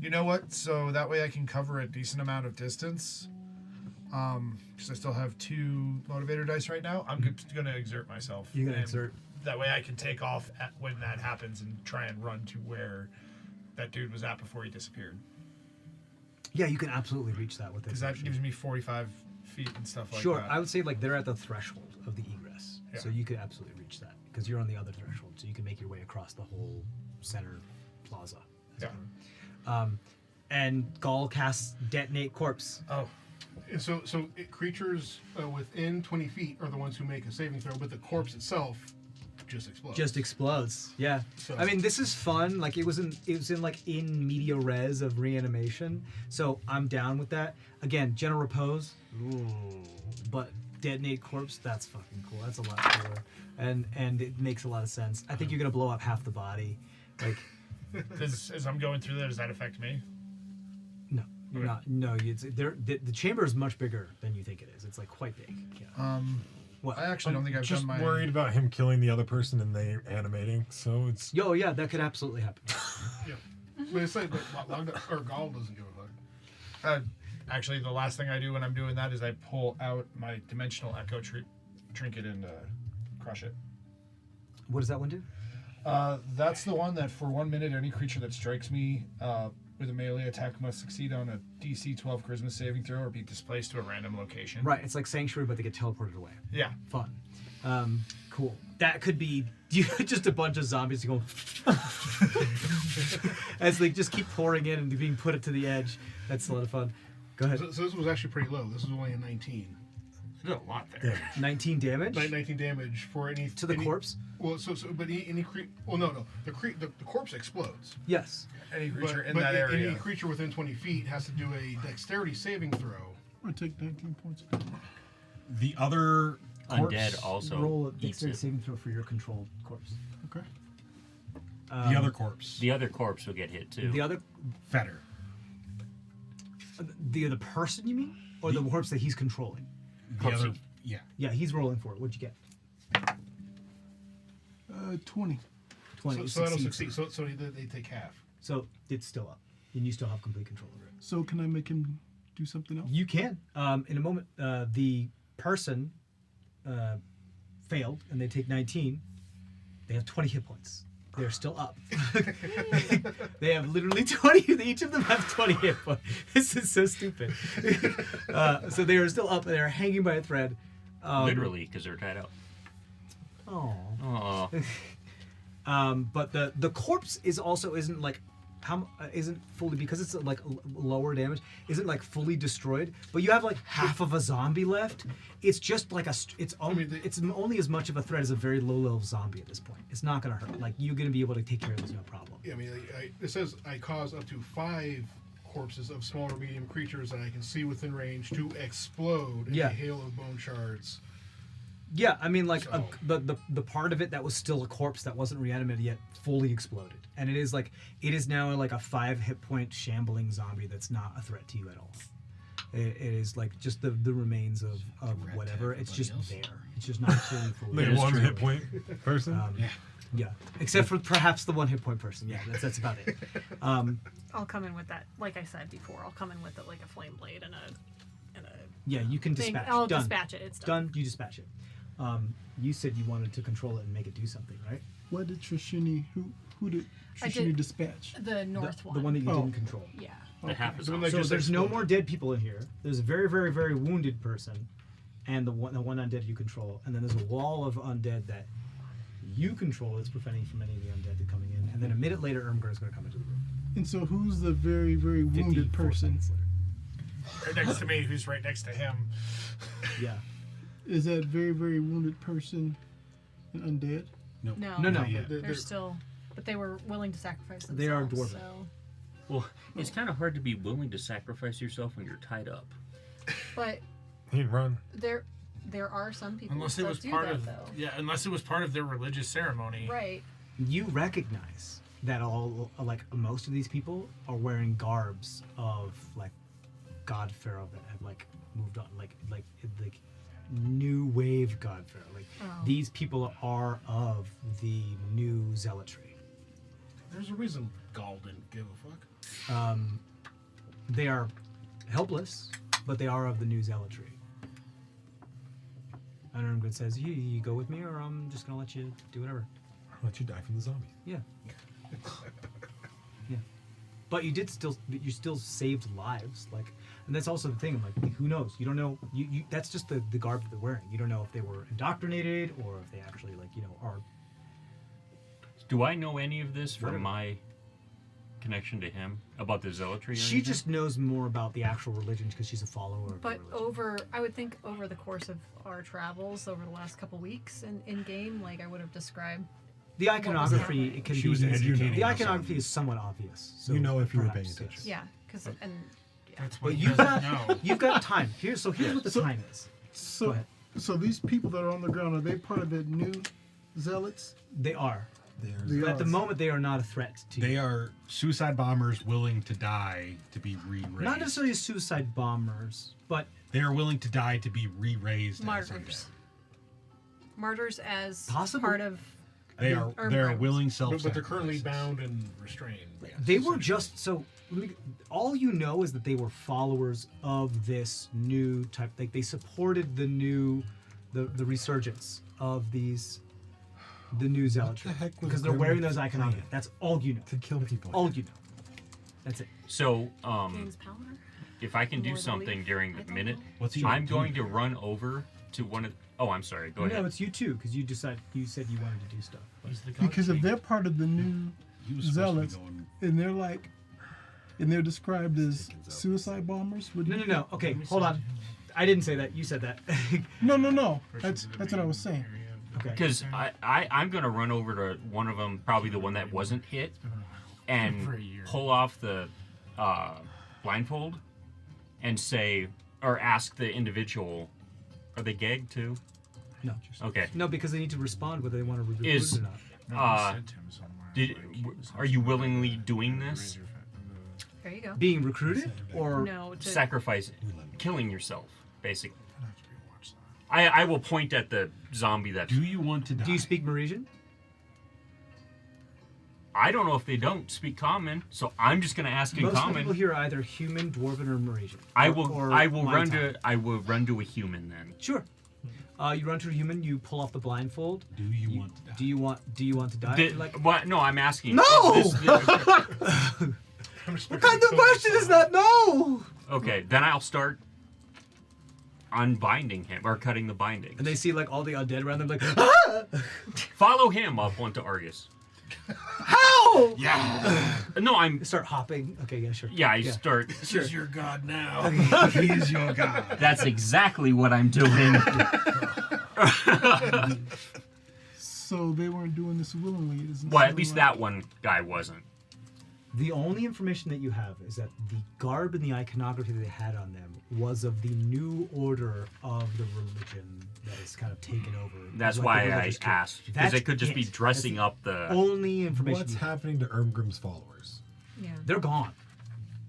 You know what? So that way I can cover a decent amount of distance. Because I still have 2 motivator dice right now. I'm going to exert myself. You're gonna And exert. That way I can take off when that happens and try and run to where that dude was at before he disappeared. Yeah, you can absolutely reach that with Because this. that gives me 45 feet and stuff like Sure, that. I would say like they're at the threshold of the egress, Yeah. so you could absolutely reach that because you're on the other threshold, so you can make your way across the whole center plaza. as it Yeah. were. And Gaul casts detonate corpse. Oh. And so creatures within 20 feet are the ones who make a saving throw, but the corpse itself just explodes. Just explodes. Yeah. So- I mean, this is fun. Like it was in like in media res of reanimation. So I'm down with that. Again, general repose. Ooh. But detonate corpse, that's fucking cool. That's a lot cooler. And it makes a lot of sense. I think you're gonna blow up half the body. Like As I'm going through there, does that affect me? no. You're not. No, the chamber is much bigger than you think it is. It's like quite big. Yeah. What? I actually don't think I've just done my. worried about him killing the other person and they animating. So it's. Yo, yeah, that could absolutely happen. Yeah. But it's like Gaul doesn't give a fuck. Actually, the last thing I do when I'm doing that is I pull out my dimensional echo trinket and crush it. What does that one do? That's the one that for 1 minute, any creature that strikes me with a melee attack must succeed on a DC 12 Charisma saving throw or be displaced to a random location. Right, it's like Sanctuary, but they get teleported away. Yeah. Fun. Cool. That could be just a bunch of zombies going as they just keep pouring in and being put to the edge. That's a lot of fun. Go ahead. So this was actually pretty low. This was only a 19. Did a lot there. Damage. 19 damage 19 damage for any to the any, corpse. Well, but any creature. Well, no. The corpse explodes. Yes. Any creature in but that area. Any creature within 20 feet has to do a dexterity saving throw. I take 19 points. The other corpse, Undead also Roll a eats dexterity it. saving throw for your controlled corpse. Okay. the other corpse, The other corpse will get hit too. The other, Fetter. the person you mean, or the corpse that he's controlling? The other, yeah. Yeah, he's rolling for it. What'd you get? 20. 20. So that'll succeeds. succeed. So they take half. So it's still up, and you still have complete control over it. So can I make him do something else? You can. In a moment, the person failed, and they take 19. They have 20 hit points. They're still up. They have literally 20. Each of them have 20 hit points. This is so stupid. So they are still up. They are hanging by a thread. Literally, because they're tied up. Oh. Oh, But the corpse isn't like isn't fully, because it's like lower damage, isn't like fully destroyed, but you have like half of a zombie left. It's just like it's only as much of a threat as a very low level zombie at this point. It's not gonna hurt. Like, you're gonna be able to take care of this, no problem. Yeah, I mean, it says I cause up to 5 corpses of small or medium creatures that I can see within range to explode in Yeah. a hail of bone shards. Yeah, I mean, like So- the part of it that was still a corpse that wasn't reanimated yet fully exploded, and it is now like a 5 hit point shambling zombie that's not a threat to you at all. It is like just the remains of whatever. It's just there. It's just not fully Like is one true. hit point person. Yeah, except for perhaps the 1 hit point person. Yeah, that's about it. I'll come in with that. Like I said before, I'll come in with it like a flame blade and a Yeah, you can thing. dispatch. I'll Done. dispatch it. It's done. Done. You dispatch it. You said you wanted to control it and make it do something, right? What did Trishini, who did I Trishini did- dispatch? The north one. The one that you Oh. didn't control. Yeah. the half is So on. they So just there's no exploded. more dead people in here. There's a very, very, very wounded person, and the one undead you control, and then there's a wall of undead that you control that's preventing from any of the undead coming in. And then a minute later, Irmgard is going to come into the room. And so who's the very, very wounded 54 person? seconds later. Right next to me, who's right next to him. Yeah. Is that very, very wounded person an undead? No. No. Not yet. They're still, but they were willing to sacrifice themselves. They are dwarven. So. Well, it's kind of hard to be willing to sacrifice yourself when you're tied up. But He didn't run. there are some people Unless that it was do part that, of though. unless it was part of their religious ceremony. Right. You recognize that most of these people are wearing garbs of like God Pharaoh that have like moved on, like new wave God Pharaoh. Like Oh. these people are of the new zealotry. There's a reason Gaul didn't give a fuck. They are helpless, but they are of the new zealotry. And Ermgood says, you go with me, or I'm just gonna let you do whatever. I'll let you die from the zombies. Yeah. Yeah. But you still saved lives, like, and that's also the thing, like, who knows? You don't know, you that's just the garb that they're wearing. You don't know if they were indoctrinated or if they actually, like, are. Do I know any of this from Whatever. my connection to him about the zealotry? Or She anything? just knows more about the actual religion because she's a follower of But the religion. I would think over the course of our travels over the last couple weeks in game, like I would have described. The iconography, happening? it can She be was educating the us iconography on- is somewhat obvious. So You know if you were paying perhaps, attention. yes. Yeah, because That's But what you've you got know. you've got time. Here's what the So- time is. Go So, ahead. so these people that are on the ground, are they part of the new zealots? They are. They But at are. the moment, they are not a threat to you. They are suicide bombers willing to die to be re-raised. Not necessarily suicide bombers, but They are willing to die to be re-raised. as martyrs. undead. Martyrs as Possibly. part of. They are willing self. But they're currently bound and restrained. they were just so. All you know is that they were followers of this new type. Like they supported the resurgence of the new zealotry heck was because they're Grim wearing those Reaper iconography. planning? That's all you know. To kill people. All you know. That's it. So, Gains power. if I can do More than something leaf. during I the don't minute, know. What's he I'm doing? going to run over to one of. Oh, I'm sorry. Go No, ahead. it's you too because you said you wanted to do stuff. But He's the god Because if king. they're part of the new He was supposed to be zealots, going- and they're described as suicide bombers. no. Okay, hold on. I didn't say that. You said that. No. That's what I was saying. Okay. Because I'm gonna run over to one of them, probably the one that wasn't hit, and pull off the blindfold, and say or ask the individual, are they gagged too? No. Okay. No, because they need to respond whether they want to recruit Is- or not. Are you willingly doing this? There you go. Being recruited or No, to, Sacrifice, killing yourself, basically. I will point at the zombie that. Do you want to die? do you speak Marisian? I don't know if they don't speak common, so I'm just gonna ask in Most of the common. people here are either human, dwarven, or Marisian. I Or- will. or I will my run type. to. I will run to a human then. Sure. You run to a human. You pull off the blindfold. Do you want to die? Do you want to die? What? No, I'm asking. No! I'm What kind of question is that? No. Okay, then I'll start unbinding him or cutting the binding. And they see like all the undead around them, like, ah! Follow him up onto Argus. How? Yeah. No, I'm. They start hopping. Okay, yeah, sure. Yeah, I start. This is your god now. He is your god. That's exactly what I'm doing. So they weren't doing this willingly. It doesn't Well, at sound least like- that one guy wasn't. The only information that you have is that the garb and the iconography that they had on them was of the new order of the religion that is kind of taken over. That's Like the why I religious church. asked, because That's it could just be it. dressing That's up the. only information. What's you have. happening to Ermgrim's followers? yeah. They're gone.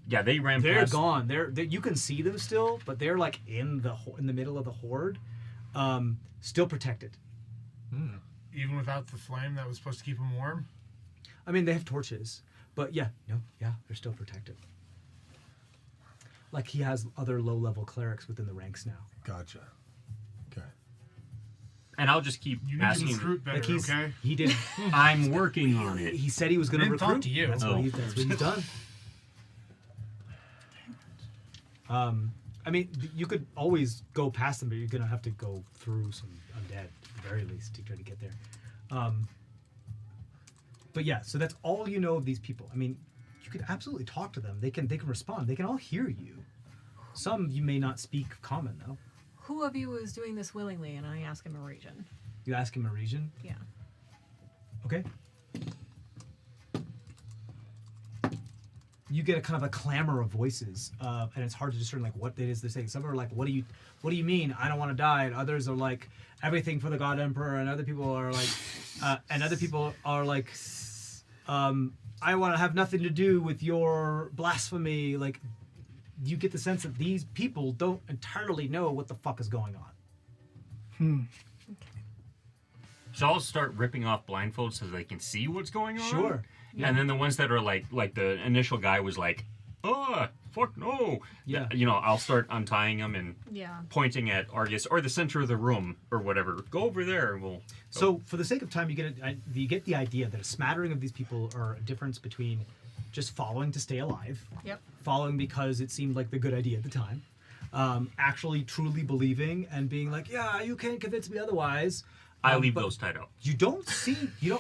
Yeah, they ran They're past. gone. They're you can see them still, but they're like in the middle of the horde, still protected. Even without the flame that was supposed to keep him warm. I mean, they have torches, but yeah, they're still protected. Like he has other low-level clerics within the ranks now. Gotcha. Okay. And I'll just keep You need to asking. recruit better, Like he's okay? he did. I'm working on it. He said he was going to Didn't recruit. talk to you. That's, Oh. that's what he's done. I mean, you could always go past them, but you're gonna have to go through some undead at the very least to try to get there. But yeah, so that's all you know of these people. I mean, you could absolutely talk to them. They can respond. They can all hear you. Some you may not speak common though. Who of you is doing this willingly? And I ask him a region. You ask him a region. Yeah. Okay. You get a kind of a clamor of voices, and it's hard to discern like what it is they're saying. Some are like, "What do you mean? I don't want to die." And others are like, "Everything for the God Emperor." And other people are like, "I want to have nothing to do with your blasphemy." Like, you get the sense that these people don't entirely know what the fuck is going on. So I'll start ripping off blindfolds so they can see what's going on. Sure. And then the ones that are like the initial guy was like, "Oh, fuck no." Yeah. You know, I'll start untying them and Yeah. pointing at Argus or the center of the room or whatever. Go over there and we'll. So, for the sake of time, you get the idea that a smattering of these people are a difference between just following to stay alive, Yep. following because it seemed like the good idea at the time, actually truly believing and being like, yeah, you can't convince me otherwise. I leave but those tied up. You don't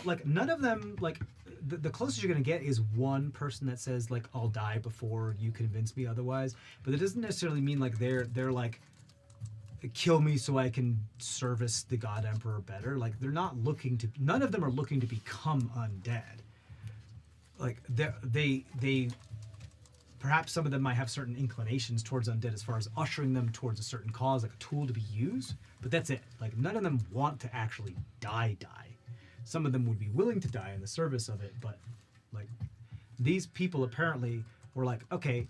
like none of them like. The closest you're gonna get is one person that says like, I'll die before you convince me otherwise, but it doesn't necessarily mean like they're like, kill me so I can service the God Emperor better. Like none of them are looking to become undead. Like they perhaps some of them might have certain inclinations towards undead as far as ushering them towards a certain cause, like a tool to be used, but that's it. Like none of them want to actually die. Some of them would be willing to die in the service of it, but like these people apparently were like, okay,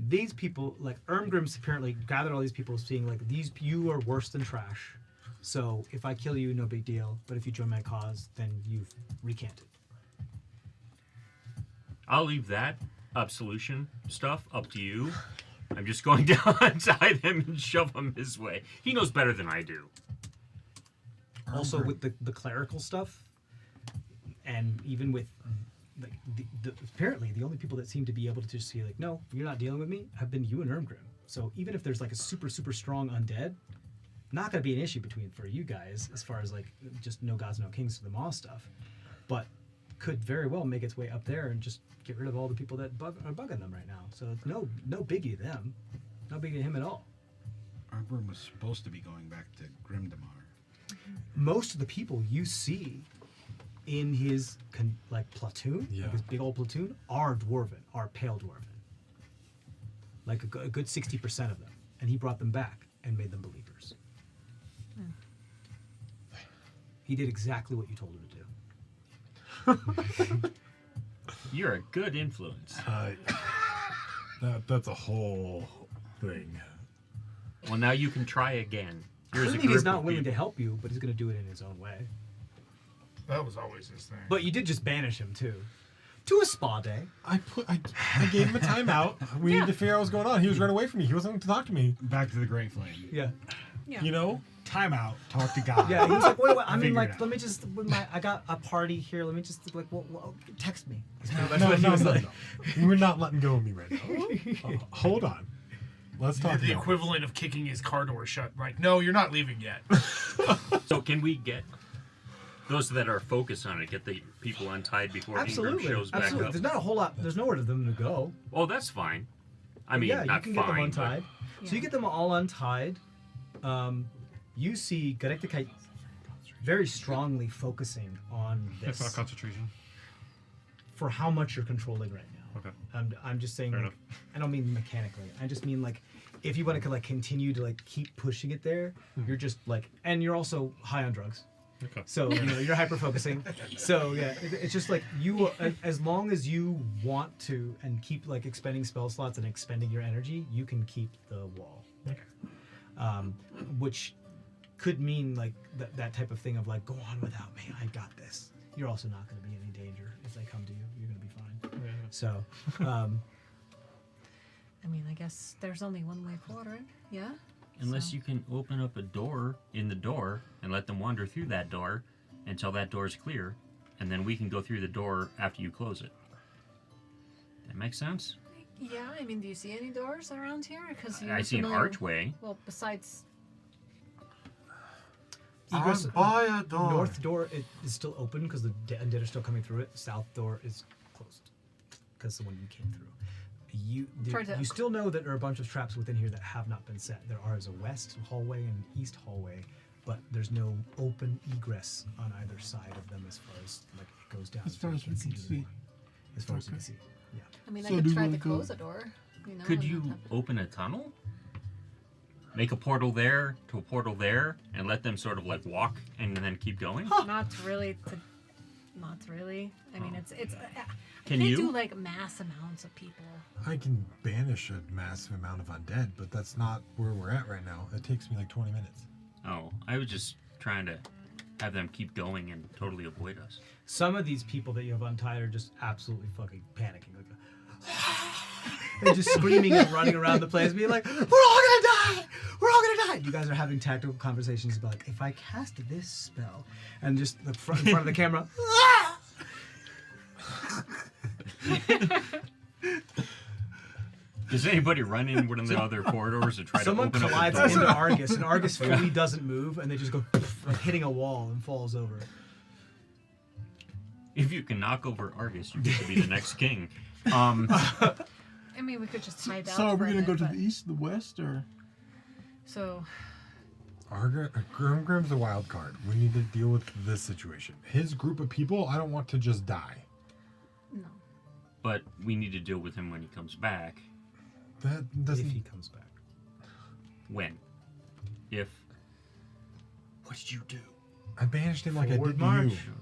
these people, like Ermgrim's apparently gathered all these people seeing like, you are worse than trash. So if I kill you, no big deal. But if you join my cause, then you've recanted. I'll leave that absolution stuff up to you. I'm just going to untie them and shove them his way. He knows better than I do. Also with the clerical stuff, and even with like apparently the only people that seem to be able to just be like, no, you're not dealing with me, have been you and Ermgrim. So even if there's like a super strong undead, not gonna be an issue for you guys as far as like just no gods, no kings to the Maw stuff, but could very well make its way up there and just get rid of all the people that are bugging them right now. So it's no biggie to them, no biggie to him at all. Argent was supposed to be going back to Grimdamar. Most of the people you see in his platoon, like his big old platoon, are dwarven, are pale dwarven. Like a good 60% of them, and he brought them back and made them believers. He did exactly what you told him to do. You're a good influence. That's a whole thing. Well, now you can try again. I mean, he's not willing to help you, but he's going to do it in his own way. That was always his thing. But you did just banish him too, to a spa day. I gave him a timeout. We needed to figure out what's going on. He was running away from me. He wasn't going to talk to me. Back to the Great Flame. Yeah. You know? Timeout. Talk to God. Yeah, he was like, wait, I mean, Figure it like, out. let me just, I got a party here. Let me just, like, well, text me. No. We're not letting go of me right now. Hold on. Let's talk The about equivalent of kicking his car door shut. Like, no, you're not leaving yet. So can we get those that are focused on it, get the people untied before Ingram shows back up? There's not a whole lot. There's nowhere for them to go. Oh, that's fine. I mean, yeah, not you can fine, get them but- untied. So you get them all untied. You see Garektikai very strongly focusing on That's not this concentration. for how much you're controlling right now. Okay. I'm just saying. Fair Like, enough. I don't mean mechanically. I just mean like, if you want to like continue to like keep pushing it there, you're just like, and you're also high on drugs. Okay. So you know you're hyper focusing. So yeah, it's just like you, as long as you want to and keep like expending spell slots and expending your energy, you can keep the wall there. Which could mean like that type of thing of like, go on without me, I got this. You're also not going to be in any danger if they come to you. You're going to be fine. Yeah. So, I mean, I guess there's only one way forward. Yeah. Unless So- you can open up a door in the door and let them wander through that door until that door is clear, and then we can go through the door after you close it. That makes sense? Yeah. I mean, do you see any doors around here? Because I see an archway. Well, besides. egress, buy a door. north door is still open because the undead are still coming through it. South door is closed because the one you came through. You still know that there are a bunch of traps within here that have not been set. There are a west hallway and east hallway, but there's no open egress on either side of them as far as like it goes down. As far as we can't can to the see. door. As far as you can Okay. see. Yeah. I mean, So I could do try we to go- close the door. You know, Could and you not have- open a tunnel? Make a portal there to a portal there and let them sort of like walk and then keep going? Not really. Not really. I mean, it's. I Can can't you? do like mass amounts of people. I can banish a massive amount of undead, but that's not where we're at right now. It takes me like 20 minutes. Oh, I was just trying to have them keep going and totally avoid us. Some of these people that you have untied are just absolutely fucking panicking. Like, they're just screaming and running around the place, being like, "We're all gonna die! We're all gonna die!" You guys are having tactical conversations about like, if I cast this spell, and just in front of the camera. Does anybody run in one of the other corridors and try Someone to open collides up the into door? Argus, and Argus fully doesn't move, and they just go like hitting a wall and falls over. If you can knock over Argus, you get to be the next king. I mean, we could just hide out. So are for we a gonna go bit, to but- the east, the west, or? So Grim's a wild card. We need to deal with this situation. His group of people, I don't want to just die. no. But we need to deal with him when he comes back. That If doesn't. he comes back. When? If. What did you do? I banished him like I Forward did march. to you.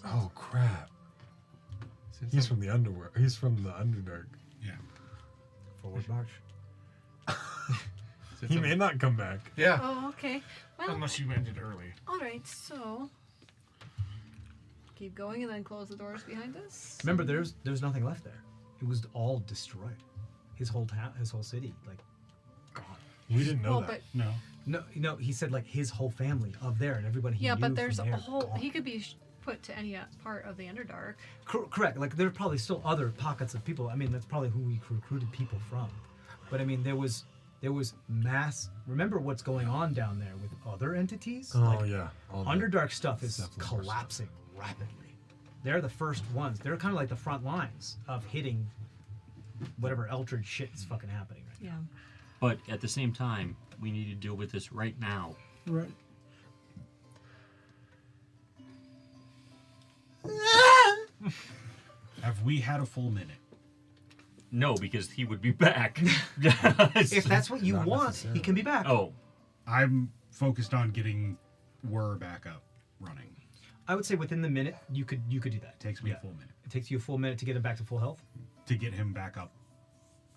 Oh crap! He's from the underworld. He's from the Underdark. Yeah. Forward march. He may not come back. Yeah. Oh, okay. Well, Unless you ended early. all right. So keep going and then close the doors behind us. Remember, there's nothing left there. It was all destroyed. His whole town, his whole city, like gone. We didn't know Well, that. but No. No, he said like his whole family of there and everybody he yeah, knew but there's from a there, whole. gone. He could be put to any part of the Underdark. Correct. Like there are probably still other pockets of people. I mean, that's probably who we recruited people from. But I mean, there was mass. Remember what's going on down there with other entities? Oh Like, yeah. All the- Underdark stuff is Definitely more collapsing rapidly. They're the first ones. They're kind of like the front lines of hitting whatever Eldritch shit is fucking happening right now. Yeah. But at the same time, we need to deal with this right now. Right. Have we had a full minute? No, because he would be back. If that's what you Not want, necessarily. he can be back. Oh, I'm focused on getting Whir back up running. I would say within the minute you could do that. Takes me Yeah. a full minute It takes you a full minute to get him back to full health. to get him back up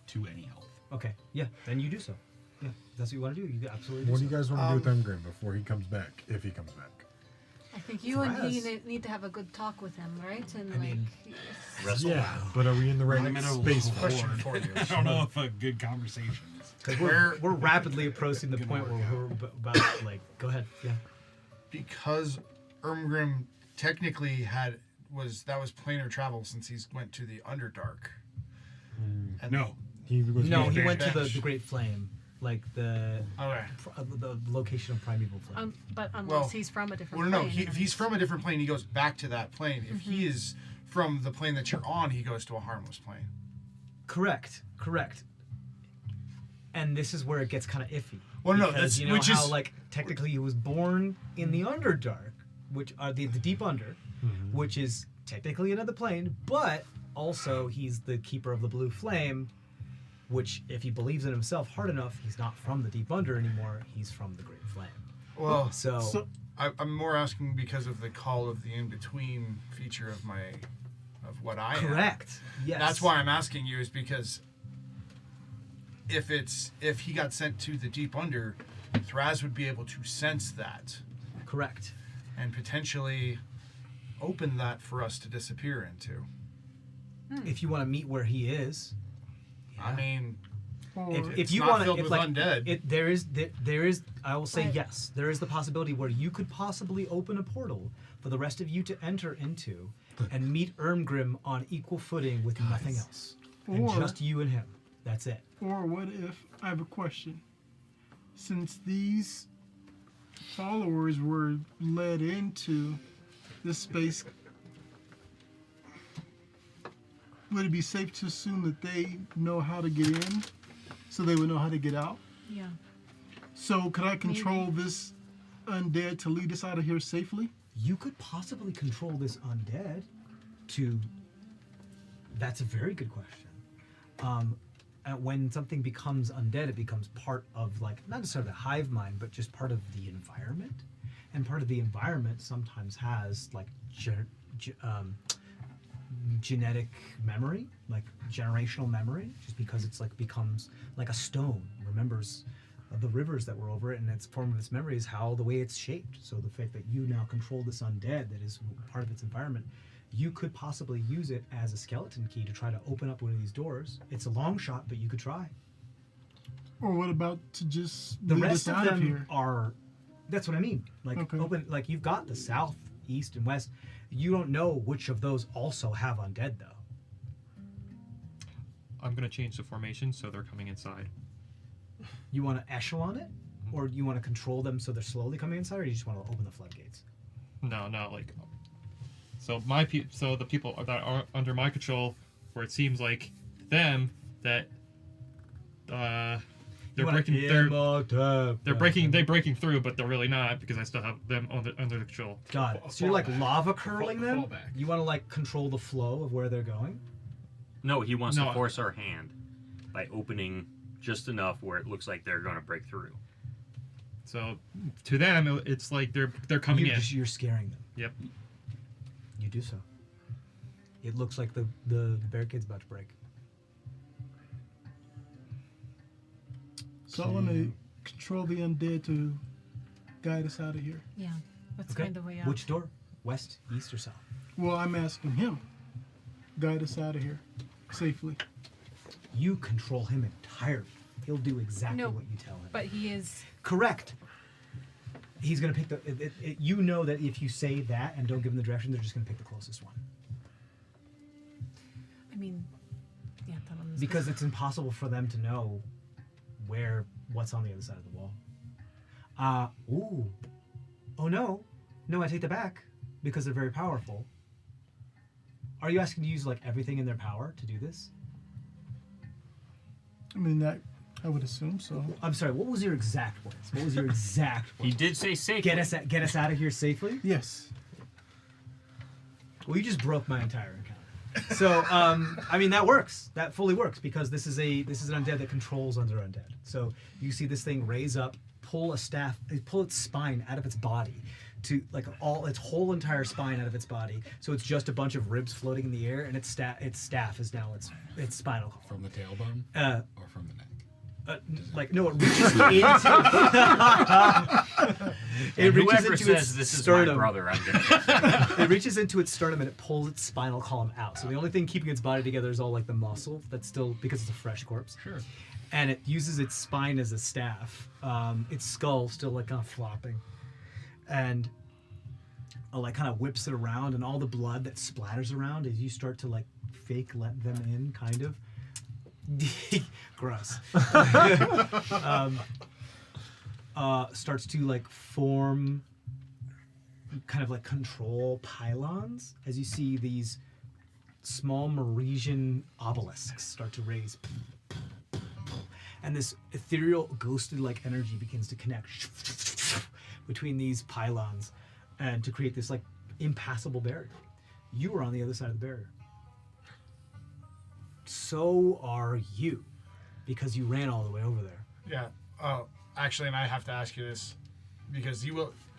to any health. Okay, yeah, then you do so. Yeah, if that's what you want to do. You absolutely do What so. do you guys want to do with Emgrim before he comes back? If he comes back. I think you and he Threz. need to have a good talk with him, right? And I mean, wrestle. Yeah, but are we in the right space for Question it? for you. I don't know if a good conversation is. because we're rapidly approaching the point where we're about like. Go ahead. Yeah. Because Ermgrim technically was planar travel since he went to the Underdark. And No. He was No, he Bench. went to the Great Flame, like the Okay. the location of primeval flame. but unless Well, he's from a different Well, no, plane. if he's from a different plane, he goes back to that plane. If he is from the plane that you're on, he goes to a harmless plane. Correct. And this is where it gets kind of iffy. Well, no, because that's- you know which how is- like technically he was born in the Underdark, which are the deep under, which is technically another plane, but also he's the keeper of the blue flame, which if he believes in himself hard enough, he's not from the deep under anymore. He's from the Great Flame. Well, So, I'm more asking because of the call of the in-between feature of what I am. correct. Yes. That's why I'm asking you, is because if he got sent to the deep under, Thraz would be able to sense that Correct. and potentially open that for us to disappear into. If you want to meet where he is, I mean, Or if it's you not want filled to, with like, undead. there is. I will say Right. yes. There is the possibility where you could possibly open a portal for the rest of you to enter into, and meet Ermgrim on equal footing with nothing else, and Or- just you and him. That's it. Or what if, I have a question. Since these followers were led into this space, would it be safe to assume that they know how to get in so they would know how to get out? Yeah. So could I control this undead to lead us out of here safely? You could possibly control this undead to. That's a very good question. When something becomes undead, it becomes part of, like, not necessarily the hive mind, but just part of the environment. And part of the environment sometimes has like genetic memory, like generational memory, just because it's like becomes like a stone, remembers the rivers that were over it, and its form of its memory is how the way it's shaped. So the fact that you now control this undead that is part of its environment, you could possibly use it as a skeleton key to try to open up one of these doors. It's a long shot, but you could try. Or what about to just The lead rest us of out of them here? are. That's what I mean. Like Okay. open. Like you've got the south, east, and west. You don't know which of those also have undead though. I'm gonna change the formation so they're coming inside. You want to echelon it, or you want to control them so they're slowly coming inside, or you just want to open the floodgates? No, not like. So so the people that are under my control, where it seems like them that they're breaking through, but they're really not because I still have them under the control. Got it. A So you're like fallback. lava curling them. Fallback. You want to like control the flow of where they're going. No, he wants No. to force our hand by opening just enough where it looks like they're going to break through. So to them, it's like they're coming in. You're scaring them. Yep. You do so. It looks like the barricade's about to break. So I want to control the undead to guide us out of here. Yeah. Let's Okay. find a way out. Which door? West, east, or south? Well, I'm asking him. Guide us out of here safely. You control him entirely. He'll do exactly No, what you tell him. But he is. Correct. He's gonna pick you know that if you say that and don't give him the direction, they're just gonna pick the closest one. I mean, yeah. Tell him this Because it's impossible for them to know what's on the other side of the wall. Oh no. No, I take that back. Because they're very powerful. Are you asking to use like everything in their power to do this? I mean, that I would assume so. I'm sorry. What was your exact words? What was your exact He words? did say safely. Get us out of here safely. Yes. Well, you just broke my entire encounter. So, I mean, that works. That fully works because this is an undead that controls other undead. So you see this thing raise up, pull its spine out of its body, to like its whole entire spine out of its body. So it's just a bunch of ribs floating in the air, and its staff is now its spinal column. From the tailbone or from the neck? Like no, it reaches into it reaches Whoever into says its this is sternum. my brother, I'm gonna. It reaches into its sternum and it pulls its spinal column out. So the only thing keeping its body together is all like the muscle that's still because it's a fresh corpse. Sure. And it uses its spine as a staff. Its skull still like kind of flopping, and like kind of whips it around, and all the blood that splatters around as you start to like fake let them in, kind of. Gross. Starts to like form kind of like control pylons as you see these small Maresian obelisks start to raise, and this ethereal ghostly like energy begins to connect between these pylons and to create this like impassable barrier. You are on the other side of the barrier. So are you, because you ran all the way over there. Yeah. Actually, and I have to ask you this, because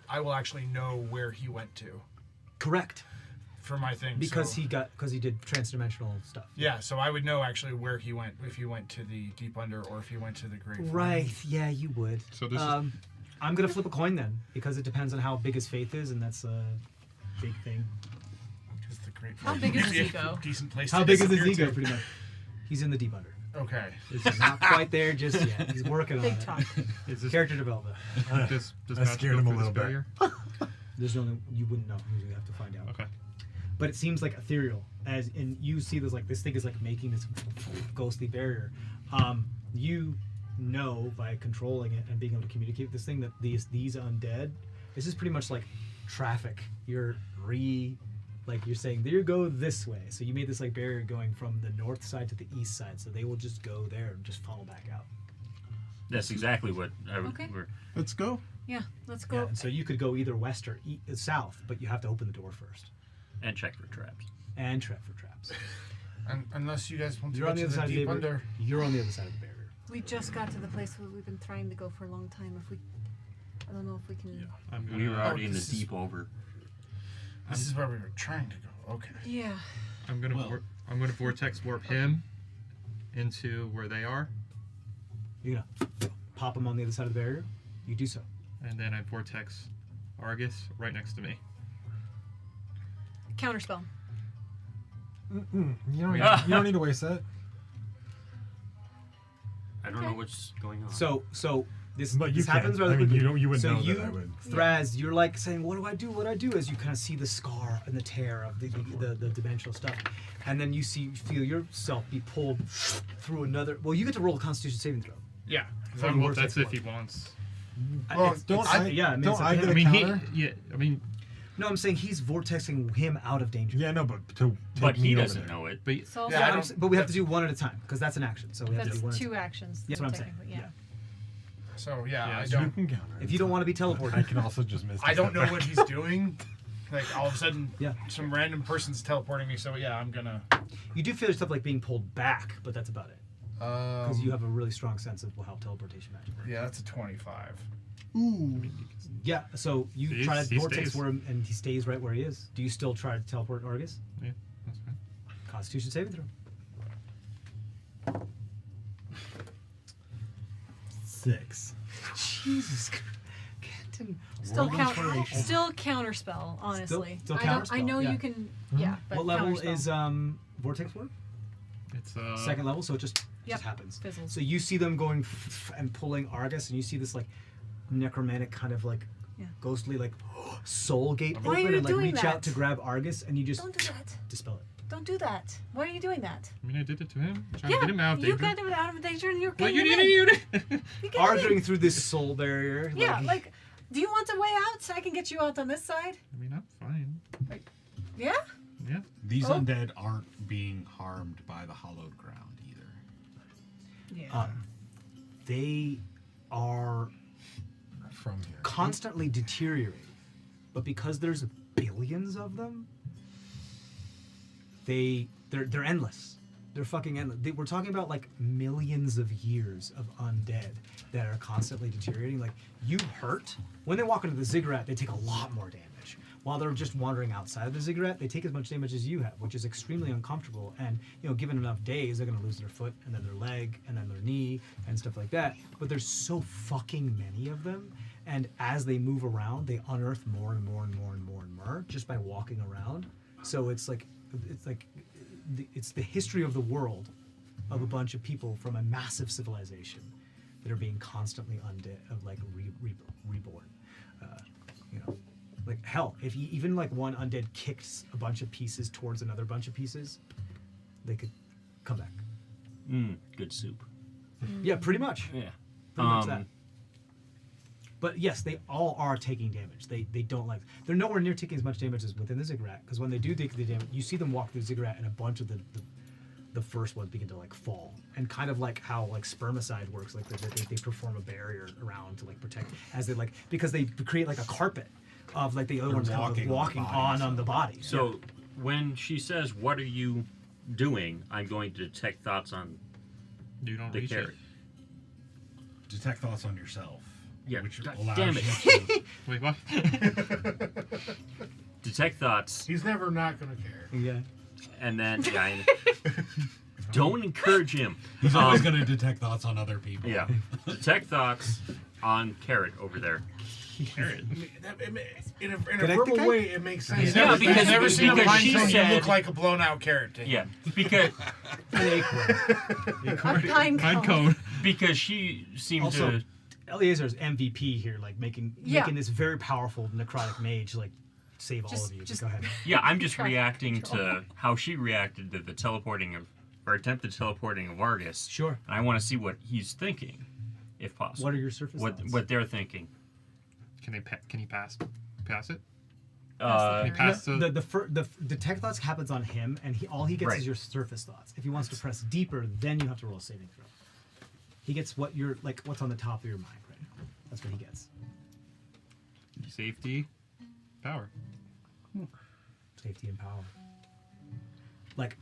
I will actually know where he went to Correct. for my thing. Because so, he did transdimensional stuff. Yeah, so I would know actually where he went, if he went to the Deep Under or if he went to the Great Flame. Right. Yeah, you would. So this is I'm gonna flip a coin then, because it depends on how big his faith is, and that's a big thing. Because the Great How Flame big is would be his a ego? Decent place How to big is his disappear ego, to. pretty much? He's in the deep under. Okay. He's not quite there just yet. He's working on Big it. talk. Is this, Character development. does I magic scared go him a through this little bit. barrier? There's no, you wouldn't know. You have to find out. Okay. But it seems like ethereal, as in you see this thing is like making this ghostly barrier. You know by controlling it and being able to communicate with this thing that these undead, this is pretty much like traffic. You're saying there you go this way. So you made this like barrier going from the north side to the east side, so they will just go there and just funnel back out. That's exactly what I would. Okay. Let's go. Yeah, let's Yeah, go. and so you could go either west or south, but you have to open the door first And check for traps. and trap for traps. Unless you guys want to You're go on the to other the side of the Deep barrier. Under. You're on the other side of the barrier. We just got to the place where we've been trying to go for a long time. I don't know if we can. I'm We were gonna. already in the this is- deep over. This is where we were trying to go. Okay. Yeah. I'm gonna vortex warp him into where they are, You're gonna pop them on the other side of the barrier. You do so. and then I vortex Argus right next to me. Counterspell. You don't need to waste that. I don't know what's going on. So this But you this happens can. rather I mean, quickly. you wouldn't so know you, that I would. Thraz, you're like saying, "What do I do? What do I do?" As you kind of see the scar and the tear of the dimensional stuff, and then you feel yourself be pulled through another. Well, you get to roll a Constitution saving throw. Yeah. Fucking Well, vortex that's if warp. he wants. Well, It's- don't it's- I- yeah, I mean, don't it's up I to get him. a I mean, counter? I mean, No, I'm saying he's vortexing him out of danger. Yeah, no, but to but take he me over doesn't there. know it. but So Yeah, I don't- but we have to do one at a time because that's an action. So we have to that's do one. two actions. That's what I'm saying. technically, Yeah. So yeah, Yeah, I so You don't. can counter. If you don't want to be teleported, I can also just miss. I don't know what he's doing. Like all of a sudden, Yeah. some random person's teleporting me. So yeah, I'm gonna. you do feel stuff like being pulled back, but that's about it. Because you have a really strong sense of how teleportation magic works. Yeah, that's a 25. Ooh. Yeah, so you He try is- to he vortex stays. for him, and he stays right where he is. Do you still try to teleport Argus? yeah, that's fine. Constitution saving throw. 6. Jesus Christ. Kenton. Still Roll inspiration. still counterspell, honestly. still I counterspell, know yeah. you can yeah, but What level counterspell. is vortex work? It's Second level, so it just Yep. happens. Fizzles. So you see them going and pulling Argus, and you see this like necromantic kind of like Yeah. ghostly like soul gate Why are open you and like doing reach that? out to grab Argus, and you just Don't do that. dispel it. Don't do that. Why are you doing that? I mean, I did it to him. Trying Yeah, to get him out of you danger. got him out of danger, and you're Well, getting you him in. You You get him Arguing in. through this soul barrier. Yeah, like, do you want a way out so I can get you out on this side? I mean, I'm fine. Yeah. Yeah. These Oh. undead aren't being harmed by the hollowed ground either. Yeah. they are From here. constantly deteriorating, but because there's billions of them, they're endless. They're fucking endless. We're talking about like millions of years of undead that are constantly deteriorating. Like, you hurt when they walk into the ziggurat, they take a lot more damage. While they're just wandering outside of the ziggurat, they take as much damage as you have, which is extremely uncomfortable. And given enough days, they're gonna lose their foot, and then their leg, and then their knee, and stuff like that. But there's so fucking many of them, and as they move around, they unearth more and more and more and more and more just by walking around. So it's the history of the world of a bunch of people from a massive civilization that are being constantly undead, reborn. Like hell, if even like one undead kicks a bunch of pieces towards another bunch of pieces, they could come back. Good soup. Yeah, pretty much. Yeah. Pretty much that. But yes, they all are taking damage. They don't like. They're nowhere near taking as much damage as within the ziggurat, because when they do take the damage, you see them walk through the ziggurat, and a bunch of the first ones begin to like fall, and kind of like how like spermicide works, like they perform a barrier around to like protect as they like, because they create like a carpet of like the other ones kind of walking on the body. So when she says, "What are you doing?" I'm going to detect thoughts on You don't the reach carrot. it. Detect thoughts on yourself. Yeah. Which God allows damn you it. to Wait, what? Detect thoughts, He's never not gonna care. Yeah. and then don't encourage him. He's always going to detect thoughts on other people. Yeah. Detect thoughts on carrot over there. Carrot. In a Connect the verbal kite? way, it makes sense. Yeah, He's because- never seen a because pine she cone said- you look like a blown out carrot to him. Yeah, because A pine Pine cone. cone. because she seemed Also, to. Eliazar's MVP here, like making this very powerful necrotic mage like save all of you. Go ahead. Yeah, I'm just reacting to how she reacted to the attempted teleporting of Argus. Sure. And I want to see what he's thinking, if possible. What are your surface thoughts? What they're thinking. Can he pass it? Pass the Pass The detect thoughts happens on him, and all he gets Right. is your surface thoughts. If he wants to press deeper, then you have to roll a saving throw. He gets what's on the top of your mind right now. That's what he gets. Safety, power. Safety and power. Like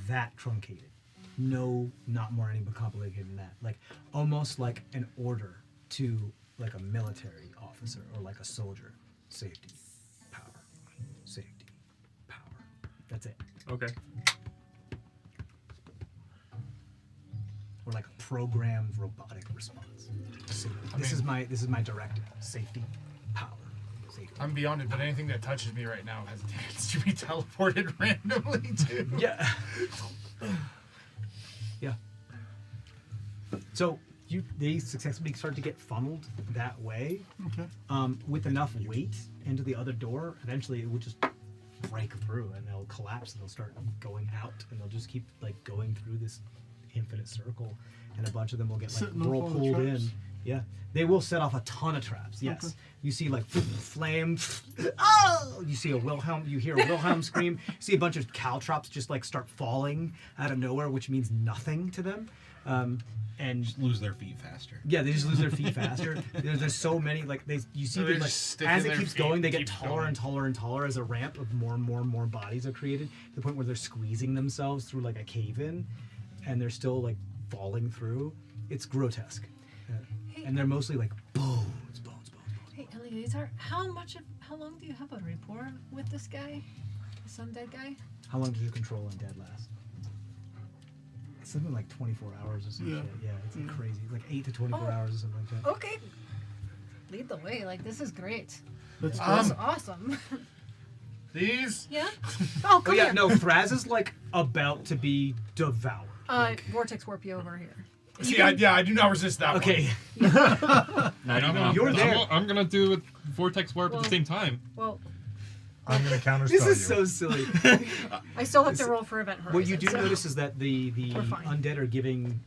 that truncated. No, not more any but complicated than that. Like almost like an order to like a military officer or like a soldier. Safety, power, safety, power. That's it. Okay. Or like a programmed robotic response. This is my directive. Safety, power, safety. I'm beyond it, but anything that touches me right now has a chance to be teleported randomly too. Yeah. Yeah. So they successfully start to get funneled that way. Okay. With enough weight into the other door, eventually it will just break through and they'll collapse and they'll start going out and they'll just keep like going through this infinite circle, and a bunch of them will get like Setting off all the whirlpooled in. traps? Yeah, they will set off a ton of traps. Yes, Okay. you see like flame. Oh! You see a Wilhelm. You hear a Wilhelm scream. You see a bunch of caltrops just like start falling out of nowhere, which means nothing to them. And Just lose their feet faster. yeah, they just lose their feet faster. There's so many like you see So them they like just stick as in it their keeps feet going, they and get keep taller going. and taller and taller as a ramp of more and more and more bodies are created to the point where they're squeezing themselves through like a cave in, and they're still like falling through. It's grotesque, and they're mostly like bones. Hey, Eleazar, how long do you have a rapport with this guy? This undead guy? How long does your control undead last? It's something like 24 hours or some Yeah. shit. Yeah, it's like crazy. Like 8 to 24 hours or something like that. Okay. Lead the way. Like, this is great. Let's go. That's awesome. These? Yeah? Oh, Oh come yeah, here. no, Thraz is like about to be devoured. Vortex warp you over here. See, I do not resist that Okay. Not even You're on- there. I'm gonna do it vortex warp at Well- the same time. Well, I'm gonna counterspell This is you. so silly. I still have to roll for event horizon. What you do so- notice is that the We're fine. undead are giving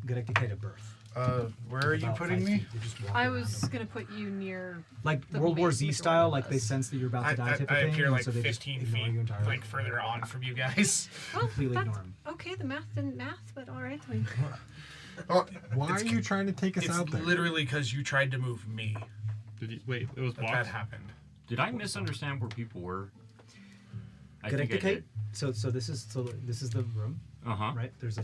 Galacticate a birth. Where are you About putting 5 me? feet. They're just walking I around was them. going to put you near... Like the World War main Z majority style, of like they us. sense that you're about to die type of I thing. appear and like so they just 15 ignore feet, you entirely. like further on from you guys. Oh, completely that's, ignore 'em. okay, the math didn't math, but all right. I mean, Oh, Why are you trying to take us It's out there? literally because you tried to move me Did you, wait, it was that blocked? happened. Did I misunderstand where people were? I Connect think the I kite. So this is the room, Uh-huh. right? There's a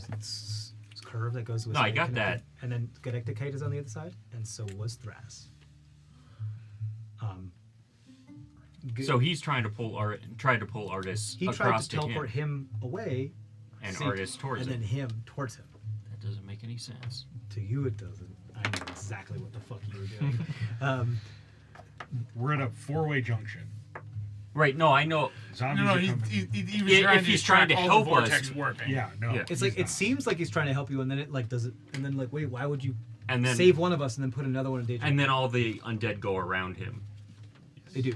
curve that goes with. No, I got Connect- And then Connect the kite is on the other side, and so was Thras. So he's trying to pull Artis He tried across to teleport him, him away, and sync, Artis towards and him. then him towards him. That doesn't make any sense. To you, it doesn't. I know exactly what the fuck you were doing. We're at a 4-way junction. Right? No, I know. Zombies No, are he coming. was If trying to he's trying to track all help the vortex us- working. Yeah, no. Yeah. It's like he's it not. seems like he's trying to help you, and then it like does it, and then like wait, why would you And then save one of us and then put another one in danger? and then all the undead go around him. They do.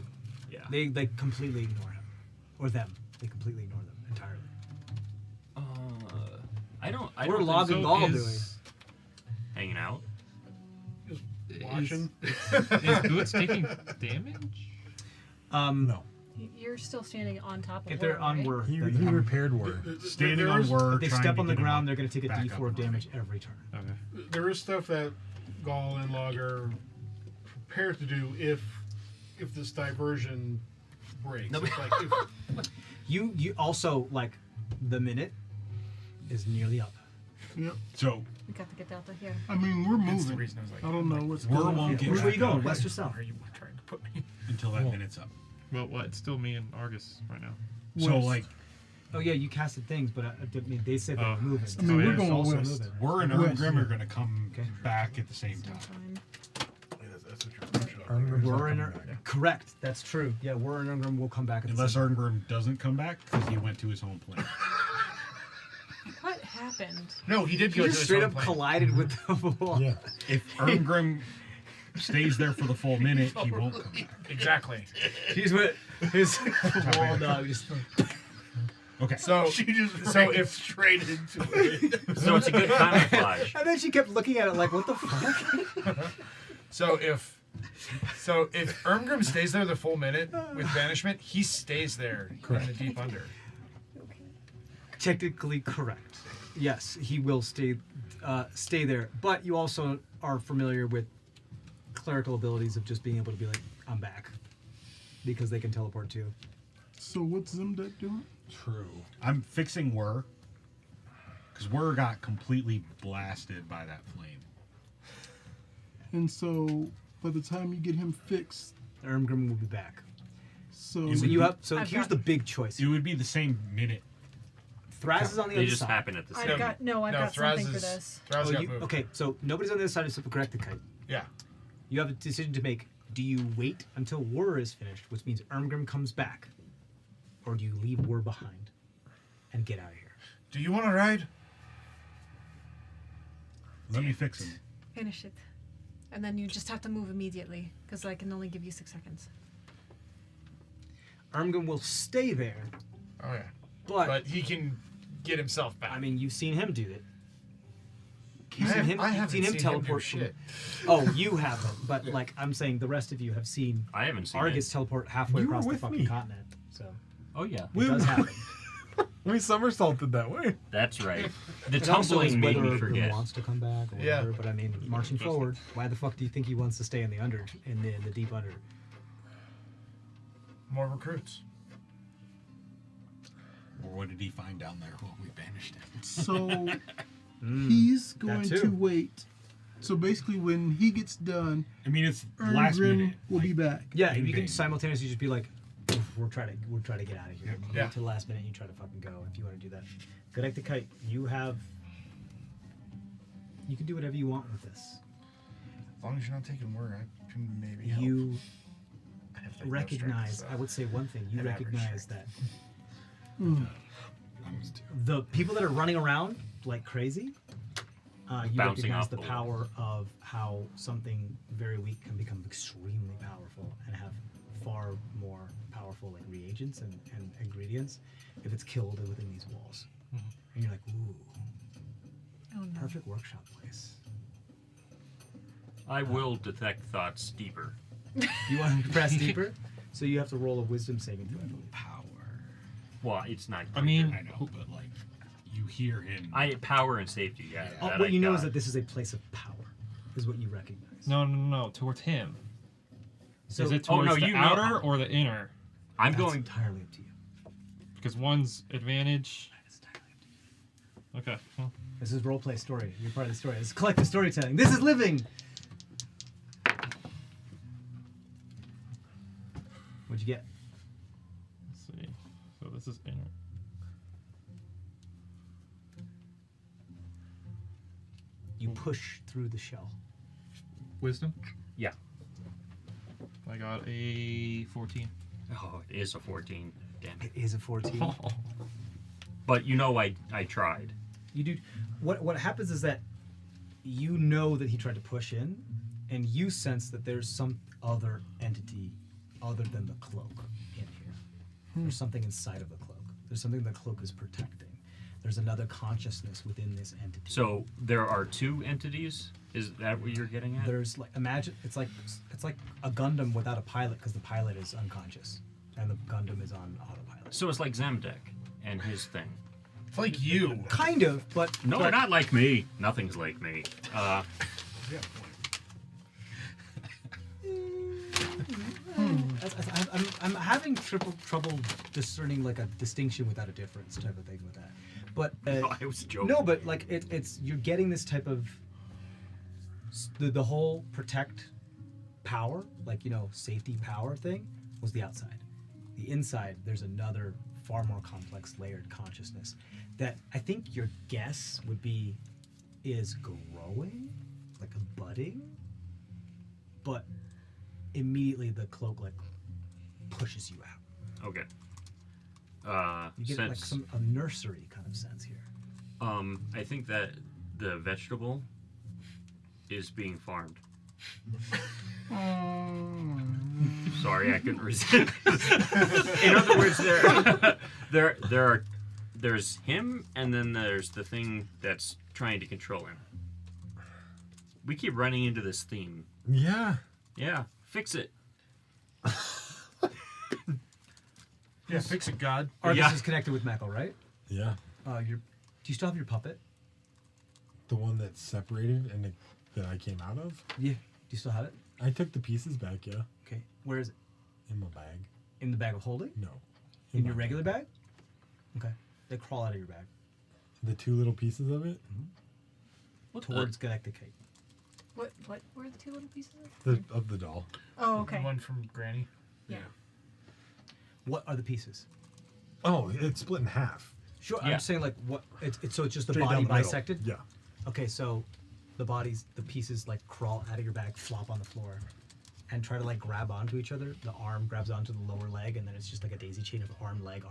Yeah. They completely ignore him, or them. They completely ignore them entirely. I don't. I What are don't Log think and so. Gall is, doing? Hanging out. Watching. Is Boots taking damage? No. You're still standing on top of If they're Word, on right? Word, He then repaired word. Standing There on is- word. if they trying step to on the get him ground, up, they're going to take a back D4 up of and damage every turn. Okay. There is stuff that Gall and Log are prepared to do if this diversion breaks. No, It's like if, You also like the minute is nearly up. Yep. So We got to get out of here. I mean, we're That's the moving. reason I was like, I don't know what's We're going won't on. get Which way back you going, up west or south? where are you trying to put me? until that minute's up. Well, what? It's still me and Argus right now. So West. like Oh yeah, you casted things, but I mean they said they're Oh. moving. I mean, we're it's going also west. moving. we're and West, Erngrim yeah. are gonna come Okay. back at the same time. that's what you're pushing up. Erngrim's not We're in coming back. correct. That's true. Yeah, we're in Ingram. We'll come back at the Unless same time. Erngrim doesn't come back because he went to his home planet. What happened? No, he did He go to just his straight home up planet. collided with the wall. Yeah. If Erngrim stays there for the full minute, he won't come back. Exactly. He's with his wall dog. Just Okay. So, She just so ran if straight into it. So it's a good camouflage. and then she kept looking at it like, what the fuck? so if Ermgrim stays there the full minute with banishment, he stays there in the deep under. Technically correct. Yes, he will stay there. But you also are familiar with clerical abilities of just being able to be like, I'm back, because they can teleport too. So what's Zimdet doing? True. I'm fixing Whir because Whir got completely blasted by that flame. And so by the time you get him fixed, Ermgrim will be back. so It So would you be- have. So I've here's got- the big choice. It would be the same minute. Thraz is on the They other just side. happen at the same I've got I've got Thraz something for is- this. Thraz Oh, got you, moved. okay, so nobody's on the other side except for correct the kite. Yeah. You have a decision to make. Do you wait until War is finished, which means Ermgrim comes back, or do you leave War behind and get out of here? Do you want to ride? Let me fix him. Finish it. And then you just have to move immediately, because I can only give you 6 seconds. Ermgrim will stay there, Oh yeah. but, But he can get himself back. I mean, you've seen him do it. You've I seen him. haven't You've seen him do teleport. from- shit. Oh, you haven't. But like I'm saying, the rest of you have seen I haven't seen Argus it. teleport halfway You were across the with fucking me. continent. So Oh yeah, it does happen. We somersaulted that way. that's right. The It also is tumbling made whether me Ermgrim forget. wants to come back or Yeah. whatever. But I mean, marching forward, why the fuck do you think he wants to stay in the under, in the deep under? More recruits. Or what did he find down there when we banished him? so he's going too. to wait. So basically, when he gets done, I mean, it's last minute. Ermgrim will be back. Yeah, Bing, you can bing. simultaneously just be like, we're trying to get out of here. Yep. You Yeah. wait till the last minute, and you try to fucking go if you want to do that. Good like the kite. You can do whatever you want with this. As long as you're not taking word, I can maybe help. You I have, like, no recognize. strength, I would say one thing. You An average recognize that Mm. the people that are running around like crazy, you Bouncing recognize off the the power of how something very weak can become extremely powerful and have far more powerful like reagents and ingredients if it's killed within these walls. And you're like, ooh, Oh no. perfect workshop place. I will detect thoughts deeper. You want to press deeper? So you have to roll a wisdom saving throw. I believe. Power. Well, it's not. I mean, I know, but like, you you hear him. Power and safety. Yeah. What you know is that this is a place of power, is what you recognize. No, towards him. So, is it towards the you outer know. or the inner? I'm that's going. entirely up to you. Because one's advantage. It's entirely up to you. Okay. Well, This is roleplay story. You're part of the story. This is collective storytelling. This is living. What'd you get? let's see. So this is inner. You push through the shell. Wisdom. Yeah. I got a 14. Oh, it is a 14. Damn it. It is a 14. But you know, I tried. You do. What happens is that you know that he tried to push in, and you sense that there's some other entity other than the cloak in here. There's something inside of the cloak. There's something the cloak is protecting. There's another consciousness within this entity. So there are two entities. Is that what you're getting at? There's like imagine it's like a Gundam without a pilot because the pilot is unconscious and the Gundam is on autopilot. So it's like Zemdek and his thing. It's like you. Kind of, but No, but, not like me. Nothing's like me. I'm having trouble discerning like a distinction without a difference type of thing with that. But I was joking. no, but like it's you're getting this type of the whole protect power, like safety power thing was the outside. The inside, there's another far more complex layered consciousness that I think your guess would be is growing, like a budding, but immediately the cloak like pushes you out. Okay. You get like a nursery kind of sense here. I think that the vegetable is being farmed. Sorry, I couldn't resist. In other words, there's him, and then there's the thing that's trying to control him. We keep running into this theme. Yeah. Yeah, fix it. Yeah, fix it, God. Argus is connected with Meckel, right? Yeah. Do you still have your puppet? The one that's separated and that I came out of? Yeah. Do you still have it? I took the pieces back, yeah. Okay. Where is it? In my bag. In the bag of holding? No. In my your regular bag? Okay. They crawl out of your bag. The two little pieces of it? Towards Galactic Cape. What were the two little pieces Of the doll. Oh, okay. The one from Granny. Yeah. What are the pieces? Oh, it's split in half. Sure. Yeah. I'm saying like what? So it's just the Straight body down the middle. bisected. Yeah. Okay. So the pieces like crawl out of your bag, flop on the floor, and try to like grab onto each other. The arm grabs onto the lower leg, and then it's just like a daisy chain of arm, leg,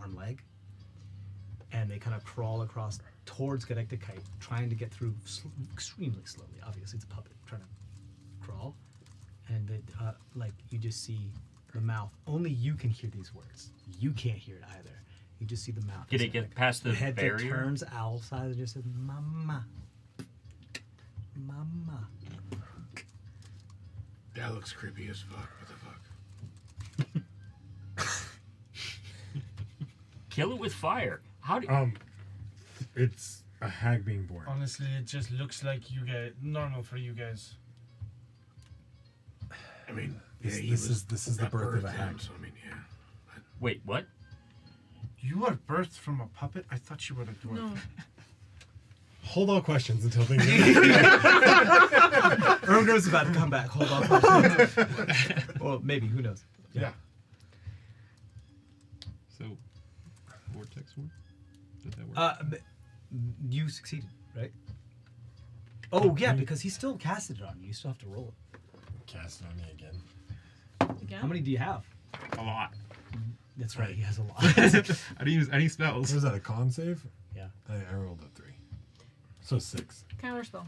and they kind of crawl across towards Galactic Kite, trying to get through extremely slowly. Obviously, it's a puppet trying to crawl, and like you just see the mouth. Only you can hear these words. You can't hear it either. You just see the mouth. Did it It's get like, past the head barrier? that turns owl size and just says "Mama, Mama." That looks creepy as fuck. What the fuck? Kill it with fire. How do? It's a hag being born. Honestly, it just looks like you guys normal for you guys. I mean, This he is was the birth of a birthed hag. him, so I mean, yeah. Wait, what? You are birthed from a puppet? I thought you were a dwarf. No. Hold all questions until things. Ergo's about to come back. Hold on. Well, maybe. Who knows? Yeah. So, vortex work? Did that work? You succeeded, right? Oh yeah, because he still casted it on you. You still have to roll it. Cast it on me again. Again? How many do you have? A lot. That's right. He has a lot. I didn't use any spells. Was that a con save? Yeah. I rolled a 3. So 6. Counterspell.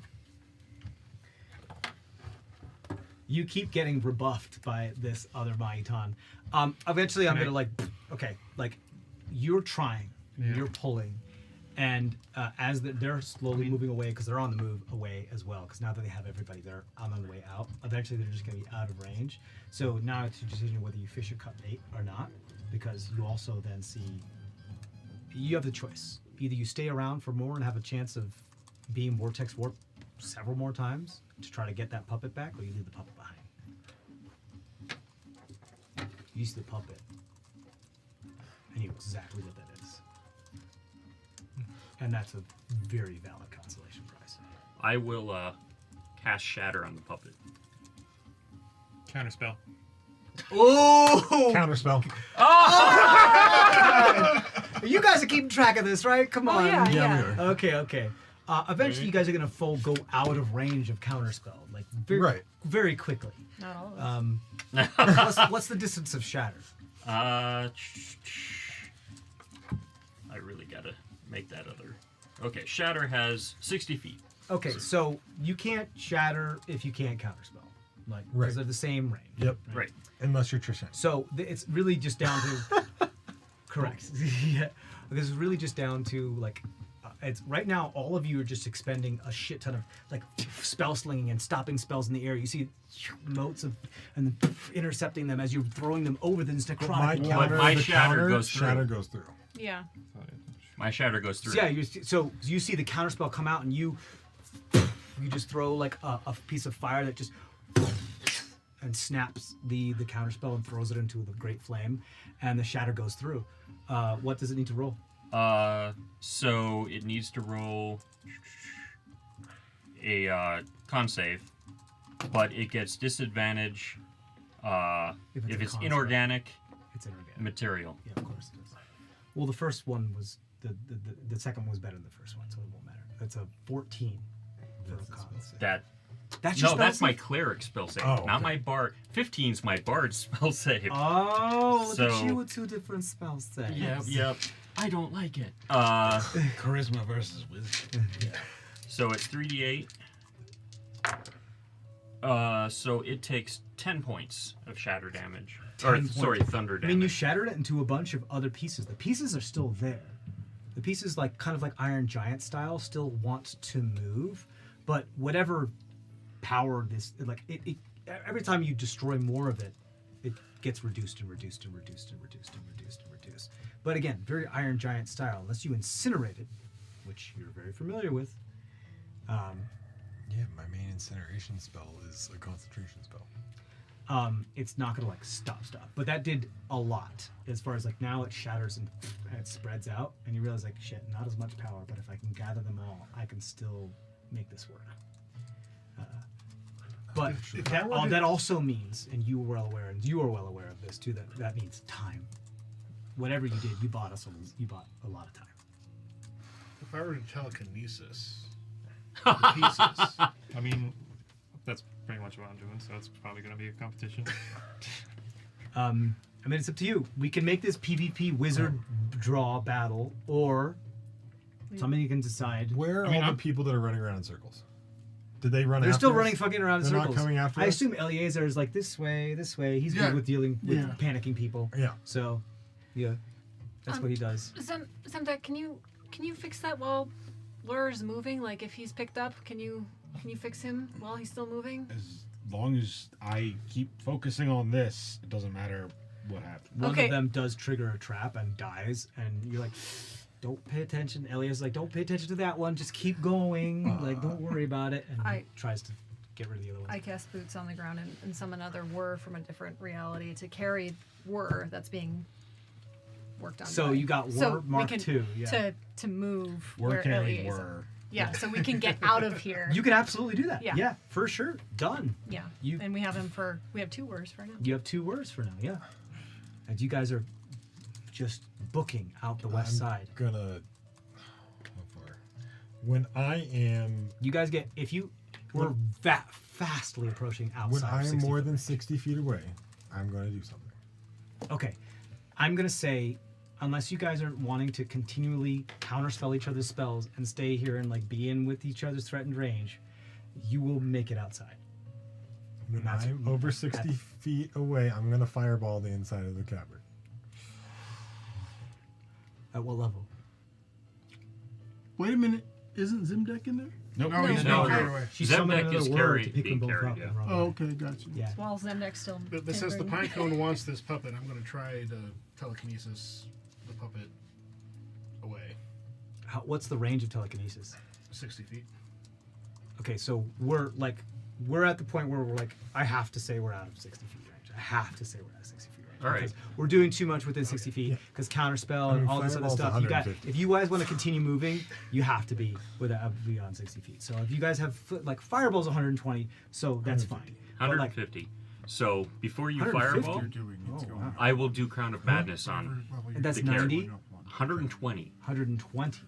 You keep getting rebuffed by this other Maitan. Eventually, I'm Can I- gonna like you're trying, Yeah. you're pulling, and as they're slowly moving away because they're on the move away as well. Because now that they have everybody, they're on the way out. Eventually, they're just gonna be out of range. So now it's your decision whether you fish or cut bait or not, because you also then see you have the choice. either you stay around for more and have a chance of being vortex warped several more times to try to get that puppet back, or you leave the puppet behind. You see the puppet, and you know exactly what that is. And that's a very valid consolation prize. I will cast Shatter on the puppet. Counterspell. Oh! Counterspell. You guys are keeping track of this, right? Come on. yeah. We are. Okay. Eventually, you guys are gonna go out of range of counterspell, like very quickly. Not all of us. What's the distance of Shatter? I really gotta make that other. Okay, Shatter has 60 feet. Okay, so you can't Shatter if you can't counterspell, like because Right. they're the same range. Yep. Right. Unless you're Trishan. So it's really just down to correct. Yeah, because it's really just down to like it's right now. All of you are just expending a shit ton of like spell slinging and stopping spells in the air. You see motes of and then intercepting them as you're throwing them over the necrotic wall. my shatter goes through. Shatter goes through. Yeah. My Shatter goes through. So, yeah, so you see the counterspell come out, and you just throw like a piece of fire that just and snaps the counterspell and throws it into the great flame, and the shatter goes through. What does it need to roll? So it needs to roll a con save, but it gets disadvantage if it's inorganic It's inorganic. material. Yeah, of course it is. Well, the first one was the second one was better than the first one, so it won't matter. That's a 14 for a con save. That's your No, spell that's my save? cleric spell save, Oh, not okay. my bard. 15's my bard spell save. Oh, look at So- you with two different spell saves. Yep. I don't like it. Charisma versus wisdom. So it's 3d8. So it takes 10 points of shatter damage. 10 Sorry, points. thunder I damage. mean, you shattered it into a bunch of other pieces. The pieces are still there. The pieces, like kind of like Iron Giant style, still want to move, but whatever power this, like it every time you destroy more of it, it gets reduced and reduced and reduced and reduced and reduced and reduced. But again, very Iron Giant style. Unless you incinerate it, which you're very familiar with. Yeah, my main incineration spell is a concentration spell. It's not gonna like stop, but that did a lot as far as like now it shatters and it spreads out, and you realize like shit, not as much power, but if I can gather them all, I can still make this work. But that also means, and you are well aware of this too, that means time. Whatever you did, you bought a lot of time. If I were to telekinesis the pieces, I mean, that's pretty much what I'm doing, so it's probably going to be a competition. I mean, it's up to you. We can make this PvP wizard draw battle, or somebody can decide. Where are all the people that are running around in circles? Did they run They're after still us? running fucking around in They're circles. not coming after I us? assume Eleazar is like this way. He's good with dealing with panicking people. Yeah. So, yeah, that's what he does. Zemdek, can you fix that while Lur's moving? Like if he's picked up, can you fix him while he's still moving? As long as I keep focusing on this, it doesn't matter what happens. One of them does trigger a trap and dies, and you're like, don't pay attention. Elias like, don't pay attention to that one. Just keep going. Like, don't worry about it. And he tries to get rid of the other one. I cast boots on the ground and summon another whir from a different reality to carry whir that's being worked on. So by. you got whir Mark II. Yeah. To move We're where carrying Ellie is. whir. Yeah, so we can get out of here. You can absolutely do that. Yeah. Yeah, for sure. Done. Yeah. And we have two whirs for now. You have 2 whirs for now. Yeah. And you guys are just booking out the west side. Gonna. How far? When I am. You guys get we're fastly approaching outside. When I of am 60 more foot. than 60 feet away, I'm going to do something. Okay, I'm gonna say, unless you guys are wanting to continually counterspell each other's spells and stay here and like be in with each other's threatened range, you will make it outside. When I'm over 60 feet away, I'm going to fireball the inside of the cavern. At what level? Wait a minute, isn't Zemdek in there? Nope. no, he's No, not carried no. away. She's Zemdek summoning is another word to carried- pick them being both carried, up. yeah. and run Oh, away. okay, gotcha. Yeah. While Zemdek's still. But since the tinkering. Pinecone wants this puppet, I'm going to try to telekinesis the puppet away. What's the range of telekinesis? 60 feet. Okay, so we're at the point where we're like, I have to say we're out of 60 feet range. I have to say we're out of 60 feet range. All right. Because we're doing too much within 60 feet because counterspell and all this other Fireball's stuff. You got, 150. if you guys want to continue moving, you have to be beyond 60 feet. So if you guys have fireball's 120, so that's fine. But, 150. So before you 150? fireball, You're doing Oh, it's going wow. I will do Crown of Madness on And that's the carrot. 90. 120. 120.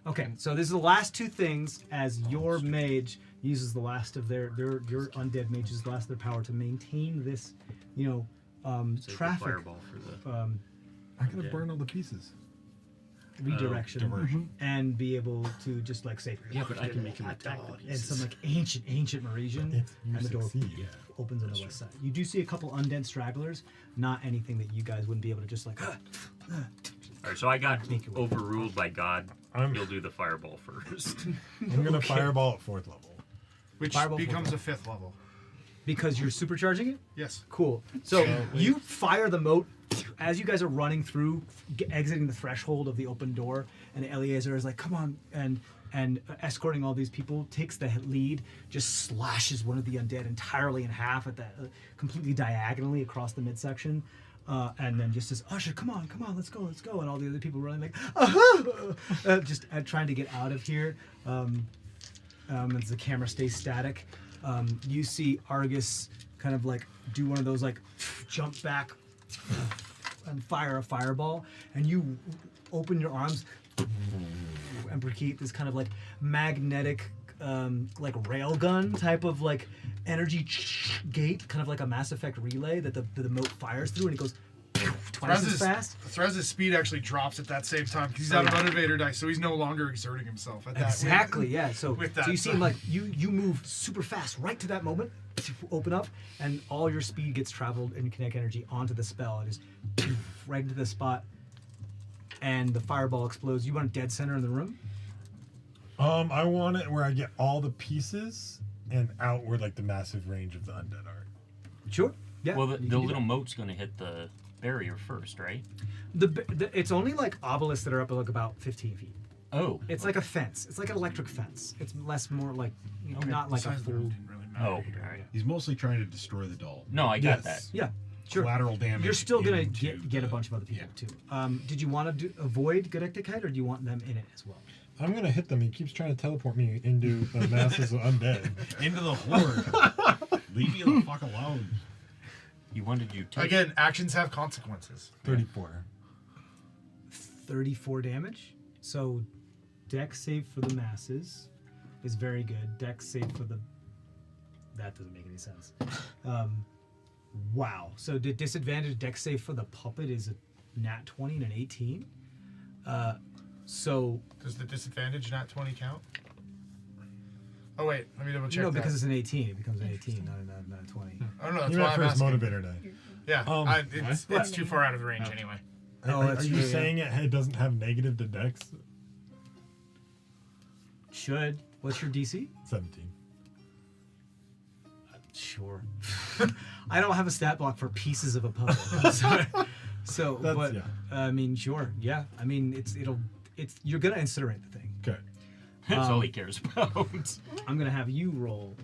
Okay, so this is the last two things as your mage uses the last of your undead mage uses the last of their power to maintain this, Save the traffic fireball for the. I could have burned all the pieces. redirection diversion. and be able to just say Yeah, but I can make him attack the and pieces. some ancient Marisian, If you and the door succeed. opens on the west side. You do see a couple undead stragglers, not anything that you guys wouldn't be able to just All right, so I got Make your way. overruled by God. I'm- You'll do the fireball first. I'm gonna fireball at 4th level. Which Fireball becomes for- a 5th level. because you're supercharging it. Yes. Cool. So you fire the moat as you guys are running through, exiting the threshold of the open door, and Eleazar is like, "Come on!" and escorting all these people, takes the lead, just slashes one of the undead entirely in half at that, completely diagonally across the midsection. And then just says, "Usher, come on, let's go," and all the other people running just trying to get out of here. As the camera stays static, you see Argus kind of do one of those jump back and fire a fireball, and you open your arms and create this kind of magnetic rail gun type of energy gate, kind of like a Mass Effect relay that the moat fires through, and it goes twice as fast. Threz's speed actually drops at that same time because he's out of motivator dice, so he's no longer exerting himself at that. Exactly, yeah. So, with so that you seem side. you move super fast right to that moment, open up, and all your speed gets traveled and kinetic energy onto the spell, and just right into the spot, and the fireball explodes. You want it dead center in the room? I want it where I get all the pieces and out where the massive range of the undead are. Sure. Yeah. Well, you the can do little that. moat's going to hit the barrier first, right? It's only obelisks that are up about 15 feet. Oh. It's like a fence. It's like an electric fence. It's more not The like a size of the room full. didn't really Oh, matter all here. right. He's mostly trying to destroy the doll. No, I got that. Yeah. Sure. Collateral damage. You're still gonna into get a the- bunch of other people yeah. too. Did you want to avoid Gedektikite, or do you want them in it as well? I'm gonna hit them. He keeps trying to teleport me into the masses of undead. Into the horde. Leave me the fuck alone. You wanted you to. Again, actions have consequences. 34. 34 damage. So, Dex save for the masses is very good. Dex save for the. That doesn't make any sense. Wow. So the disadvantage Dex save for the puppet is a nat 20 and an 18. So Does the disadvantage not 20 count? Oh wait, let me double check. no, that. because it's an 18. It becomes an 18, not a 20. I don't know. That's You why went I'm for his asking. motivator die. Yeah, it's too far out of the range anyway. Oh, that's are you true, yeah. saying it doesn't have negative to Dex? Should. What's your DC? 17. Sure. I don't have a stat block for pieces of a puzzle. I'm sorry. So, That's- but yeah. I mean, sure, yeah. I mean, it's you're gonna incinerate the thing. Okay. That's all he cares about. I'm gonna have you roll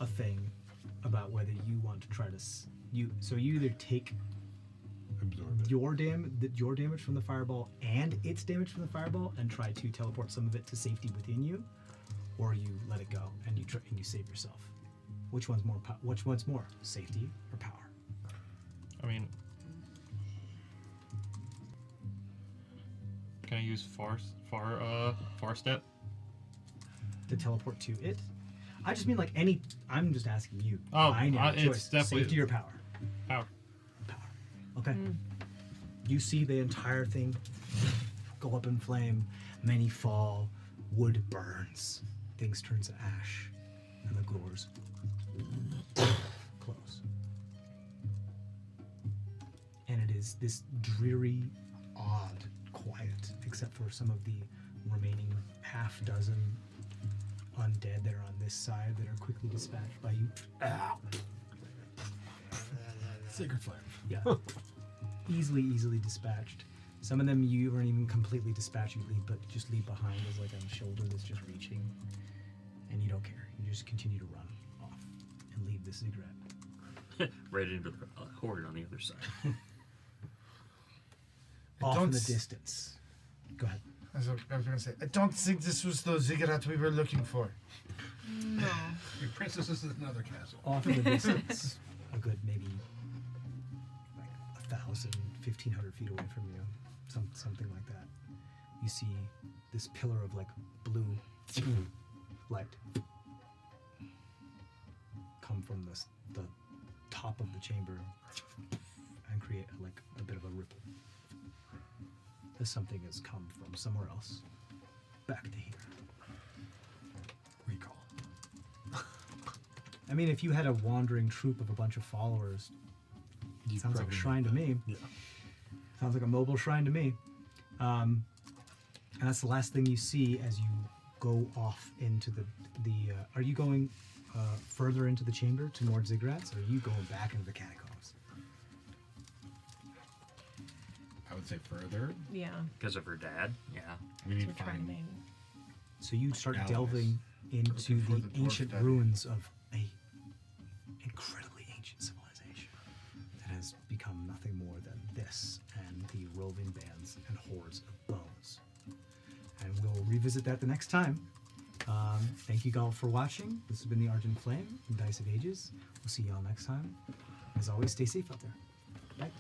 a thing about whether you want to try to So you either take Absorb it. your damage from the fireball and its damage from the fireball and try to teleport some of it to safety within you, or you let it go and you save yourself. Which one's more? Which one's more? Safety or power? I mean, can I use far step? To teleport to it? I just mean any. I'm just asking you. Oh, binary it's choice. definitely- Safety or power. Power. Power. Okay. You see the entire thing go up in flame. Many fall. Wood burns. Things turn to ash, and the doors close. And it is this dreary, odd quiet, except for some of the remaining half dozen undead that are on this side that are quickly dispatched by you. Sacred flame. Yeah. easily dispatched. Some of them you weren't even completely dispatch, you just leave behind as like a shoulder that's just reaching, and you don't care. You just continue to run off and leave this ziggurat. Right into the horde on the other side. Off in the distance. Go ahead. I was going to say, I don't think this was the ziggurat we were looking for. No. Your princess is in another castle. Off in the distance, a good maybe like 1,000, 1,500 feet away from you, something like that. You see this pillar of like blue light come from the top of the chamber and create like a bit of a ripple. As something has come from somewhere else back to here. Recall. I mean, if you had a wandering troop of a bunch of followers, it sounds like a shrine to me. Yeah. Sounds like a mobile shrine to me. And that's the last thing you see as you go off into the are you going further into the chamber to more ziggurats, or are you going back into the catacombs? I would say further. Yeah. Because of her dad. Yeah. We So need we're to trying to find. maybe. So you start Allies. delving into Looking for the the dwarf ancient daddy. ruins of a incredibly ancient civilization that has become nothing more than this and the roving bands and hordes of bones. And we'll revisit that the next time. Thank you all for watching. This has been the Argent Flame from Dice of Ages. We'll see you all next time. As always, stay safe out there. Bye.